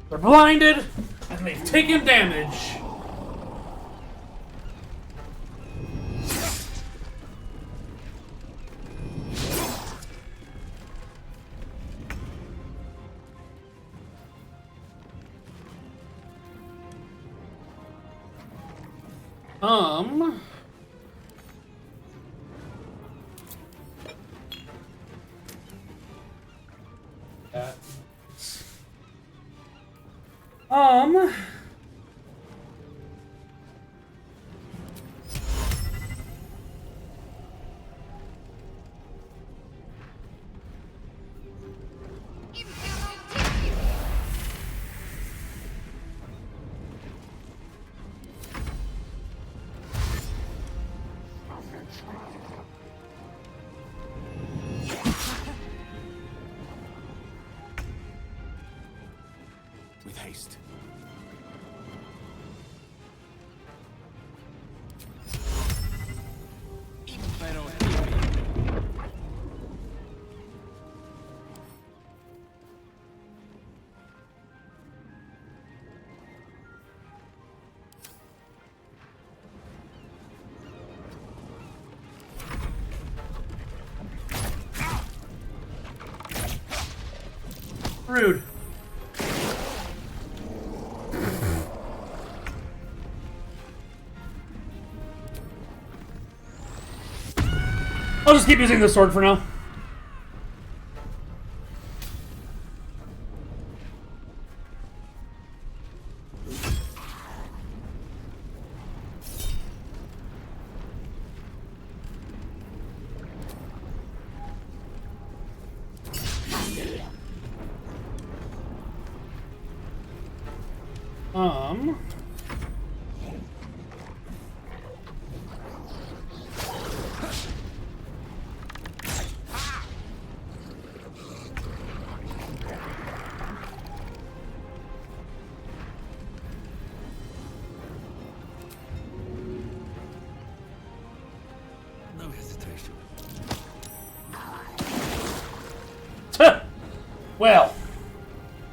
They're blinded, and they've taken damage. haste. Rude. I'll just keep using the sword for now. No hesitation. Well,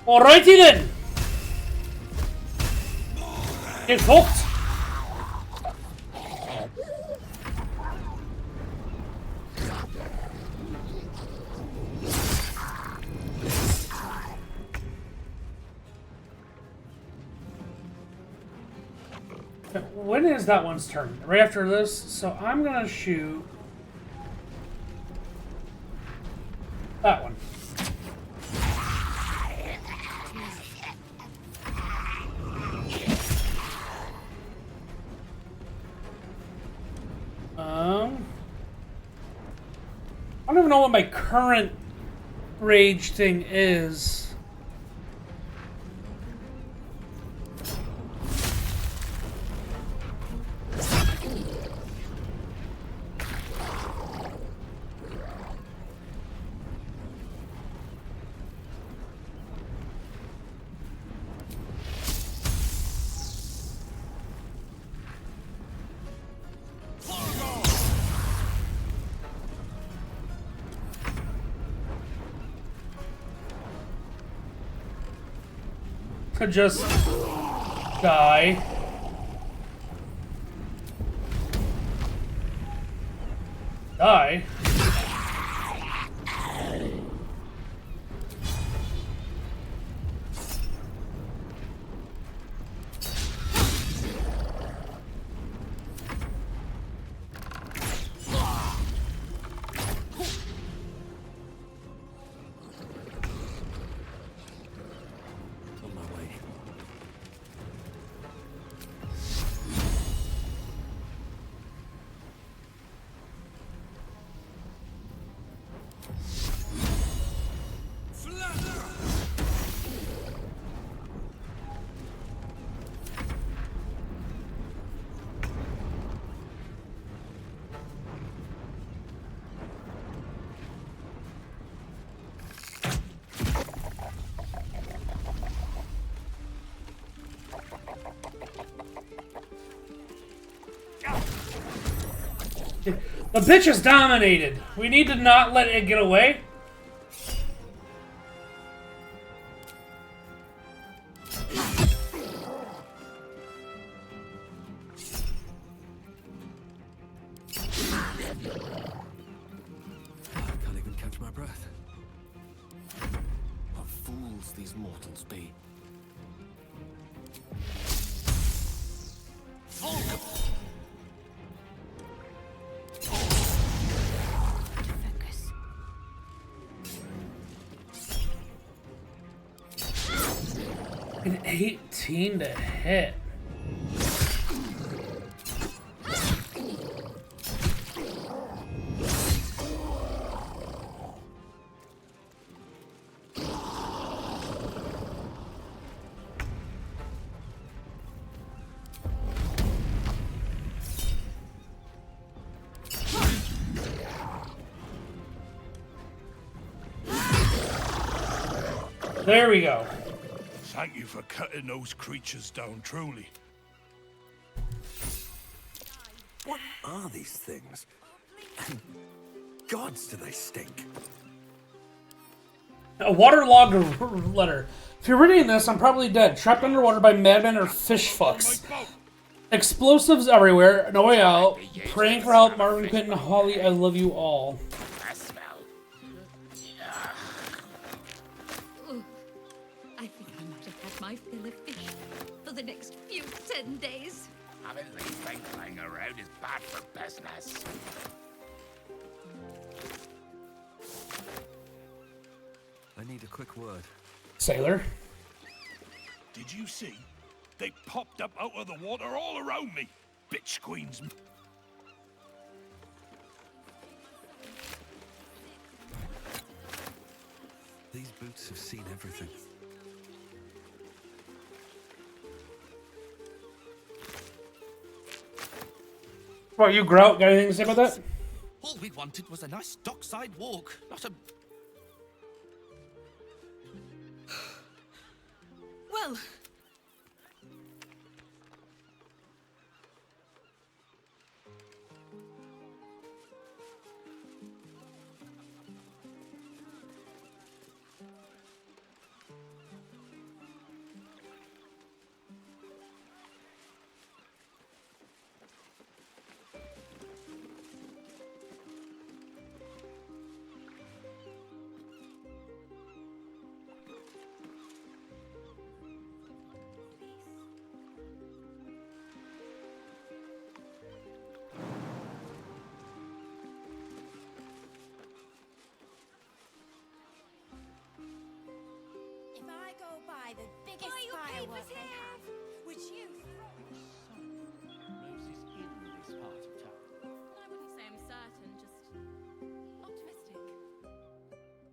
alrighty then. Get hooked. When is that one's turn? Right after this? So I'm gonna shoot that one. I don't even know what my current rage thing is. Could just die. Die. The bitch is dominated. We need to not let it get away. I can't even catch my breath. What fools these mortals be. An 18 to hit. There we go. Thank you for cutting those creatures down, truly. What are these things? And gods, do they stink? A waterlogged letter. If you're reading this, I'm probably dead. Trapped underwater by madmen or fish fucks. Explosives everywhere. No way out. Praying for help. Marvin, Quentin, Holly, I love you all. I think I might have had my fill of fish for the next few 10 days. Having these things lying around is bad for business. I need a quick word. Sailor. Did you see? They popped up out of the water all around me. Bitch queens. These boots have seen everything. What, you Grout? Got anything to say about that? All we wanted was a nice dockside walk, not a... Well, If I go by the biggest firework they have, would you Roses in this part of town. I wouldn't say I'm certain, just optimistic.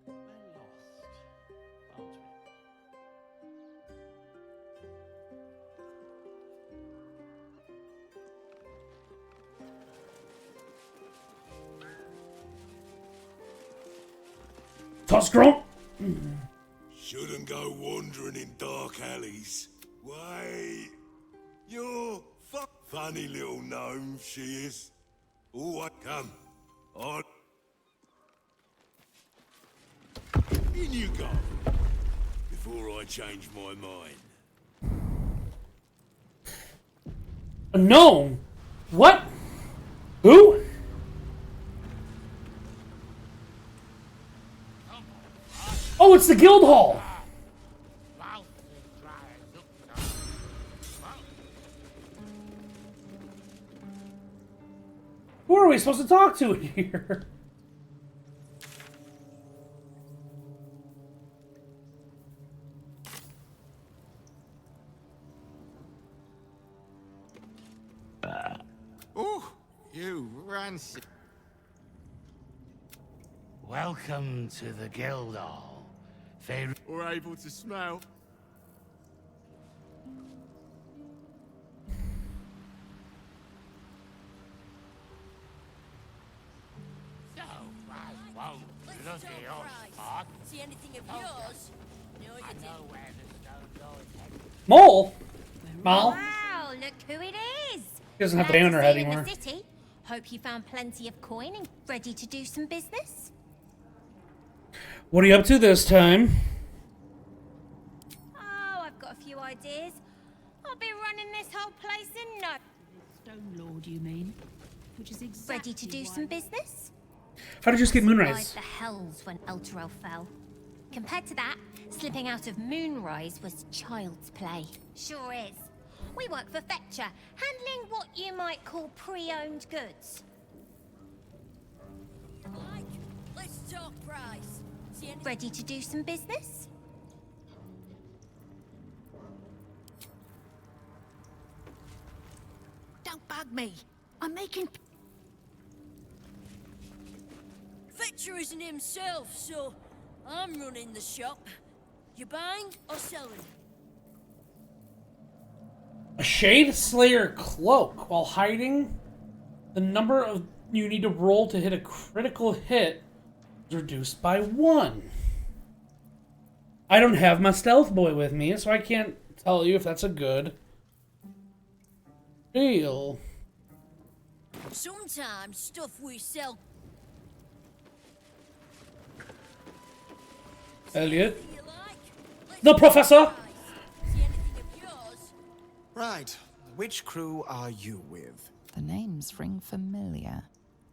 We're lost, aren't we? Toss Grunt. Shouldn't go wandering in dark alleys. Wait. You're funny little gnome, she is. Oh, come. On. In you go. Before I change my mind. A gnome? What? Who? Oh, it's the guild hall. Who are we supposed to talk to here? Oh, you rancid. Welcome to the Guildhall. We're able to smell. So, I won't bloody old spot. see anything of yours? No, you I know where the stone door is headed. Mole? Mal? Wow, look who it is! She doesn't have the Glad band on to her see head you in anymore. the city. Hope you found plenty of coin and ready to do some business. What are you up to this time? Oh, I've got a few ideas. I'll be running this whole place in no. Stone Lord, you mean? Which is exactly Ready to do some business? How did you escape Survived Moonrise? the hells when Elturel fell. Compared to that, slipping out of Moonrise was child's play. Sure is. We work for Fetcher, handling what you might call pre-owned goods. Mike, let's talk price. Ready to do some business? Don't bug me. I'm making... Fetcher isn't himself, so I'm running the shop. You buying or selling? A Shade Slayer cloak. While hiding, the number of you need to roll to hit a critical hit is reduced by 1. I don't have my stealth boy with me, so I can't tell you if that's a good deal. Sometimes stuff we sell. Elliot. The professor! Right. Which crew are you with? The names ring familiar.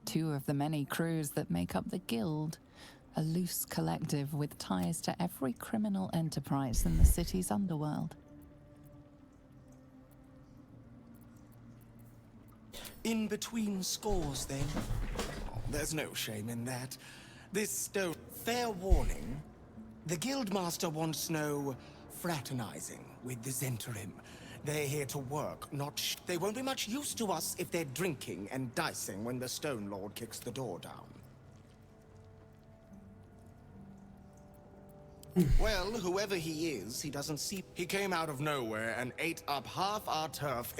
Two of the many crews that make up the Guild. A loose collective with ties to every criminal enterprise in the city's underworld. In between scores, then. There's no shame in that. This stone... Fair warning. The Guildmaster wants no fraternizing with the Zentarim. They're here to work, not They won't be much use to us if they're drinking and dicing when the Stone Lord kicks the door down. Well, whoever he is, he doesn't see... He came out of nowhere and ate up half our turf.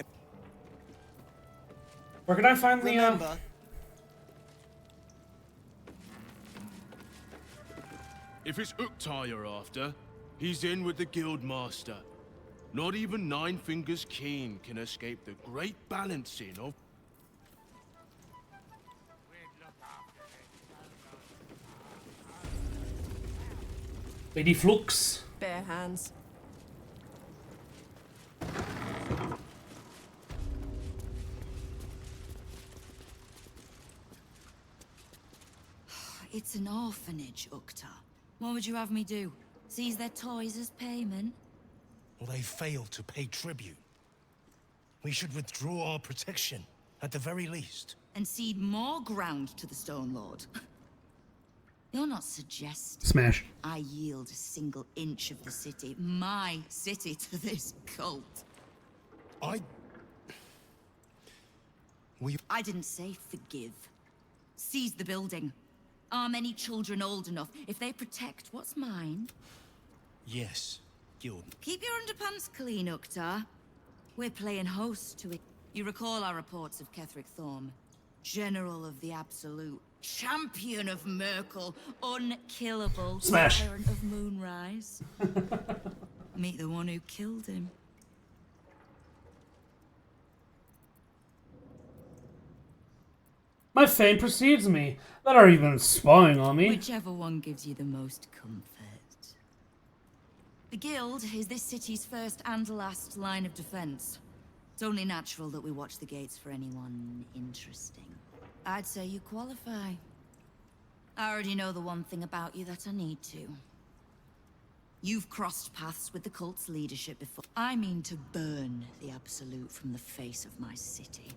Where can I find the... Remember, If it's Uktar you're after, he's in with the Guildmaster. Not even Nine Fingers Keen can escape the great balancing of... Lady Flux. Bare hands. It's an orphanage, Uktar. What would you have me do? Seize their toys as payment? Well, they failed to pay tribute. We should withdraw our protection, at the very least. And cede more ground to the Stone Lord? You're not suggesting Smash. I yield a single inch of the city, my city, to this cult. I didn't say forgive. Seize the building. Are many children old enough? If they protect what's mine... Yes, Guild. Keep your underpants clean, Uktar. We're playing host to it. You recall our reports of Ketheric Thorm, General of the Absolute, Champion of Merkel, unkillable, Smash. Tyrant of Moonrise. Meet the one who killed him. My fame precedes me. That are even spying on me. Whichever one gives you the most comfort. The Guild is this city's first and last line of defense. It's only natural that we watch the gates for anyone interesting. I'd say you qualify. I already know the one thing about you that I need to. You've crossed paths with the cult's leadership before. I mean to burn the Absolute from the face of my city.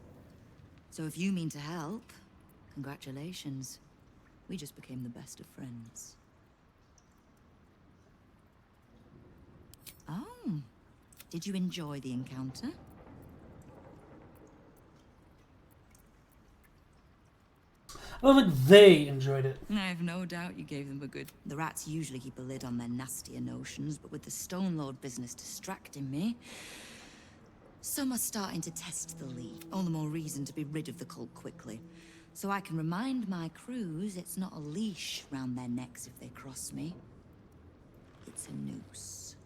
So if you mean to help, congratulations. We just became the best of friends. Oh, did you enjoy the encounter? I don't think they enjoyed it. I have no doubt you gave them a good... The rats usually keep a lid on their nastier notions, but with the Stone Lord business distracting me, some are starting to test the lead. All the more reason to be rid of the cult quickly. So I can remind my crews it's not a leash round their necks if they cross me. It's a noose.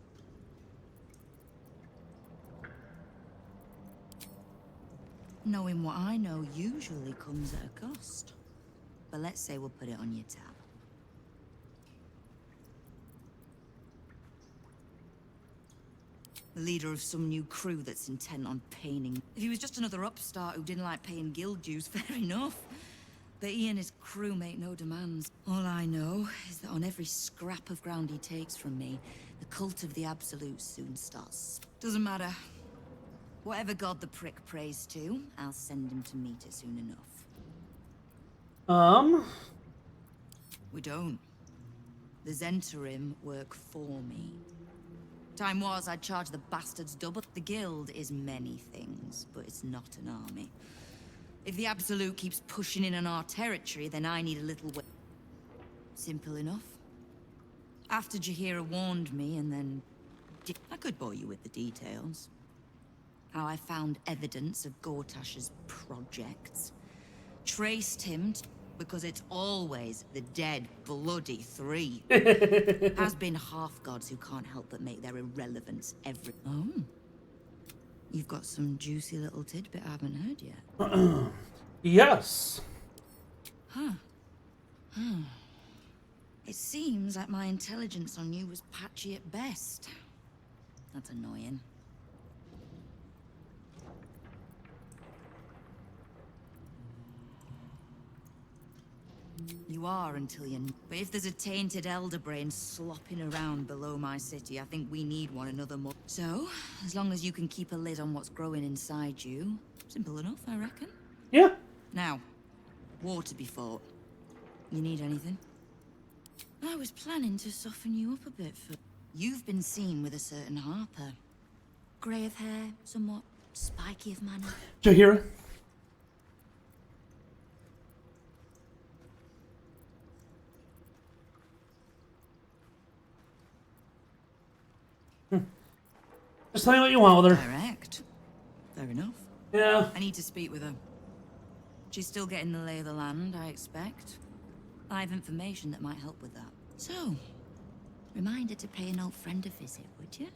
Knowing what I know usually comes at a cost. But let's say we'll put it on your tab. The leader of some new crew that's intent on painting. If he was just another upstart who didn't like paying guild dues, fair enough. But he and his crew make no demands. All I know is that on every scrap of ground he takes from me, the cult of the Absolute soon starts. Doesn't matter. Whatever god the prick prays to, I'll send him to meet it soon enough. We don't. The Zentarim work for me. Time was I'd charge the bastards double. The guild is many things, but it's not an army. If the Absolute keeps pushing in on our territory, then I need a little way. Simple enough. After Jaheira warned me, and then... I could bore you with the details. How I found evidence of Gortash's projects. Traced him Because it's always the dead, bloody three. Has been half-gods who can't help but make their irrelevance every... Oh. You've got some juicy little tidbit I haven't heard yet. Yes. Huh. It seems like my intelligence on you was patchy at best. That's annoying. You are until you... But if there's a tainted elder brain slopping around below my city, I think we need one another more. So, as long as you can keep a lid on what's growing inside you, simple enough, I reckon. Yeah. Now, war to be fought. You need anything? I was planning to soften you up a bit for... You've been seen with a certain Harper. Grey of hair, somewhat spiky of manner. Jahira? Just tell me what you want with her. Direct. Fair enough. Yeah. I need to speak with her. She's still getting the lay of the land, I expect. I have information that might help with that. So, remind her to pay an old friend a visit, would you?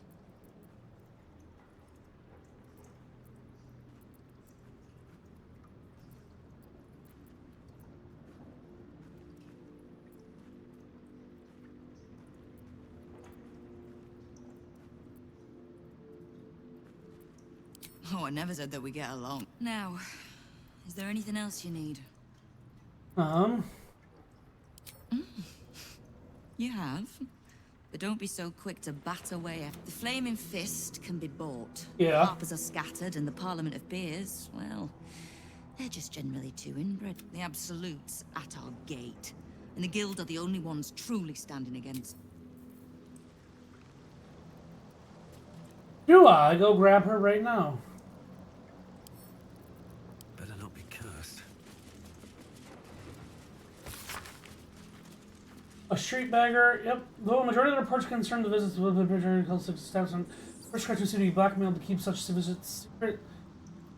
Oh, I never said that we get along. Now, is there anything else you need? You have. But don't be so quick to bat away. The Flaming Fist can be bought. Yeah. Harpers are scattered, and the Parliament of Beers, well, they're just generally too inbred. The Absolutes at our gate. And the Guild are the only ones truly standing against. Do I go grab her right now? Better not be cursed. A street beggar. Yep. Though a majority of the reports concern the visits with the British Hillsix establishment, first scratchers seem to be blackmailed to keep such visits secret.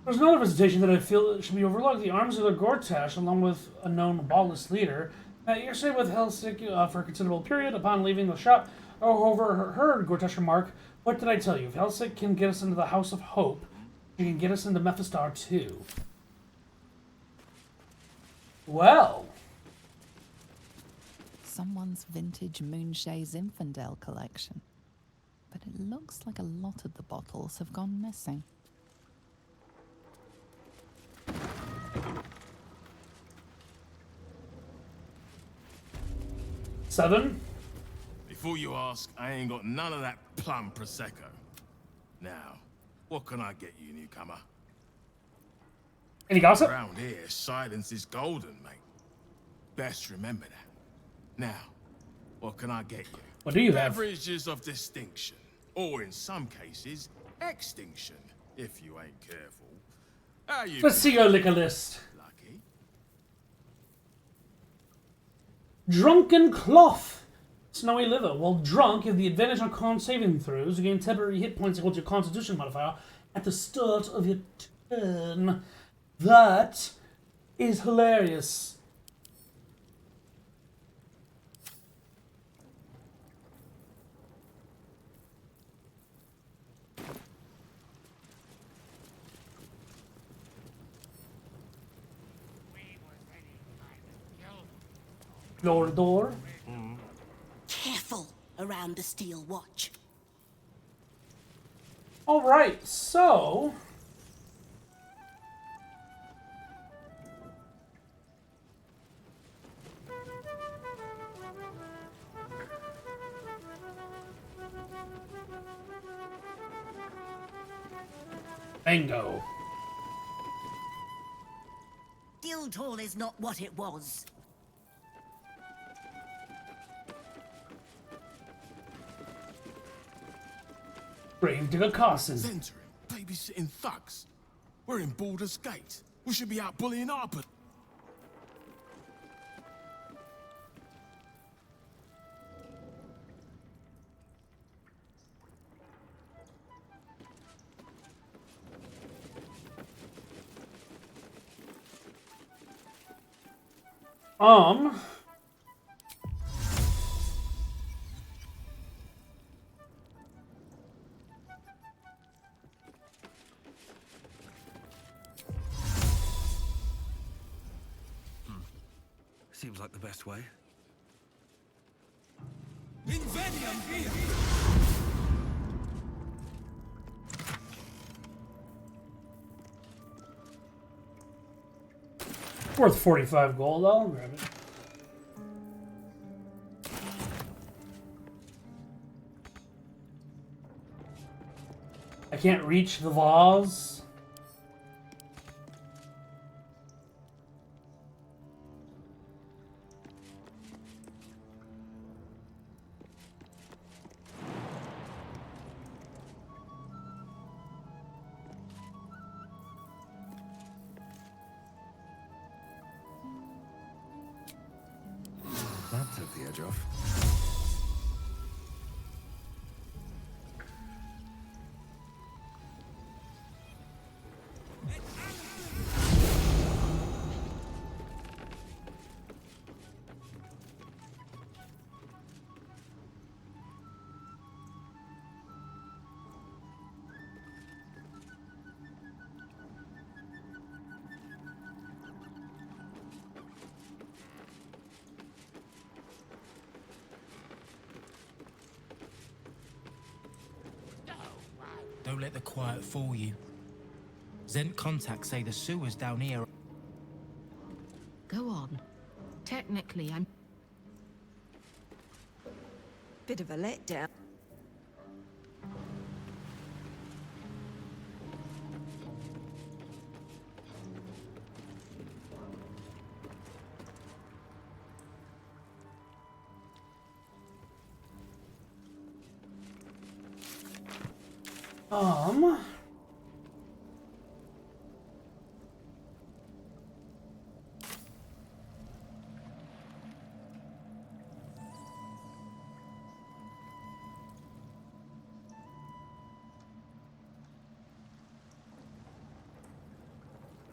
There's another visitation that I feel should be overlooked. The arms of the Gortash, along with a known lawless leader, met yesterday with Helsik for a considerable period. Upon leaving the shop, I overheard Gortash remark, "What did I tell you? If Helsik can get us into the House of Hope, he can get us into Mephistar too." Well. Someone's vintage Moonshae Zinfandel collection. But it looks like a lot of the bottles have gone missing. Seven? Before you ask, I ain't got none of that plum Prosecco. Now, what can I get you, newcomer? Any gossip? Around here, silence is golden, mate. Best remember that. Now, what can I get you? What do you have? Beverages of distinction. Or in some cases, extinction, if you ain't careful. How you Let's see your liquor list. Lucky. Drunken Cloth. Snowy liver. While drunk, you have the advantage on con saving throws. You gain temporary hit points equal to your constitution modifier at the start of your turn. That is hilarious. Lower the door. Careful around the steel watch. Alright, so... Bingo. Guildhall is not what it was. Grave digger Carson. Entering, babysitting thugs. We're in Baldur's Gate. We should be out bullying Harper. Um. Seems like the best way. Worth 45 gold. I'll grab it. I can't reach the vase. That took the edge off. Don't let the quiet fool you. Zent contacts say the sewers down here. Go on. Technically, I'm... Bit of a letdown.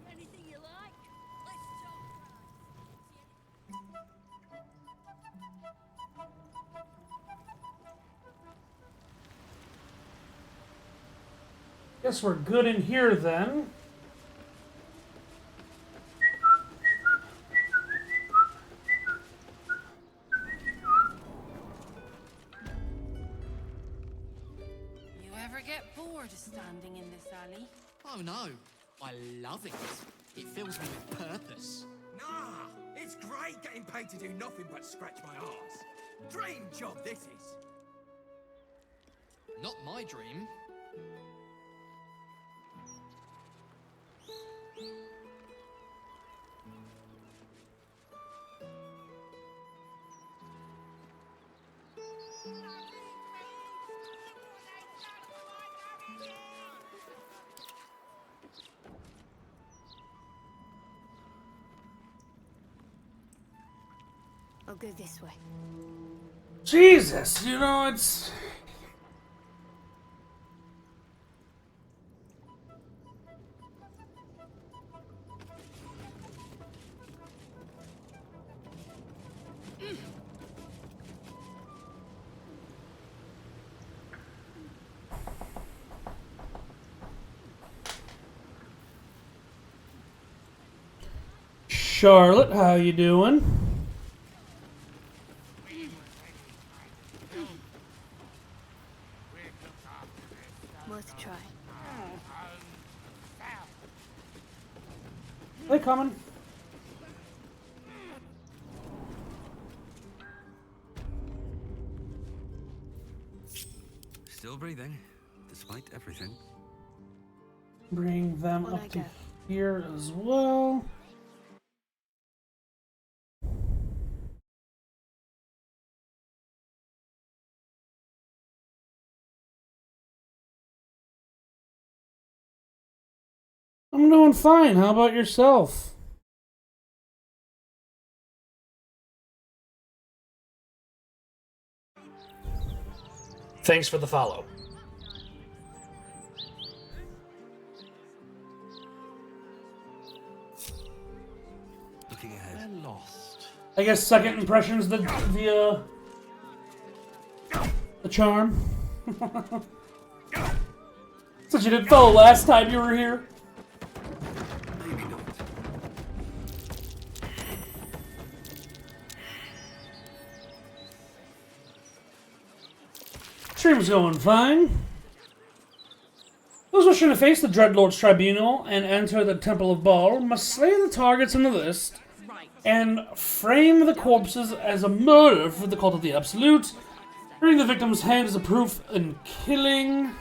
Anything you like? Let's Guess we're good in here then. You ever get bored standing in this alley? Oh no, I love it. It fills me with purpose. Nah, it's great getting paid to do nothing but scratch my arse. Dream job this is. Not my dream. I'll go this way. Jesus, you know, it's... Charlotte, how you doing? Worth a try. They coming. Still breathing, despite everything. Bring them On up I to go. here as well. I'm doing fine. How about yourself? Thanks for the follow. Looking ahead. We're lost. I guess second impression's the charm. Since you didn't follow last time you were here. Maybe not. Stream's going fine. Those wishing to face the Dreadlord's tribunal and enter the Temple of Baal must slay the targets in the list and frame the corpses as a murder for the cult of the Absolute. Bring the victim's hand as a proof in killing.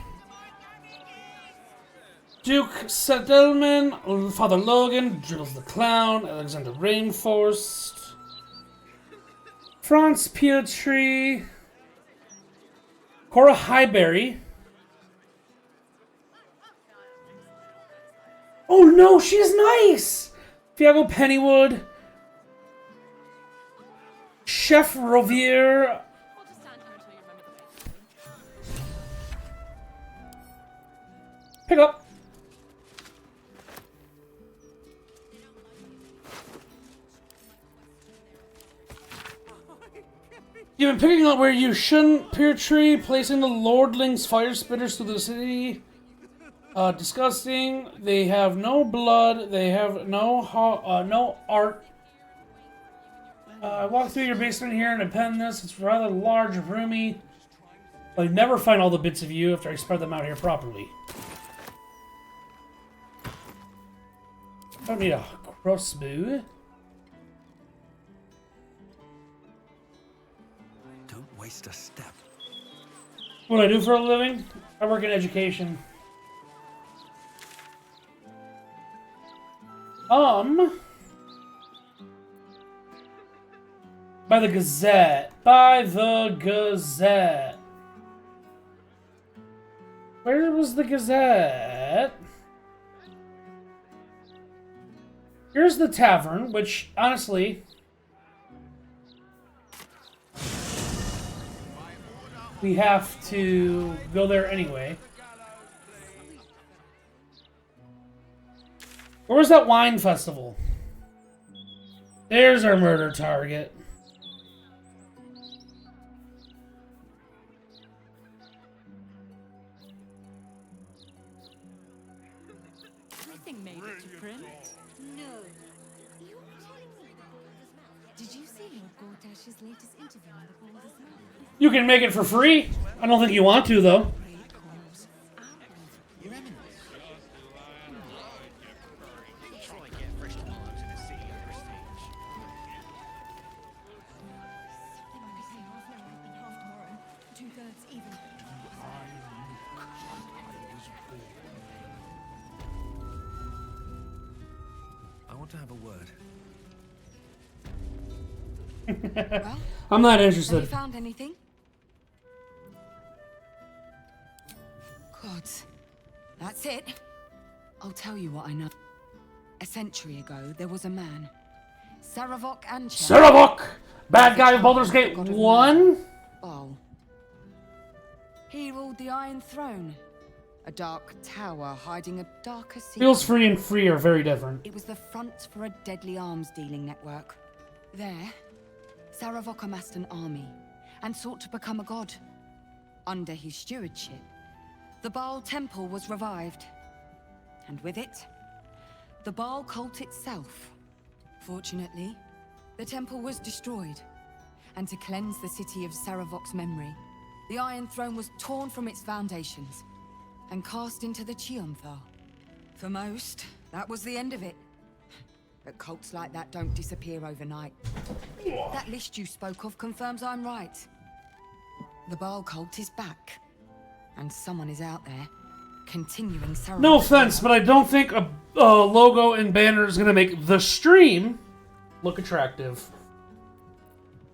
Duke Settleman, Father Logan, Drills the Clown, Alexander Rainforest, Franz Pietri, Cora Highberry. Oh no, she's nice! Thiago Pennywood, Chef Rovier, pick up. You've been picking up where you shouldn't, Pear Tree, placing the Lordling's fire spitters through the city. Disgusting. They have no blood. They have no art. I walked through your basement here and I penned this. It's rather large, roomy. I never find all the bits of you after I spread them out here properly. Don't need a crossbow. Don't waste a step. What do I do for a living? I work in education. By the Gazette. By the Gazette. Where was the Gazette? Here's the tavern, which, honestly, we have to go there anyway. Where was that wine festival? There's our murder target. Nothing made it to print. No. Did you see Lord Gortash's latest interview on the Balder's Mouth? You can make it for free. I don't think you want to, though. Your Eminence. I want to have a word. Well, I'm not have you interested. found anything? Gods. That's it. I'll tell you what I know. A century ago, there was a man. Saravok Ancher. Saravok! Bad guy of Baldur's Gate 1? Baal. He ruled the Iron Throne. A dark tower hiding a darker secret. Feels free and free are very different. It was the front for a deadly arms dealing network. There, Saravok amassed an army and sought to become a god. Under his stewardship, the Baal Temple was revived. And with it, the Baal cult itself. Fortunately, the temple was destroyed. And to cleanse the city of Saravok's memory, the Iron Throne was torn from its foundations and cast into the Chionthar. For most, that was the end of it. But cults like that don't disappear overnight. That list you spoke of confirms I'm right. The Baal cult is back. And someone is out there, continuing Saravok's No offense, but I don't think a logo and banner is going to make the stream look attractive.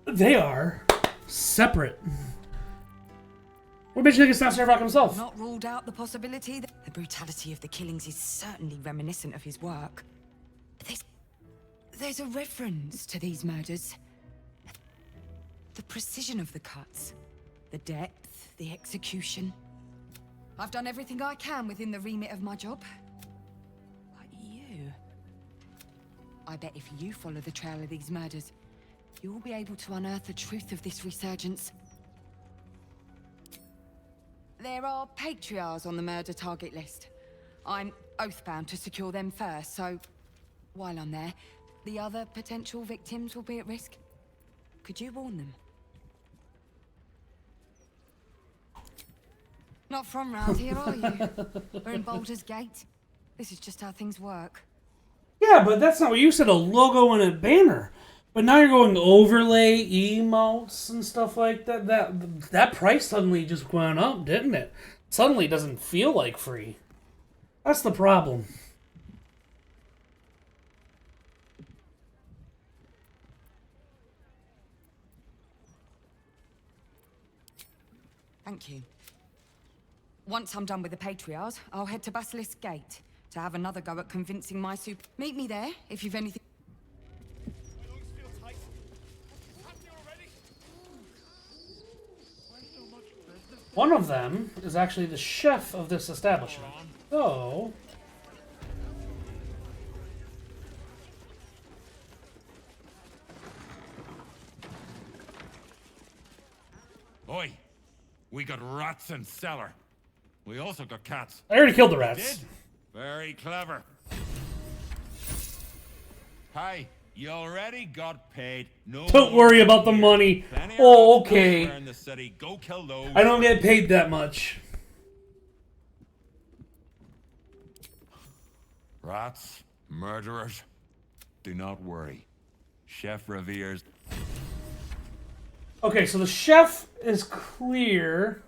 They are separate. What makes you think it's not Saravok himself? Not ruled out the possibility that the brutality of the killings is certainly reminiscent of his work. But there's a reference to these murders. The precision of the cuts, the depth, the execution. I've done everything I can within the remit of my job. But you... I bet if you follow the trail of these murders, you'll be able to unearth the truth of this resurgence. There are patriarchs on the murder target list. I'm oathbound to secure them first, so while I'm there, the other potential victims will be at risk. Could you warn them? Not from round here, are you? We're in Baldur's Gate. This is just how things work. Yeah, but that's not what you said, a logo and a banner. But now you're going overlay, emotes, and stuff like that. That price suddenly just went up, didn't it? Suddenly it doesn't feel like free. That's the problem. Thank you. Once I'm done with the Patriarchs, I'll head to Basilisk Gate to have another go at convincing my soup. Meet me there if you've anything. One of them is actually the chef of this establishment. So... Oi! We got rats in cellar. We also got cats. I already killed the rats. Did? Very clever. Hey, you already got paid. No. Don't worry about the money. Oh, okay. In the city. Go kill those. I don't get paid that much. Rats, murderers. Do not worry. Chef reveres. Okay, so the chef is clear.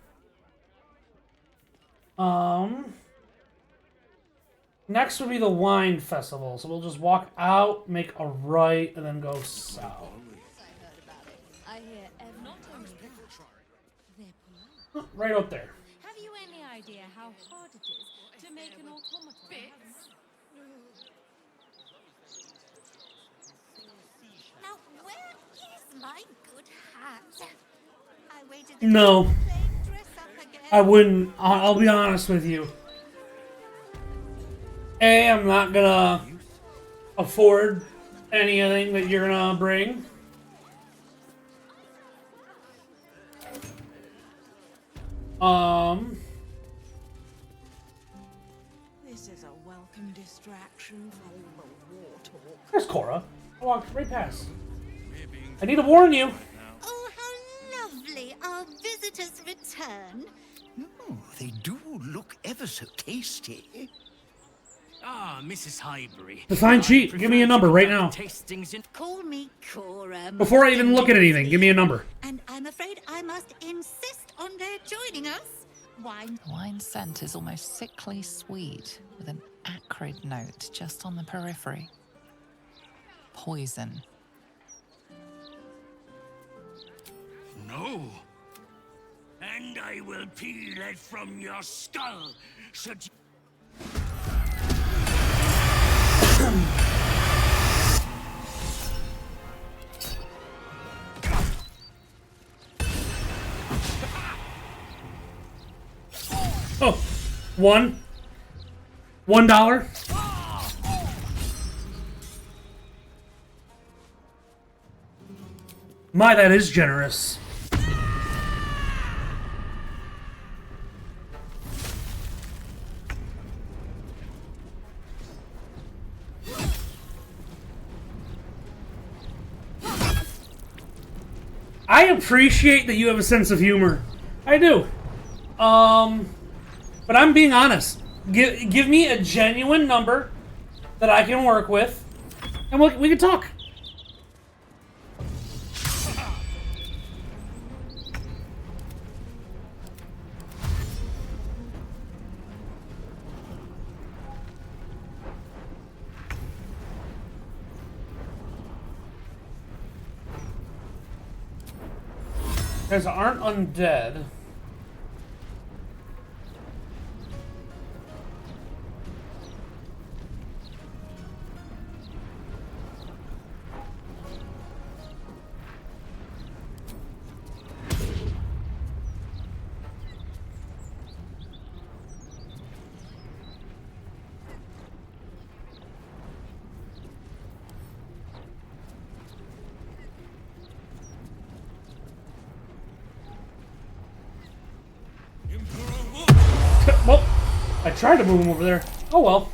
Next would be the wine festival. So we'll just walk out, make a right, and then go south. I hear Oh, right out there. Have you any idea how hard it is to make an automaton? Now, where is my good hat? I waited. No. I wouldn't. I'll be honest with you. A, I'm not gonna afford anything that you're gonna bring. This is a welcome distraction from the war talk. There's Cora. I walked right past. I need to warn you. Oh, how lovely! Our visitors return. Oh, they do look ever so tasty. Ah, Mrs. Highbury. Define cheat. Give me a number right now. Tastings in. Call me Cora. Before I even look at anything, give me a number. And I'm afraid I must insist on their joining us. Wine. The wine scent is almost sickly sweet, with an acrid note just on the periphery. Poison. No. And I will peel it from your skull, should you... Oh, $1. My, that is generous. I appreciate that you have a sense of humor. I do. But I'm being honest. Give me a genuine number that I can work with, and we can talk. Guys aren't undead. tried to move him over there. Oh well.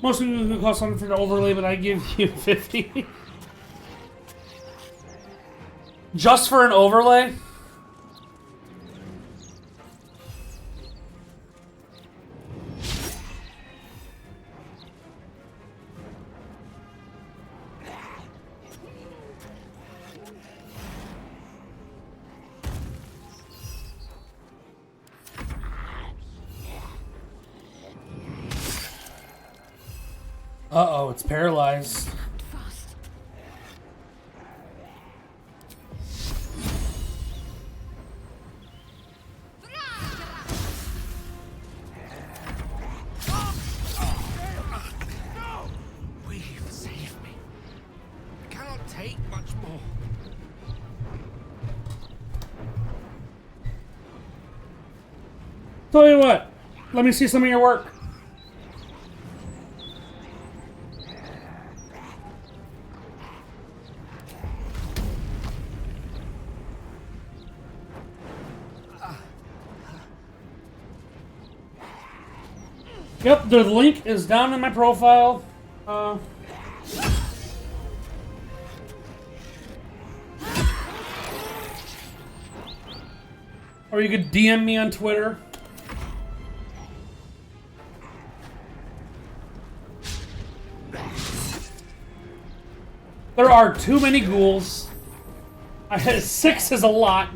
Most people can cost something for the overlay, but I give you 50. Just for an overlay? Uh-oh, it's paralyzed. Please save me. I cannot take much more. Tell you what, let me see some of your work. Yep, the link is down in my profile. Or you could DM me on Twitter. There are too many ghouls. 6 is a lot.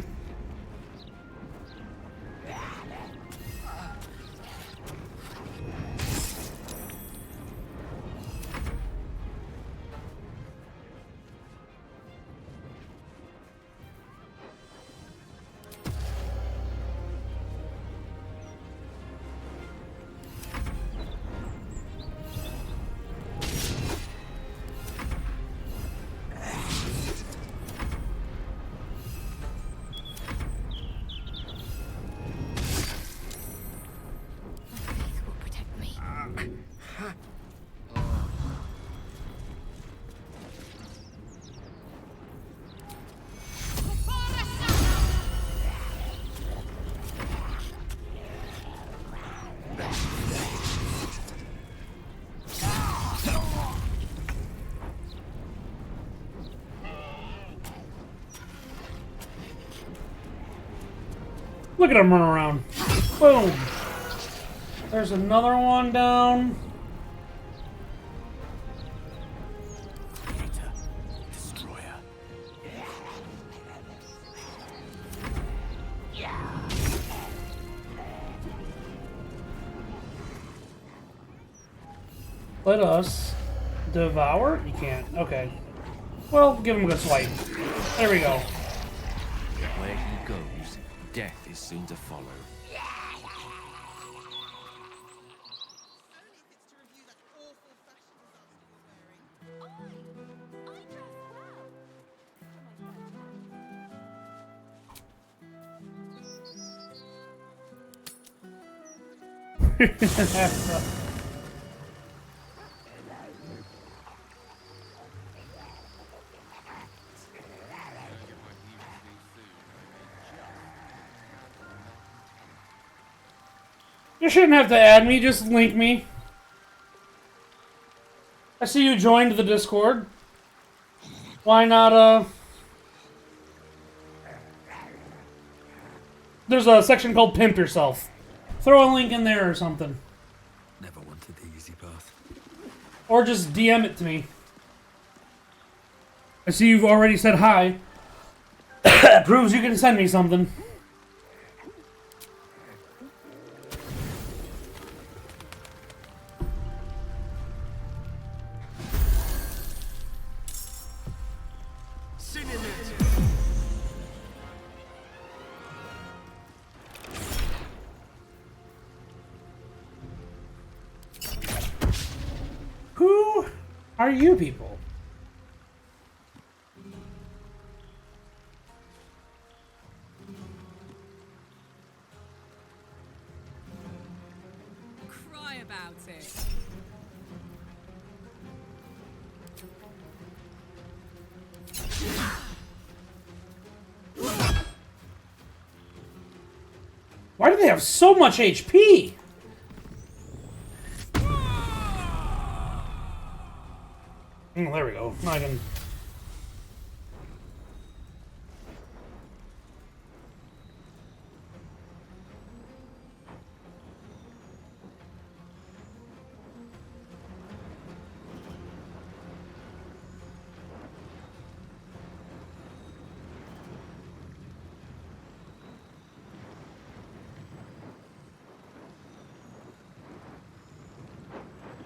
Look at him run around. Boom. There's another one down. Let us devour? You can't. Okay. Well, give him a good swipe. There we go. Where he goes, death is soon to follow. You shouldn't have to add me, just link me. I see you joined the Discord. Why not, There's a section called Pimp Yourself. Throw a link in there or something. Never wanted the easy path. Or just DM it to me. I see you've already said hi. That proves you can send me something. are you people? Cry about it. Why do they have so much HP? There we go. Now I can...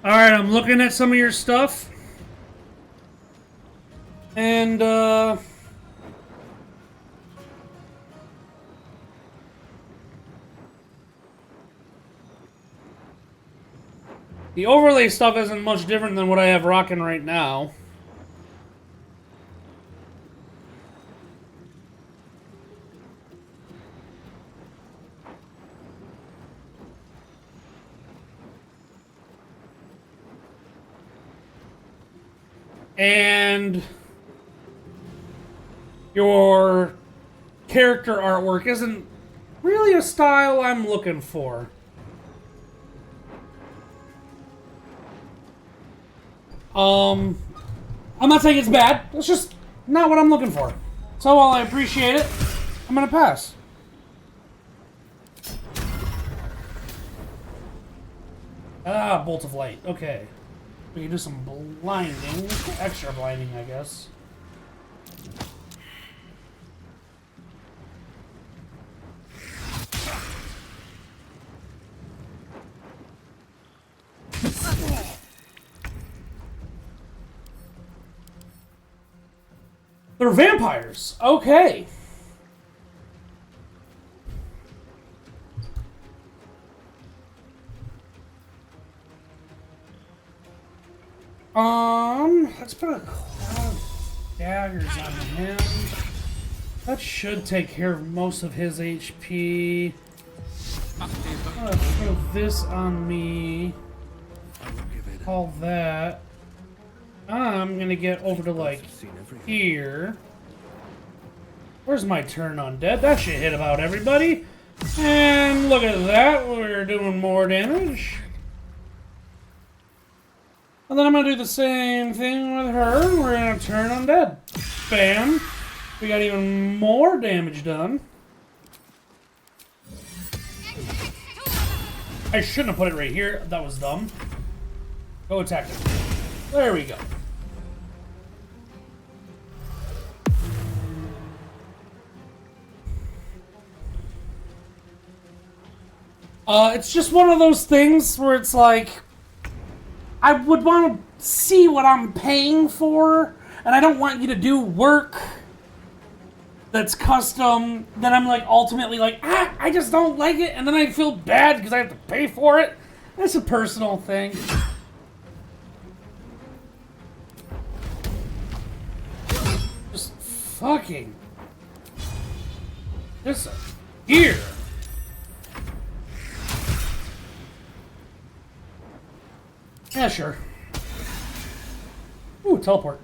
Alright, I'm looking at some of your stuff. And, the overlay stuff isn't much different than what I have rocking right now. And your character artwork isn't really a style I'm looking for. I'm not saying it's bad. It's just not what I'm looking for. So while I appreciate it, I'm gonna pass. Ah, bolt of light. Okay. We can do some blinding. Extra blinding, I guess. They're vampires. Okay. Let's put a cloud of daggers on him. That should take care of most of his HP. I'm gonna throw this on me. All that. I'm gonna get over to like here. Where's my turn undead? That should hit about everybody. And look at that, we're doing more damage. And then I'm gonna do the same thing with her. We're gonna turn undead. Bam. We got even more damage done. I shouldn't have put it right here. That was dumb. Go attack him. There we go. It's just one of those things where it's like, I would want to see what I'm paying for, and I don't want you to do work that's custom, that I'm like ultimately like, I just don't like it, and then I feel bad because I have to pay for it. That's a personal thing. Just fucking here. Yeah, sure. Ooh, teleport.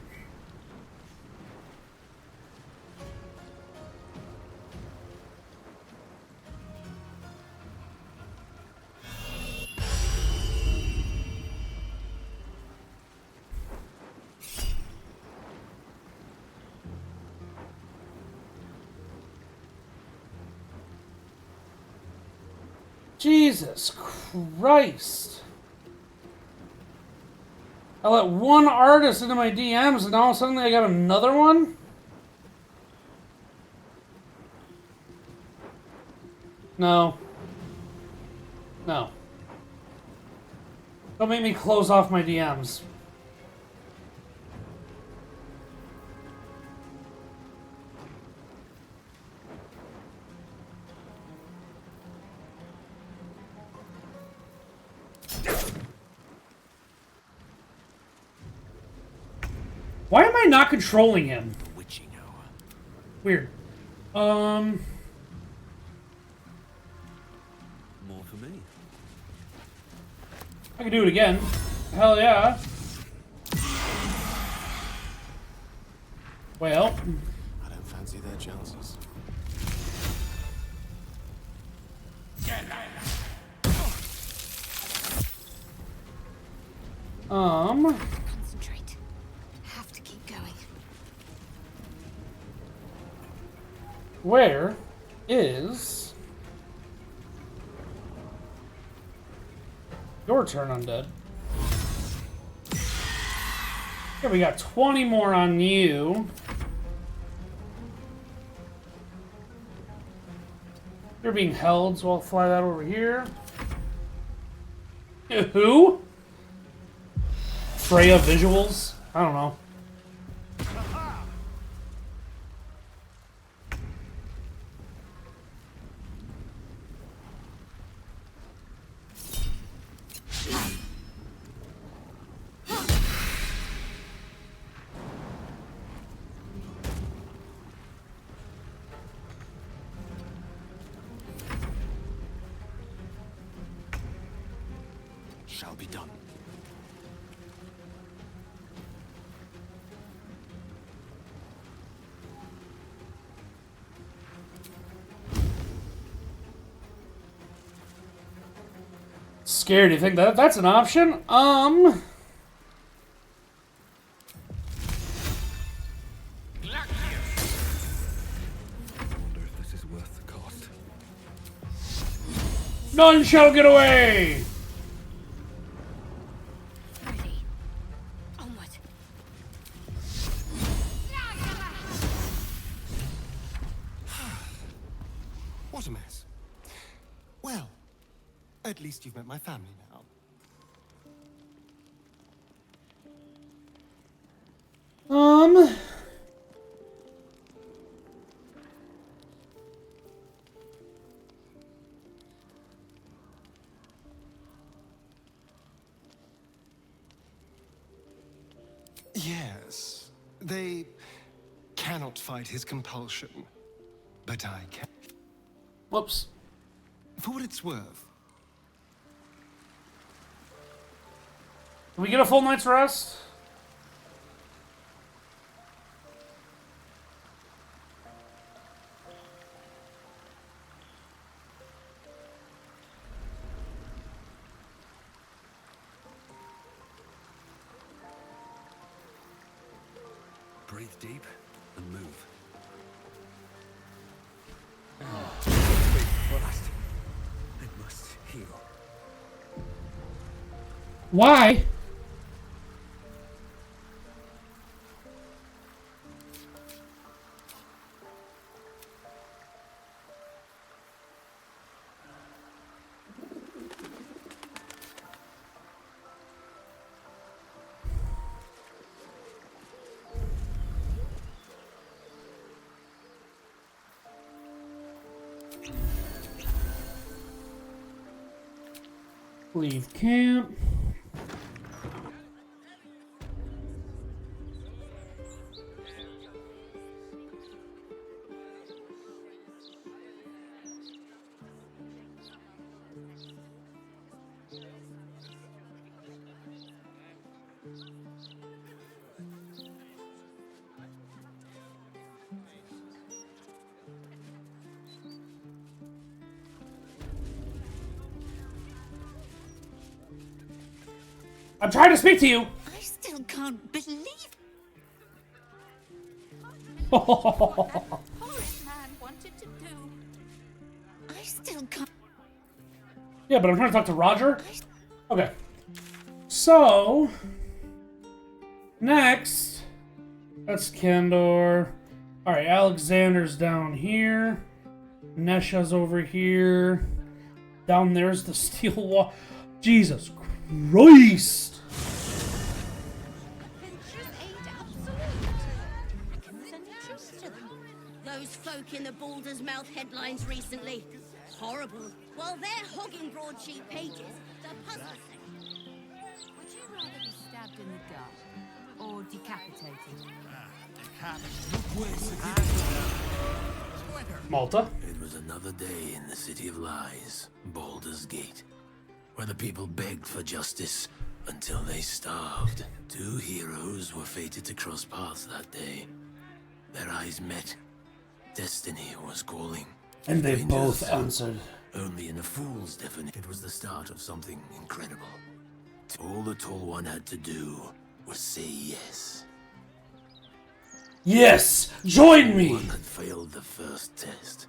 Jesus Christ. I let one artist into my DMs and now suddenly I got another one? No. No. Don't make me close off my DMs. I not controlling him? Witching hour. Weird. More for me. I can do it again. Hell yeah. Well. I don't fancy their chances. Concentrate. Have to keep going. Where is your turn, undead? Okay, we got 20 more on you. You're being held, so I'll fly that over here. Who? Freya visuals? I don't know. Shall be done. Scared? You think that's an option? Wonder if this is worth the cost. None shall get away. What a mess. Well, at least you've met my family now. Yes, they cannot fight his compulsion, but I can. Whoops. For what it's worth. Can we get a full night's rest? Breathe deep and move. I must heal. Why? Leave camp. I'm trying to speak to you. I still can't believe. Forest man wanted to do. I still can't. Yeah, but I'm trying to talk to Roger. Okay. So next, that's Kendor. All right, Alexander's down here. Nesha's over here. Down there's the steel wall. Jesus Christ! Those folk in the Baldur's Mouth headlines recently. Horrible. While they're hogging broadsheet pages, the puzzle section. Would you rather be stabbed in the gut or or decapitated? Malta. It was another day in the City of Lies, Baldur's Gate, where the people begged for justice until they starved. Two heroes were fated to cross paths that day. Their eyes met. Destiny was calling. And they Strangers, both answered. Only in a fool's definition. It was the start of something incredible. All the Tall One had to do was say yes. Yes! Join me! One had failed the first test.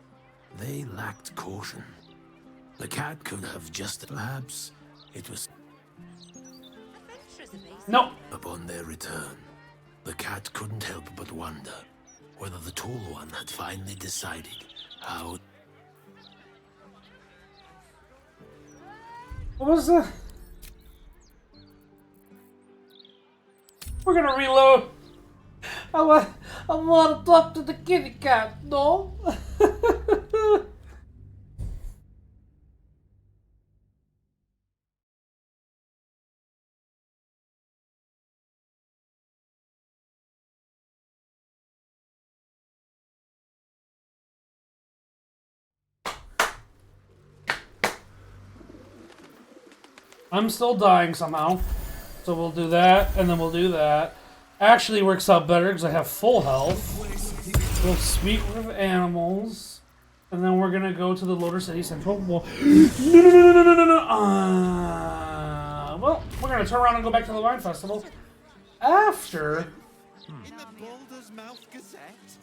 They lacked caution. The cat could have just... Perhaps it was... No. Upon their return, the cat couldn't help but wonder whether the Tall One had finally decided how... What was that? We're gonna reload. I want to talk to the kitty cat, no? I'm still dying somehow. So we'll do that, and then we'll do that. Actually works out better because I have full health. We'll speak with animals. And then we're gonna go to the Loader City Central Wall. No. Well, we're gonna turn around and go back to the wine festival. After... In the Baldur's Mouth Gazette?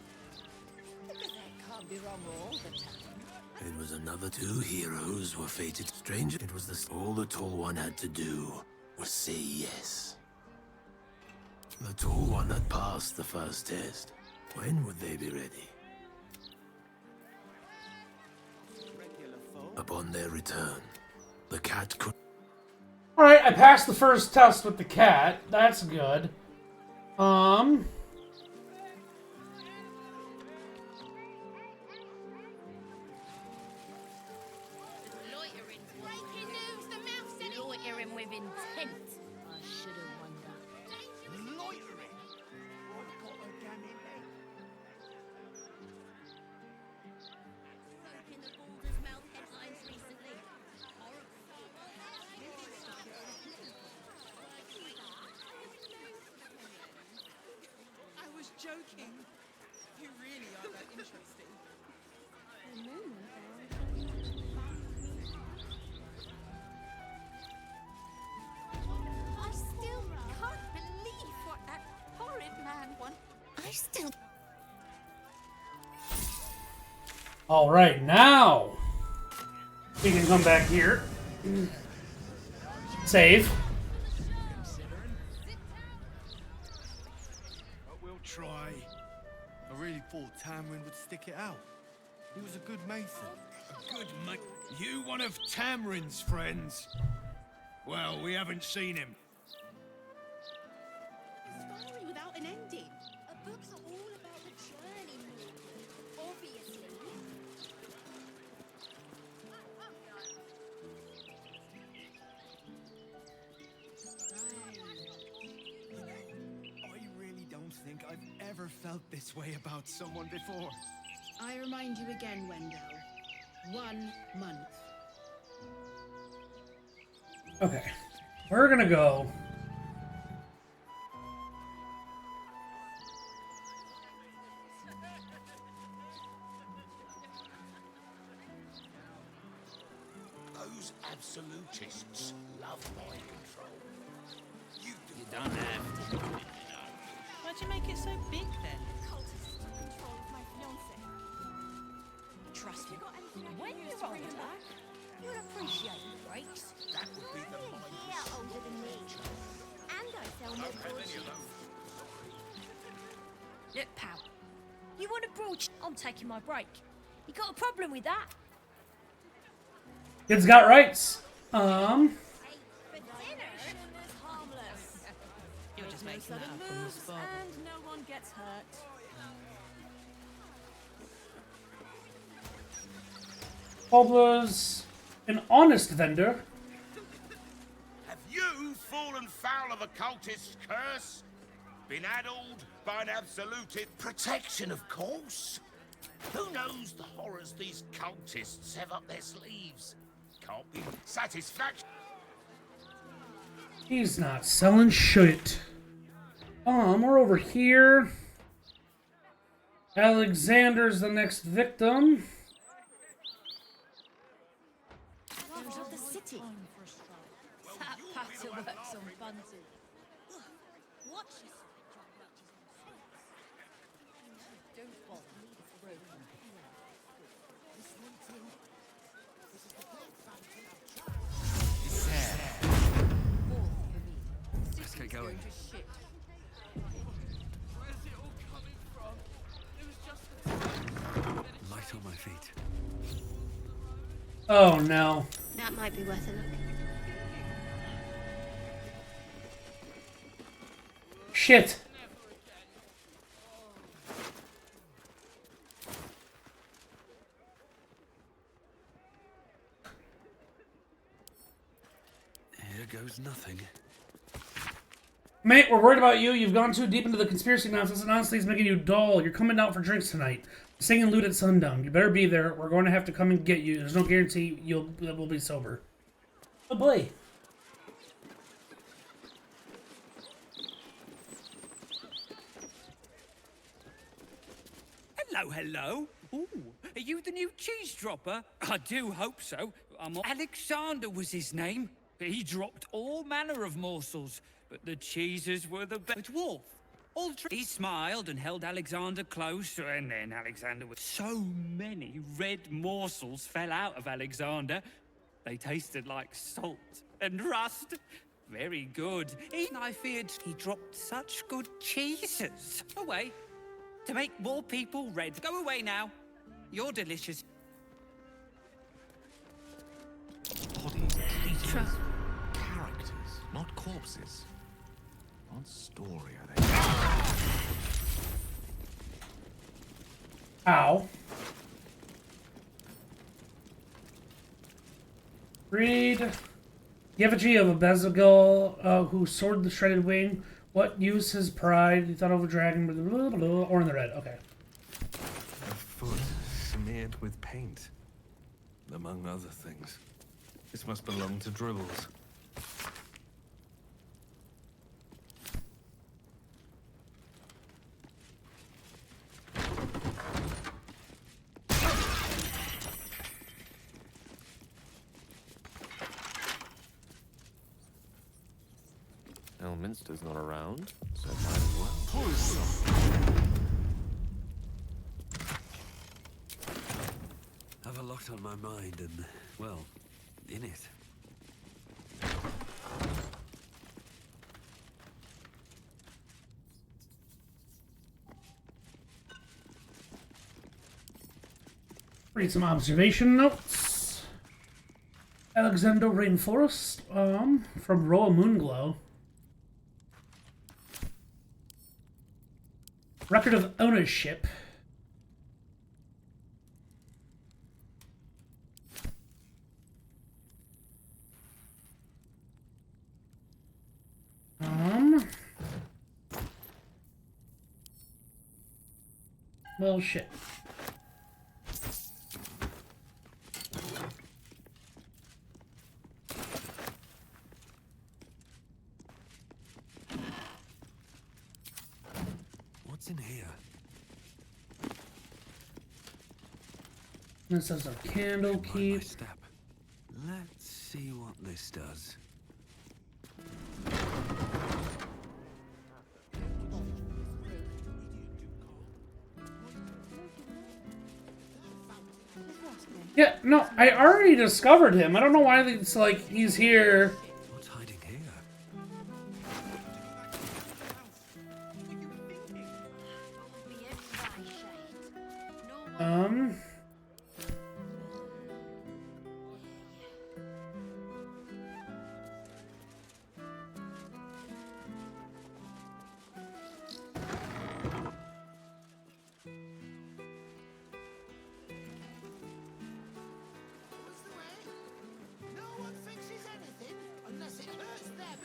The Gazette can't be wrong all the time. It was another. Two heroes were fated. Stranger, it was the... All the Tall One had to do was say yes. The Tall One had passed the first test. When would they be ready? Upon their return, the cat could... Alright, I passed the first test with the cat. That's good. Breaking news, the mouse said loitering with intent. I should have wondered. Loitering? I've got a damning head. Broke in the Balder's Mouth headlines recently. I was joking. You really are that interesting. I still can't believe what that horrid man wants. I still... Alright, now we can come back here. Save. But we'll try. I really thought Tamrin would stick it out. He was a good mason. A good mate. You one of Tamrin's friends? Well, we haven't seen him. A story without an ending. A book's all about the journey, obviously. I really don't think I've ever felt this way about someone before. I remind you again, Wendell. 1 month. Okay. We're gonna go. Those absolutists love mind control. You don't have to. Why'd you make it so big then? Cultists took control of my fiancé. Trust me. When you're older, You'll appreciate the breaks. That would be the mind. Yeah, older than me. And I sell more broadsheets. Look, pal. You want a broadsheet? I'm taking my break. You got a problem with that? Kids got rights. for dinner, is harmless. You're just No making that sudden up on the moves, spot. and no one gets hurt. Cobbler's an honest vendor. Have you fallen foul of a cultist's curse? Been addled by an absolute protection, of course. Who knows the horrors these cultists have up their sleeves? Can't be satisfaction. He's not selling shit. We're over here. Alexander's the next victim. Those of the city. That patter works on Bunty. Watch yourself. Don't bother. It's broken. Let's get going. Light on my feet. Oh no. That might be worth a look. Shit. Here goes nothing. Mate, we're worried about you. You've gone too deep into the conspiracy nonsense, and honestly, it's making you dull. You're coming out for drinks tonight. Singing loot at sundown. You better be there. We're going to have to come and get you. There's no guarantee we'll be sober. Oh boy. Hello, hello. Ooh, are you the new cheese dropper? I do hope so. Alexander was his name. He dropped all manner of morsels, but the cheeses were the best. Wolf, he smiled and held Alexander close, and then Alexander was... So many red morsels fell out of Alexander. They tasted like salt and rust. Very good. Even I feared he dropped such good cheeses. Away. To make more people red. Go away now. You're delicious. Bodies, creatures, characters, not corpses. What story are they? Ow. Read. The effigy of a Bezagal who soared the shredded wing. What use his pride? He thought of a dragon, blah, blah, blah, or in the red. Okay. A foot smeared with paint, among other things. This must belong to Dribbles. Elminster's not around, so might as well. Have a lot on my mind and, well, in it. Read some observation notes. Alexander Rainforest, from Roa Moonglow. Record of ownership. Well, shit. What's in here? This is a candle keep. Step. Let's see what this does. Yeah, no, I already discovered him. I don't know why it's like he's here. What's hiding here?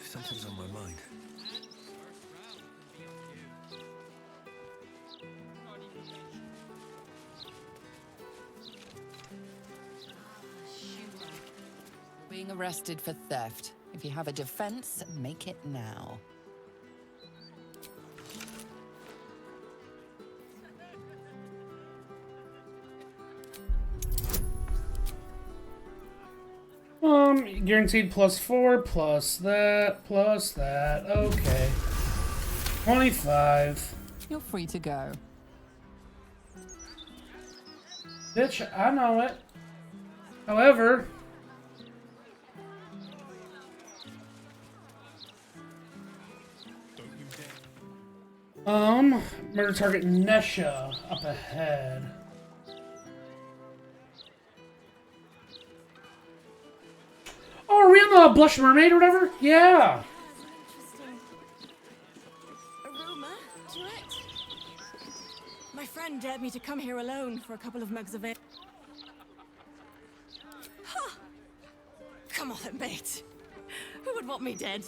Something's on my mind. being arrested for theft. If you have a defense, make it now. Guaranteed +4, plus that, plus that. Okay. 25. You're free to go. Bitch, I know it. However... murder target Nesha up ahead. Oh, are we on the Blush Mermaid or whatever? Yeah. Aroma to it. My friend dared me to come here alone for a couple of mugs of ale. Huh. Come on, mate. Who would want me dead?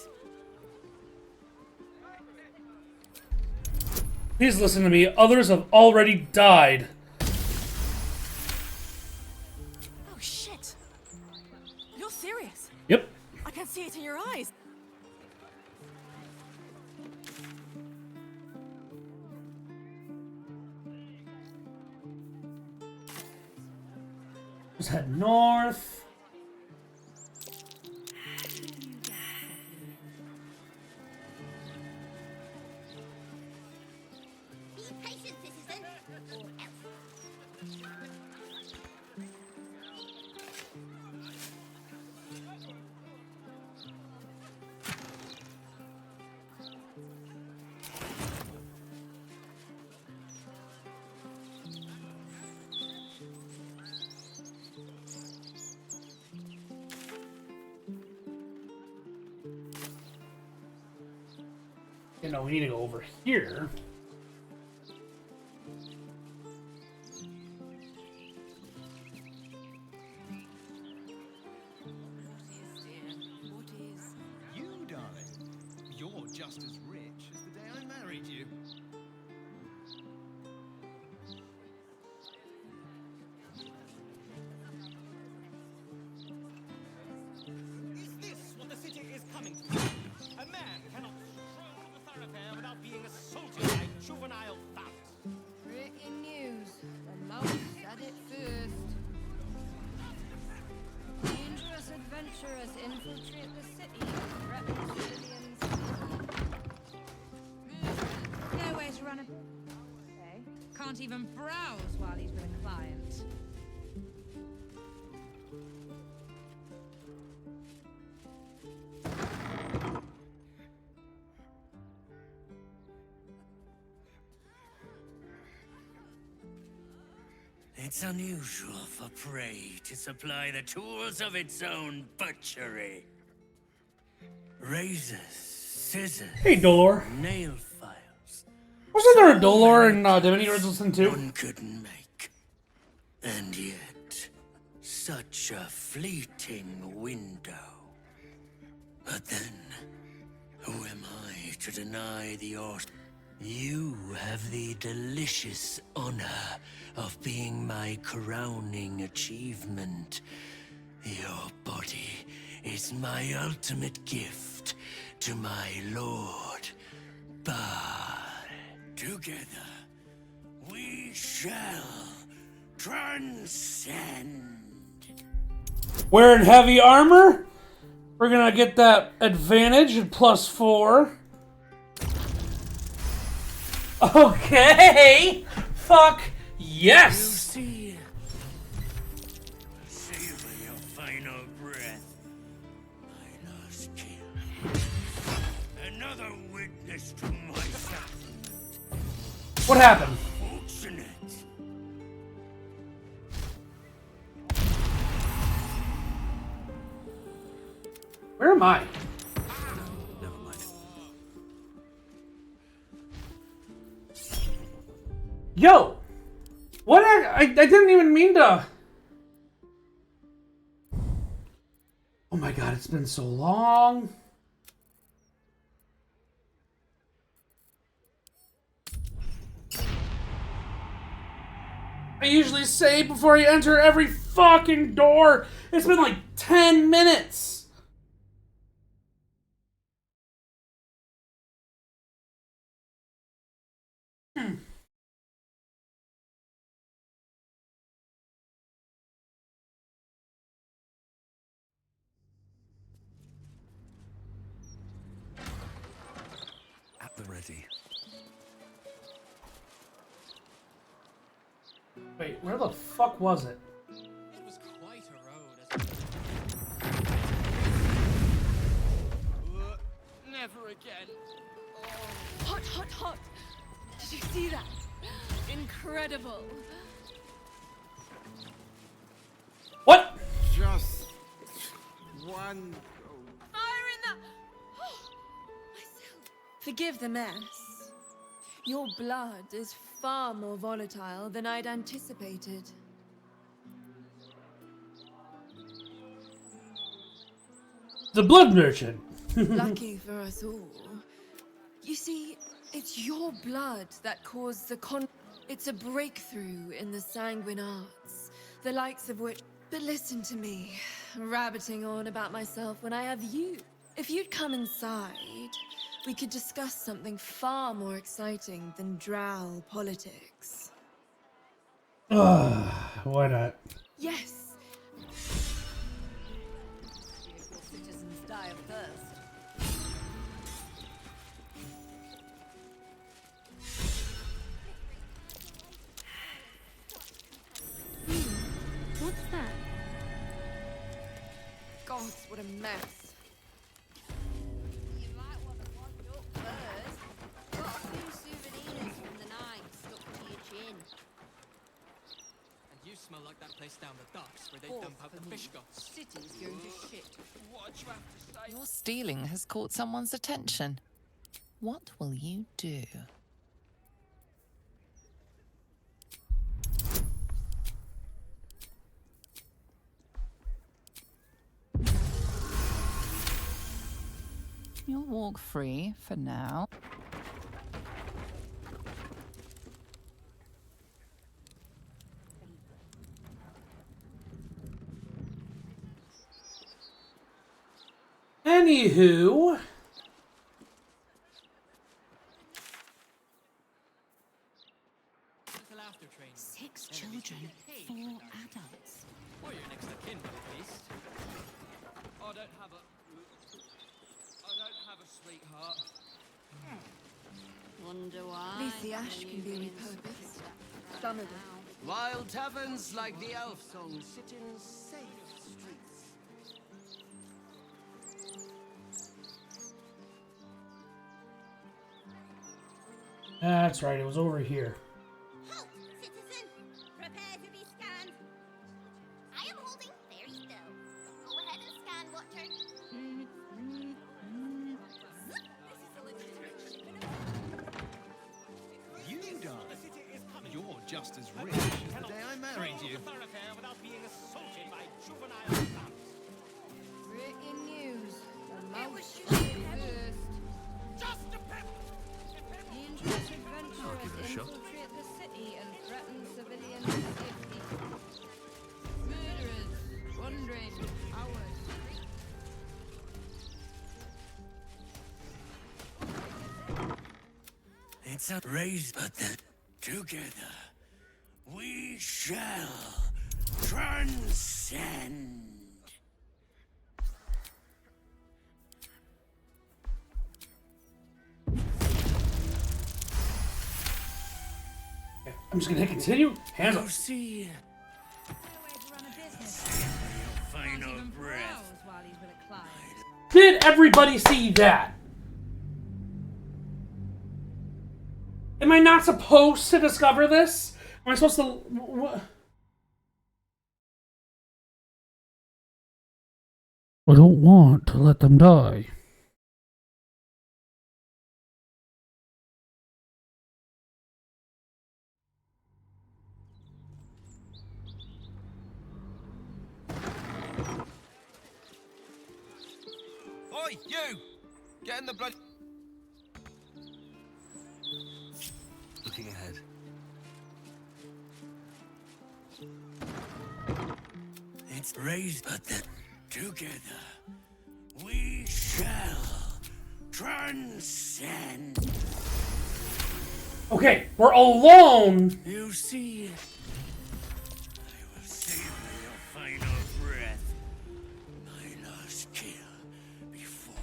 Please listen to me. Others have already died. Oh, shit. You're serious? Yep. I can see it in your eyes. Let's head north. You know, we need to go over here. You, darling. You're just as rich as the day I married you. Is this what the city is coming to? A man cannot stroll the thoroughfare without being assaulted by juvenile thugs. Breaking news. The mouse said it first. Dangerous adventurers infiltrate the city and threaten civilians. Nowhere to run a... Okay. Can't even browse while he's with a client. It's unusual for prey to supply the tools of its own butchery. Razors, scissors, Hey, Dolor. nail files. Wasn't there a Dolor in Divinity Original Sin 2? One couldn't make. And yet, such a fleeting window. But then, who am I to deny the art? You have the delicious honor of being my crowning achievement. Your body is my ultimate gift to my lord, Bard. Together, we shall transcend. Wearing heavy armor. We're gonna get that advantage at +4. Okay! Fuck yes! See, savor your final breath. My last kill. Another witness to my What happened? fortunate. Where am I? Never mind. Yo! What? I didn't even mean to... Oh my god, it's been so long. I usually say before you enter every fucking door. It's been like 10 minutes. At the ready. Wait, where the fuck was it? It was quite a road. Never again. Hot, hot, hot! Did you see that? Incredible! What? Just one. Fire in the... Forgive the mess. Your blood is far more volatile than I'd anticipated. The blood merchant. Lucky for us all. You see, it's your blood that caused the It's a breakthrough in the sanguine arts, the likes of which... But listen to me, rabbiting on about myself when I have you. If you'd come inside, we could discuss something far more exciting than drow politics. Why not? Yes. Citizens die of thirst. What's that? God, what a mess. You might want to wash up first. Got a few souvenirs from the night stuck to your chin. And you smell like that place down the docks where they Fourth dump out for the me. fish guts. City's going to shit. What'd you have to say? Your stealing has caught someone's attention. What will you do? You'll walk free for now. Anywho, Until after training. 6 children, 4 adults. Well, you're next of kin, at least. I don't have a sweetheart. Wonder why. At least the ash can be repurposed. Some of it. Wild taverns like the elf song sit in safe streets. that's right. It was over here. Halt, citizen! Prepare to be scanned. I am holding very still. Go ahead and scan, Watcher. You, darling, you're just as rich as the day I married you. Thoroughfare without being assaulted by juvenile thugs. Breaking news. The It was mouse just shot a pebble. first. Just a pebble. Dangerous adventurers give it a shot. infiltrate the city and threaten civilian safety. Murderers, wandering, cowards. It's a race, but then together we shall transcend. I'm just gonna hit continue. Hands up. See, final breath. While he's with a client. Did everybody see that? Am I not supposed to discover this? Am I supposed to... What? I don't want to let them die. Oi, you! Get in the blood. Looking ahead. It's raised, but then together we shall transcend. Okay, we're alone. You see, I will savor your final breath. My last kill before.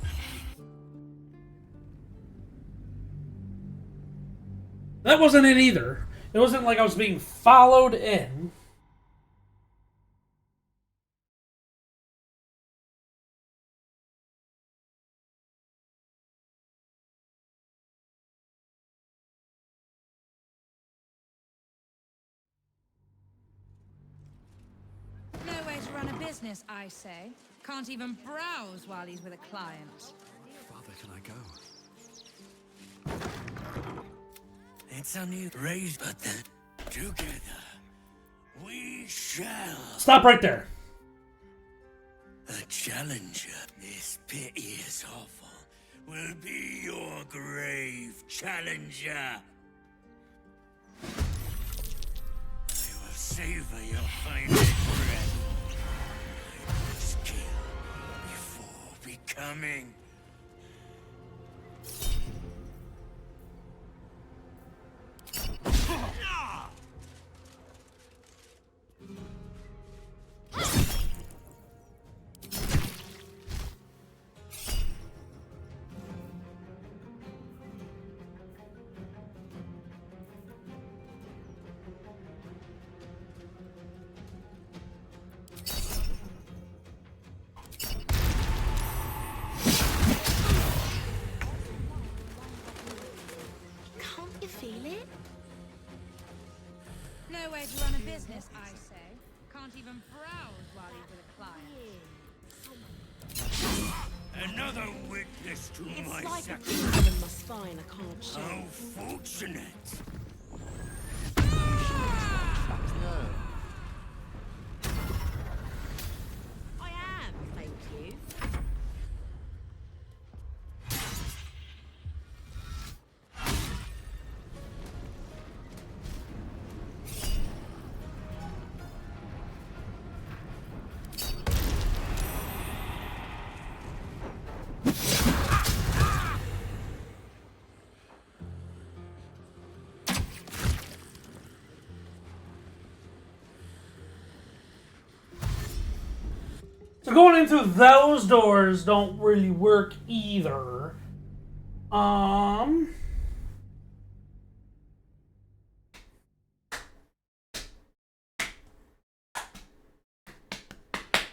That wasn't it either. It wasn't like I was being followed in. No way to run a business, I say. Can't even browse while he's with a client. Father, can I go? It's a new raise, but then together we shall. Stop right there. A challenger. This pit is awful. Will be your grave, challenger. I will savor your final breath. I must kill before becoming. Can't you feel it? No way to run a business, I say. Can't even browse while he's with a client. Another witness to my It's like a sacrifice. kingdom in my spine, I can't shake. How fortunate. I am, thank you. So going into those doors don't really work either.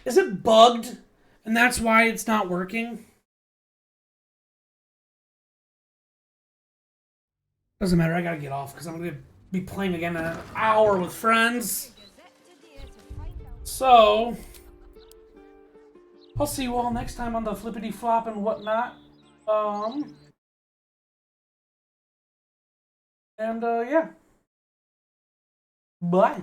Is it bugged? And that's why it's not working? Doesn't matter, I gotta get off because I'm gonna be playing again in an hour with friends. So, I'll see you all next time on the flippity flop and whatnot. Yeah. Bye.